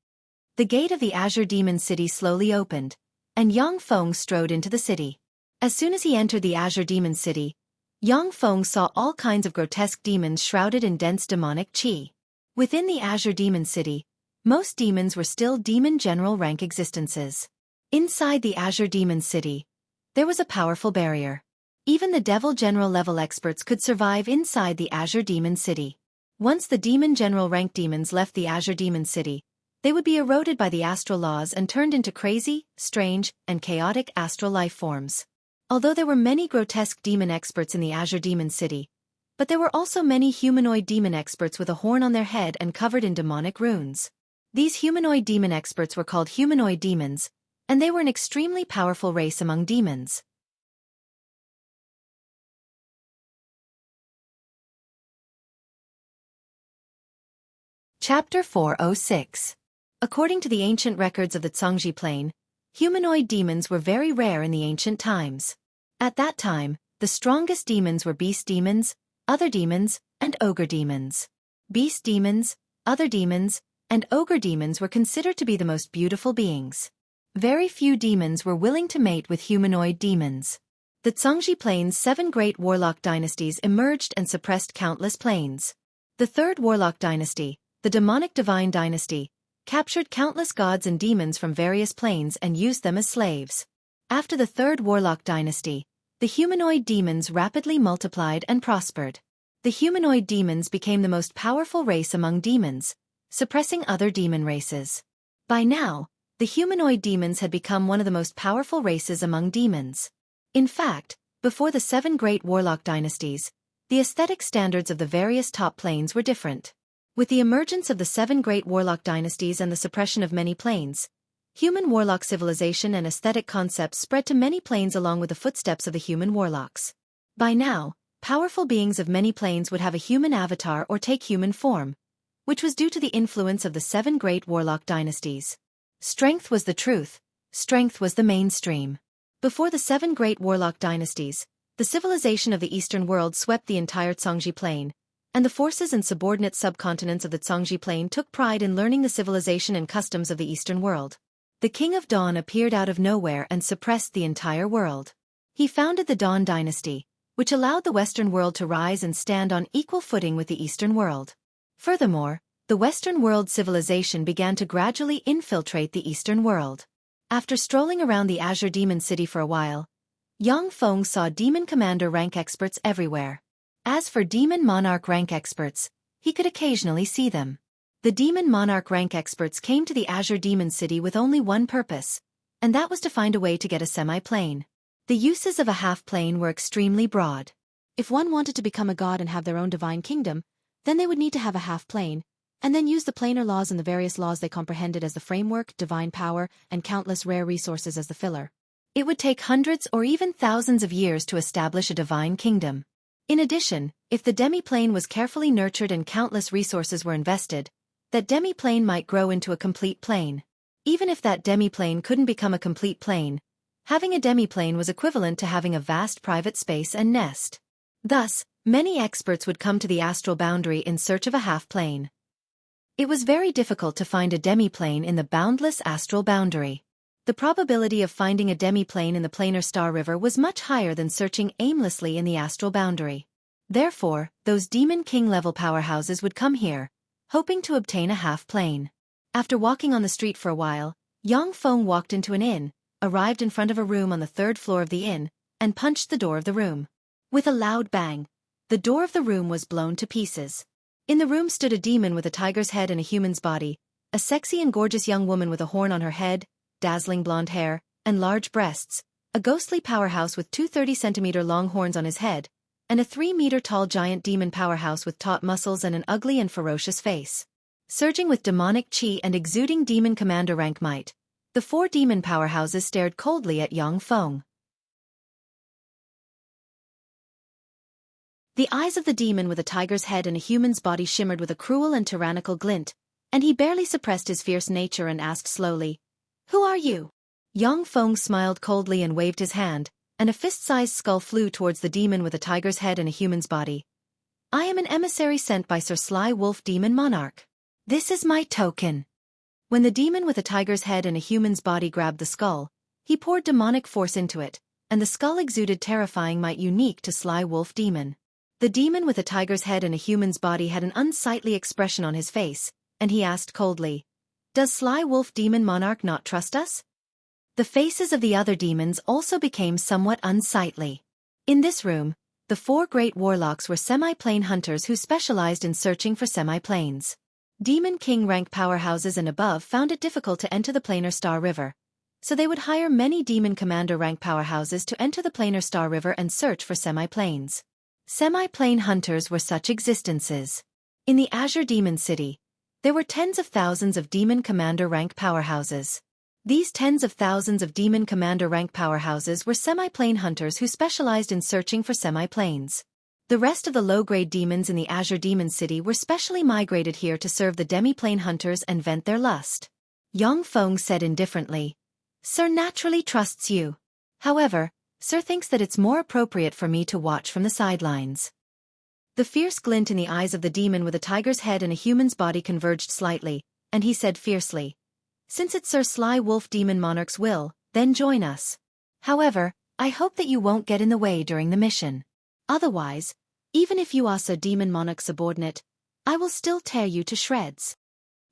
The gate of the Azure Demon City slowly opened, and Yang Feng strode into the city. As soon as he entered the Azure Demon City, Yang Feng saw all kinds of grotesque demons shrouded in dense demonic chi. Within the Azure Demon City, most demons were still demon general rank existences. Inside the Azure Demon City, there was a powerful barrier. Even the Devil General level experts could survive inside the Azure Demon City. Once the Demon General rank demons left the Azure Demon City, they would be eroded by the astral laws and turned into crazy, strange, and chaotic astral life forms. Although there were many grotesque demon experts in the Azure Demon City, but there were also many humanoid demon experts with a horn on their head and covered in demonic runes. These humanoid demon experts were called humanoid demons, and they were an extremely powerful race among demons. Chapter 406. According to the ancient records of the Zhongji Plain, humanoid demons were very rare in the ancient times. At that time, the strongest demons were beast demons, other demons, and ogre demons. Beast demons, other demons, and ogre demons were considered to be the most beautiful beings. Very few demons were willing to mate with humanoid demons. The Zhongji Plain's 7 great warlock dynasties emerged and suppressed countless planes. The 3rd warlock dynasty, the demonic divine dynasty, captured countless gods and demons from various planes and used them as slaves. After the 3rd warlock dynasty, the humanoid demons rapidly multiplied and prospered. The humanoid demons became the most powerful race among demons, suppressing other demon races. By now, the humanoid demons had become one of the most powerful races among demons. In fact, before the 7 great warlock dynasties, the aesthetic standards of the various top planes were different. With the emergence of the 7 great warlock dynasties and the suppression of many planes, human warlock civilization and aesthetic concepts spread to many planes along with the footsteps of the human warlocks. By now, powerful beings of many planes would have a human avatar or take human form, which was due to the influence of the 7 great warlock dynasties. Strength was the truth, strength was the mainstream. Before the 7 great warlock dynasties, the civilization of the Eastern world swept the entire Zhongji Plain, and the forces and subordinate subcontinents of the Zhongji Plain took pride in learning the civilization and customs of the Eastern world. The King of Dawn appeared out of nowhere and suppressed the entire world. He founded the Dawn dynasty, which allowed the Western world to rise and stand on equal footing with the Eastern world. Furthermore, the Western world civilization began to gradually infiltrate the Eastern world. After strolling around the Azure Demon City for a while, Yang Feng saw demon commander rank experts everywhere. As for demon monarch rank experts, he could occasionally see them. The demon monarch rank experts came to the Azure Demon City with only one purpose, and that was to find a way to get a semi-plane. The uses of a half-plane were extremely broad. If one wanted to become a god and have their own divine kingdom, then they would need to have a half-plane, and then use the planar laws and the various laws they comprehended as the framework, divine power, and countless rare resources as the filler. It would take hundreds or even thousands of years to establish a divine kingdom. In addition, if the demi-plane was carefully nurtured and countless resources were invested, that demi-plane might grow into a complete plane. Even if that demi-plane couldn't become a complete plane, having a demi-plane was equivalent to having a vast private space and nest. Thus, many experts would come to the astral boundary in search of a half-plane. It was very difficult to find a demi-plane in the boundless astral boundary. The probability of finding a demi-plane in the planar star river was much higher than searching aimlessly in the astral boundary. Therefore, those demon king-level powerhouses would come here, hoping to obtain a half-plane. After walking on the street for a while, Yang Feng walked into an inn, arrived in front of a room on the 3rd floor of the inn, and punched the door of the room. With a loud bang, the door of the room was blown to pieces. In the room stood a demon with a tiger's head and a human's body, a sexy and gorgeous young woman with a horn on her head, dazzling blonde hair, and large breasts, a ghostly powerhouse with 2 30-centimeter long horns on his head, and a 3-meter-tall giant demon powerhouse with taut muscles and an ugly and ferocious face. Surging with demonic chi and exuding demon commander rank might, the 4 demon powerhouses stared coldly at Yang Feng. The eyes of the demon with a tiger's head and a human's body shimmered with a cruel and tyrannical glint, and he barely suppressed his fierce nature and asked slowly, "Who are you?" Yang Feng smiled coldly and waved his hand, and a fist-sized skull flew towards the demon with a tiger's head and a human's body. "I am an emissary sent by Sir Sly Wolf Demon Monarch. This is my token." When the demon with a tiger's head and a human's body grabbed the skull, he poured demonic force into it, and the skull exuded terrifying might unique to Sly Wolf Demon. The demon with a tiger's head and a human's body had an unsightly expression on his face, and he asked coldly, "Does Sly Wolf Demon Monarch not trust us?" The faces of the other demons also became somewhat unsightly. In this room, the 4 great warlocks were semi-plane hunters who specialized in searching for semi-planes. Demon King rank powerhouses and above found it difficult to enter the planar Star River, so they would hire many Demon Commander rank powerhouses to enter the planar Star River and search for semi-planes. Semi-plane hunters were such existences. In the Azure Demon City, there were tens of thousands of Demon Commander rank powerhouses. These tens of thousands of Demon Commander rank powerhouses were semi-plane hunters who specialized in searching for semi-planes. The rest of the low-grade demons in the Azure Demon City were specially migrated here to serve the demi-plane hunters and vent their lust. Yang Feng said indifferently, "Sir naturally trusts you. However, Sir thinks that it's more appropriate for me to watch from the sidelines." The fierce glint in the eyes of the demon with a tiger's head and a human's body converged slightly, and he said fiercely, "Since it's Sir Sly Wolf Demon Monarch's will, then join us. However, I hope that you won't get in the way during the mission. Otherwise, even if you are Sir Demon Monarch's subordinate, I will still tear you to shreds."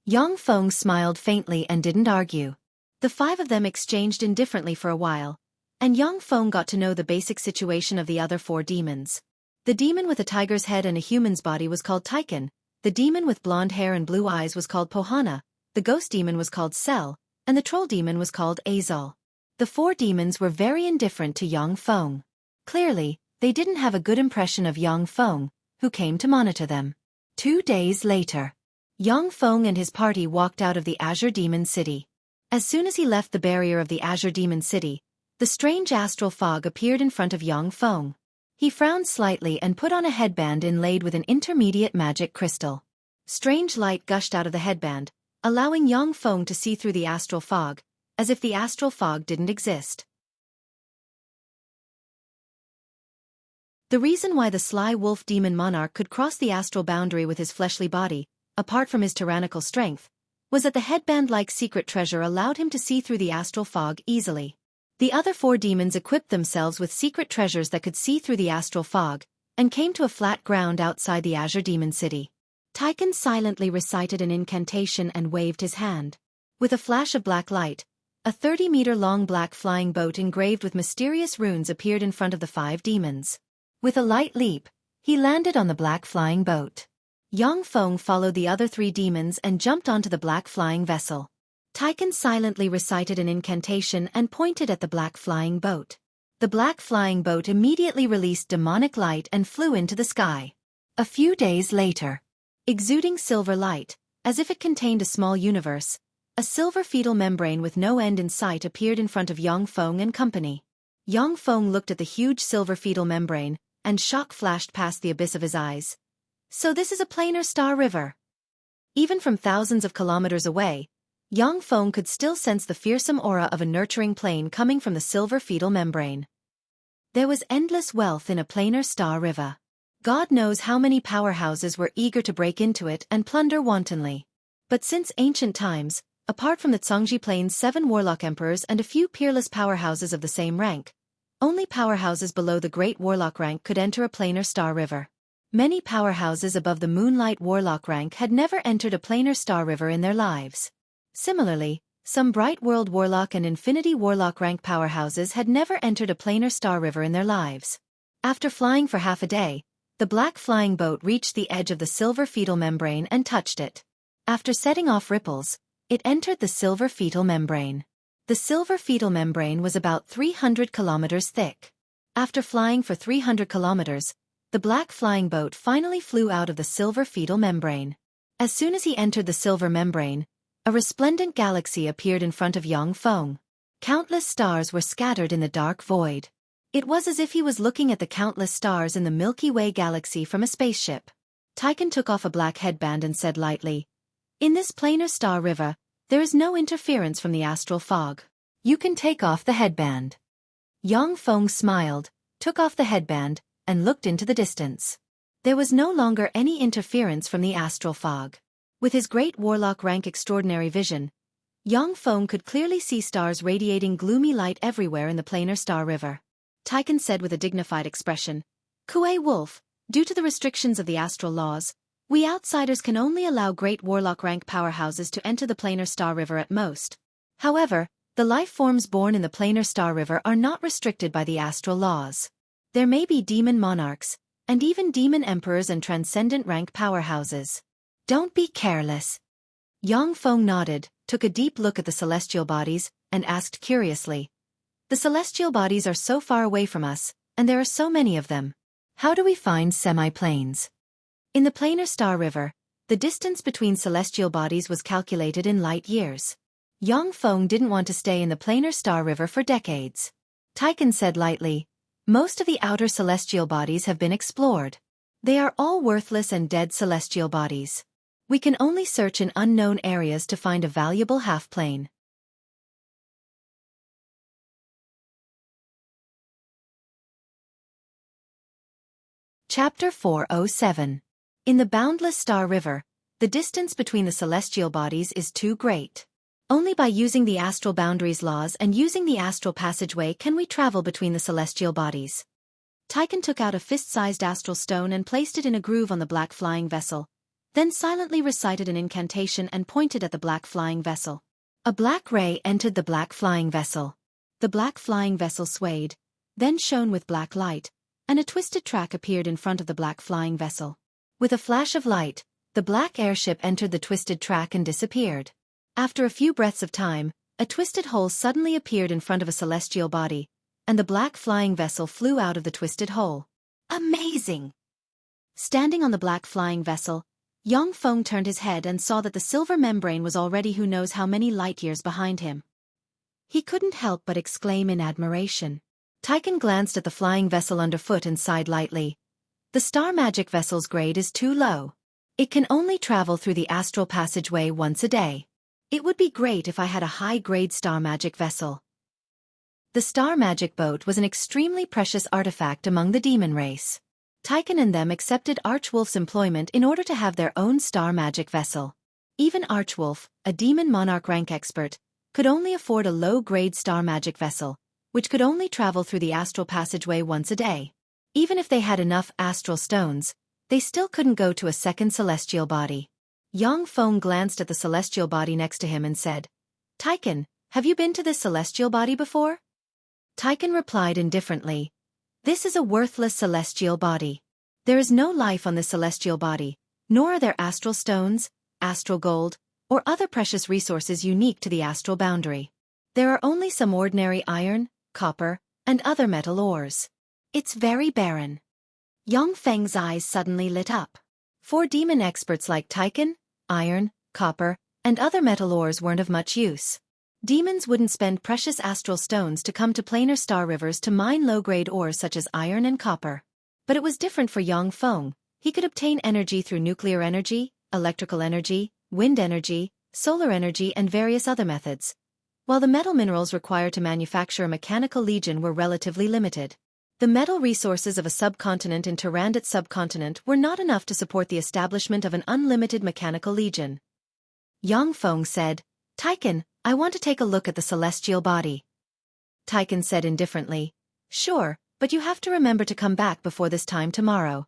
Yang Feng smiled faintly and didn't argue. The 5 of them exchanged indifferently for a while, and Yang Feng got to know the basic situation of the other 4 demons. The demon with a tiger's head and a human's body was called Taikan, the demon with blonde hair and blue eyes was called Pohana, the ghost demon was called Sel, and the troll demon was called Azal. The 4 demons were very indifferent to Yang Feng. Clearly, they didn't have a good impression of Yang Feng, who came to monitor them. 2 days later, Yang Feng and his party walked out of the Azure Demon City. As soon as he left the barrier of the Azure Demon City, the strange astral fog appeared in front of Yang Feng. He frowned slightly and put on a headband inlaid with an intermediate magic crystal. Strange light gushed out of the headband, allowing Yang Feng to see through the astral fog, as if the astral fog didn't exist. The reason why the Sly Wolf Demon Monarch could cross the astral boundary with his fleshly body, apart from his tyrannical strength, was that the headband-like secret treasure allowed him to see through the astral fog easily. The other 4 demons equipped themselves with secret treasures that could see through the astral fog, and came to a flat ground outside the Azure Demon City. Taikan silently recited an incantation and waved his hand. With a flash of black light, a 30-meter-long black flying boat engraved with mysterious runes appeared in front of the 5 demons. With a light leap, he landed on the black flying boat. Yang Feng followed the other 3 demons and jumped onto the black flying vessel. Taikan silently recited an incantation and pointed at the black flying boat. The black flying boat immediately released demonic light and flew into the sky. A few days later, exuding silver light, as if it contained a small universe, a silver fetal membrane with no end in sight appeared in front of Yang Feng and company. Yang Feng looked at the huge silver fetal membrane, and shock flashed past the abyss of his eyes. So this is a planar Star River. Even from thousands of kilometers away, Yang Feng could still sense the fearsome aura of a nurturing plane coming from the silver fetal membrane. There was endless wealth in a planar Star River. God knows how many powerhouses were eager to break into it and plunder wantonly. But since ancient times, apart from the Zhongji Plain's 7 warlock emperors and a few peerless powerhouses of the same rank, only powerhouses below the Great Warlock rank could enter a planar Star River. Many powerhouses above the Moonlight Warlock rank had never entered a planar Star River in their lives. Similarly, some Bright World Warlock and Infinity Warlock rank powerhouses had never entered a planar Star River in their lives. After flying for half a day, the black flying boat reached the edge of the silver fetal membrane and touched it. After setting off ripples, it entered the silver fetal membrane. The silver fetal membrane was about 300 kilometers thick. After flying for 300 kilometers, the black flying boat finally flew out of the silver fetal membrane. As soon as he entered the silver membrane, a resplendent galaxy appeared in front of Yang Feng. Countless stars were scattered in the dark void. It was as if he was looking at the countless stars in the Milky Way galaxy from a spaceship. Taikan took off a black headband and said lightly, "In this planar Star River, there is no interference from the astral fog. You can take off the headband." Yang Feng smiled, took off the headband, and looked into the distance. There was no longer any interference from the astral fog. With his great warlock rank extraordinary vision, Yang Feng could clearly see stars radiating gloomy light everywhere in the planar Star River. Taikan said with a dignified expression, "Kuei Wolf, due to the restrictions of the astral laws, we outsiders can only allow great warlock rank powerhouses to enter the planar Star River at most. However, the life forms born in the planar Star River are not restricted by the astral laws. There may be demon monarchs, and even demon emperors and transcendent rank powerhouses. Don't be careless. Yang Feng nodded, took a deep look at the celestial bodies, and asked curiously. The celestial bodies are so far away from us, and there are so many of them. How do we find semi-planes? In the planar star river, the distance between celestial bodies was calculated in light years. Yang Feng didn't want to stay in the planar star river for decades. Taiken said lightly, most of the outer celestial bodies have been explored. They are all worthless and dead celestial bodies. We can only search in unknown areas to find a valuable half-plane. Chapter 407. In the boundless star river, the distance between the celestial bodies is too great. Only by using the astral boundaries laws and using the astral passageway can we travel between the celestial bodies. Taiken took out a fist-sized astral stone and placed it in a groove on the black flying vessel, then silently recited an incantation and pointed at the black flying vessel. A black ray entered the black flying vessel. The black flying vessel swayed, then shone with black light, and a twisted track appeared in front of the black flying vessel. With a flash of light, the black airship entered the twisted track and disappeared. After a few breaths of time, a twisted hole suddenly appeared in front of a celestial body, and the black flying vessel flew out of the twisted hole. Amazing! Standing on the black flying vessel, Yang Feng turned his head and saw that the silver membrane was already who knows how many light years behind him. He couldn't help but exclaim in admiration. Taiken glanced at the flying vessel underfoot and sighed lightly. The star magic vessel's grade is too low. It can only travel through the astral passageway once a day. It would be great if I had a high-grade star magic vessel. The star magic boat was an extremely precious artifact among the demon race. Taiken and them accepted Archwolf's employment in order to have their own star magic vessel. Even Archwolf, a demon monarch rank expert, could only afford a low-grade star magic vessel, which could only travel through the astral passageway once a day. Even if they had enough astral stones, they still couldn't go to a second celestial body. Yang Feng glanced at the celestial body next to him and said, Taiken, have you been to this celestial body before? Taiken replied indifferently, this is a worthless celestial body. There is no life on this celestial body, nor are there astral stones, astral gold, or other precious resources unique to the astral boundary. There are only some ordinary iron, copper, and other metal ores. It's very barren. Yang Feng's eyes suddenly lit up. 4 demon experts like Taiken, iron, copper, and other metal ores weren't of much use. Demons wouldn't spend precious astral stones to come to planar star rivers to mine low-grade ores such as iron and copper. But it was different for Yang Feng. He could obtain energy through nuclear energy, electrical energy, wind energy, solar energy and various other methods, while the metal minerals required to manufacture a mechanical legion were relatively limited. The metal resources of a subcontinent in Tyrandot subcontinent were not enough to support the establishment of an unlimited mechanical legion. Yang Feng said, Taiken, I want to take a look at the celestial body. Taiken said indifferently, sure, but you have to remember to come back before this time tomorrow.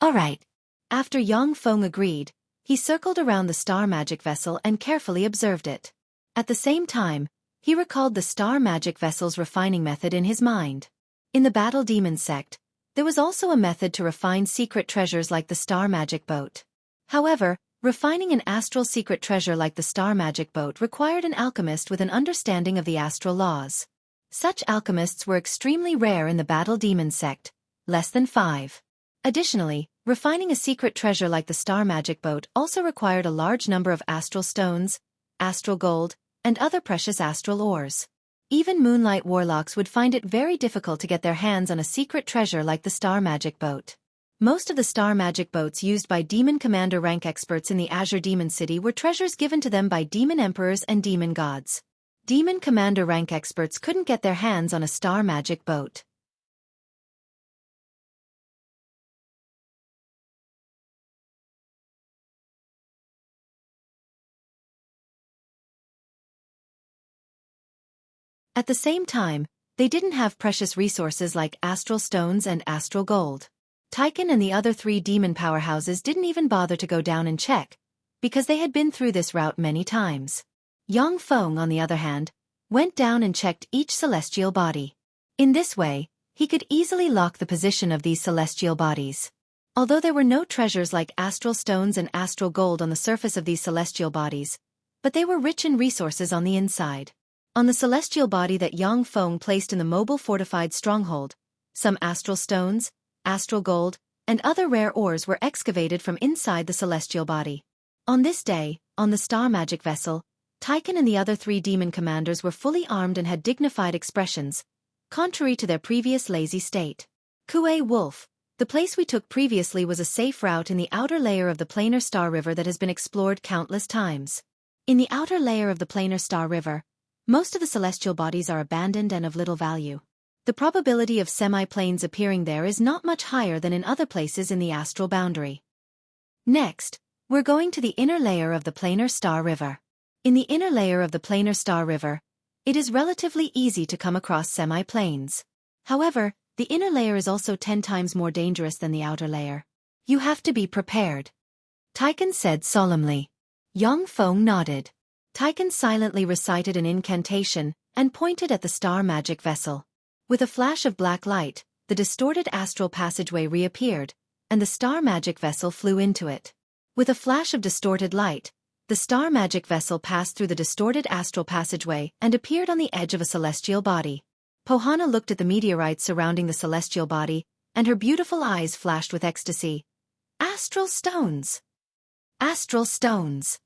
All right. After Yang Feng agreed, he circled around the star magic vessel and carefully observed it. At the same time, he recalled the star magic vessel's refining method in his mind. In the Battle Demon sect, there was also a method to refine secret treasures like the star magic boat. However, refining an astral secret treasure like the star magic boat required an alchemist with an understanding of the astral laws. Such alchemists were extremely rare in the Battle Demon sect, less than 5. Additionally, refining a secret treasure like the star magic boat also required a large number of astral stones, astral gold, and other precious astral ores. Even Moonlight Warlocks would find it very difficult to get their hands on a secret treasure like the star magic boat. Most of the star magic boats used by demon commander rank experts in the Azure Demon City were treasures given to them by demon emperors and demon gods. Demon commander rank experts couldn't get their hands on a star magic boat. At the same time, they didn't have precious resources like astral stones and astral gold. Taiken and the other 3 demon powerhouses didn't even bother to go down and check, because they had been through this route many times. Yang Feng, on the other hand, went down and checked each celestial body. In this way, he could easily lock the position of these celestial bodies. Although there were no treasures like astral stones and astral gold on the surface of these celestial bodies, but they were rich in resources on the inside. On the celestial body that Yang Feng placed in the mobile fortified stronghold, some astral stones, astral gold, and other rare ores were excavated from inside the celestial body. On this day, on the star magic vessel, Taiken and the other 3 demon commanders were fully armed and had dignified expressions, contrary to their previous lazy state. Kuei Wolf, the place we took previously was a safe route in the outer layer of the planar star river that has been explored countless times. In the outer layer of the planar star river, most of the celestial bodies are abandoned and of little value. The probability of semi-planes appearing there is not much higher than in other places in the astral boundary. Next, we're going to the inner layer of the planar star river. In the inner layer of the planar star river, it is relatively easy to come across semi-planes. However, the inner layer is also 10 times more dangerous than the outer layer. You have to be prepared, Taiken said solemnly. Yang Feng nodded. Taiken silently recited an incantation and pointed at the star magic vessel. With a flash of black light, the distorted astral passageway reappeared, and the star magic vessel flew into it. With a flash of distorted light, the star magic vessel passed through the distorted astral passageway and appeared on the edge of a celestial body. Pohana looked at the meteorites surrounding the celestial body, and her beautiful eyes flashed with ecstasy. Astral stones! Astral stones!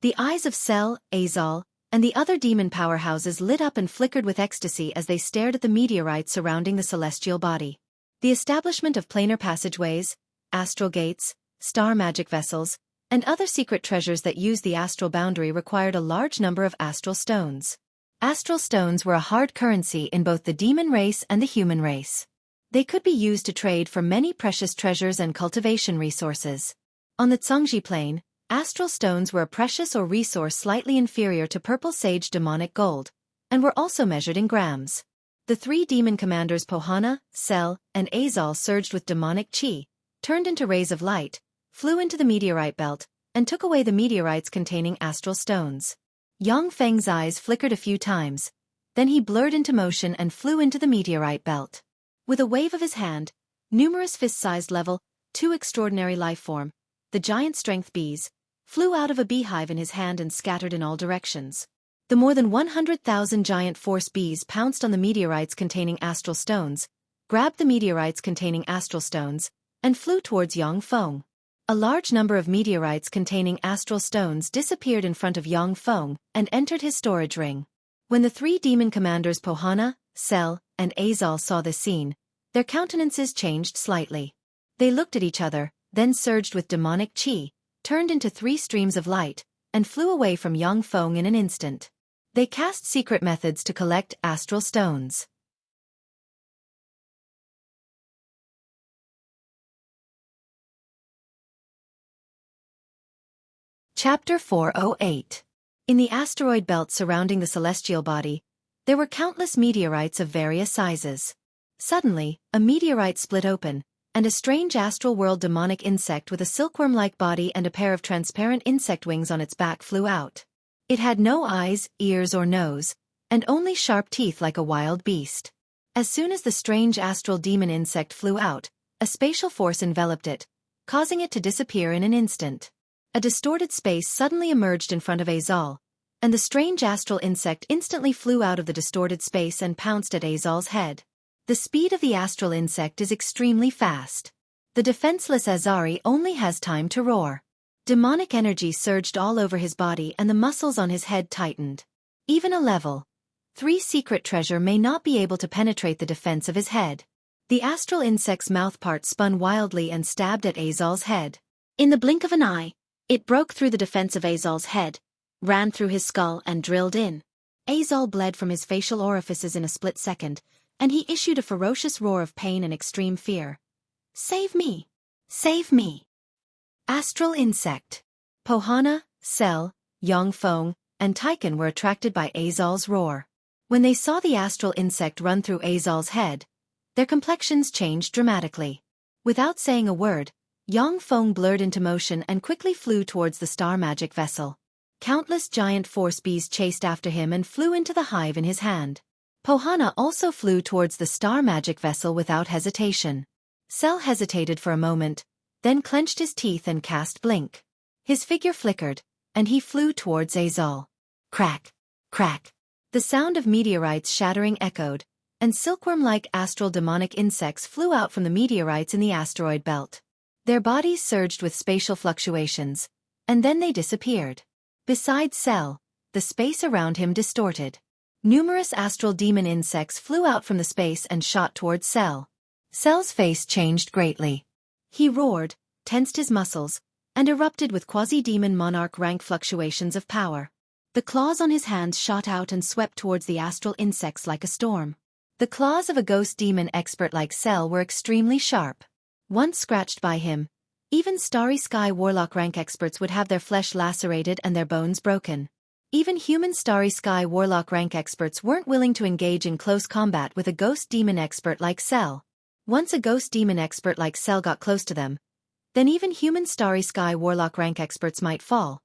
The eyes of Cell, Azal, and the other demon powerhouses lit up and flickered with ecstasy as they stared at the meteorites surrounding the celestial body. The establishment of planar passageways, astral gates, star magic vessels, and other secret treasures that use the astral boundary required a large number of astral stones. Astral stones were a hard currency in both the demon race and the human race. They could be used to trade for many precious treasures and cultivation resources. On the Zhongji plane, astral stones were a precious or resource slightly inferior to purple sage demonic gold, and were also measured in grams. The 3 demon commanders Pohana, Cell, and Azal surged with demonic chi, turned into rays of light, flew into the meteorite belt, and took away the meteorites containing astral stones. Yang Feng's eyes flickered a few times, then he blurred into motion and flew into the meteorite belt. With a wave of his hand, numerous fist-sized level 2 extraordinary life form, the giant strength bees, flew out of a beehive in his hand and scattered in all directions. The more than 100,000 giant force bees pounced on the meteorites containing astral stones, grabbed the meteorites containing astral stones, and flew towards Yang Feng. A large number of meteorites containing astral stones disappeared in front of Yang Feng and entered his storage ring. When the 3 demon commanders Pohana, Cell, and Azal saw this scene, their countenances changed slightly. They looked at each other, then surged with demonic chi, turned into 3 streams of light, and flew away from Yang Feng in an instant. They cast secret methods to collect astral stones. Chapter 408. In the asteroid belt surrounding the celestial body, there were countless meteorites of various sizes. Suddenly, a meteorite split open, and a strange astral world demonic insect with a silkworm-like body and a pair of transparent insect wings on its back flew out. It had no eyes, ears or nose, and only sharp teeth like a wild beast. As soon as the strange astral demon insect flew out, a spatial force enveloped it, causing it to disappear in an instant. A distorted space suddenly emerged in front of Azal, and the strange astral insect instantly flew out of the distorted space and pounced at Azal's head. The speed of the astral insect is extremely fast. The defenseless Azari only has time to roar. Demonic energy surged all over his body and the muscles on his head tightened. Even a level 3 secret treasure may not be able to penetrate the defense of his head. The astral insect's mouthpart spun wildly and stabbed at Azal's head. In the blink of an eye, it broke through the defense of Azal's head, ran through his skull and drilled in. Azal bled from his facial orifices in a split second, and he issued a ferocious roar of pain and extreme fear. Save me! Save me! Astral insect. Pohana, Cell, Yang Feng, and Taiken were attracted by Azal's roar. When they saw the astral insect run through Azal's head, their complexions changed dramatically. Without saying a word, Yang Feng blurred into motion and quickly flew towards the star magic vessel. Countless giant force bees chased after him and flew into the hive in his hand. Pohana also flew towards the star magic vessel without hesitation. Cell hesitated for a moment, then clenched his teeth and cast blink. His figure flickered, and he flew towards Azal. Crack! Crack! The sound of meteorites shattering echoed, and silkworm-like astral demonic insects flew out from the meteorites in the asteroid belt. Their bodies surged with spatial fluctuations, and then they disappeared. Beside Cell, the space around him distorted. Numerous astral demon insects flew out from the space and shot towards Cell. Cell's face changed greatly. He roared, tensed his muscles, and erupted with quasi-demon monarch rank fluctuations of power. The claws on his hands shot out and swept towards the astral insects like a storm. The claws of a ghost demon expert like Cell were extremely sharp. Once scratched by him, even Starry Sky Warlock rank experts would have their flesh lacerated and their bones broken. Even human Starry Sky Warlock rank experts weren't willing to engage in close combat with a ghost demon expert like Cell. Once a ghost demon expert like Cell got close to them, then even human Starry Sky Warlock rank experts might fall.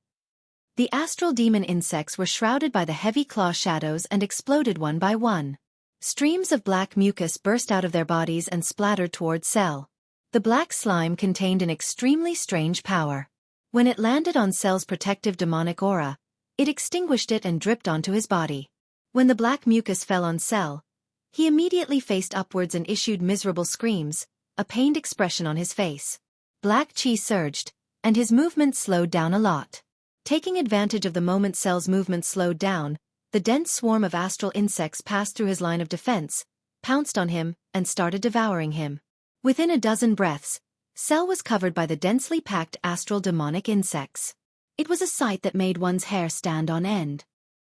The astral demon insects were shrouded by the heavy claw shadows and exploded one by one. Streams of black mucus burst out of their bodies and splattered towards Cell. The black slime contained an extremely strange power. When it landed on Cell's protective demonic aura, it extinguished it and dripped onto his body. When the black mucus fell on Cell, he immediately faced upwards and issued miserable screams, a pained expression on his face. Black chi surged, and his movements slowed down a lot. Taking advantage of the moment Cell's movements slowed down, the dense swarm of astral insects passed through his line of defense, pounced on him, and started devouring him. Within a dozen breaths, Cell was covered by the densely packed astral demonic insects. It was a sight that made one's hair stand on end.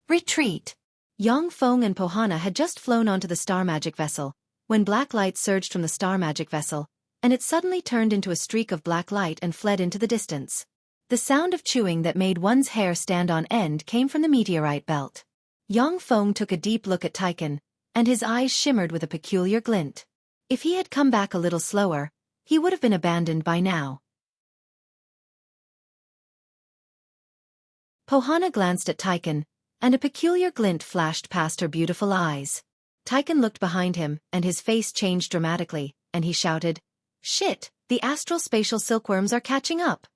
Retreat! Yang Feng and Pohana had just flown onto the star magic vessel, when black light surged from the star magic vessel, and it suddenly turned into a streak of black light and fled into the distance. The sound of chewing that made one's hair stand on end came from the meteorite belt. Yang Feng took a deep look at Taiken, and his eyes shimmered with a peculiar glint. If he had come back a little slower, he would have been abandoned by now. Pohana glanced at Taiken, and a peculiar glint flashed past her beautiful eyes. Taiken looked behind him, and his face changed dramatically, and he shouted, "Shit, the astral spatial silkworms are catching up.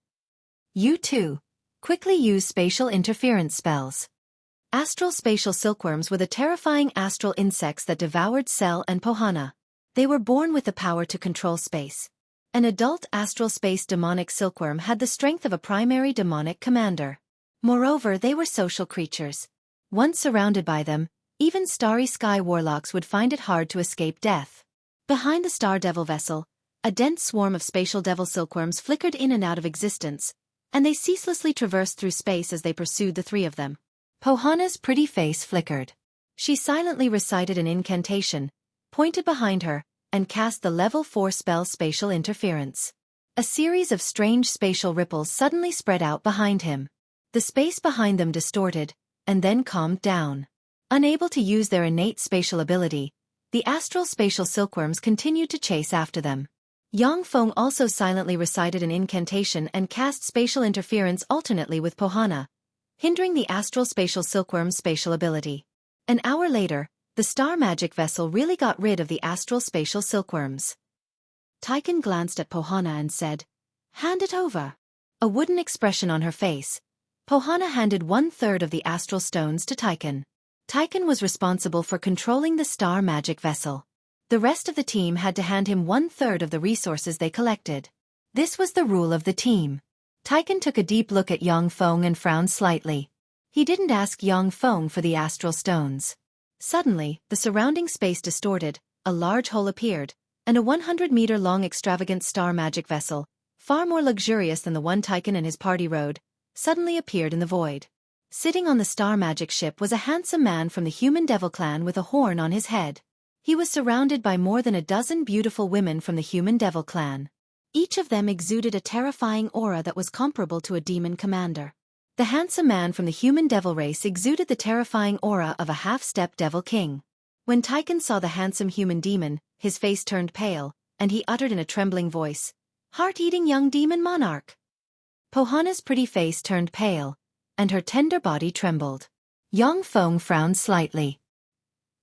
You too. Quickly use spatial interference spells." Astral spatial silkworms were the terrifying astral insects that devoured Cell and Pohana. They were born with the power to control space. An adult astral space demonic silkworm had the strength of a primary demonic commander. Moreover, they were social creatures. Once surrounded by them, even Starry Sky Warlocks would find it hard to escape death. Behind the Star Devil vessel, a dense swarm of spatial devil silkworms flickered in and out of existence, and they ceaselessly traversed through space as they pursued the three of them. Pohana's pretty face flickered. She silently recited an incantation, pointed behind her, and cast the level 4 spell Spatial Interference. A series of strange spatial ripples suddenly spread out behind him. The space behind them distorted, and then calmed down. Unable to use their innate spatial ability, the astral spatial silkworms continued to chase after them. Yang Feng also silently recited an incantation and cast spatial interference alternately with Pohana, hindering the astral spatial silkworm's spatial ability. An hour later, the star magic vessel really got rid of the astral spatial silkworms. Taiken glanced at Pohana and said, "Hand it over." A wooden expression on her face, Pohana handed 1/3 of the astral stones to Taiken. Taiken was responsible for controlling the star magic vessel. The rest of the team had to hand him 1/3 of the resources they collected. This was the rule of the team. Taiken took a deep look at Yang Feng and frowned slightly. He didn't ask Yang Feng for the astral stones. Suddenly, the surrounding space distorted, a large hole appeared, and a 100-meter-long extravagant star magic vessel, far more luxurious than the one Taiken and his party rode, suddenly appeared in the void. Sitting on the star magic ship was a handsome man from the human devil clan with a horn on his head. He was surrounded by more than a dozen beautiful women from the human devil clan. Each of them exuded a terrifying aura that was comparable to a demon commander. The handsome man from the human devil race exuded the terrifying aura of a half-step devil king. When Taiken saw the handsome human demon, his face turned pale, and he uttered in a trembling voice, "Heart-eating young demon monarch." Pohana's pretty face turned pale, and her tender body trembled. Yang Feng frowned slightly.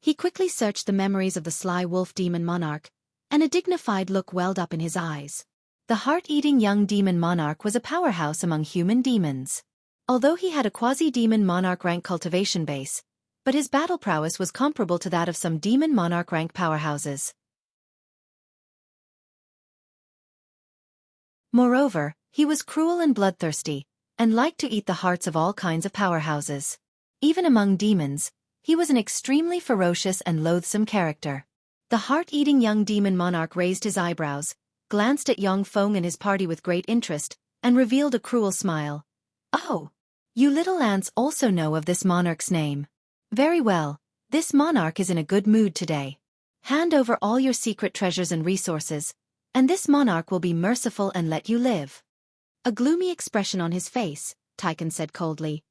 He quickly searched the memories of the sly wolf demon monarch, and a dignified look welled up in his eyes. The heart-eating young demon monarch was a powerhouse among human demons. Although he had a quasi-demon monarch rank cultivation base, but his battle prowess was comparable to that of some demon monarch rank powerhouses. Moreover, he was cruel and bloodthirsty, and liked to eat the hearts of all kinds of powerhouses. Even among demons, he was an extremely ferocious and loathsome character. The heart-eating young demon monarch raised his eyebrows, glanced at Yang Feng and his party with great interest, and revealed a cruel smile. "Oh! You little ants also know of this monarch's name. Very well, this monarch is in a good mood today. Hand over all your secret treasures and resources, and this monarch will be merciful and let you live." A gloomy expression on his face, Tychon said coldly.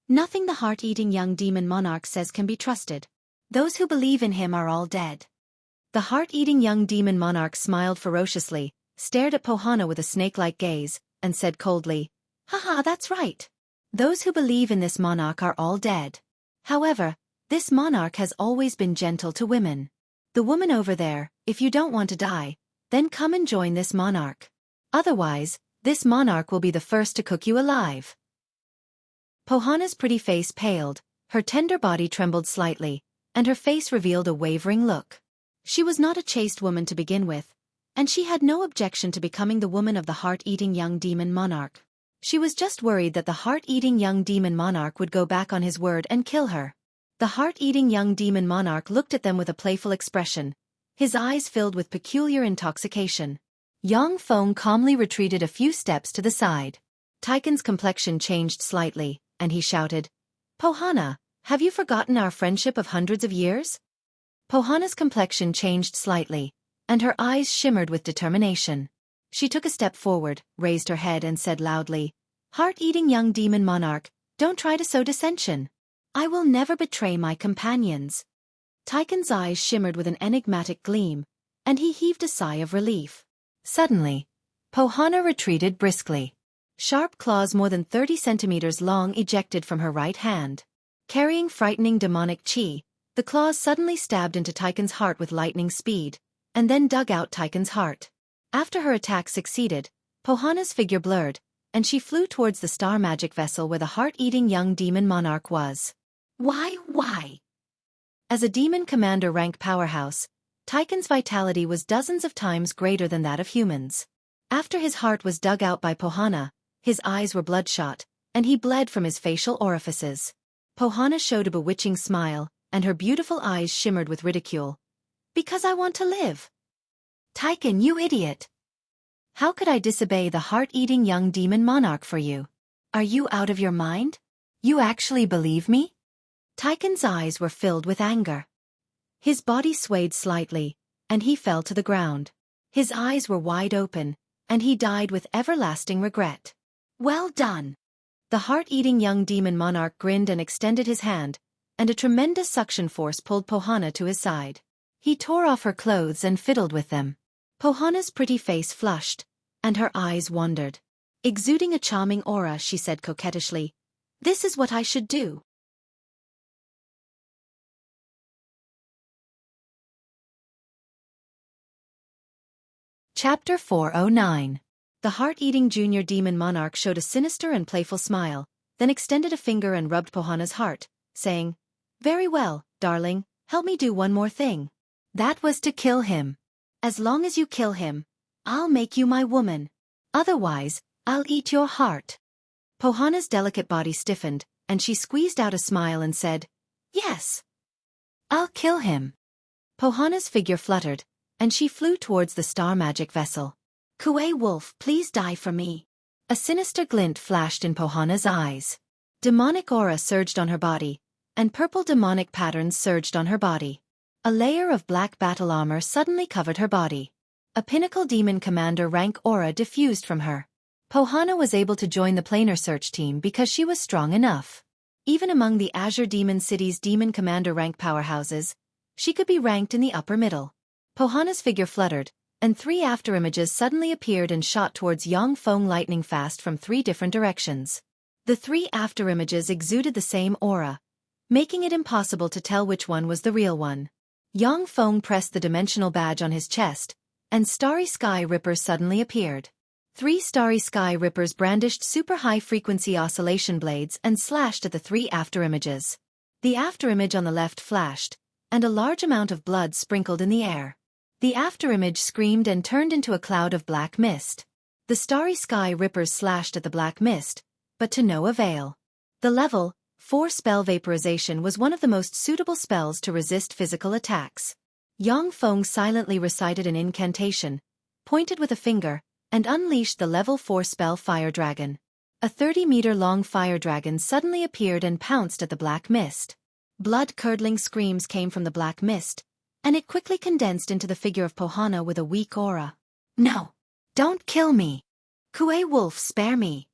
"Nothing the heart-eating young demon monarch says can be trusted. Those who believe in him are all dead." The heart-eating young demon monarch smiled ferociously, stared at Pohana with a snake-like gaze, and said coldly, "Haha, that's right. Those who believe in this monarch are all dead. However, this monarch has always been gentle to women. The woman over there, if you don't want to die, then come and join this monarch. Otherwise, this monarch will be the first to cook you alive." Pohana's pretty face paled, her tender body trembled slightly, and her face revealed a wavering look. She was not a chaste woman to begin with, and she had no objection to becoming the woman of the heart-eating young demon monarch. She was just worried that the heart-eating young demon monarch would go back on his word and kill her. The heart-eating young demon monarch looked at them with a playful expression, his eyes filled with peculiar intoxication. Yang Feng calmly retreated a few steps to the side. Tychon's complexion changed slightly, and he shouted, "Pohana, have you forgotten our friendship of hundreds of years?" Pohana's complexion changed slightly, and her eyes shimmered with determination. She took a step forward, raised her head and said loudly, "Heart-eating young demon monarch, don't try to sow dissension. I will never betray my companions." Tychon's eyes shimmered with an enigmatic gleam, and he heaved a sigh of relief. Suddenly, Pohana retreated briskly. Sharp claws more than 30 centimeters long ejected from her right hand. Carrying frightening demonic chi, the claws suddenly stabbed into Tychon's heart with lightning speed, and then dug out Tychon's heart. After her attack succeeded, Pohana's figure blurred, and she flew towards the star magic vessel where the heart-eating young demon monarch was. Why? As a demon commander rank powerhouse, Tychon's vitality was dozens of times greater than that of humans. After his heart was dug out by Pohana, his eyes were bloodshot, and he bled from his facial orifices. Pohana showed a bewitching smile, and her beautiful eyes shimmered with ridicule. "Because I want to live." "Tychon, you idiot! How could I disobey the heart-eating young demon monarch for you? Are you out of your mind? You actually believe me?" Tychon's eyes were filled with anger. His body swayed slightly, and he fell to the ground. His eyes were wide open, and he died with everlasting regret. "Well done!" The heart-eating young demon monarch grinned and extended his hand, and a tremendous suction force pulled Pohana to his side. He tore off her clothes and fiddled with them. Pohana's pretty face flushed, and her eyes wandered. Exuding a charming aura, she said coquettishly, "This is what I should do." Chapter 409. The heart-eating junior demon monarch showed a sinister and playful smile, then extended a finger and rubbed Pohana's heart, saying, "Very well, darling, help me do one more thing. That was to kill him. As long as you kill him, I'll make you my woman. Otherwise, I'll eat your heart." Pohana's delicate body stiffened, and she squeezed out a smile and said, "Yes. I'll kill him." Pohana's figure fluttered, and she flew towards the star magic vessel. "Kuei Wolf, please die for me." A sinister glint flashed in Pohana's eyes. Demonic aura surged on her body, and purple demonic patterns surged on her body. A layer of black battle armor suddenly covered her body. A pinnacle demon commander rank aura diffused from her. Pohana was able to join the planar search team because she was strong enough. Even among the Azure Demon City's demon commander rank powerhouses, she could be ranked in the upper middle. Pohana's figure fluttered, and 3 afterimages suddenly appeared and shot towards Yang Feng lightning fast from 3 different directions. The 3 afterimages exuded the same aura, making it impossible to tell which one was the real one. Yang Feng pressed the dimensional badge on his chest, and Starry Sky Rippers suddenly appeared. 3 Starry Sky Rippers brandished super high-frequency oscillation blades and slashed at the 3 afterimages. The afterimage on the left flashed, and a large amount of blood sprinkled in the air. The afterimage screamed and turned into a cloud of black mist. The Starry Sky Rippers slashed at the black mist, but to no avail. The level 4 spell vaporization was one of the most suitable spells to resist physical attacks. Yang Feng silently recited an incantation, pointed with a finger, and unleashed the level 4 spell Fire Dragon. A 30-meter-long fire dragon suddenly appeared and pounced at the black mist. Blood-curdling screams came from the black mist, and it quickly condensed into the figure of Pohana with a weak aura. "No! Don't kill me! Kue Wolf, spare me!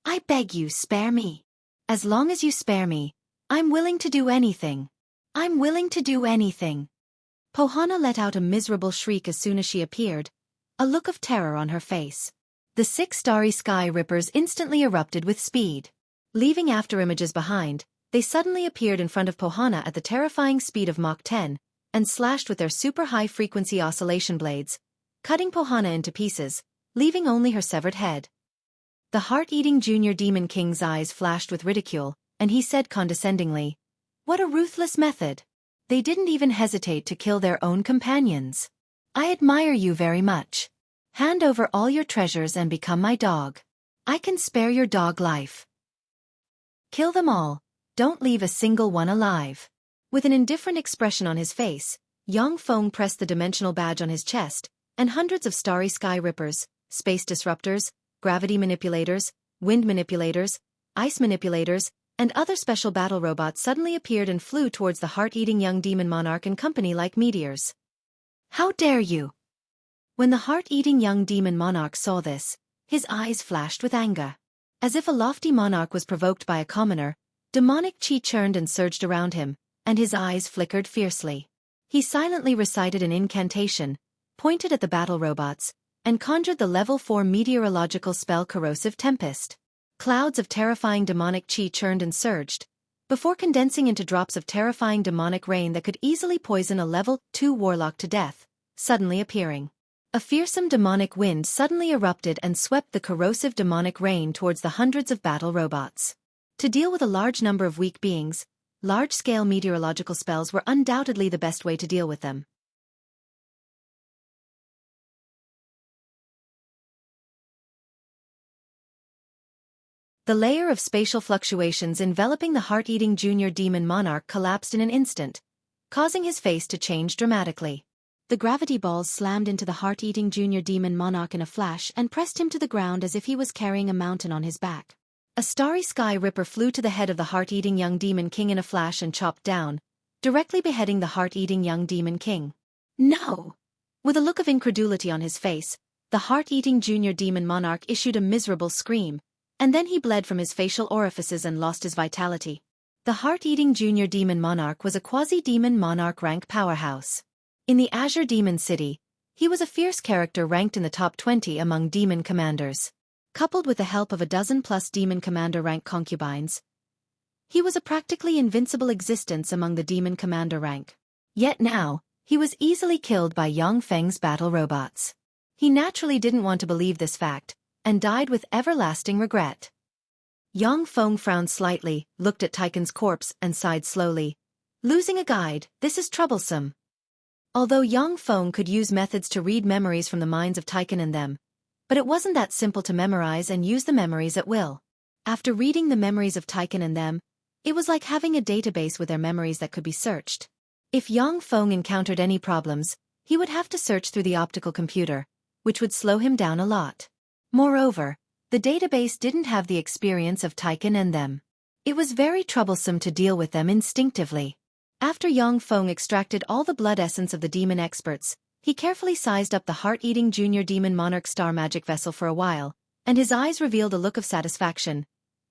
I beg you, spare me! As long as you spare me, I'm willing to do anything! I'm willing to do anything!" Pohana let out a miserable shriek as soon as she appeared, a look of terror on her face. The 6 Starry Sky Rippers instantly erupted with speed. Leaving afterimages behind, they suddenly appeared in front of Pohana at the terrifying speed of Mach 10, and slashed with their super high-frequency oscillation blades, cutting Pohana into pieces, leaving only her severed head. The heart-eating Junior Demon King's eyes flashed with ridicule, and he said condescendingly, "What a ruthless method! They didn't even hesitate to kill their own companions. I admire you very much. Hand over all your treasures and become my dog. I can spare your dog life. Kill them all, don't leave a single one alive." With an indifferent expression on his face, Yang Feng pressed the dimensional badge on his chest, and hundreds of Starry Sky Rippers, space disruptors, gravity manipulators, wind manipulators, ice manipulators, and other special battle robots suddenly appeared and flew towards the heart-eating young demon monarch and company like meteors. "How dare you!" When the heart-eating young demon monarch saw this, his eyes flashed with anger. As if a lofty monarch was provoked by a commoner, demonic chi churned and surged around him, and his eyes flickered fiercely. He silently recited an incantation, pointed at the battle robots, and conjured the level 4 meteorological spell Corrosive Tempest. Clouds of terrifying demonic chi churned and surged, before condensing into drops of terrifying demonic rain that could easily poison a level 2 warlock to death, suddenly appearing. A fearsome demonic wind suddenly erupted and swept the corrosive demonic rain towards the hundreds of battle robots. To deal with a large number of weak beings, large-scale meteorological spells were undoubtedly the best way to deal with them. The layer of spatial fluctuations enveloping the heart-eating junior demon monarch collapsed in an instant, causing his face to change dramatically. The gravity balls slammed into the heart-eating junior demon monarch in a flash and pressed him to the ground as if he was carrying a mountain on his back. A Starry Sky Ripper flew to the head of the heart-eating young demon king in a flash and chopped down, directly beheading the heart-eating young demon king. "No!" With a look of incredulity on his face, the heart-eating junior demon monarch issued a miserable scream, and then he bled from his facial orifices and lost his vitality. The heart-eating junior demon monarch was a quasi-demon monarch rank powerhouse. In the Azure Demon City, he was a fierce character ranked in the top 20 among demon commanders. Coupled with the help of a dozen-plus demon commander rank concubines, he was a practically invincible existence among the demon commander rank. Yet now, he was easily killed by Yang Feng's battle robots. He naturally didn't want to believe this fact, and died with everlasting regret. Yang Feng frowned slightly, looked at Taikon's corpse, and sighed slowly. "Losing a guide, this is troublesome." Although Yang Feng could use methods to read memories from the minds of Taikon and them, but it wasn't that simple to memorize and use the memories at will. After reading the memories of Taikon and them, it was like having a database with their memories that could be searched. If Yang Feng encountered any problems, he would have to search through the optical computer, which would slow him down a lot. Moreover, the database didn't have the experience of Taikon and them. It was very troublesome to deal with them instinctively. After Yang Feng extracted all the blood essence of the demon experts, he carefully sized up the heart-eating junior demon monarch star magic vessel for a while, and his eyes revealed a look of satisfaction.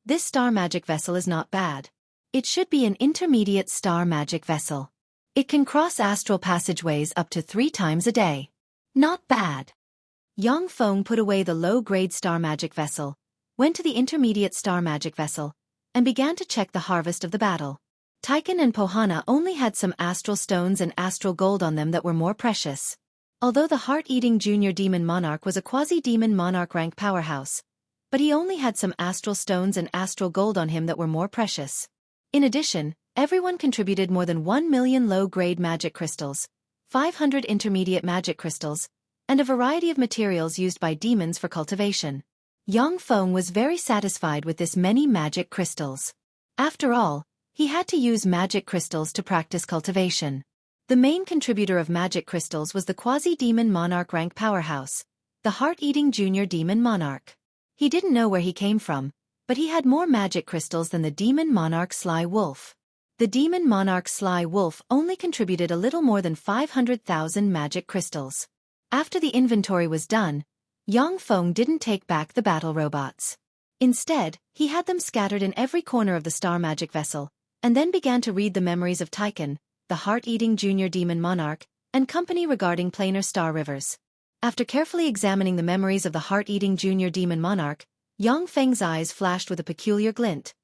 This star magic vessel is not bad. It should be an intermediate star magic vessel. It can cross astral passageways up to 3 times a day. Not bad. Yang Feng put away the low-grade star magic vessel, went to the intermediate star magic vessel, and began to check the harvest of the battle. Taiken and Pohana only had some astral stones and astral gold on them that were more precious. Although the heart-eating junior demon monarch was a quasi-demon monarch rank powerhouse, but he only had some astral stones and astral gold on him that were more precious. In addition, everyone contributed more than 1 million low-grade magic crystals, 500 intermediate magic crystals, and a variety of materials used by demons for cultivation. Yang Feng was very satisfied with this many magic crystals. After all, he had to use magic crystals to practice cultivation. The main contributor of magic crystals was the quasi-demon monarch rank powerhouse, the heart-eating junior demon monarch. He didn't know where he came from, but he had more magic crystals than the demon monarch Sly Wolf. The demon monarch Sly Wolf only contributed a little more than 500,000 magic crystals. After the inventory was done, Yang Feng didn't take back the battle robots. Instead, he had them scattered in every corner of the star magic vessel, and then began to read the memories of Taiken, the heart-eating junior demon monarch, and company regarding planar star rivers. After carefully examining the memories of the heart-eating junior demon monarch, Yang Feng's eyes flashed with a peculiar glint.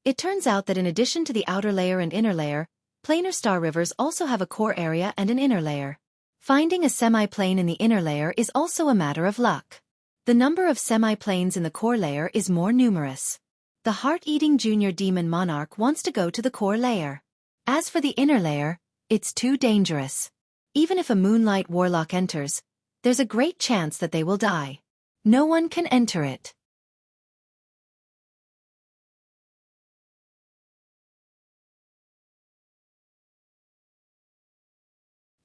It turns out that in addition to the outer layer and inner layer, planar star rivers also have a core area and an inner layer. Finding a semi-plane in the inner layer is also a matter of luck. The number of semi-planes in the core layer is more numerous. The heart-eating junior demon monarch wants to go to the core layer. As for the inner layer, it's too dangerous. Even if a moonlight warlock enters, there's a great chance that they will die. No one can enter it.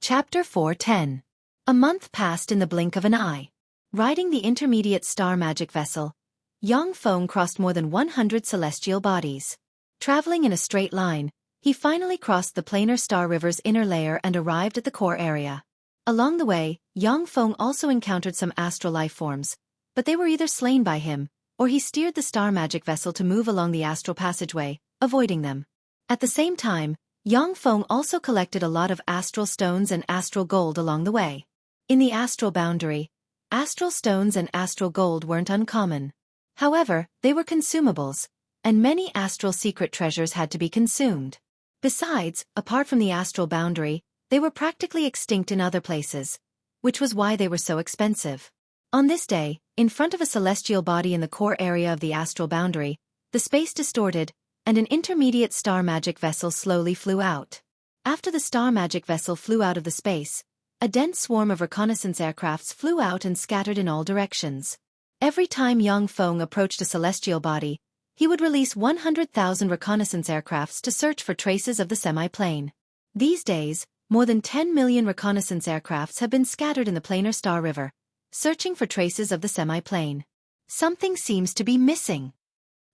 Chapter 4:10. A month passed in the blink of an eye. Riding the intermediate star magic vessel, Yang Feng crossed more than 100 celestial bodies. Traveling in a straight line, he finally crossed the planar star river's inner layer and arrived at the core area. Along the way, Yang Feng also encountered some astral life forms, but they were either slain by him, or he steered the star magic vessel to move along the astral passageway, avoiding them. At the same time, Yang Feng also collected a lot of astral stones and astral gold along the way. In the astral boundary, astral stones and astral gold weren't uncommon. However, they were consumables, and many astral secret treasures had to be consumed. Besides, apart from the astral boundary, they were practically extinct in other places, which was why they were so expensive. On this day, in front of a celestial body in the core area of the astral boundary, the space distorted, and an intermediate star magic vessel slowly flew out. After the star magic vessel flew out of the space, a dense swarm of reconnaissance aircrafts flew out and scattered in all directions. Every time Yang Feng approached a celestial body, he would release 100,000 reconnaissance aircrafts to search for traces of the semi-plane. These days, more than 10 million reconnaissance aircrafts have been scattered in the planar star river, searching for traces of the semi-plane. Something seems to be missing.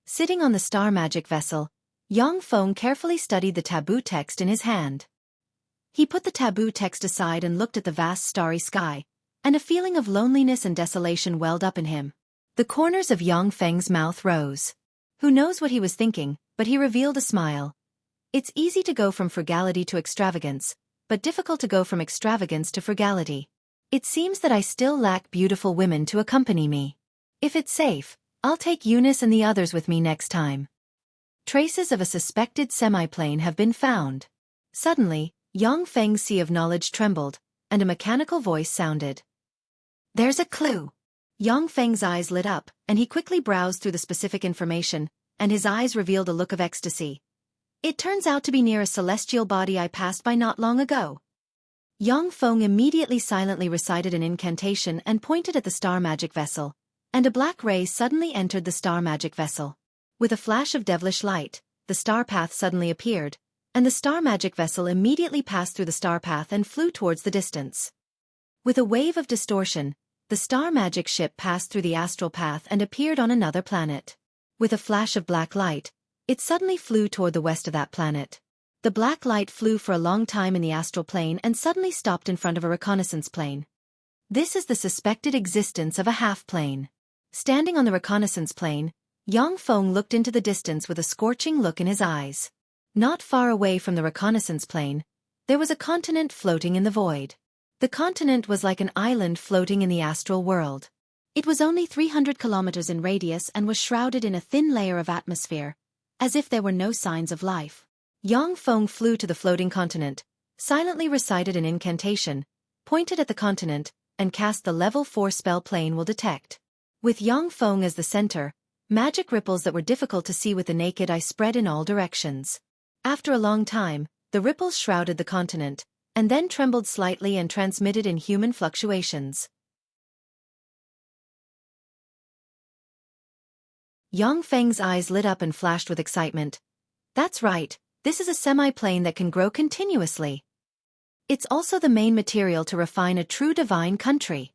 Sitting on the star magic vessel, Yang Feng carefully studied the taboo text in his hand. He put the taboo text aside and looked at the vast starry sky, and a feeling of loneliness and desolation welled up in him. The corners of Yang Feng's mouth rose. Who knows what he was thinking, but he revealed a smile. It's easy to go from frugality to extravagance, but difficult to go from extravagance to frugality. It seems that I still lack beautiful women to accompany me. If it's safe, I'll take Eunice and the others with me next time. Traces of a suspected semi-plane have been found. Suddenly, Yang Feng's sea of knowledge trembled, and a mechanical voice sounded. There's a clue. Yang Feng's eyes lit up, and he quickly browsed through the specific information, and his eyes revealed a look of ecstasy. It turns out to be near a celestial body I passed by not long ago. Yang Feng immediately silently recited an incantation and pointed at the star magic vessel, and a black ray suddenly entered the star magic vessel. With a flash of devilish light, the star path suddenly appeared, and the star magic vessel immediately passed through the star path and flew towards the distance. With a wave of distortion, the star magic ship passed through the astral path and appeared on another planet. With a flash of black light, it suddenly flew toward the west of that planet. The black light flew for a long time in the astral plane and suddenly stopped in front of a reconnaissance plane. This is the suspected existence of a half-plane. Standing on the reconnaissance plane, Yang Feng looked into the distance with a scorching look in his eyes. Not far away from the reconnaissance plane, there was a continent floating in the void. The continent was like an island floating in the astral world. It was only 300 kilometers in radius and was shrouded in a thin layer of atmosphere, as if there were no signs of life. Yang Feng flew to the floating continent, silently recited an incantation, pointed at the continent, and cast the level 4 spell Plane Will Detect. With Yang Feng as the center, magic ripples that were difficult to see with the naked eye spread in all directions. After a long time, the ripples shrouded the continent, and then trembled slightly and transmitted in human fluctuations. Yang Feng's eyes lit up and flashed with excitement. That's right, this is a semi-plane that can grow continuously. It's also the main material to refine a true divine country.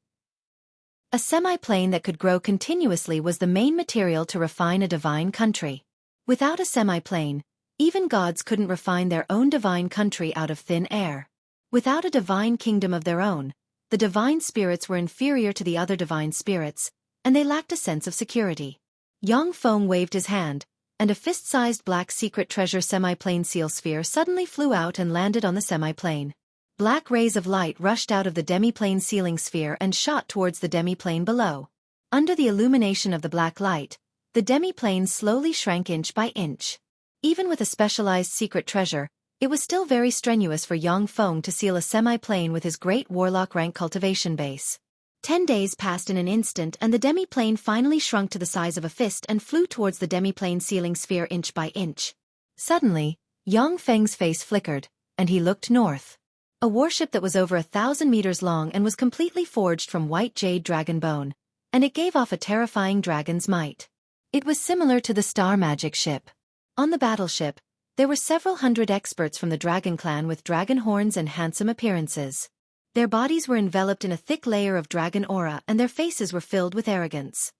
A semi-plane that could grow continuously was the main material to refine a divine country. Without a semi-plane, even gods couldn't refine their own divine country out of thin air. Without a divine kingdom of their own, the divine spirits were inferior to the other divine spirits, and they lacked a sense of security. Yang Feng waved his hand, and a fist-sized black secret treasure semi-plane seal sphere suddenly flew out and landed on the semi-plane. Black rays of light rushed out of the demi-plane sealing sphere and shot towards the demi-plane below. Under the illumination of the black light, the demi-plane slowly shrank inch by inch. Even with a specialized secret treasure, it was still very strenuous for Yang Feng to seal a semi-plane with his great warlock rank cultivation base. 10 days passed in an instant and the demi-plane finally shrunk to the size of a fist and flew towards the demi-plane sealing sphere inch by inch. Suddenly, Yang Feng's face flickered, and he looked north. A warship that was over 1,000 meters long and was completely forged from white jade dragon bone, and it gave off a terrifying dragon's might. It was similar to the Star Magic ship. On the battleship, there were several hundred experts from the dragon clan with dragon horns and handsome appearances. Their bodies were enveloped in a thick layer of dragon aura and their faces were filled with arrogance.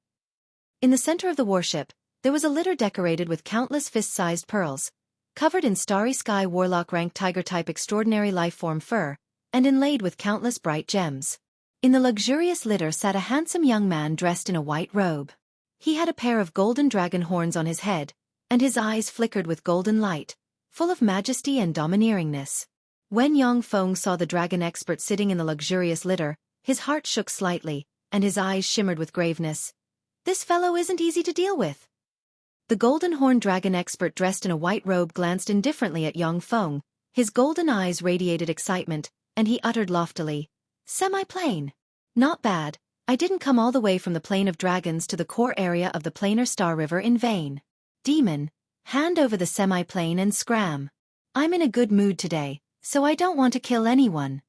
In the center of the warship, there was a litter decorated with countless fist-sized pearls, covered in starry sky warlock rank tiger-type extraordinary life-form fur, and inlaid with countless bright gems. In the luxurious litter sat a handsome young man dressed in a white robe. He had a pair of golden dragon horns on his head, and his eyes flickered with golden light, full of majesty and domineeringness. When Yang Feng saw the dragon expert sitting in the luxurious litter, his heart shook slightly, and his eyes shimmered with graveness. This fellow isn't easy to deal with. The golden horn dragon expert dressed in a white robe glanced indifferently at Yang Feng. His golden eyes radiated excitement, and he uttered loftily, "Semi-plane. Not bad. I didn't come all the way from the Plane of Dragons to the core area of the Planar Star River in vain. Demon, hand over the semi-plane and scram. I'm in a good mood today, so I don't want to kill anyone."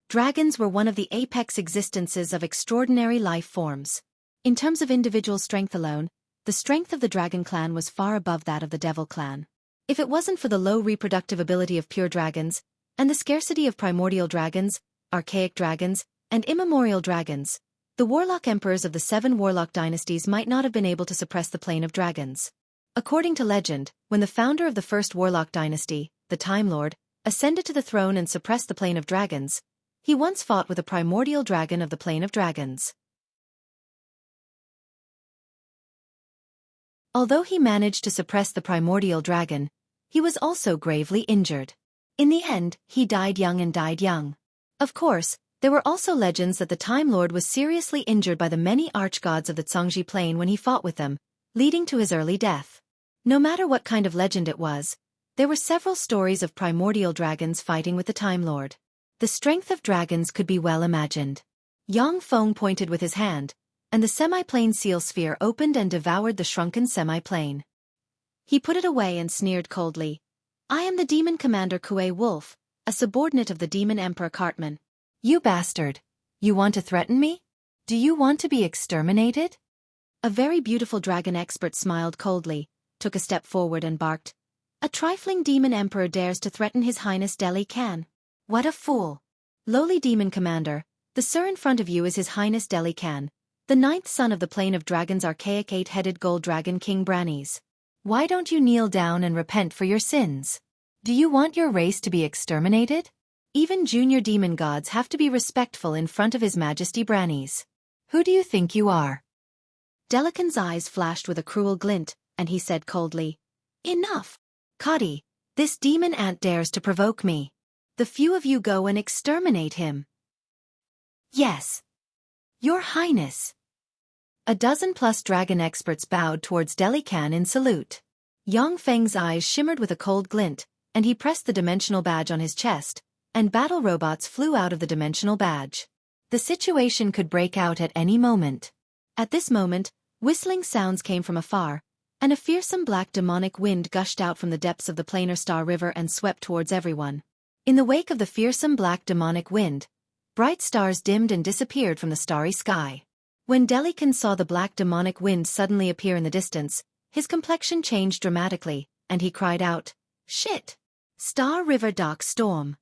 Dragons were one of the apex existences of extraordinary life forms. In terms of individual strength alone, the strength of the dragon clan was far above that of the devil clan. If it wasn't for the low reproductive ability of pure dragons, and the scarcity of primordial dragons, archaic dragons, and immemorial dragons, the warlock emperors of the 7 warlock dynasties might not have been able to suppress the plane of dragons. According to legend, when the founder of the first warlock dynasty, the Time Lord, ascended to the throne and suppressed the plane of dragons, he once fought with a primordial dragon of the plane of dragons. Although he managed to suppress the primordial dragon, he was also gravely injured. In the end, he died young and died young. Of course, there were also legends that the Time Lord was seriously injured by the many archgods of the Zhongji Plain when he fought with them, leading to his early death. No matter what kind of legend it was, there were several stories of primordial dragons fighting with the Time Lord. The strength of dragons could be well imagined. Yang Feng pointed with his hand, and the semi-plane seal sphere opened and devoured the shrunken semi-plane. He put it away and sneered coldly. "I am the demon commander Kuei Wolf, a subordinate of the demon emperor Cartman. You bastard! You want to threaten me? Do you want to be exterminated?" A very beautiful dragon expert smiled coldly, took a step forward and barked. "A trifling demon emperor dares to threaten His Highness Deli Khan. What a fool! Lowly demon commander, the sir in front of you is His Highness Deli Khan, the 9th son of the Plane of Dragons archaic 8-headed gold dragon King Brannies. Why don't you kneel down and repent for your sins? Do you want your race to be exterminated? Even junior demon gods have to be respectful in front of His Majesty Brannies. Who do you think you are?" Delican's eyes flashed with a cruel glint, and he said coldly, "Enough! Cuddy, this demon ant dares to provoke me. The few of you go and exterminate him." "Yes, Your Highness." A dozen-plus dragon experts bowed towards Deli Khan in salute. Yang Feng's eyes shimmered with a cold glint, and he pressed the dimensional badge on his chest, and battle robots flew out of the dimensional badge. The situation could break out at any moment. At this moment, whistling sounds came from afar, and a fearsome black demonic wind gushed out from the depths of the planar star river and swept towards everyone. In the wake of the fearsome black demonic wind, bright stars dimmed and disappeared from the starry sky. When Delican saw the black demonic wind suddenly appear in the distance, his complexion changed dramatically, and he cried out, "Shit! Star River Dark Storm!"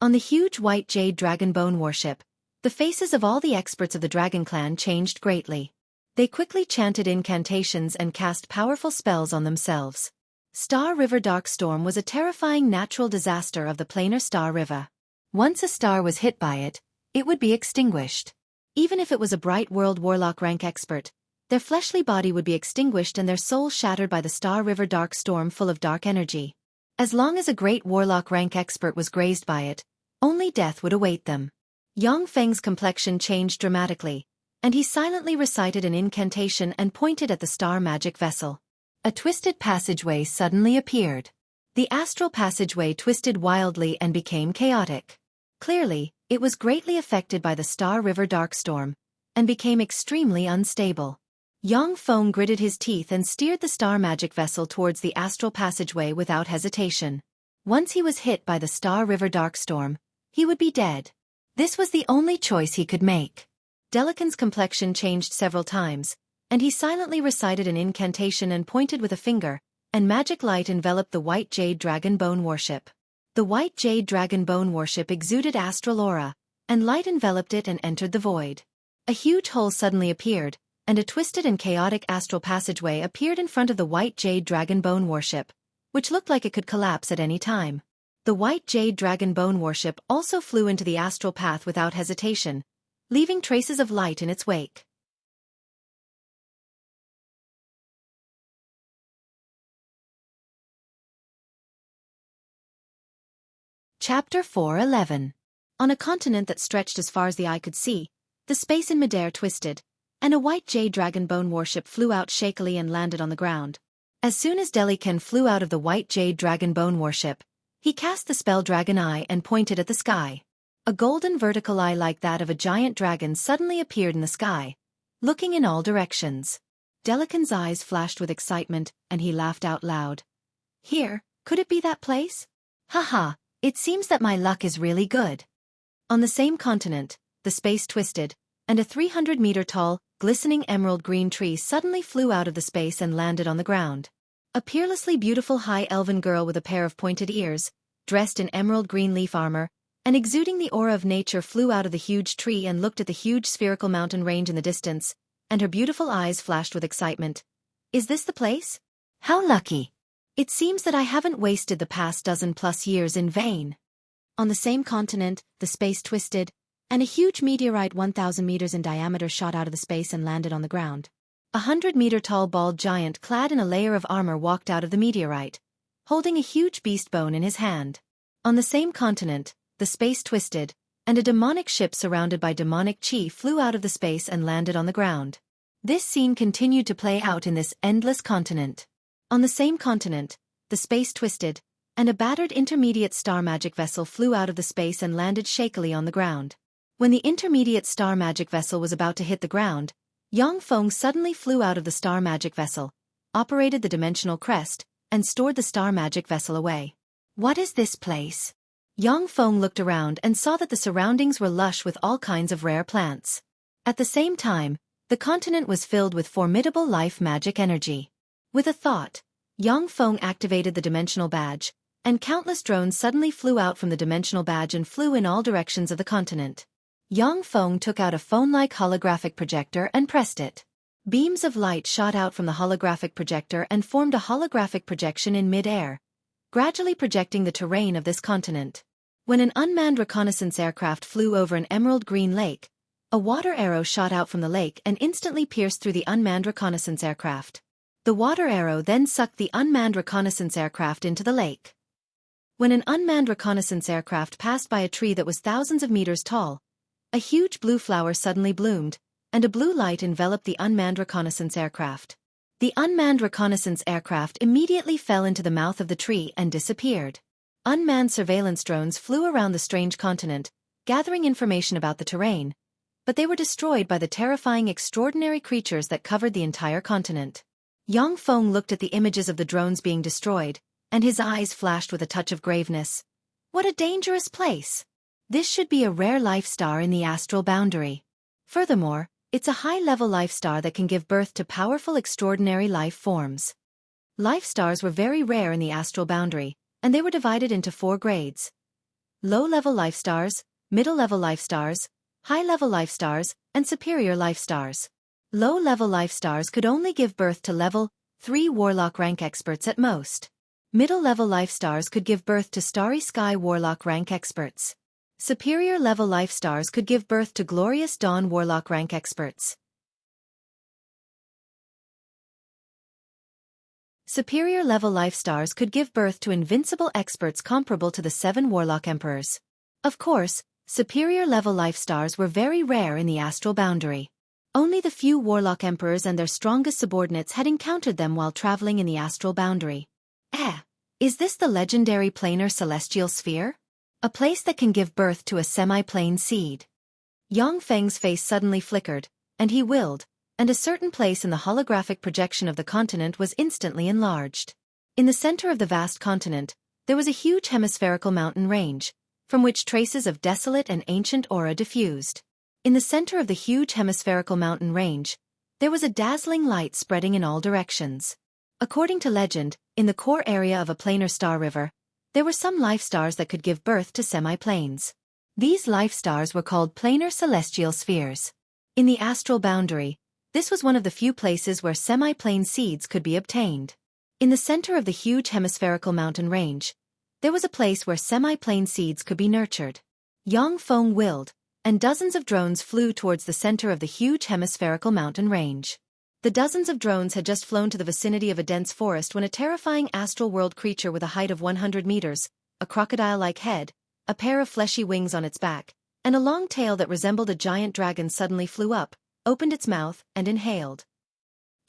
On the huge white jade dragon bone warship, the faces of all the experts of the Dragon Clan changed greatly. They quickly chanted incantations and cast powerful spells on themselves. Star River Dark Storm was a terrifying natural disaster of the planar star river. Once a star was hit by it, it would be extinguished. Even if it was a bright world warlock rank expert, their fleshly body would be extinguished and their soul shattered by the Star River Dark Storm full of dark energy. As long as a great warlock rank expert was grazed by it, only death would await them. Yang Feng's complexion changed dramatically, and he silently recited an incantation and pointed at the star magic vessel. A twisted passageway suddenly appeared. The astral passageway twisted wildly and became chaotic. Clearly, it was greatly affected by the Star River Dark Storm, and became extremely unstable. Yang Feng gritted his teeth and steered the star magic vessel towards the astral passageway without hesitation. Once he was hit by the Star River Dark Storm, he would be dead. This was the only choice he could make. Delican's complexion changed several times, and he silently recited an incantation and pointed with a finger, and magic light enveloped the white jade dragon bone warship. The white jade dragon bone warship exuded astral aura, and light enveloped it and entered the void. A huge hole suddenly appeared, and a twisted and chaotic astral passageway appeared in front of the white jade dragon bone warship, which looked like it could collapse at any time. The white jade dragon bone warship also flew into the astral path without hesitation, leaving traces of light in its wake. Chapter 4:11. On a continent that stretched as far as the eye could see, the space in midair twisted, and a white jade dragon bone warship flew out shakily and landed on the ground. As soon as Delican flew out of the white jade dragon bone warship, he cast the spell Dragon Eye and pointed at the sky. A golden vertical eye like that of a giant dragon suddenly appeared in the sky, looking in all directions. Delican's eyes flashed with excitement, and he laughed out loud. "Here, could it be that place? Haha, it seems that my luck is really good." On the same continent, the space twisted, and a 300-meter-tall, glistening emerald green tree suddenly flew out of the space and landed on the ground. A peerlessly beautiful high elven girl with a pair of pointed ears, dressed in emerald green leaf armor, and exuding the aura of nature flew out of the huge tree and looked at the huge spherical mountain range in the distance, and her beautiful eyes flashed with excitement. "Is this the place? How lucky! It seems that I haven't wasted the past dozen-plus years in vain." On the same continent, the space twisted, and a huge meteorite 1,000 meters in diameter shot out of the space and landed on the ground. A 100-meter-tall bald giant clad in a layer of armor walked out of the meteorite, holding a huge beast bone in his hand. On the same continent, the space twisted, and a demonic ship surrounded by demonic chi flew out of the space and landed on the ground. This scene continued to play out in this endless continent. On the same continent, the space twisted, and a battered intermediate star magic vessel flew out of the space and landed shakily on the ground. When the intermediate star magic vessel was about to hit the ground, Yang Feng suddenly flew out of the star magic vessel, operated the dimensional crest, and stored the star magic vessel away. "What is this place?" Yang Feng looked around and saw that the surroundings were lush with all kinds of rare plants. At the same time, the continent was filled with formidable life magic energy. With a thought, Yang Feng activated the dimensional badge, and countless drones suddenly flew out from the dimensional badge and flew in all directions of the continent. Yang Feng took out a phone-like holographic projector and pressed it. Beams of light shot out from the holographic projector and formed a holographic projection in mid-air, gradually projecting the terrain of this continent. When an unmanned reconnaissance aircraft flew over an emerald green lake, a water arrow shot out from the lake and instantly pierced through the unmanned reconnaissance aircraft. The water arrow then sucked the unmanned reconnaissance aircraft into the lake. When an unmanned reconnaissance aircraft passed by a tree that was thousands of meters tall, a huge blue flower suddenly bloomed, and a blue light enveloped the unmanned reconnaissance aircraft. The unmanned reconnaissance aircraft immediately fell into the mouth of the tree and disappeared. Unmanned surveillance drones flew around the strange continent, gathering information about the terrain, but they were destroyed by the terrifying extraordinary creatures that covered the entire continent. Yang Feng looked at the images of the drones being destroyed, and his eyes flashed with a touch of graveness. What a dangerous place! This should be a rare life star in the astral boundary. Furthermore, it's a high-level life star that can give birth to powerful extraordinary life forms. Life stars were very rare in the astral boundary, and they were divided into 4 grades. Low-level life stars, middle-level life stars, high-level life stars, and superior life stars. Low-level life stars could only give birth to level 3 warlock rank experts at most. Middle-level life stars could give birth to starry sky warlock rank experts. Superior level life stars could give birth to glorious dawn warlock rank experts. Superior level life stars could give birth to invincible experts comparable to the 7 warlock emperors. Of course, superior level life stars were very rare in the astral boundary. Only the few warlock emperors and their strongest subordinates had encountered them while traveling in the astral boundary. Is this the legendary planar celestial sphere? A place that can give birth to a semi-plane seed. Yang Feng's face suddenly flickered, and he willed, and a certain place in the holographic projection of the continent was instantly enlarged. In the center of the vast continent, there was a huge hemispherical mountain range, from which traces of desolate and ancient aura diffused. In the center of the huge hemispherical mountain range, there was a dazzling light spreading in all directions. According to legend, in the core area of a planar star river, there were some life stars that could give birth to semi-planes. These life stars were called planar celestial spheres. In the astral boundary, this was one of the few places where semi-plane seeds could be obtained. In the center of the huge hemispherical mountain range, there was a place where semi-plane seeds could be nurtured. Yang Feng willed, and dozens of drones flew towards the center of the huge hemispherical mountain range. The dozens of drones had just flown to the vicinity of a dense forest when a terrifying astral world creature with a height of 100 meters, a crocodile-like head, a pair of fleshy wings on its back, and a long tail that resembled a giant dragon suddenly flew up, opened its mouth, and inhaled.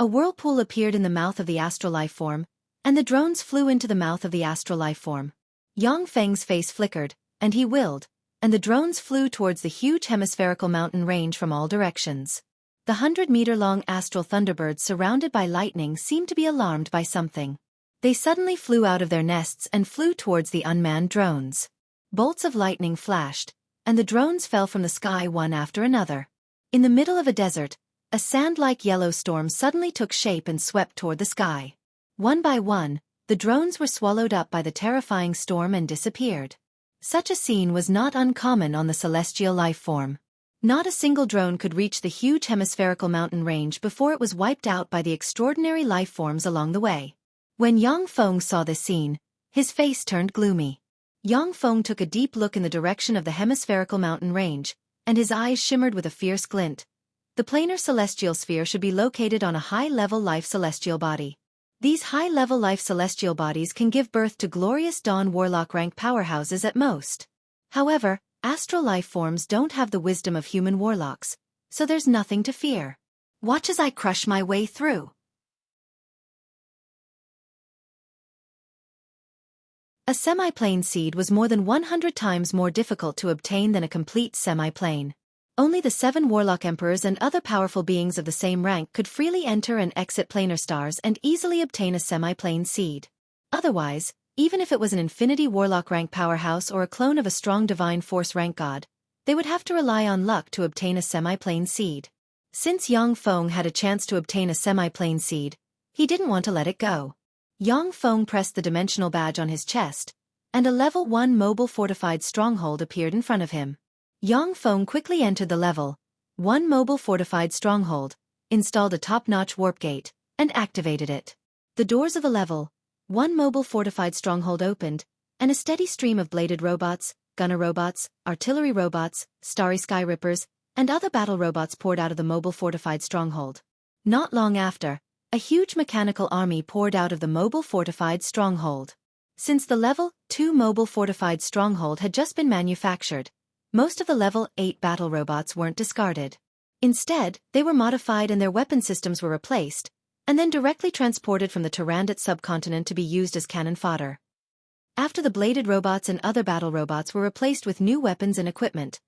A whirlpool appeared in the mouth of the astral life form, and the drones flew into the mouth of the astral life form. Yang Feng's face flickered, and he willed, and the drones flew towards the huge hemispherical mountain range from all directions. The 100-meter-long astral thunderbirds surrounded by lightning seemed to be alarmed by something. They suddenly flew out of their nests and flew towards the unmanned drones. Bolts of lightning flashed, and the drones fell from the sky one after another. In the middle of a desert, a sand-like yellow storm suddenly took shape and swept toward the sky. One by one, the drones were swallowed up by the terrifying storm and disappeared. Such a scene was not uncommon on the celestial life form. Not a single drone could reach the huge hemispherical mountain range before it was wiped out by the extraordinary life forms along the way. When Yang Feng saw this scene, his face turned gloomy. Yang Feng took a deep look in the direction of the hemispherical mountain range, and his eyes shimmered with a fierce glint. The planar celestial sphere should be located on a high-level life celestial body. These high-level life celestial bodies can give birth to glorious dawn warlock rank powerhouses at most. However, astral life forms don't have the wisdom of human warlocks, so there's nothing to fear. Watch as I crush my way through. A semi-plane seed was more than 100 times more difficult to obtain than a complete semi-plane. Only the 7 warlock emperors and other powerful beings of the same rank could freely enter and exit planar stars and easily obtain a semi-plane seed. Otherwise, even if it was an infinity warlock rank powerhouse or a clone of a strong divine force rank god, they would have to rely on luck to obtain a semi-plane seed. Since Yang Feng had a chance to obtain a semi-plane seed, he didn't want to let it go. Yang Feng pressed the dimensional badge on his chest, and a level 1 mobile fortified stronghold appeared in front of him. Yang Feng quickly entered the level 1 mobile fortified stronghold, installed a top-notch warp gate, and activated it. The doors of the level 1 mobile fortified stronghold opened, and a steady stream of bladed robots, gunner robots, artillery robots, starry sky rippers, and other battle robots poured out of the mobile fortified stronghold. Not long after, a huge mechanical army poured out of the mobile fortified stronghold. Since the level 2 mobile fortified stronghold had just been manufactured, most of the level 8 battle robots weren't discarded. Instead, they were modified and their weapon systems were replaced, and then directly transported from the Tyrannid subcontinent to be used as cannon fodder. After the bladed robots and other battle robots were replaced with new weapons and equipment,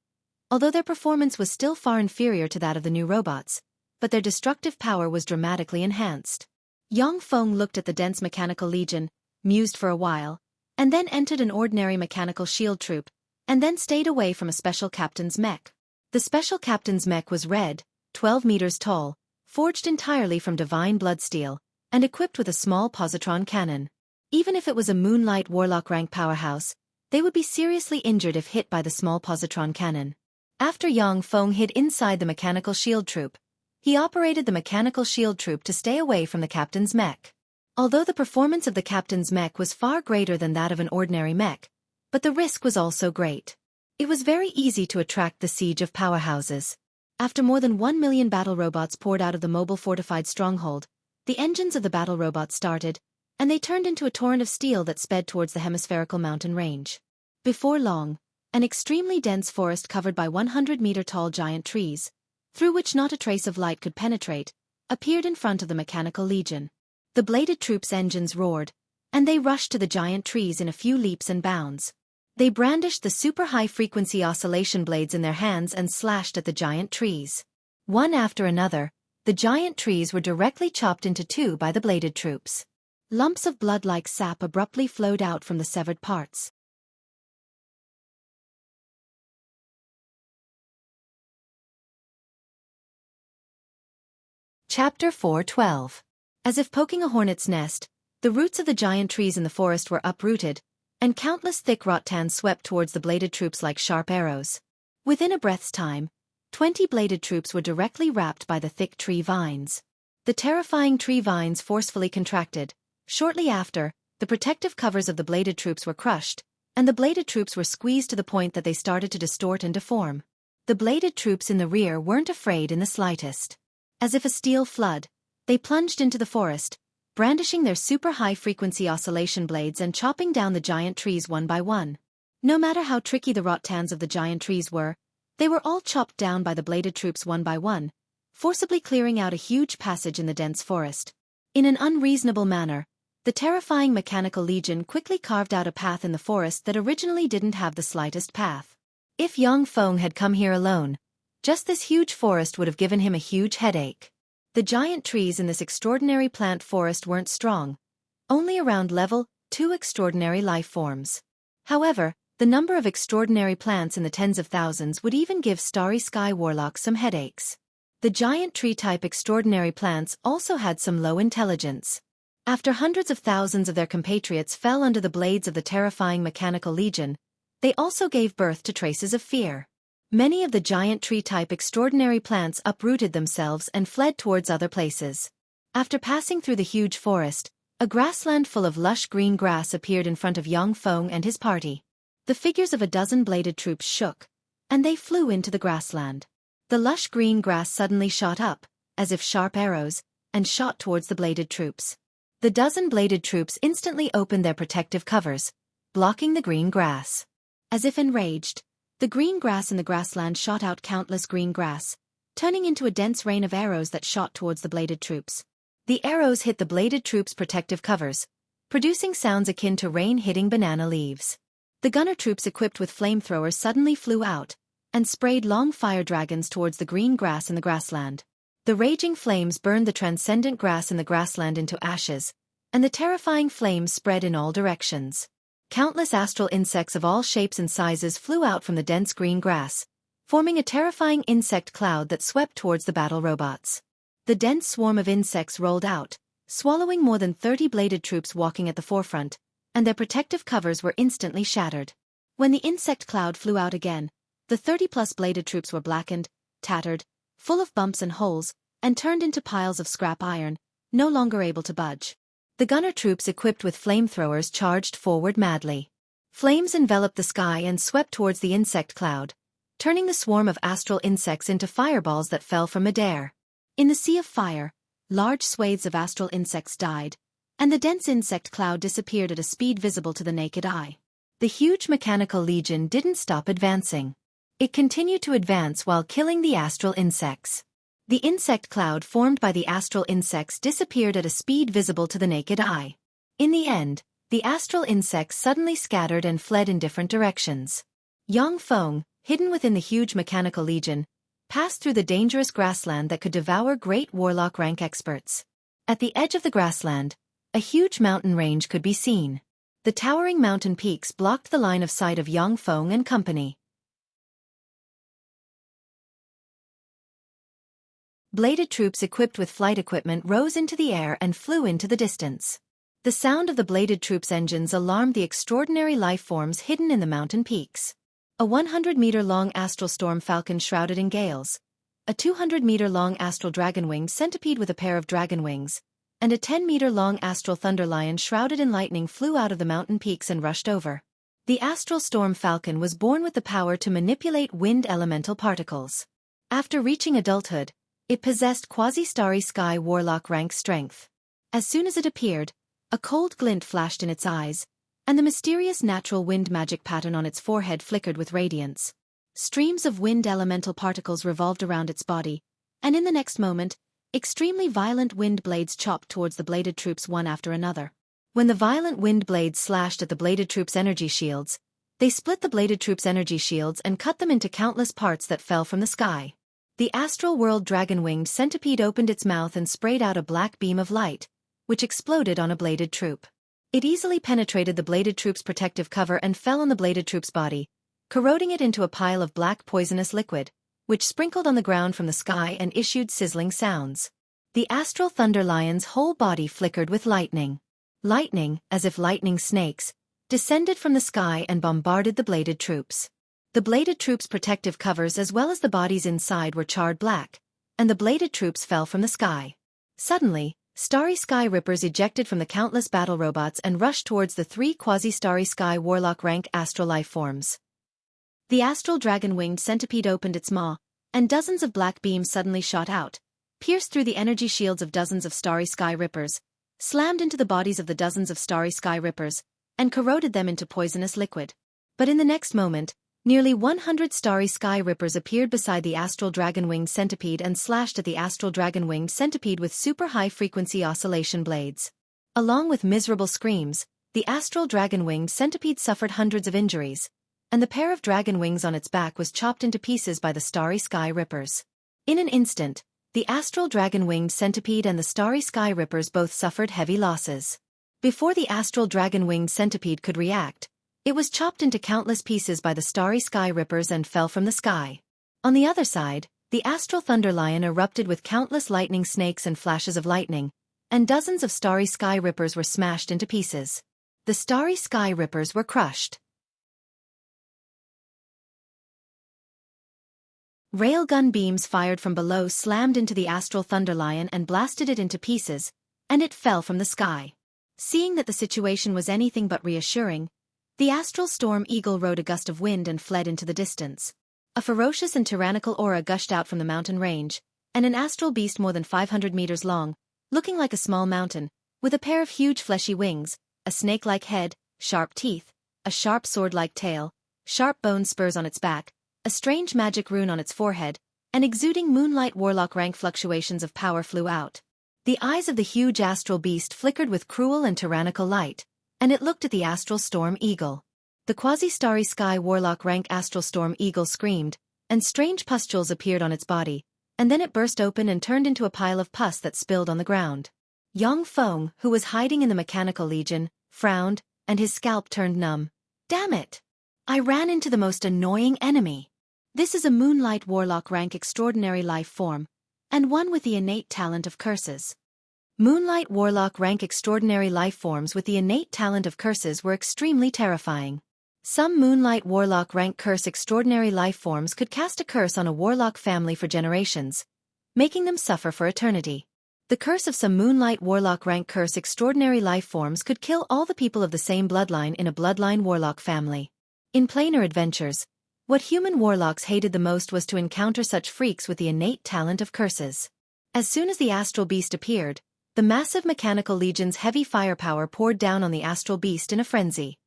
although their performance was still far inferior to that of the new robots, but their destructive power was dramatically enhanced. Yang Feng looked at the dense mechanical legion, mused for a while, and then entered an ordinary mechanical shield troop, and then stayed away from a special captain's mech. The special captain's mech was red, 12 meters tall, forged entirely from divine blood steel, and equipped with a small positron cannon. Even if it was a Moonlight Warlock rank powerhouse, they would be seriously injured if hit by the small positron cannon. After Yang Feng hid inside the mechanical shield troop, he operated the mechanical shield troop to stay away from the captain's mech. Although the performance of the captain's mech was far greater than that of an ordinary mech, but the risk was also great. It was very easy to attract the siege of powerhouses. After more than 1 million battle robots poured out of the mobile fortified stronghold, the engines of the battle robots started, and they turned into a torrent of steel that sped towards the hemispherical mountain range. Before long, an extremely dense forest covered by 100-meter-tall giant trees, through which not a trace of light could penetrate, appeared in front of the mechanical legion. The bladed troops' engines roared, and they rushed to the giant trees in a few leaps and bounds. They brandished the super high-frequency oscillation blades in their hands and slashed at the giant trees. One after another, the giant trees were directly chopped into two by the bladed troops. Lumps of blood-like sap abruptly flowed out from the severed parts. Chapter 4:12. As if poking a hornet's nest, the roots of the giant trees in the forest were uprooted, and countless thick rottans swept towards the bladed troops like sharp arrows. Within a breath's time, 20 bladed troops were directly wrapped by the thick tree vines. The terrifying tree vines forcefully contracted. Shortly after, the protective covers of the bladed troops were crushed, and the bladed troops were squeezed to the point that they started to distort and deform. The bladed troops in the rear weren't afraid in the slightest. As if a steel flood, they plunged into the forest, brandishing their super high-frequency oscillation blades and chopping down the giant trees one by one. No matter how tricky the rottans of the giant trees were, they were all chopped down by the bladed troops one by one, forcibly clearing out a huge passage in the dense forest. In an unreasonable manner, the terrifying mechanical legion quickly carved out a path in the forest that originally didn't have the slightest path. If Yang Feng had come here alone, just this huge forest would have given him a huge headache. The giant trees in this extraordinary plant forest weren't strong, only around level 2 extraordinary life forms. However, the number of extraordinary plants in the tens of thousands would even give Starry Sky Warlocks some headaches. The giant tree-type extraordinary plants also had some low intelligence. After hundreds of thousands of their compatriots fell under the blades of the terrifying mechanical legion, they also gave birth to traces of fear. Many of the giant tree-type extraordinary plants uprooted themselves and fled towards other places. After passing through the huge forest, a grassland full of lush green grass appeared in front of Yang Feng and his party. The figures of a dozen bladed troops shook, and they flew into the grassland. The lush green grass suddenly shot up, as if sharp arrows, and shot towards the bladed troops. The dozen bladed troops instantly opened their protective covers, blocking the green grass. As if enraged, the green grass in the grassland shot out countless green grass, turning into a dense rain of arrows that shot towards the bladed troops. The arrows hit the bladed troops' protective covers, producing sounds akin to rain hitting banana leaves. The gunner troops equipped with flamethrowers suddenly flew out, and sprayed long fire dragons towards the green grass in the grassland. The raging flames burned the transcendent grass in the grassland into ashes, and the terrifying flames spread in all directions. Countless astral insects of all shapes and sizes flew out from the dense green grass, forming a terrifying insect cloud that swept towards the battle robots. The dense swarm of insects rolled out, swallowing more than 30 bladed troops walking at the forefront, and their protective covers were instantly shattered. When the insect cloud flew out again, the 30-plus bladed troops were blackened, tattered, full of bumps and holes, and turned into piles of scrap iron, no longer able to budge. The gunner troops equipped with flamethrowers charged forward madly. Flames enveloped the sky and swept towards the insect cloud, turning the swarm of astral insects into fireballs that fell from midair. In the sea of fire, large swathes of astral insects died, and the dense insect cloud disappeared at a speed visible to the naked eye. The huge mechanical legion didn't stop advancing. It continued to advance while killing the astral insects. The insect cloud formed by the astral insects disappeared at a speed visible to the naked eye. In the end, the astral insects suddenly scattered and fled in different directions. Yang Feng, hidden within the huge mechanical legion, passed through the dangerous grassland that could devour great warlock rank experts. At the edge of the grassland, a huge mountain range could be seen. The towering mountain peaks blocked the line of sight of Yang Feng and company. Bladed troops equipped with flight equipment rose into the air and flew into the distance. The sound of the bladed troops' engines alarmed the extraordinary life forms hidden in the mountain peaks. A 100-meter-long astral storm falcon shrouded in gales, a 200-meter-long astral dragon-winged centipede with a pair of dragon wings, and a 10-meter-long astral thunder lion shrouded in lightning flew out of the mountain peaks and rushed over. The astral storm falcon was born with the power to manipulate wind elemental particles. After reaching adulthood, it possessed quasi-starry sky warlock rank strength. As soon as it appeared, a cold glint flashed in its eyes, and the mysterious natural wind magic pattern on its forehead flickered with radiance. Streams of wind elemental particles revolved around its body, and in the next moment, extremely violent wind blades chopped towards the bladed troops one after another. When the violent wind blades slashed at the bladed troops' energy shields, they split the bladed troops' energy shields and cut them into countless parts that fell from the sky. The astral world dragon-winged centipede opened its mouth and sprayed out a black beam of light, which exploded on a bladed troop. It easily penetrated the bladed troop's protective cover and fell on the bladed troop's body, corroding it into a pile of black poisonous liquid, which sprinkled on the ground from the sky and issued sizzling sounds. The astral thunder lion's whole body flickered with lightning. Lightning, as if lightning snakes, descended from the sky and bombarded the bladed troops. The bladed troops' protective covers as well as the bodies inside were charred black, and the bladed troops fell from the sky. Suddenly, starry sky rippers ejected from the countless battle robots and rushed towards the three quasi-starry sky warlock rank astral life forms. The astral dragon-winged centipede opened its maw, and dozens of black beams suddenly shot out, pierced through the energy shields of dozens of starry sky rippers, slammed into the bodies of the dozens of starry sky rippers, and corroded them into poisonous liquid. But in the next moment, nearly 100 starry sky rippers appeared beside the astral dragon-winged centipede and slashed at the astral dragon-winged centipede with super high-frequency oscillation blades. Along with miserable screams, the astral dragon-winged centipede suffered hundreds of injuries, and the pair of dragon wings on its back was chopped into pieces by the starry sky rippers. In an instant, the astral dragon-winged centipede and the starry sky rippers both suffered heavy losses. Before the astral dragon-winged centipede could react, it was chopped into countless pieces by the starry sky rippers and fell from the sky. On the other side, the astral thunder lion erupted with countless lightning snakes and flashes of lightning, and dozens of starry sky rippers were smashed into pieces. The starry sky rippers were crushed. Railgun beams fired from below slammed into the astral thunder lion and blasted it into pieces, and it fell from the sky. Seeing that the situation was anything but reassuring, the astral storm eagle rode a gust of wind and fled into the distance. A ferocious and tyrannical aura gushed out from the mountain range, and an astral beast more than 500 meters long, looking like a small mountain, with a pair of huge fleshy wings, a snake-like head, sharp teeth, a sharp sword-like tail, sharp bone spurs on its back, a strange magic rune on its forehead, and exuding moonlight warlock rank fluctuations of power flew out. The eyes of the huge astral beast flickered with cruel and tyrannical light, and it looked at the astral storm eagle. The quasi-starry sky warlock rank astral storm eagle screamed, and strange pustules appeared on its body, and then it burst open and turned into a pile of pus that spilled on the ground. Yang Feng, who was hiding in the mechanical legion, frowned, and his scalp turned numb. Damn it! I ran into the most annoying enemy. This is a moonlight warlock rank extraordinary life form, and one with the innate talent of curses. Moonlight warlock rank extraordinary life forms with the innate talent of curses were extremely terrifying. Some moonlight warlock rank curse extraordinary life forms could cast a curse on a warlock family for generations, making them suffer for eternity. The curse of some moonlight warlock rank curse extraordinary life forms could kill all the people of the same bloodline in a bloodline warlock family. In planar adventures, what human warlocks hated the most was to encounter such freaks with the innate talent of curses. As soon as the astral beast appeared, the massive mechanical legion's heavy firepower poured down on the astral beast in a frenzy.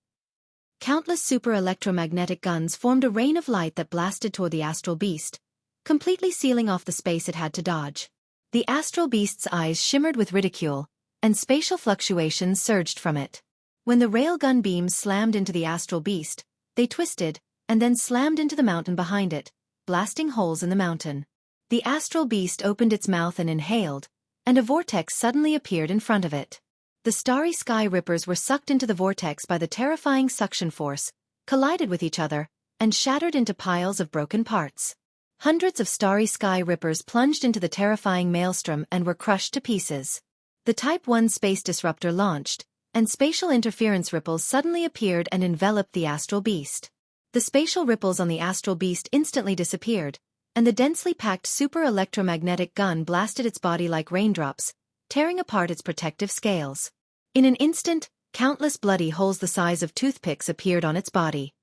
Countless super electromagnetic guns formed a rain of light that blasted toward the astral beast, completely sealing off the space it had to dodge. The astral beast's eyes shimmered with ridicule, and spatial fluctuations surged from it. When the railgun beams slammed into the astral beast, they twisted, and then slammed into the mountain behind it, blasting holes in the mountain. The astral beast opened its mouth and inhaled, and a vortex suddenly appeared in front of it. The starry sky rippers were sucked into the vortex by the terrifying suction force, collided with each other, and shattered into piles of broken parts. Hundreds of starry sky rippers plunged into the terrifying maelstrom and were crushed to pieces. The Type 1 space disruptor launched, and spatial interference ripples suddenly appeared and enveloped the astral beast. The spatial ripples on the astral beast instantly disappeared, and the densely packed super electromagnetic gun blasted its body like raindrops, tearing apart its protective scales. In an instant, countless bloody holes the size of toothpicks appeared on its body.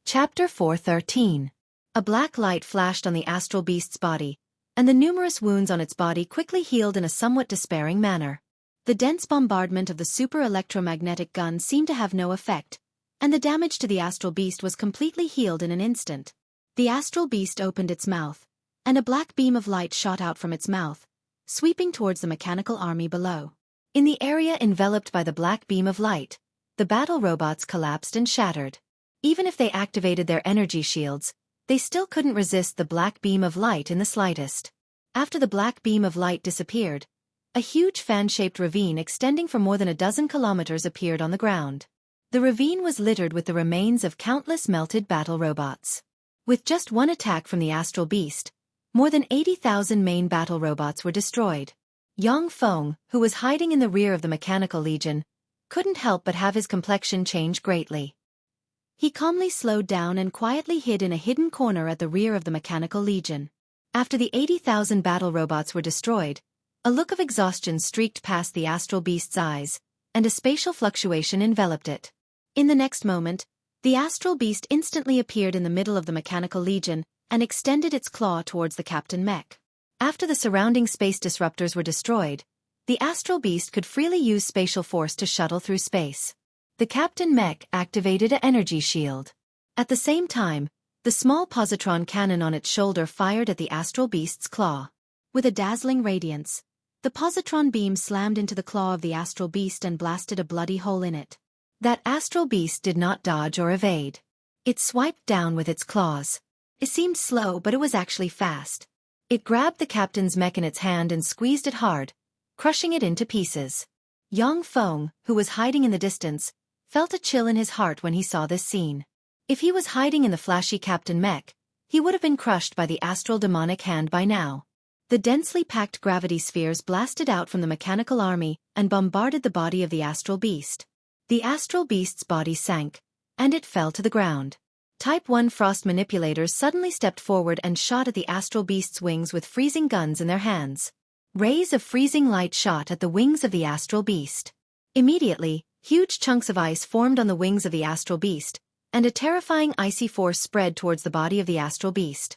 Chapter 4:13. A black light flashed on the astral beast's body, and the numerous wounds on its body quickly healed in a somewhat despairing manner. The dense bombardment of the super electromagnetic gun seemed to have no effect, and the damage to the astral beast was completely healed in an instant. The astral beast opened its mouth, and a black beam of light shot out from its mouth, sweeping towards the mechanical army below. In the area enveloped by the black beam of light, the battle robots collapsed and shattered. Even if they activated their energy shields, they still couldn't resist the black beam of light in the slightest. After the black beam of light disappeared, a huge fan-shaped ravine extending for more than a dozen kilometers appeared on the ground. The ravine was littered with the remains of countless melted battle robots. With just one attack from the astral beast, more than 80,000 main battle robots were destroyed. Yang Feng, who was hiding in the rear of the Mechanical Legion, couldn't help but have his complexion change greatly. He calmly slowed down and quietly hid in a hidden corner at the rear of the Mechanical Legion. After the 80,000 battle robots were destroyed, a look of exhaustion streaked past the astral beast's eyes, and a spatial fluctuation enveloped it. In the next moment, the astral beast instantly appeared in the middle of the Mechanical Legion and extended its claw towards the Captain Mech. After the surrounding space disruptors were destroyed, the astral beast could freely use spatial force to shuttle through space. The Captain Mech activated an energy shield. At the same time, the small positron cannon on its shoulder fired at the astral beast's claw. With a dazzling radiance, the positron beam slammed into the claw of the astral beast and blasted a bloody hole in it. That astral beast did not dodge or evade. It swiped down with its claws. It seemed slow, but it was actually fast. It grabbed the captain's mech in its hand and squeezed it hard, crushing it into pieces. Yang Feng, who was hiding in the distance, felt a chill in his heart when he saw this scene. If he was hiding in the flashy Captain Mech, he would have been crushed by the astral demonic hand by now. The densely packed gravity spheres blasted out from the mechanical army and bombarded the body of the astral beast. The astral beast's body sank, and it fell to the ground. Type 1 frost manipulators suddenly stepped forward and shot at the astral beast's wings with freezing guns in their hands. Rays of freezing light shot at the wings of the astral beast. Immediately, huge chunks of ice formed on the wings of the astral beast, and a terrifying icy force spread towards the body of the astral beast.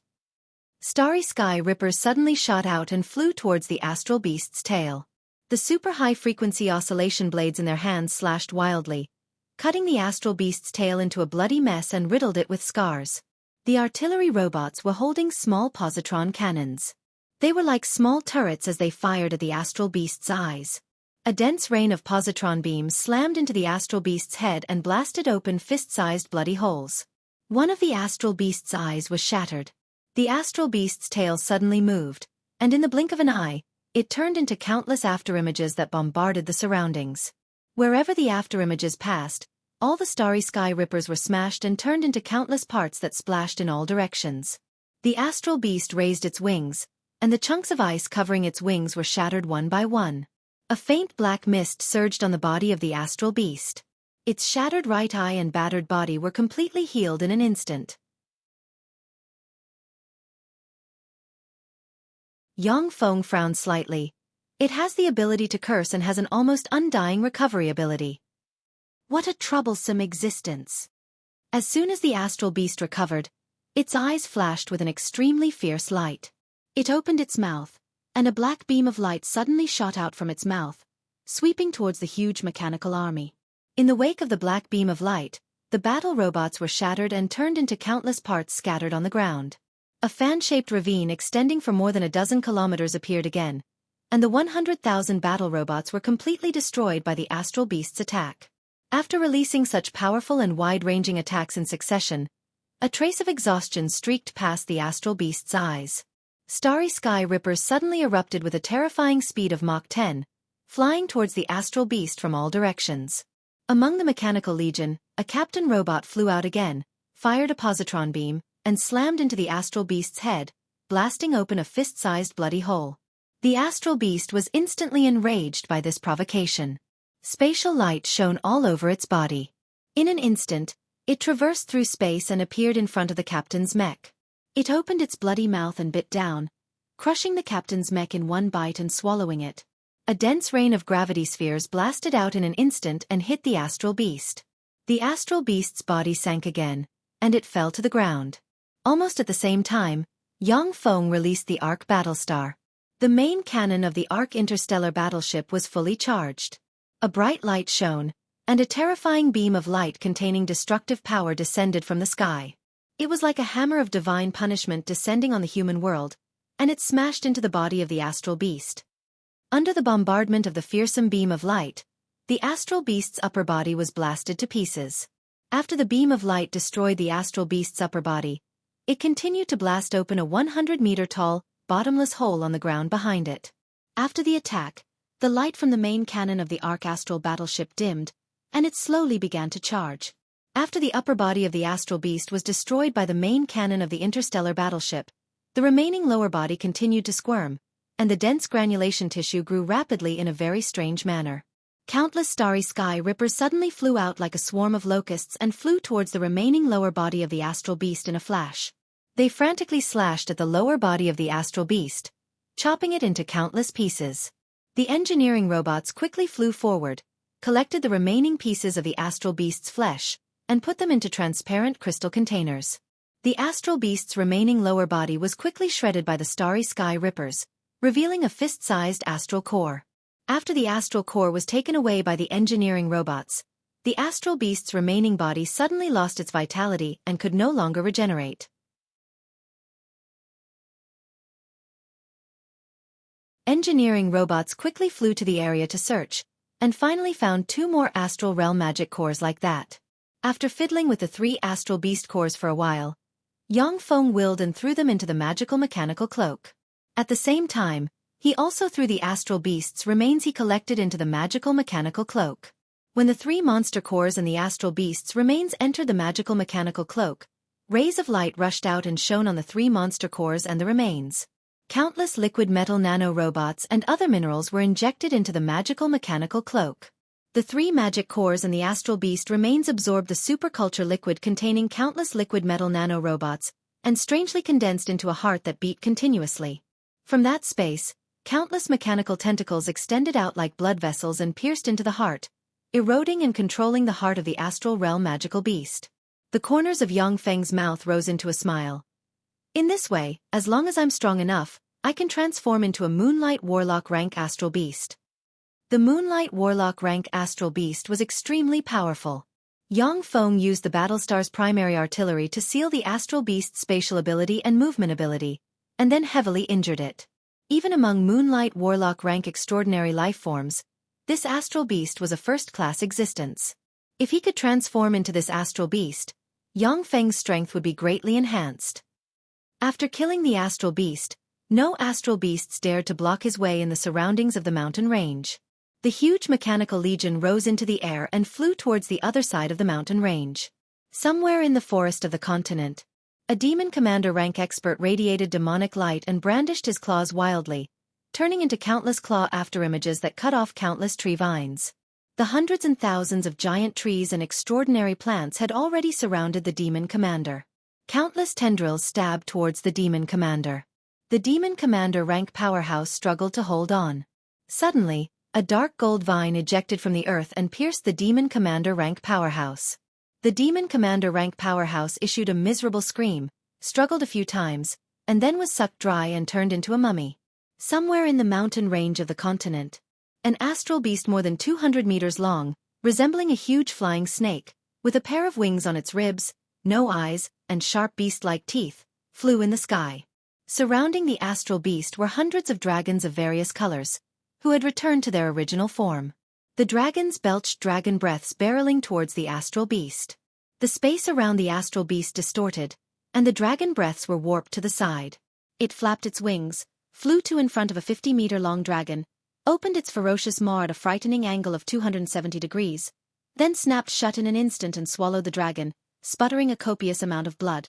Starry sky rippers suddenly shot out and flew towards the astral beast's tail. The super high-frequency oscillation blades in their hands slashed wildly, cutting the astral beast's tail into a bloody mess and riddled it with scars. The artillery robots were holding small positron cannons. They were like small turrets as they fired at the astral beast's eyes. A dense rain of positron beams slammed into the astral beast's head and blasted open fist-sized bloody holes. One of the astral beast's eyes was shattered. The astral beast's tail suddenly moved, and in the blink of an eye, it turned into countless afterimages that bombarded the surroundings. Wherever the afterimages passed, all the starry sky rippers were smashed and turned into countless parts that splashed in all directions. The astral beast raised its wings, and the chunks of ice covering its wings were shattered one by one. A faint black mist surged on the body of the astral beast. Its shattered right eye and battered body were completely healed in an instant. Yang Feng frowned slightly. It has the ability to curse and has an almost undying recovery ability. What a troublesome existence. As soon as the astral beast recovered, its eyes flashed with an extremely fierce light. It opened its mouth, and a black beam of light suddenly shot out from its mouth, sweeping towards the huge mechanical army. In the wake of the black beam of light, the battle robots were shattered and turned into countless parts scattered on the ground. A fan-shaped ravine extending for more than a dozen kilometers appeared again, and the 100,000 battle robots were completely destroyed by the astral beast's attack. After releasing such powerful and wide-ranging attacks in succession, a trace of exhaustion streaked past the astral beast's eyes. Starry Sky Rippers suddenly erupted with a terrifying speed of Mach 10, flying towards the astral beast from all directions. Among the Mechanical Legion, a Captain Robot flew out again, fired a positron beam, and slammed into the astral beast's head, blasting open a fist-sized bloody hole. The astral beast was instantly enraged by this provocation. Spatial light shone all over its body. In an instant, it traversed through space and appeared in front of the captain's mech. It opened its bloody mouth and bit down, crushing the captain's mech in one bite and swallowing it. A dense rain of gravity spheres blasted out in an instant and hit the astral beast. The astral beast's body sank again, and it fell to the ground. Almost at the same time, Yang Feng released the Arc Battlestar. The main cannon of the Arc interstellar battleship was fully charged. A bright light shone, and a terrifying beam of light containing destructive power descended from the sky. It was like a hammer of divine punishment descending on the human world, and it smashed into the body of the astral beast. Under the bombardment of the fearsome beam of light, the astral beast's upper body was blasted to pieces. After the beam of light destroyed the astral beast's upper body, it continued to blast open a 100-meter-tall, bottomless hole on the ground behind it. After the attack, the light from the main cannon of the Arc Astral battleship dimmed, and it slowly began to charge. After the upper body of the astral beast was destroyed by the main cannon of the interstellar battleship, the remaining lower body continued to squirm, and the dense granulation tissue grew rapidly in a very strange manner. Countless starry sky rippers suddenly flew out like a swarm of locusts and flew towards the remaining lower body of the astral beast in a flash. They frantically slashed at the lower body of the astral beast, chopping it into countless pieces. The engineering robots quickly flew forward, collected the remaining pieces of the astral beast's flesh, and put them into transparent crystal containers. The astral beast's remaining lower body was quickly shredded by the starry sky rippers, revealing a fist-sized astral core. After the astral core was taken away by the engineering robots, the astral beast's remaining body suddenly lost its vitality and could no longer regenerate. Engineering robots quickly flew to the area to search, and finally found 2 more astral realm magic cores like that. After fiddling with the 3 astral beast cores for a while, Yang Feng willed and threw them into the magical mechanical cloak. At the same time, he also threw the astral beast's remains he collected into the magical mechanical cloak. When the 3 monster cores and the astral beast's remains entered the magical mechanical cloak, rays of light rushed out and shone on the 3 monster cores and the remains. Countless liquid metal nano-robots and other minerals were injected into the magical mechanical cloak. The 3 magic cores and the astral beast remains absorbed the superculture liquid containing countless liquid metal nano-robots, and strangely condensed into a heart that beat continuously. From that space, countless mechanical tentacles extended out like blood vessels and pierced into the heart, eroding and controlling the heart of the astral realm magical beast. The corners of Yang Feng's mouth rose into a smile. In this way, as long as I'm strong enough, I can transform into a Moonlight Warlock rank astral beast. The Moonlight Warlock rank astral beast was extremely powerful. Yang Feng used the Battlestar's primary artillery to seal the astral beast's spatial ability and movement ability, and then heavily injured it. Even among Moonlight Warlock rank extraordinary life forms, this astral beast was a first-class existence. If he could transform into this astral beast, Yang Feng's strength would be greatly enhanced. After killing the astral beast, no astral beasts dared to block his way in the surroundings of the mountain range. The huge mechanical legion rose into the air and flew towards the other side of the mountain range. Somewhere in the forest of the continent, a demon commander rank expert radiated demonic light and brandished his claws wildly, turning into countless claw afterimages that cut off countless tree vines. The hundreds and thousands of giant trees and extraordinary plants had already surrounded the demon commander. Countless tendrils stabbed towards the demon commander. The demon commander rank powerhouse struggled to hold on. Suddenly, a dark gold vine ejected from the earth and pierced the demon commander rank powerhouse. The demon commander rank powerhouse issued a miserable scream, struggled a few times, and then was sucked dry and turned into a mummy. Somewhere in the mountain range of the continent, An astral beast more than 200 meters long, resembling a huge flying snake, with a pair of wings on its ribs, no eyes, and sharp beast-like teeth, flew in the sky. Surrounding the astral beast were hundreds of dragons of various colors, who had returned to their original form. The dragons belched dragon breaths barreling towards the astral beast. The space around the astral beast distorted, and the dragon breaths were warped to the side. It flapped its wings, flew to in front of a 50-meter-long dragon, opened its ferocious maw at a frightening angle of 270 degrees, then snapped shut in an instant and swallowed the dragon, sputtering a copious amount of blood.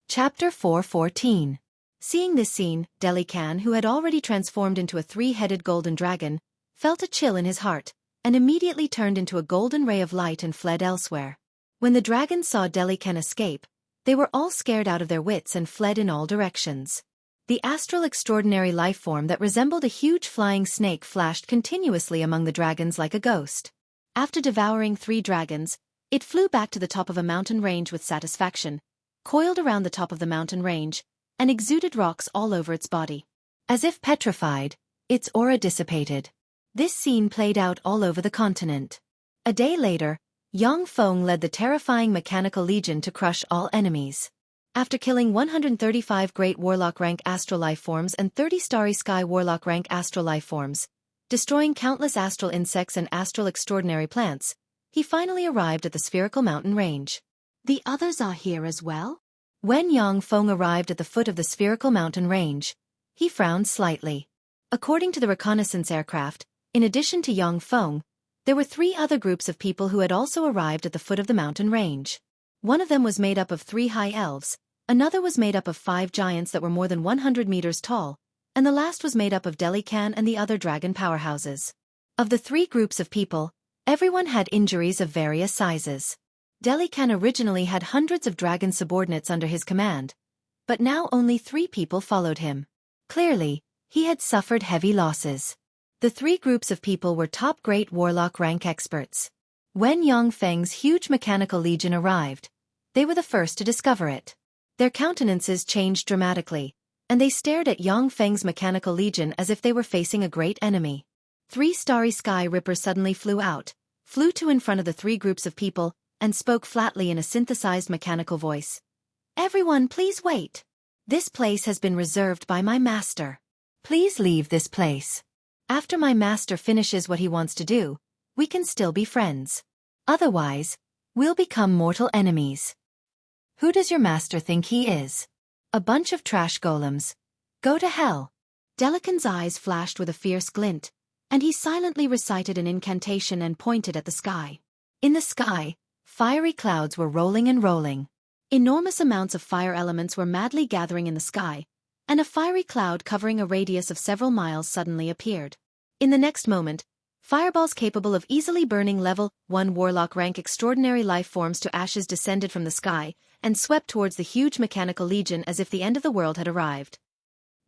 Chapter 4:14. Seeing this scene, Delican, who had already transformed into a three-headed golden dragon, felt a chill in his heart, and immediately turned into a golden ray of light and fled elsewhere. When the dragons saw Delican escape, they were all scared out of their wits and fled in all directions. The astral extraordinary life form that resembled a huge flying snake flashed continuously among the dragons like a ghost. After devouring 3 dragons, it flew back to the top of a mountain range with satisfaction, coiled around the top of the mountain range, and exuded rocks all over its body. As if petrified, its aura dissipated. This scene played out all over the continent. A day later, Yang Feng led the terrifying Mechanical Legion to crush all enemies. After killing 135 Great Warlock rank astral life forms and 30 Starry Sky Warlock rank astral life forms, destroying countless astral insects and astral extraordinary plants, he finally arrived at the spherical mountain range. The others are here as well? When Yang Feng arrived at the foot of the spherical mountain range, he frowned slightly. According to the reconnaissance aircraft, in addition to Yang Feng, there were 3 other groups of people who had also arrived at the foot of the mountain range. One of them was made up of 3 high elves, another was made up of 5 giants that were more than 100 meters tall, and the last was made up of Delican and the other dragon powerhouses. Of the 3 groups of people, everyone had injuries of various sizes. Delican originally had hundreds of dragon subordinates under his command, but now only 3 people followed him. Clearly, he had suffered heavy losses. The 3 groups of people were top Great Warlock rank experts. When Yang Feng's huge Mechanical Legion arrived, they were the first to discover it. Their countenances changed dramatically, and they stared at Yang Feng's Mechanical Legion as if they were facing a great enemy. 3 Starry Sky Rippers suddenly flew to in front of the 3 groups of people, and spoke flatly in a synthesized mechanical voice. "Everyone, please wait. This place has been reserved by my master. Please leave this place. After my master finishes what he wants to do, we can still be friends. Otherwise, we'll become mortal enemies. Who does your master think he is? A bunch of trash golems. Go to hell." Delican's eyes flashed with a fierce glint, and he silently recited an incantation and pointed at the sky. In the sky, fiery clouds were rolling and rolling. Enormous amounts of fire elements were madly gathering in the sky, and a fiery cloud covering a radius of several miles suddenly appeared. In the next moment, fireballs capable of easily burning level 1 Warlock rank extraordinary life forms to ashes descended from the sky and swept towards the huge Mechanical Legion as if the end of the world had arrived.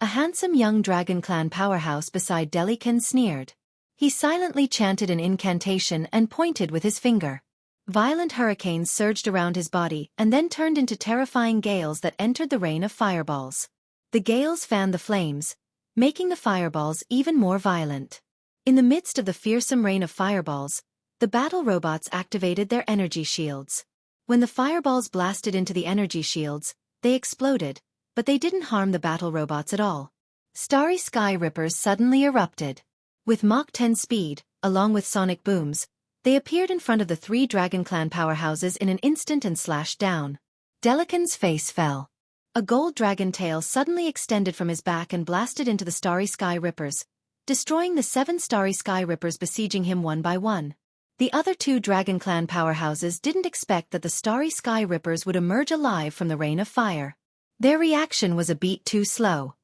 A handsome young dragon clan powerhouse beside Delican sneered. He silently chanted an incantation and pointed with his finger. Violent hurricanes surged around his body and then turned into terrifying gales that entered the rain of fireballs. The gales fanned the flames, making the fireballs even more violent. In the midst of the fearsome rain of fireballs, the battle robots activated their energy shields. When the fireballs blasted into the energy shields, they exploded, but they didn't harm the battle robots at all. Starry Sky Rippers suddenly erupted. With Mach 10 speed, along with sonic booms, they appeared in front of the 3 Dragon Clan powerhouses in an instant and slashed down. Delican's face fell. A gold dragon tail suddenly extended from his back and blasted into the Starry Sky Rippers, destroying the 7 Starry Sky Rippers besieging him one by one. The other 2 Dragon Clan powerhouses didn't expect that the Starry Sky Rippers would emerge alive from the rain of fire. Their reaction was a beat too slow.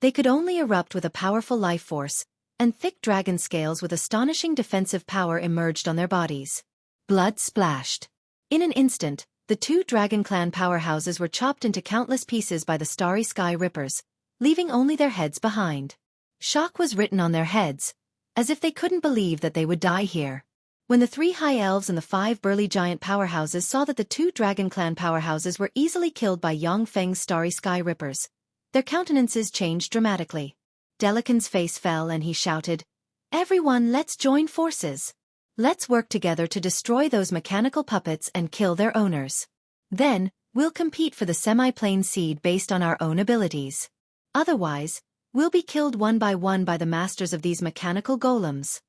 They could only erupt with a powerful life force, and thick dragon scales with astonishing defensive power emerged on their bodies. Blood splashed. In an instant, the 2 Dragon Clan powerhouses were chopped into countless pieces by the Starry Sky Rippers, leaving only their heads behind. Shock was written on their heads, as if they couldn't believe that they would die here. When the 3 high elves and the 5 burly giant powerhouses saw that the 2 Dragon Clan powerhouses were easily killed by Yang Feng's starry sky rippers, their countenances changed dramatically. Delican's face fell and he shouted, "Everyone, let's join forces. Let's work together to destroy those mechanical puppets and kill their owners. Then, we'll compete for the semi-plane seed based on our own abilities. Otherwise, we'll be killed one by the masters of these mechanical golems."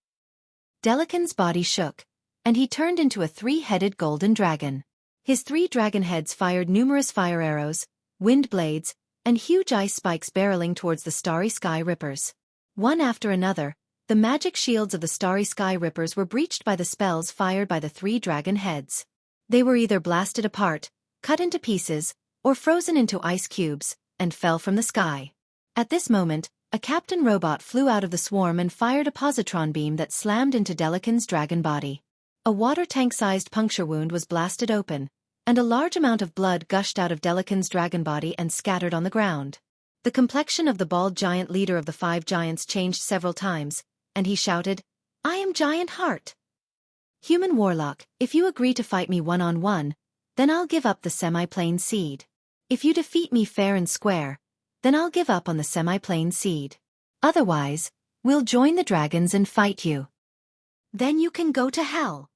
Delican's body shook, and he turned into a 3-headed golden dragon. His 3 dragon heads fired numerous fire arrows, wind blades, and huge ice spikes barreling towards the starry sky rippers. One after another, the magic shields of the starry sky rippers were breached by the spells fired by the 3 dragon heads. They were either blasted apart, cut into pieces, or frozen into ice cubes, and fell from the sky. At this moment, a captain robot flew out of the swarm and fired a positron beam that slammed into Delican's dragon body. A water tank-sized puncture wound was blasted open, and a large amount of blood gushed out of Delican's dragon body and scattered on the ground. The complexion of the bald giant leader of the 5 giants changed several times, and he shouted, "I am Giant Heart. Human warlock, if you agree to fight me one-on-one, then I'll give up the semi-plane seed. If you defeat me fair and square, then I'll give up on the semi-plane seed. Otherwise, we'll join the dragons and fight you. Then you can go to hell."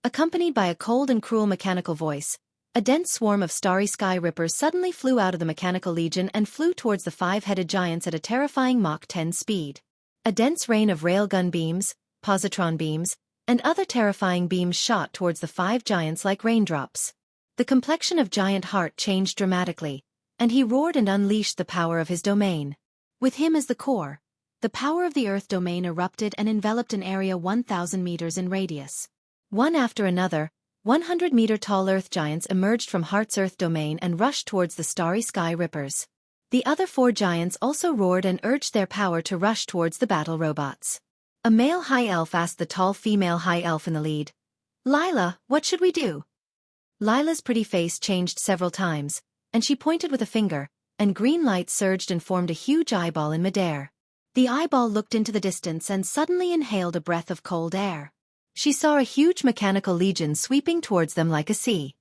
Accompanied by a cold and cruel mechanical voice, a dense swarm of starry sky rippers suddenly flew out of the mechanical legion and flew towards the 5-headed giants at a terrifying Mach 10 speed. A dense rain of railgun beams, positron beams, and other terrifying beams shot towards the 5 giants like raindrops. The complexion of Giant Heart changed dramatically, and he roared and unleashed the power of his domain. With him as the core, the power of the Earth domain erupted and enveloped an area 1,000 meters in radius. One after another, 100-meter-tall Earth giants emerged from Heart's Earth domain and rushed towards the starry sky rippers. The other 4 giants also roared and urged their power to rush towards the battle robots. A male high elf asked the tall female high elf in the lead, "Lila, what should we do?" Lila's pretty face changed several times, and she pointed with a finger, and green light surged and formed a huge eyeball in midair. The eyeball looked into the distance and suddenly inhaled a breath of cold air. She saw a huge mechanical legion sweeping towards them like a sea.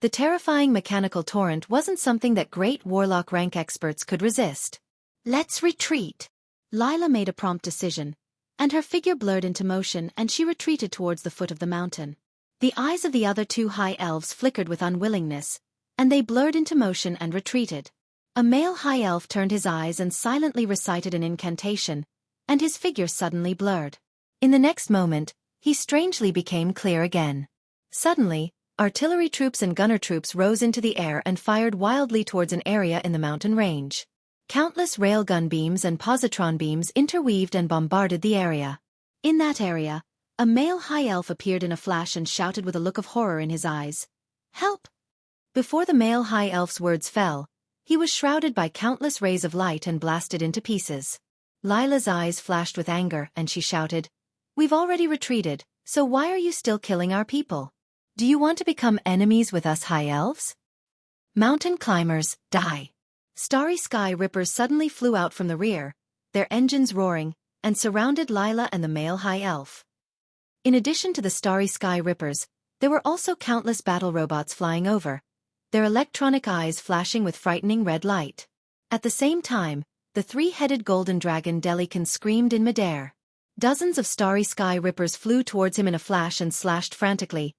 The terrifying mechanical torrent wasn't something that great warlock rank experts could resist. "Let's retreat." Lila made a prompt decision, and her figure blurred into motion and she retreated towards the foot of the mountain. The eyes of the other 2 high elves flickered with unwillingness, and they blurred into motion and retreated. A male high elf turned his eyes and silently recited an incantation, and his figure suddenly blurred. In the next moment, he strangely became clear again. Suddenly, artillery troops and gunner troops rose into the air and fired wildly towards an area in the mountain range. Countless railgun beams and positron beams interweaved and bombarded the area. In that area, a male high elf appeared in a flash and shouted with a look of horror in his eyes, "Help!" Before the male high elf's words fell, he was shrouded by countless rays of light and blasted into pieces. Lila's eyes flashed with anger and she shouted, "We've already retreated, so why are you still killing our people? Do you want to become enemies with us high elves? Mountain climbers, die!" Starry sky rippers suddenly flew out from the rear, their engines roaring, and surrounded Lila and the male high elf. In addition to the starry sky rippers, there were also countless battle robots flying over, their electronic eyes flashing with frightening red light. At the same time, the 3-headed golden dragon Delican screamed in midair. Dozens of starry sky rippers flew towards him in a flash and slashed frantically,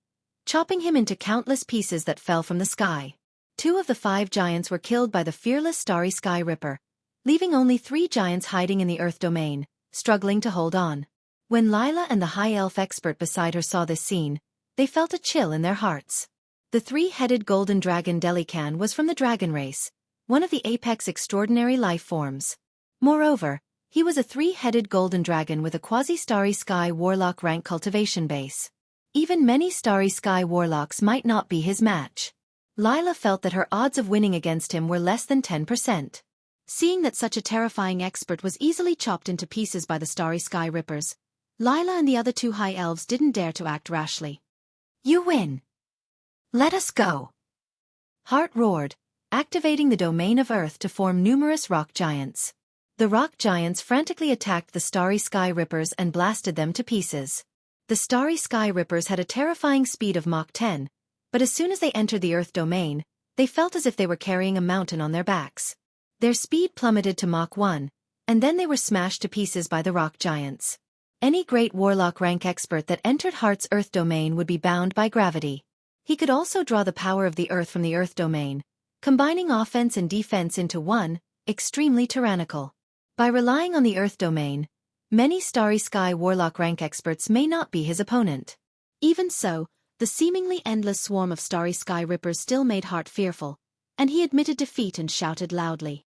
chopping him into countless pieces that fell from the sky. 2 of the 5 giants were killed by the fearless starry sky ripper, leaving only 3 giants hiding in the Earth domain, struggling to hold on. When Lila and the high elf expert beside her saw this scene, they felt a chill in their hearts. The 3-headed golden dragon Delican was from the dragon race, one of the apex extraordinary life forms. Moreover, he was a 3-headed golden dragon with a quasi-starry sky warlock rank cultivation base. Even many starry sky warlocks might not be his match. Lila felt that her odds of winning against him were less than 10%. Seeing that such a terrifying expert was easily chopped into pieces by the starry sky rippers, Lila and the other 2 high elves didn't dare to act rashly. "You win. Let us go." Heart roared, activating the domain of Earth to form numerous rock giants. The rock giants frantically attacked the starry sky rippers and blasted them to pieces. The starry sky rippers had a terrifying speed of Mach 10, but as soon as they entered the Earth domain, they felt as if they were carrying a mountain on their backs. Their speed plummeted to Mach 1, and then they were smashed to pieces by the rock giants. Any great warlock rank expert that entered Heart's Earth domain would be bound by gravity. He could also draw the power of the Earth from the Earth domain, combining offense and defense into one, extremely tyrannical. By relying on the Earth domain, many starry sky warlock rank experts may not be his opponent. Even so, the seemingly endless swarm of starry sky rippers still made Heart fearful, and he admitted defeat and shouted loudly.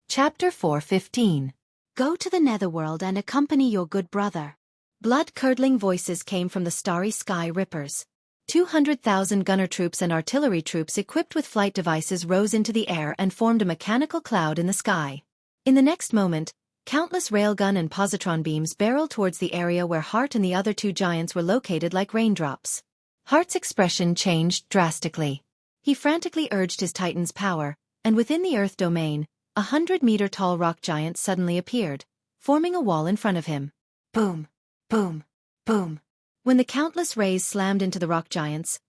Chapter 4:15. Go to the netherworld and accompany your good brother. Blood-curdling voices came from the starry sky rippers. 200,000 gunner troops and artillery troops equipped with flight devices rose into the air and formed a mechanical cloud in the sky. In the next moment, countless railgun and positron beams barreled towards the area where Heart and the other two giants were located like raindrops. Heart's expression changed drastically. He frantically urged his Titan's power, and within the Earth domain, 100-meter-tall rock giant suddenly appeared, forming a wall in front of him. Boom! Boom! Boom! When the countless rays slammed into the rock giants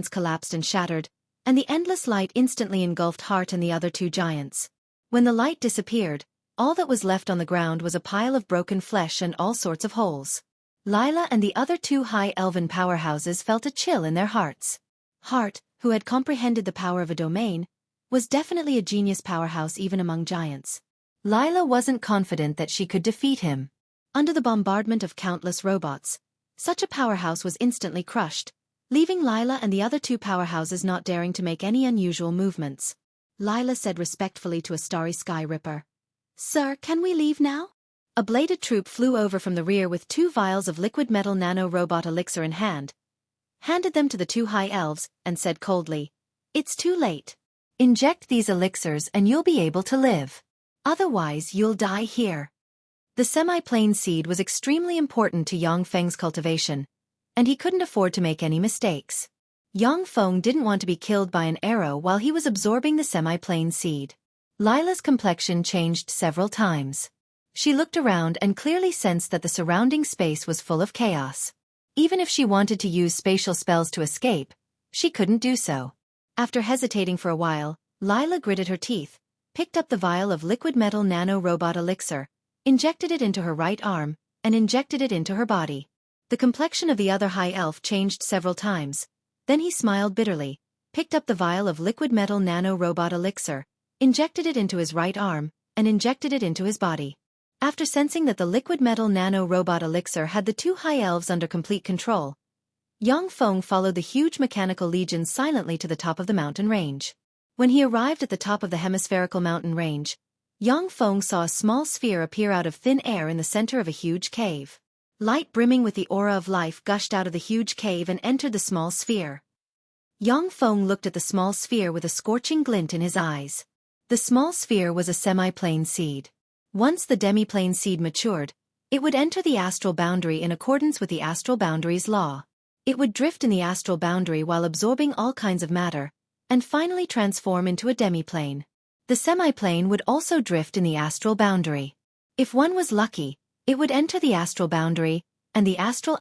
collapsed and shattered, and the endless light instantly engulfed Heart and the other two giants. When the light disappeared, all that was left on the ground was a pile of broken flesh and all sorts of holes. Lila and the other two high elven powerhouses felt a chill in their hearts. Heart, who had comprehended the power of a domain, was definitely a genius powerhouse even among giants. Lila wasn't confident that she could defeat him. Under the bombardment of countless robots, such a powerhouse was instantly crushed, leaving Lila and the other two powerhouses not daring to make any unusual movements. Lila said respectfully to a starry sky ripper, "Sir, can we leave now?" A bladed troop flew over from the rear with 2 vials of liquid metal nano-robot elixir in hand, handed them to the 2 high elves, and said coldly, "It's too late. Inject these elixirs and you'll be able to live. Otherwise you'll die here." The semi-plane seed was extremely important to Yang Feng's cultivation, and he couldn't afford to make any mistakes. Yang Feng didn't want to be killed by an arrow while he was absorbing the semi-plane seed. Lila's complexion changed several times. She looked around and clearly sensed that the surrounding space was full of chaos. Even if she wanted to use spatial spells to escape, she couldn't do so. After hesitating for a while, Lila gritted her teeth, picked up the vial of liquid metal nano-robot elixir, injected it into her right arm, and injected it into her body. The complexion of the other high elf changed several times. Then he smiled bitterly, picked up the vial of liquid metal nano-robot elixir, injected it into his right arm, and injected it into his body. After sensing that the liquid metal nano-robot elixir had the 2 high elves under complete control, Yang Feng followed the huge mechanical legions silently to the top of the mountain range. When he arrived at the top of the hemispherical mountain range, Yang Feng saw a small sphere appear out of thin air in the center of a huge cave. Light brimming with the aura of life gushed out of the huge cave and entered the small sphere. Yang Feng looked at the small sphere with a scorching glint in his eyes. The small sphere was a semi-plane seed. Once the demi-plane seed matured, it would enter the astral boundary in accordance with the astral boundary's law. It would drift in the astral boundary while absorbing all kinds of matter, and finally transform into a demi-plane. The semi-plane would also drift in the astral boundary. If one was lucky, it would enter the astral boundary, and the astral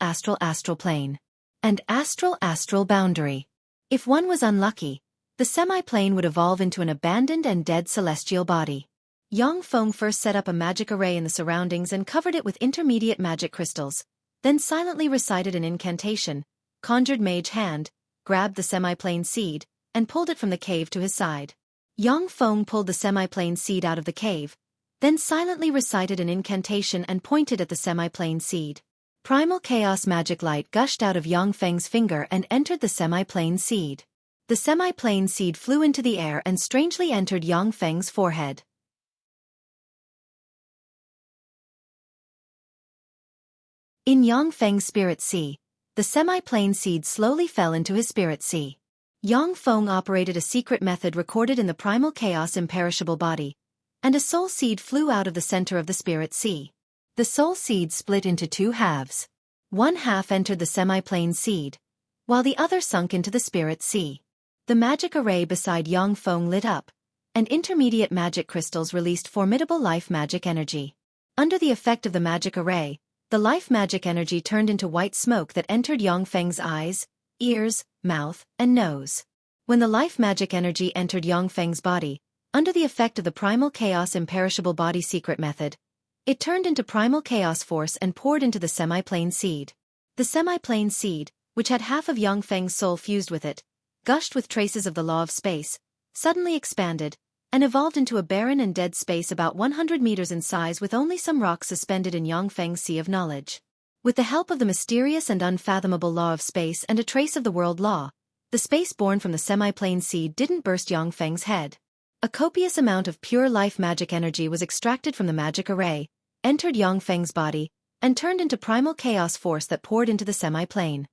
plane, and astral boundary. If one was unlucky, the semi-plane would evolve into an abandoned and dead celestial body. Yang Feng first set up a magic array in the surroundings and covered it with intermediate magic crystals, then silently recited an incantation, conjured mage hand, grabbed the semi-plane seed, and pulled it from the cave to his side. Yang Feng pulled the semi-plane seed out of the cave, then silently recited an incantation and pointed at the semi-plane seed. Primal chaos magic light gushed out of Yang Feng's finger and entered the semi-plane seed. The semi-plane seed flew into the air and strangely entered Yang Feng's forehead. In Yang Feng's spirit sea, the semi-plane seed slowly fell into his spirit sea. Yang Feng operated a secret method recorded in the primal chaos imperishable body, and a soul seed flew out of the center of the spirit sea. The soul seed split into 2 halves. One half entered the semi-plane seed, while the other sunk into the spirit sea. The magic array beside Yang Feng lit up, and intermediate magic crystals released formidable life magic energy. Under the effect of the magic array, the life magic energy turned into white smoke that entered Yang Feng's eyes, ears, mouth, and nose. When the life magic energy entered Yang Feng's body, under the effect of the primal chaos imperishable body secret method, it turned into primal chaos force and poured into the semi-plane seed. The semi-plane seed, which had half of Yang Feng's soul fused with it, gushed with traces of the law of space, suddenly expanded, and evolved into a barren and dead space about 100 meters in size with only some rocks suspended in Yang Feng's sea of knowledge. With the help of the mysterious and unfathomable law of space and a trace of the world law, the space born from the semi-plane seed didn't burst Yang Feng's head. A copious amount of pure life magic energy was extracted from the magic array, entered Yang Feng's body, and turned into primal chaos force that poured into the semi-plane.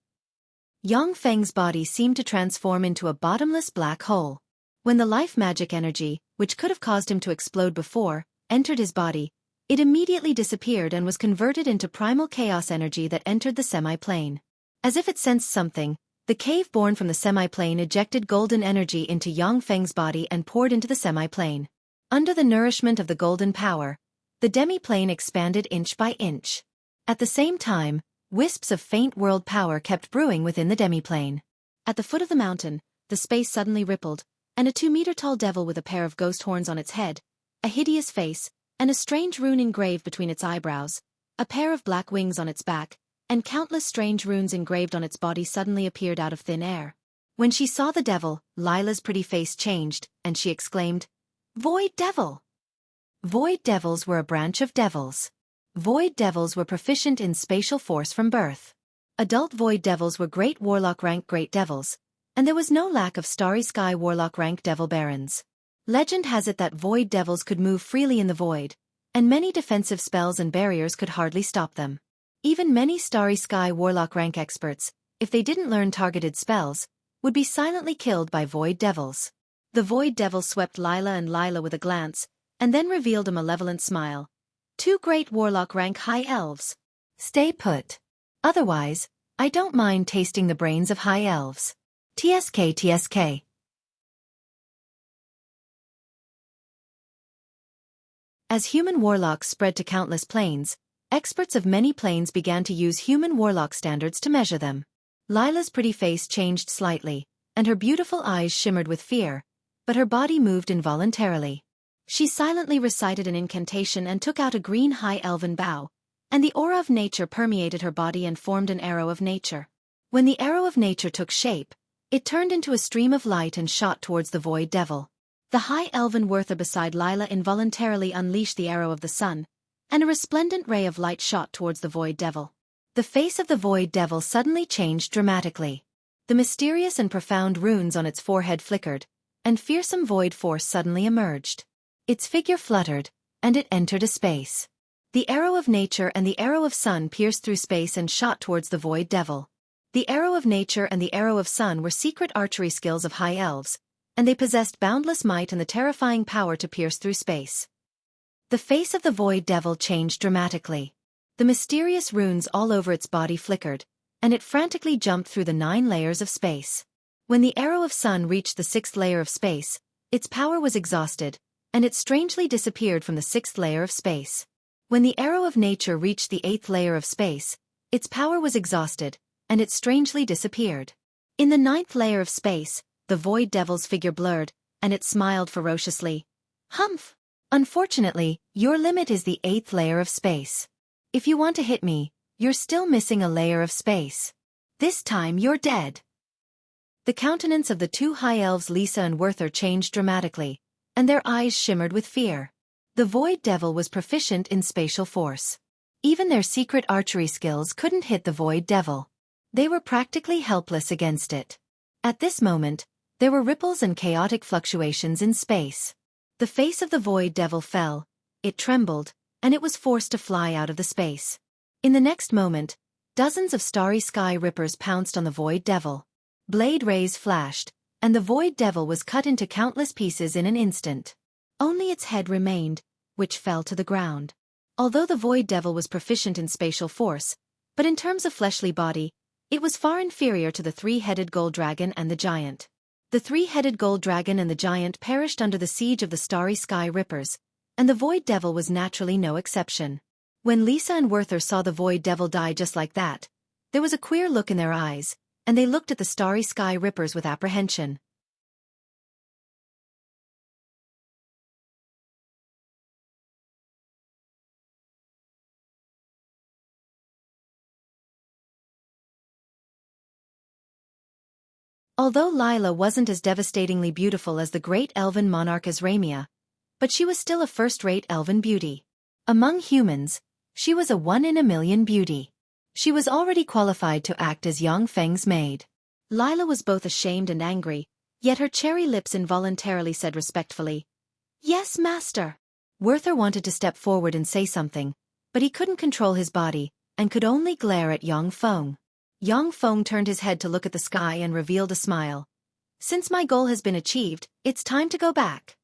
Yang Feng's body seemed to transform into a bottomless black hole. When the life magic energy, which could have caused him to explode before, entered his body, it immediately disappeared and was converted into primal chaos energy that entered the semi-plane. As if it sensed something, the cave born from the semi-plane ejected golden energy into Yang Feng's body and poured into the semi-plane. Under the nourishment of the golden power, the demi-plane expanded inch by inch. At the same time, wisps of faint world power kept brewing within the demi-plane. At the foot of the mountain, the space suddenly rippled, and a 2-meter-tall devil with a pair of ghost horns on its head, a hideous face, and a strange rune engraved between its eyebrows, a pair of black wings on its back, and countless strange runes engraved on its body suddenly appeared out of thin air. When she saw the devil, Lila's pretty face changed, and she exclaimed, "Void Devil!" Void devils were a branch of devils. Void devils were proficient in spatial force from birth. Adult void devils were great warlock rank great devils, and there was no lack of starry sky warlock rank devil barons. Legend has it that void devils could move freely in the void, and many defensive spells and barriers could hardly stop them. Even many starry sky warlock rank experts, if they didn't learn targeted spells, would be silently killed by void devils. The void devil swept Lila and Lila with a glance, and then revealed a malevolent smile. "Two great warlock rank high elves. Stay put. Otherwise, I don't mind tasting the brains of high elves. TSK TSK." As human warlocks spread to countless planes, experts of many planes began to use human warlock standards to measure them. Lila's pretty face changed slightly, and her beautiful eyes shimmered with fear, but her body moved involuntarily. She silently recited an incantation and took out a green high elven bow, and the aura of nature permeated her body and formed an arrow of nature. When the arrow of nature took shape, it turned into a stream of light and shot towards the void devil. The high elven Werther beside Lila involuntarily unleashed the arrow of the sun, and a resplendent ray of light shot towards the void devil. The face of the void devil suddenly changed dramatically. The mysterious and profound runes on its forehead flickered, and fearsome void force suddenly emerged. Its figure fluttered, and it entered a space. The arrow of nature and the arrow of sun pierced through space and shot towards the void devil. The arrow of nature and the arrow of sun were secret archery skills of high elves, and they possessed boundless might and the terrifying power to pierce through space. The face of the void devil changed dramatically. The mysterious runes all over its body flickered, and it frantically jumped through the 9 layers of space. When the arrow of sun reached the 6th layer of space, its power was exhausted, and it strangely disappeared from the 6th layer of space. When the arrow of nature reached the 8th layer of space, its power was exhausted, and it strangely disappeared. In the 9th layer of space, the void devil's figure blurred, and it smiled ferociously. "Humph! Unfortunately, your limit is the 8th layer of space. If you want to hit me, you're still missing a layer of space. This time you're dead." The countenance of the 2 high elves Lisa and Werther changed dramatically, and their eyes shimmered with fear. The void devil was proficient in spatial force. Even their secret archery skills couldn't hit the void devil. They were practically helpless against it. At this moment, there were ripples and chaotic fluctuations in space. The face of the void devil fell, it trembled, and it was forced to fly out of the space. In the next moment, dozens of starry sky rippers pounced on the void devil. Blade rays flashed, and the void devil was cut into countless pieces in an instant. Only its head remained, which fell to the ground. Although the void devil was proficient in spatial force, But in terms of fleshly body, it was far inferior to the three-headed gold dragon and the giant. The three-headed gold dragon and the giant perished under the siege of the starry sky rippers, and the void devil was naturally no exception. When Lisa and Werther saw the void devil die just like that, there was a queer look in their eyes, and they looked at the starry sky rippers with apprehension. Although Lila wasn't as devastatingly beautiful as the great elven monarch Azramia, but she was still a first-rate elven beauty. Among humans, she was a one-in-a-million beauty. She was already qualified to act as Yang Feng's maid. Lila was both ashamed and angry, yet her cherry lips involuntarily said respectfully, "Yes, master." Werther wanted to step forward and say something, but he couldn't control his body, and could only glare at Yang Feng. Yang Feng turned his head to look at the sky and revealed a smile. "Since my goal has been achieved, it's time to go back."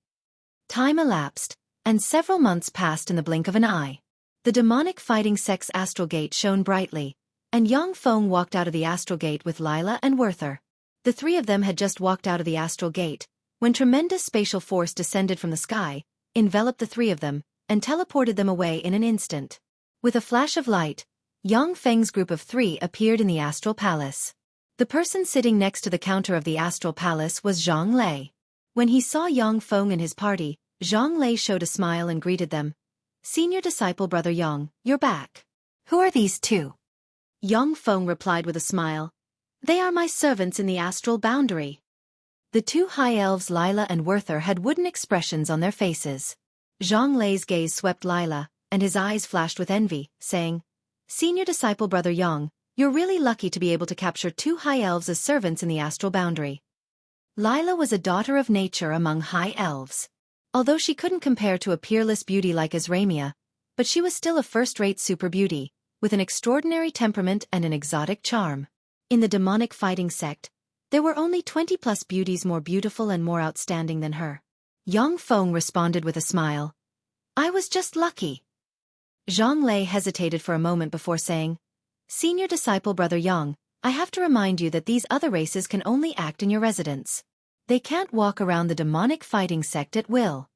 Time elapsed, and several months passed in the blink of an eye. The demonic fighting sect's astral gate shone brightly, and Yang Feng walked out of the astral gate with Lila and Werther. The three of them had just walked out of the astral gate, when tremendous spatial force descended from the sky, enveloped the three of them, and teleported them away in an instant. With a flash of light, Yang Feng's group of three appeared in the astral palace. The person sitting next to the counter of the astral palace was Zhang Lei. When he saw Yang Feng and his party, Zhang Lei showed a smile and greeted them. "Senior disciple Brother Yang, you're back." "Who are these two?" Yang Feng replied with a smile. "They are my servants in the astral boundary." The two high elves Lila and Werther had wooden expressions on their faces. Zhang Lei's gaze swept Lila, and his eyes flashed with envy, saying, "Senior disciple Brother Yang, you're really lucky to be able to capture two high elves as servants in the astral boundary." Lila was a daughter of nature among high elves. Although she couldn't compare to a peerless beauty like Azramia, but she was still a first-rate super beauty, with an extraordinary temperament and an exotic charm. In the demonic fighting sect, there were only 20+ beauties more beautiful and more outstanding than her. Yang Feng responded with a smile. "I was just lucky." Zhang Lei hesitated for a moment before saying, "Senior disciple Brother Yang, I have to remind you that these other races can only act in your residence. They can't walk around the demonic fighting sect at will."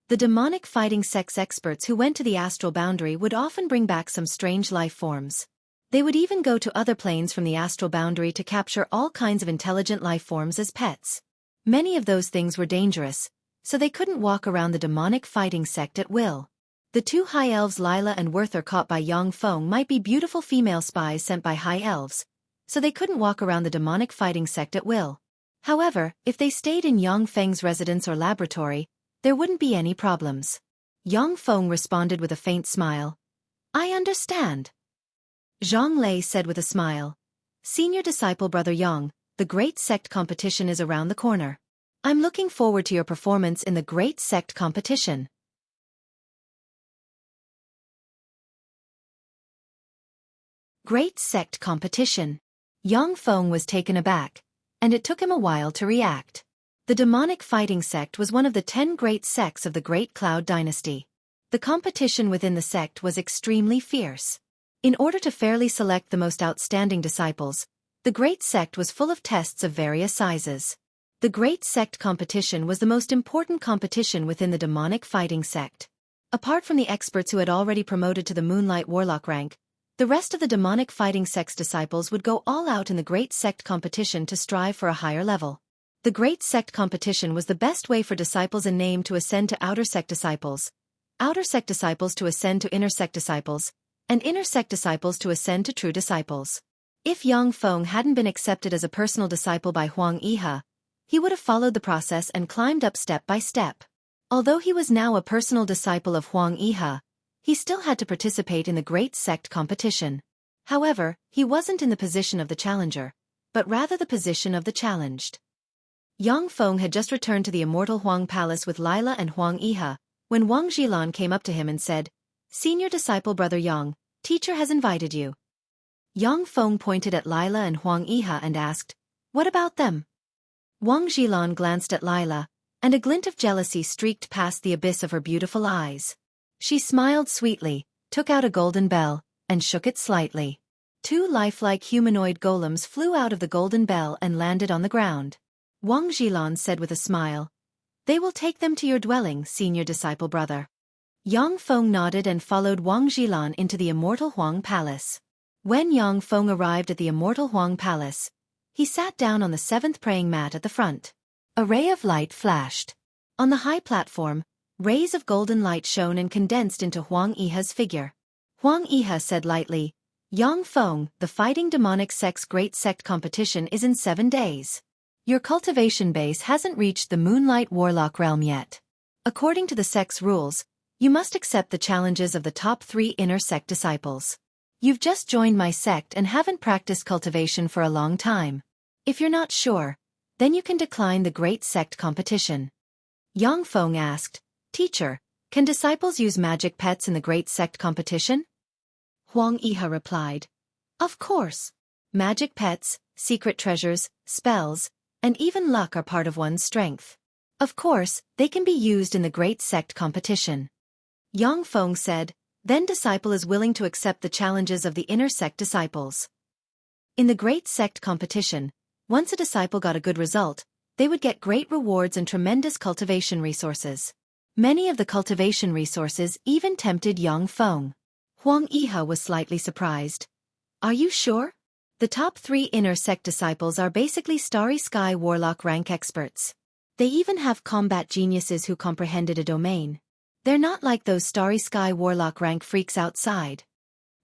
The demonic fighting sect's experts who went to the astral boundary would often bring back some strange life forms. They would even go to other planes from the astral boundary to capture all kinds of intelligent life forms as pets. Many of those things were dangerous, so they couldn't walk around the demonic fighting sect at will. The two high elves Lila and Werther caught by Yang Feng might be beautiful female spies sent by high elves, so they couldn't walk around the demonic fighting sect at will. However, if they stayed in Yang Feng's residence or laboratory, there wouldn't be any problems. Yang Feng responded with a faint smile. "I understand." Zhang Lei said with a smile, "Senior disciple Brother Yang, the Great Sect competition is around the corner. I'm looking forward to your performance in the Great Sect competition." Great Sect competition. Yang Feng was taken aback, and it took him a while to react. The demonic fighting sect was one of the 10 great sects of the Great Cloud Dynasty. The competition within the sect was extremely fierce. In order to fairly select the most outstanding disciples, the Great Sect was full of tests of various sizes. The Great Sect competition was the most important competition within the demonic fighting sect. Apart from the experts who had already promoted to the Moonlight Warlock rank, the rest of the demonic fighting sect's disciples would go all out in the Great Sect competition to strive for a higher level. The Great Sect competition was the best way for disciples in name to ascend to Outer Sect disciples, Outer Sect disciples to ascend to Inner Sect disciples, and Inner Sect disciples to ascend to true disciples. If Yang Feng hadn't been accepted as a personal disciple by Huang Yihe, he would have followed the process and climbed up step by step. Although he was now a personal disciple of Huang Yihe, he still had to participate in the Great Sect competition. However, he wasn't in the position of the challenger, but rather the position of the challenged. Yang Feng had just returned to the immortal Huang Palace with Lila and Huang Yihe, when Wang Zhilan came up to him and said, "Senior disciple Brother Yang, teacher has invited you." Yang Feng pointed at Lila and Huang Yihe and asked, "What about them?" Wang Zhilan glanced at Lila, and a glint of jealousy streaked past the abyss of her beautiful eyes. She smiled sweetly, took out a golden bell, and shook it slightly. Two lifelike humanoid golems flew out of the golden bell and landed on the ground. Wang Zhilan said with a smile, "They will take them to your dwelling, senior disciple brother." Yang Feng nodded and followed Wang Zhilan into the immortal Huang Palace. When Yang Feng arrived at the immortal Huang Palace, he sat down on the seventh praying mat at the front. A ray of light flashed. On the high platform, rays of golden light shone and condensed into Huang Yihe's figure. Huang Yihe said lightly, "Yang Feng, the Fighting Demonic Sect's Great Sect competition is in 7 days. Your cultivation base hasn't reached the Moonlight Warlock realm yet. According to the sect's rules, you must accept the challenges of the top 3 inner sect disciples. You've just joined my sect and haven't practiced cultivation for a long time. If you're not sure, then you can decline the Great Sect competition." Yang Feng asked, "Teacher, can disciples use magic pets in the Great Sect competition?" Huang Yihe replied, "Of course. Magic pets, secret treasures, spells, and even luck are part of one's strength. Of course, they can be used in the Great Sect competition." Yang Feng said, "Then disciple is willing to accept the challenges of the inner sect disciples." In the Great Sect competition, once a disciple got a good result, they would get great rewards and tremendous cultivation resources. Many of the cultivation resources even tempted Yang Feng. Huang Yihe was slightly surprised. "Are you sure? The top 3 inner sect disciples are basically Starry Sky Warlock rank experts. They even have combat geniuses who comprehended a domain. They're not like those Starry Sky Warlock rank freaks outside."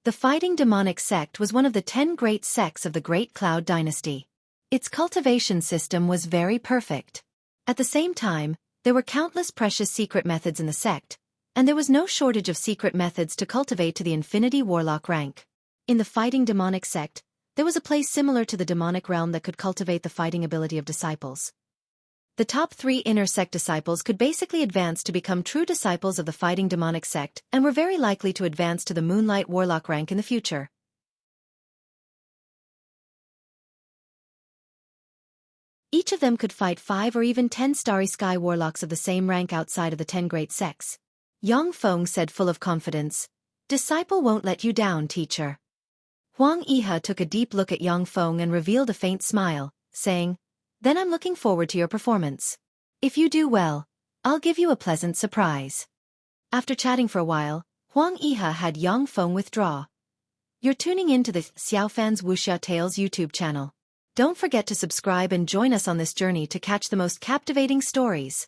The Fighting Demonic Sect was one of the 10 great sects of the Great Cloud Dynasty. Its cultivation system was very perfect. At the same time, there were countless precious secret methods in the sect, and there was no shortage of secret methods to cultivate to the Infinity Warlock rank. In the Fighting Demonic Sect, there was a place similar to the demonic realm that could cultivate the fighting ability of disciples. The top 3 inner sect disciples could basically advance to become true disciples of the Fighting Demonic Sect and were very likely to advance to the Moonlight Warlock rank in the future. Each of them could fight 5 or even 10 Starry Sky Warlocks of the same rank outside of the 10 great sects. Yang Feng said full of confidence, "Disciple won't let you down, teacher." Huang Yihe took a deep look at Yang Feng and revealed a faint smile, saying, "Then I'm looking forward to your performance. If you do well, I'll give you a pleasant surprise." After chatting for a while, Huang Yihe had Yang Feng withdraw. You're tuning in to the Xiaofan's Wuxia Tales YouTube channel. Don't forget to subscribe and join us on this journey to catch the most captivating stories.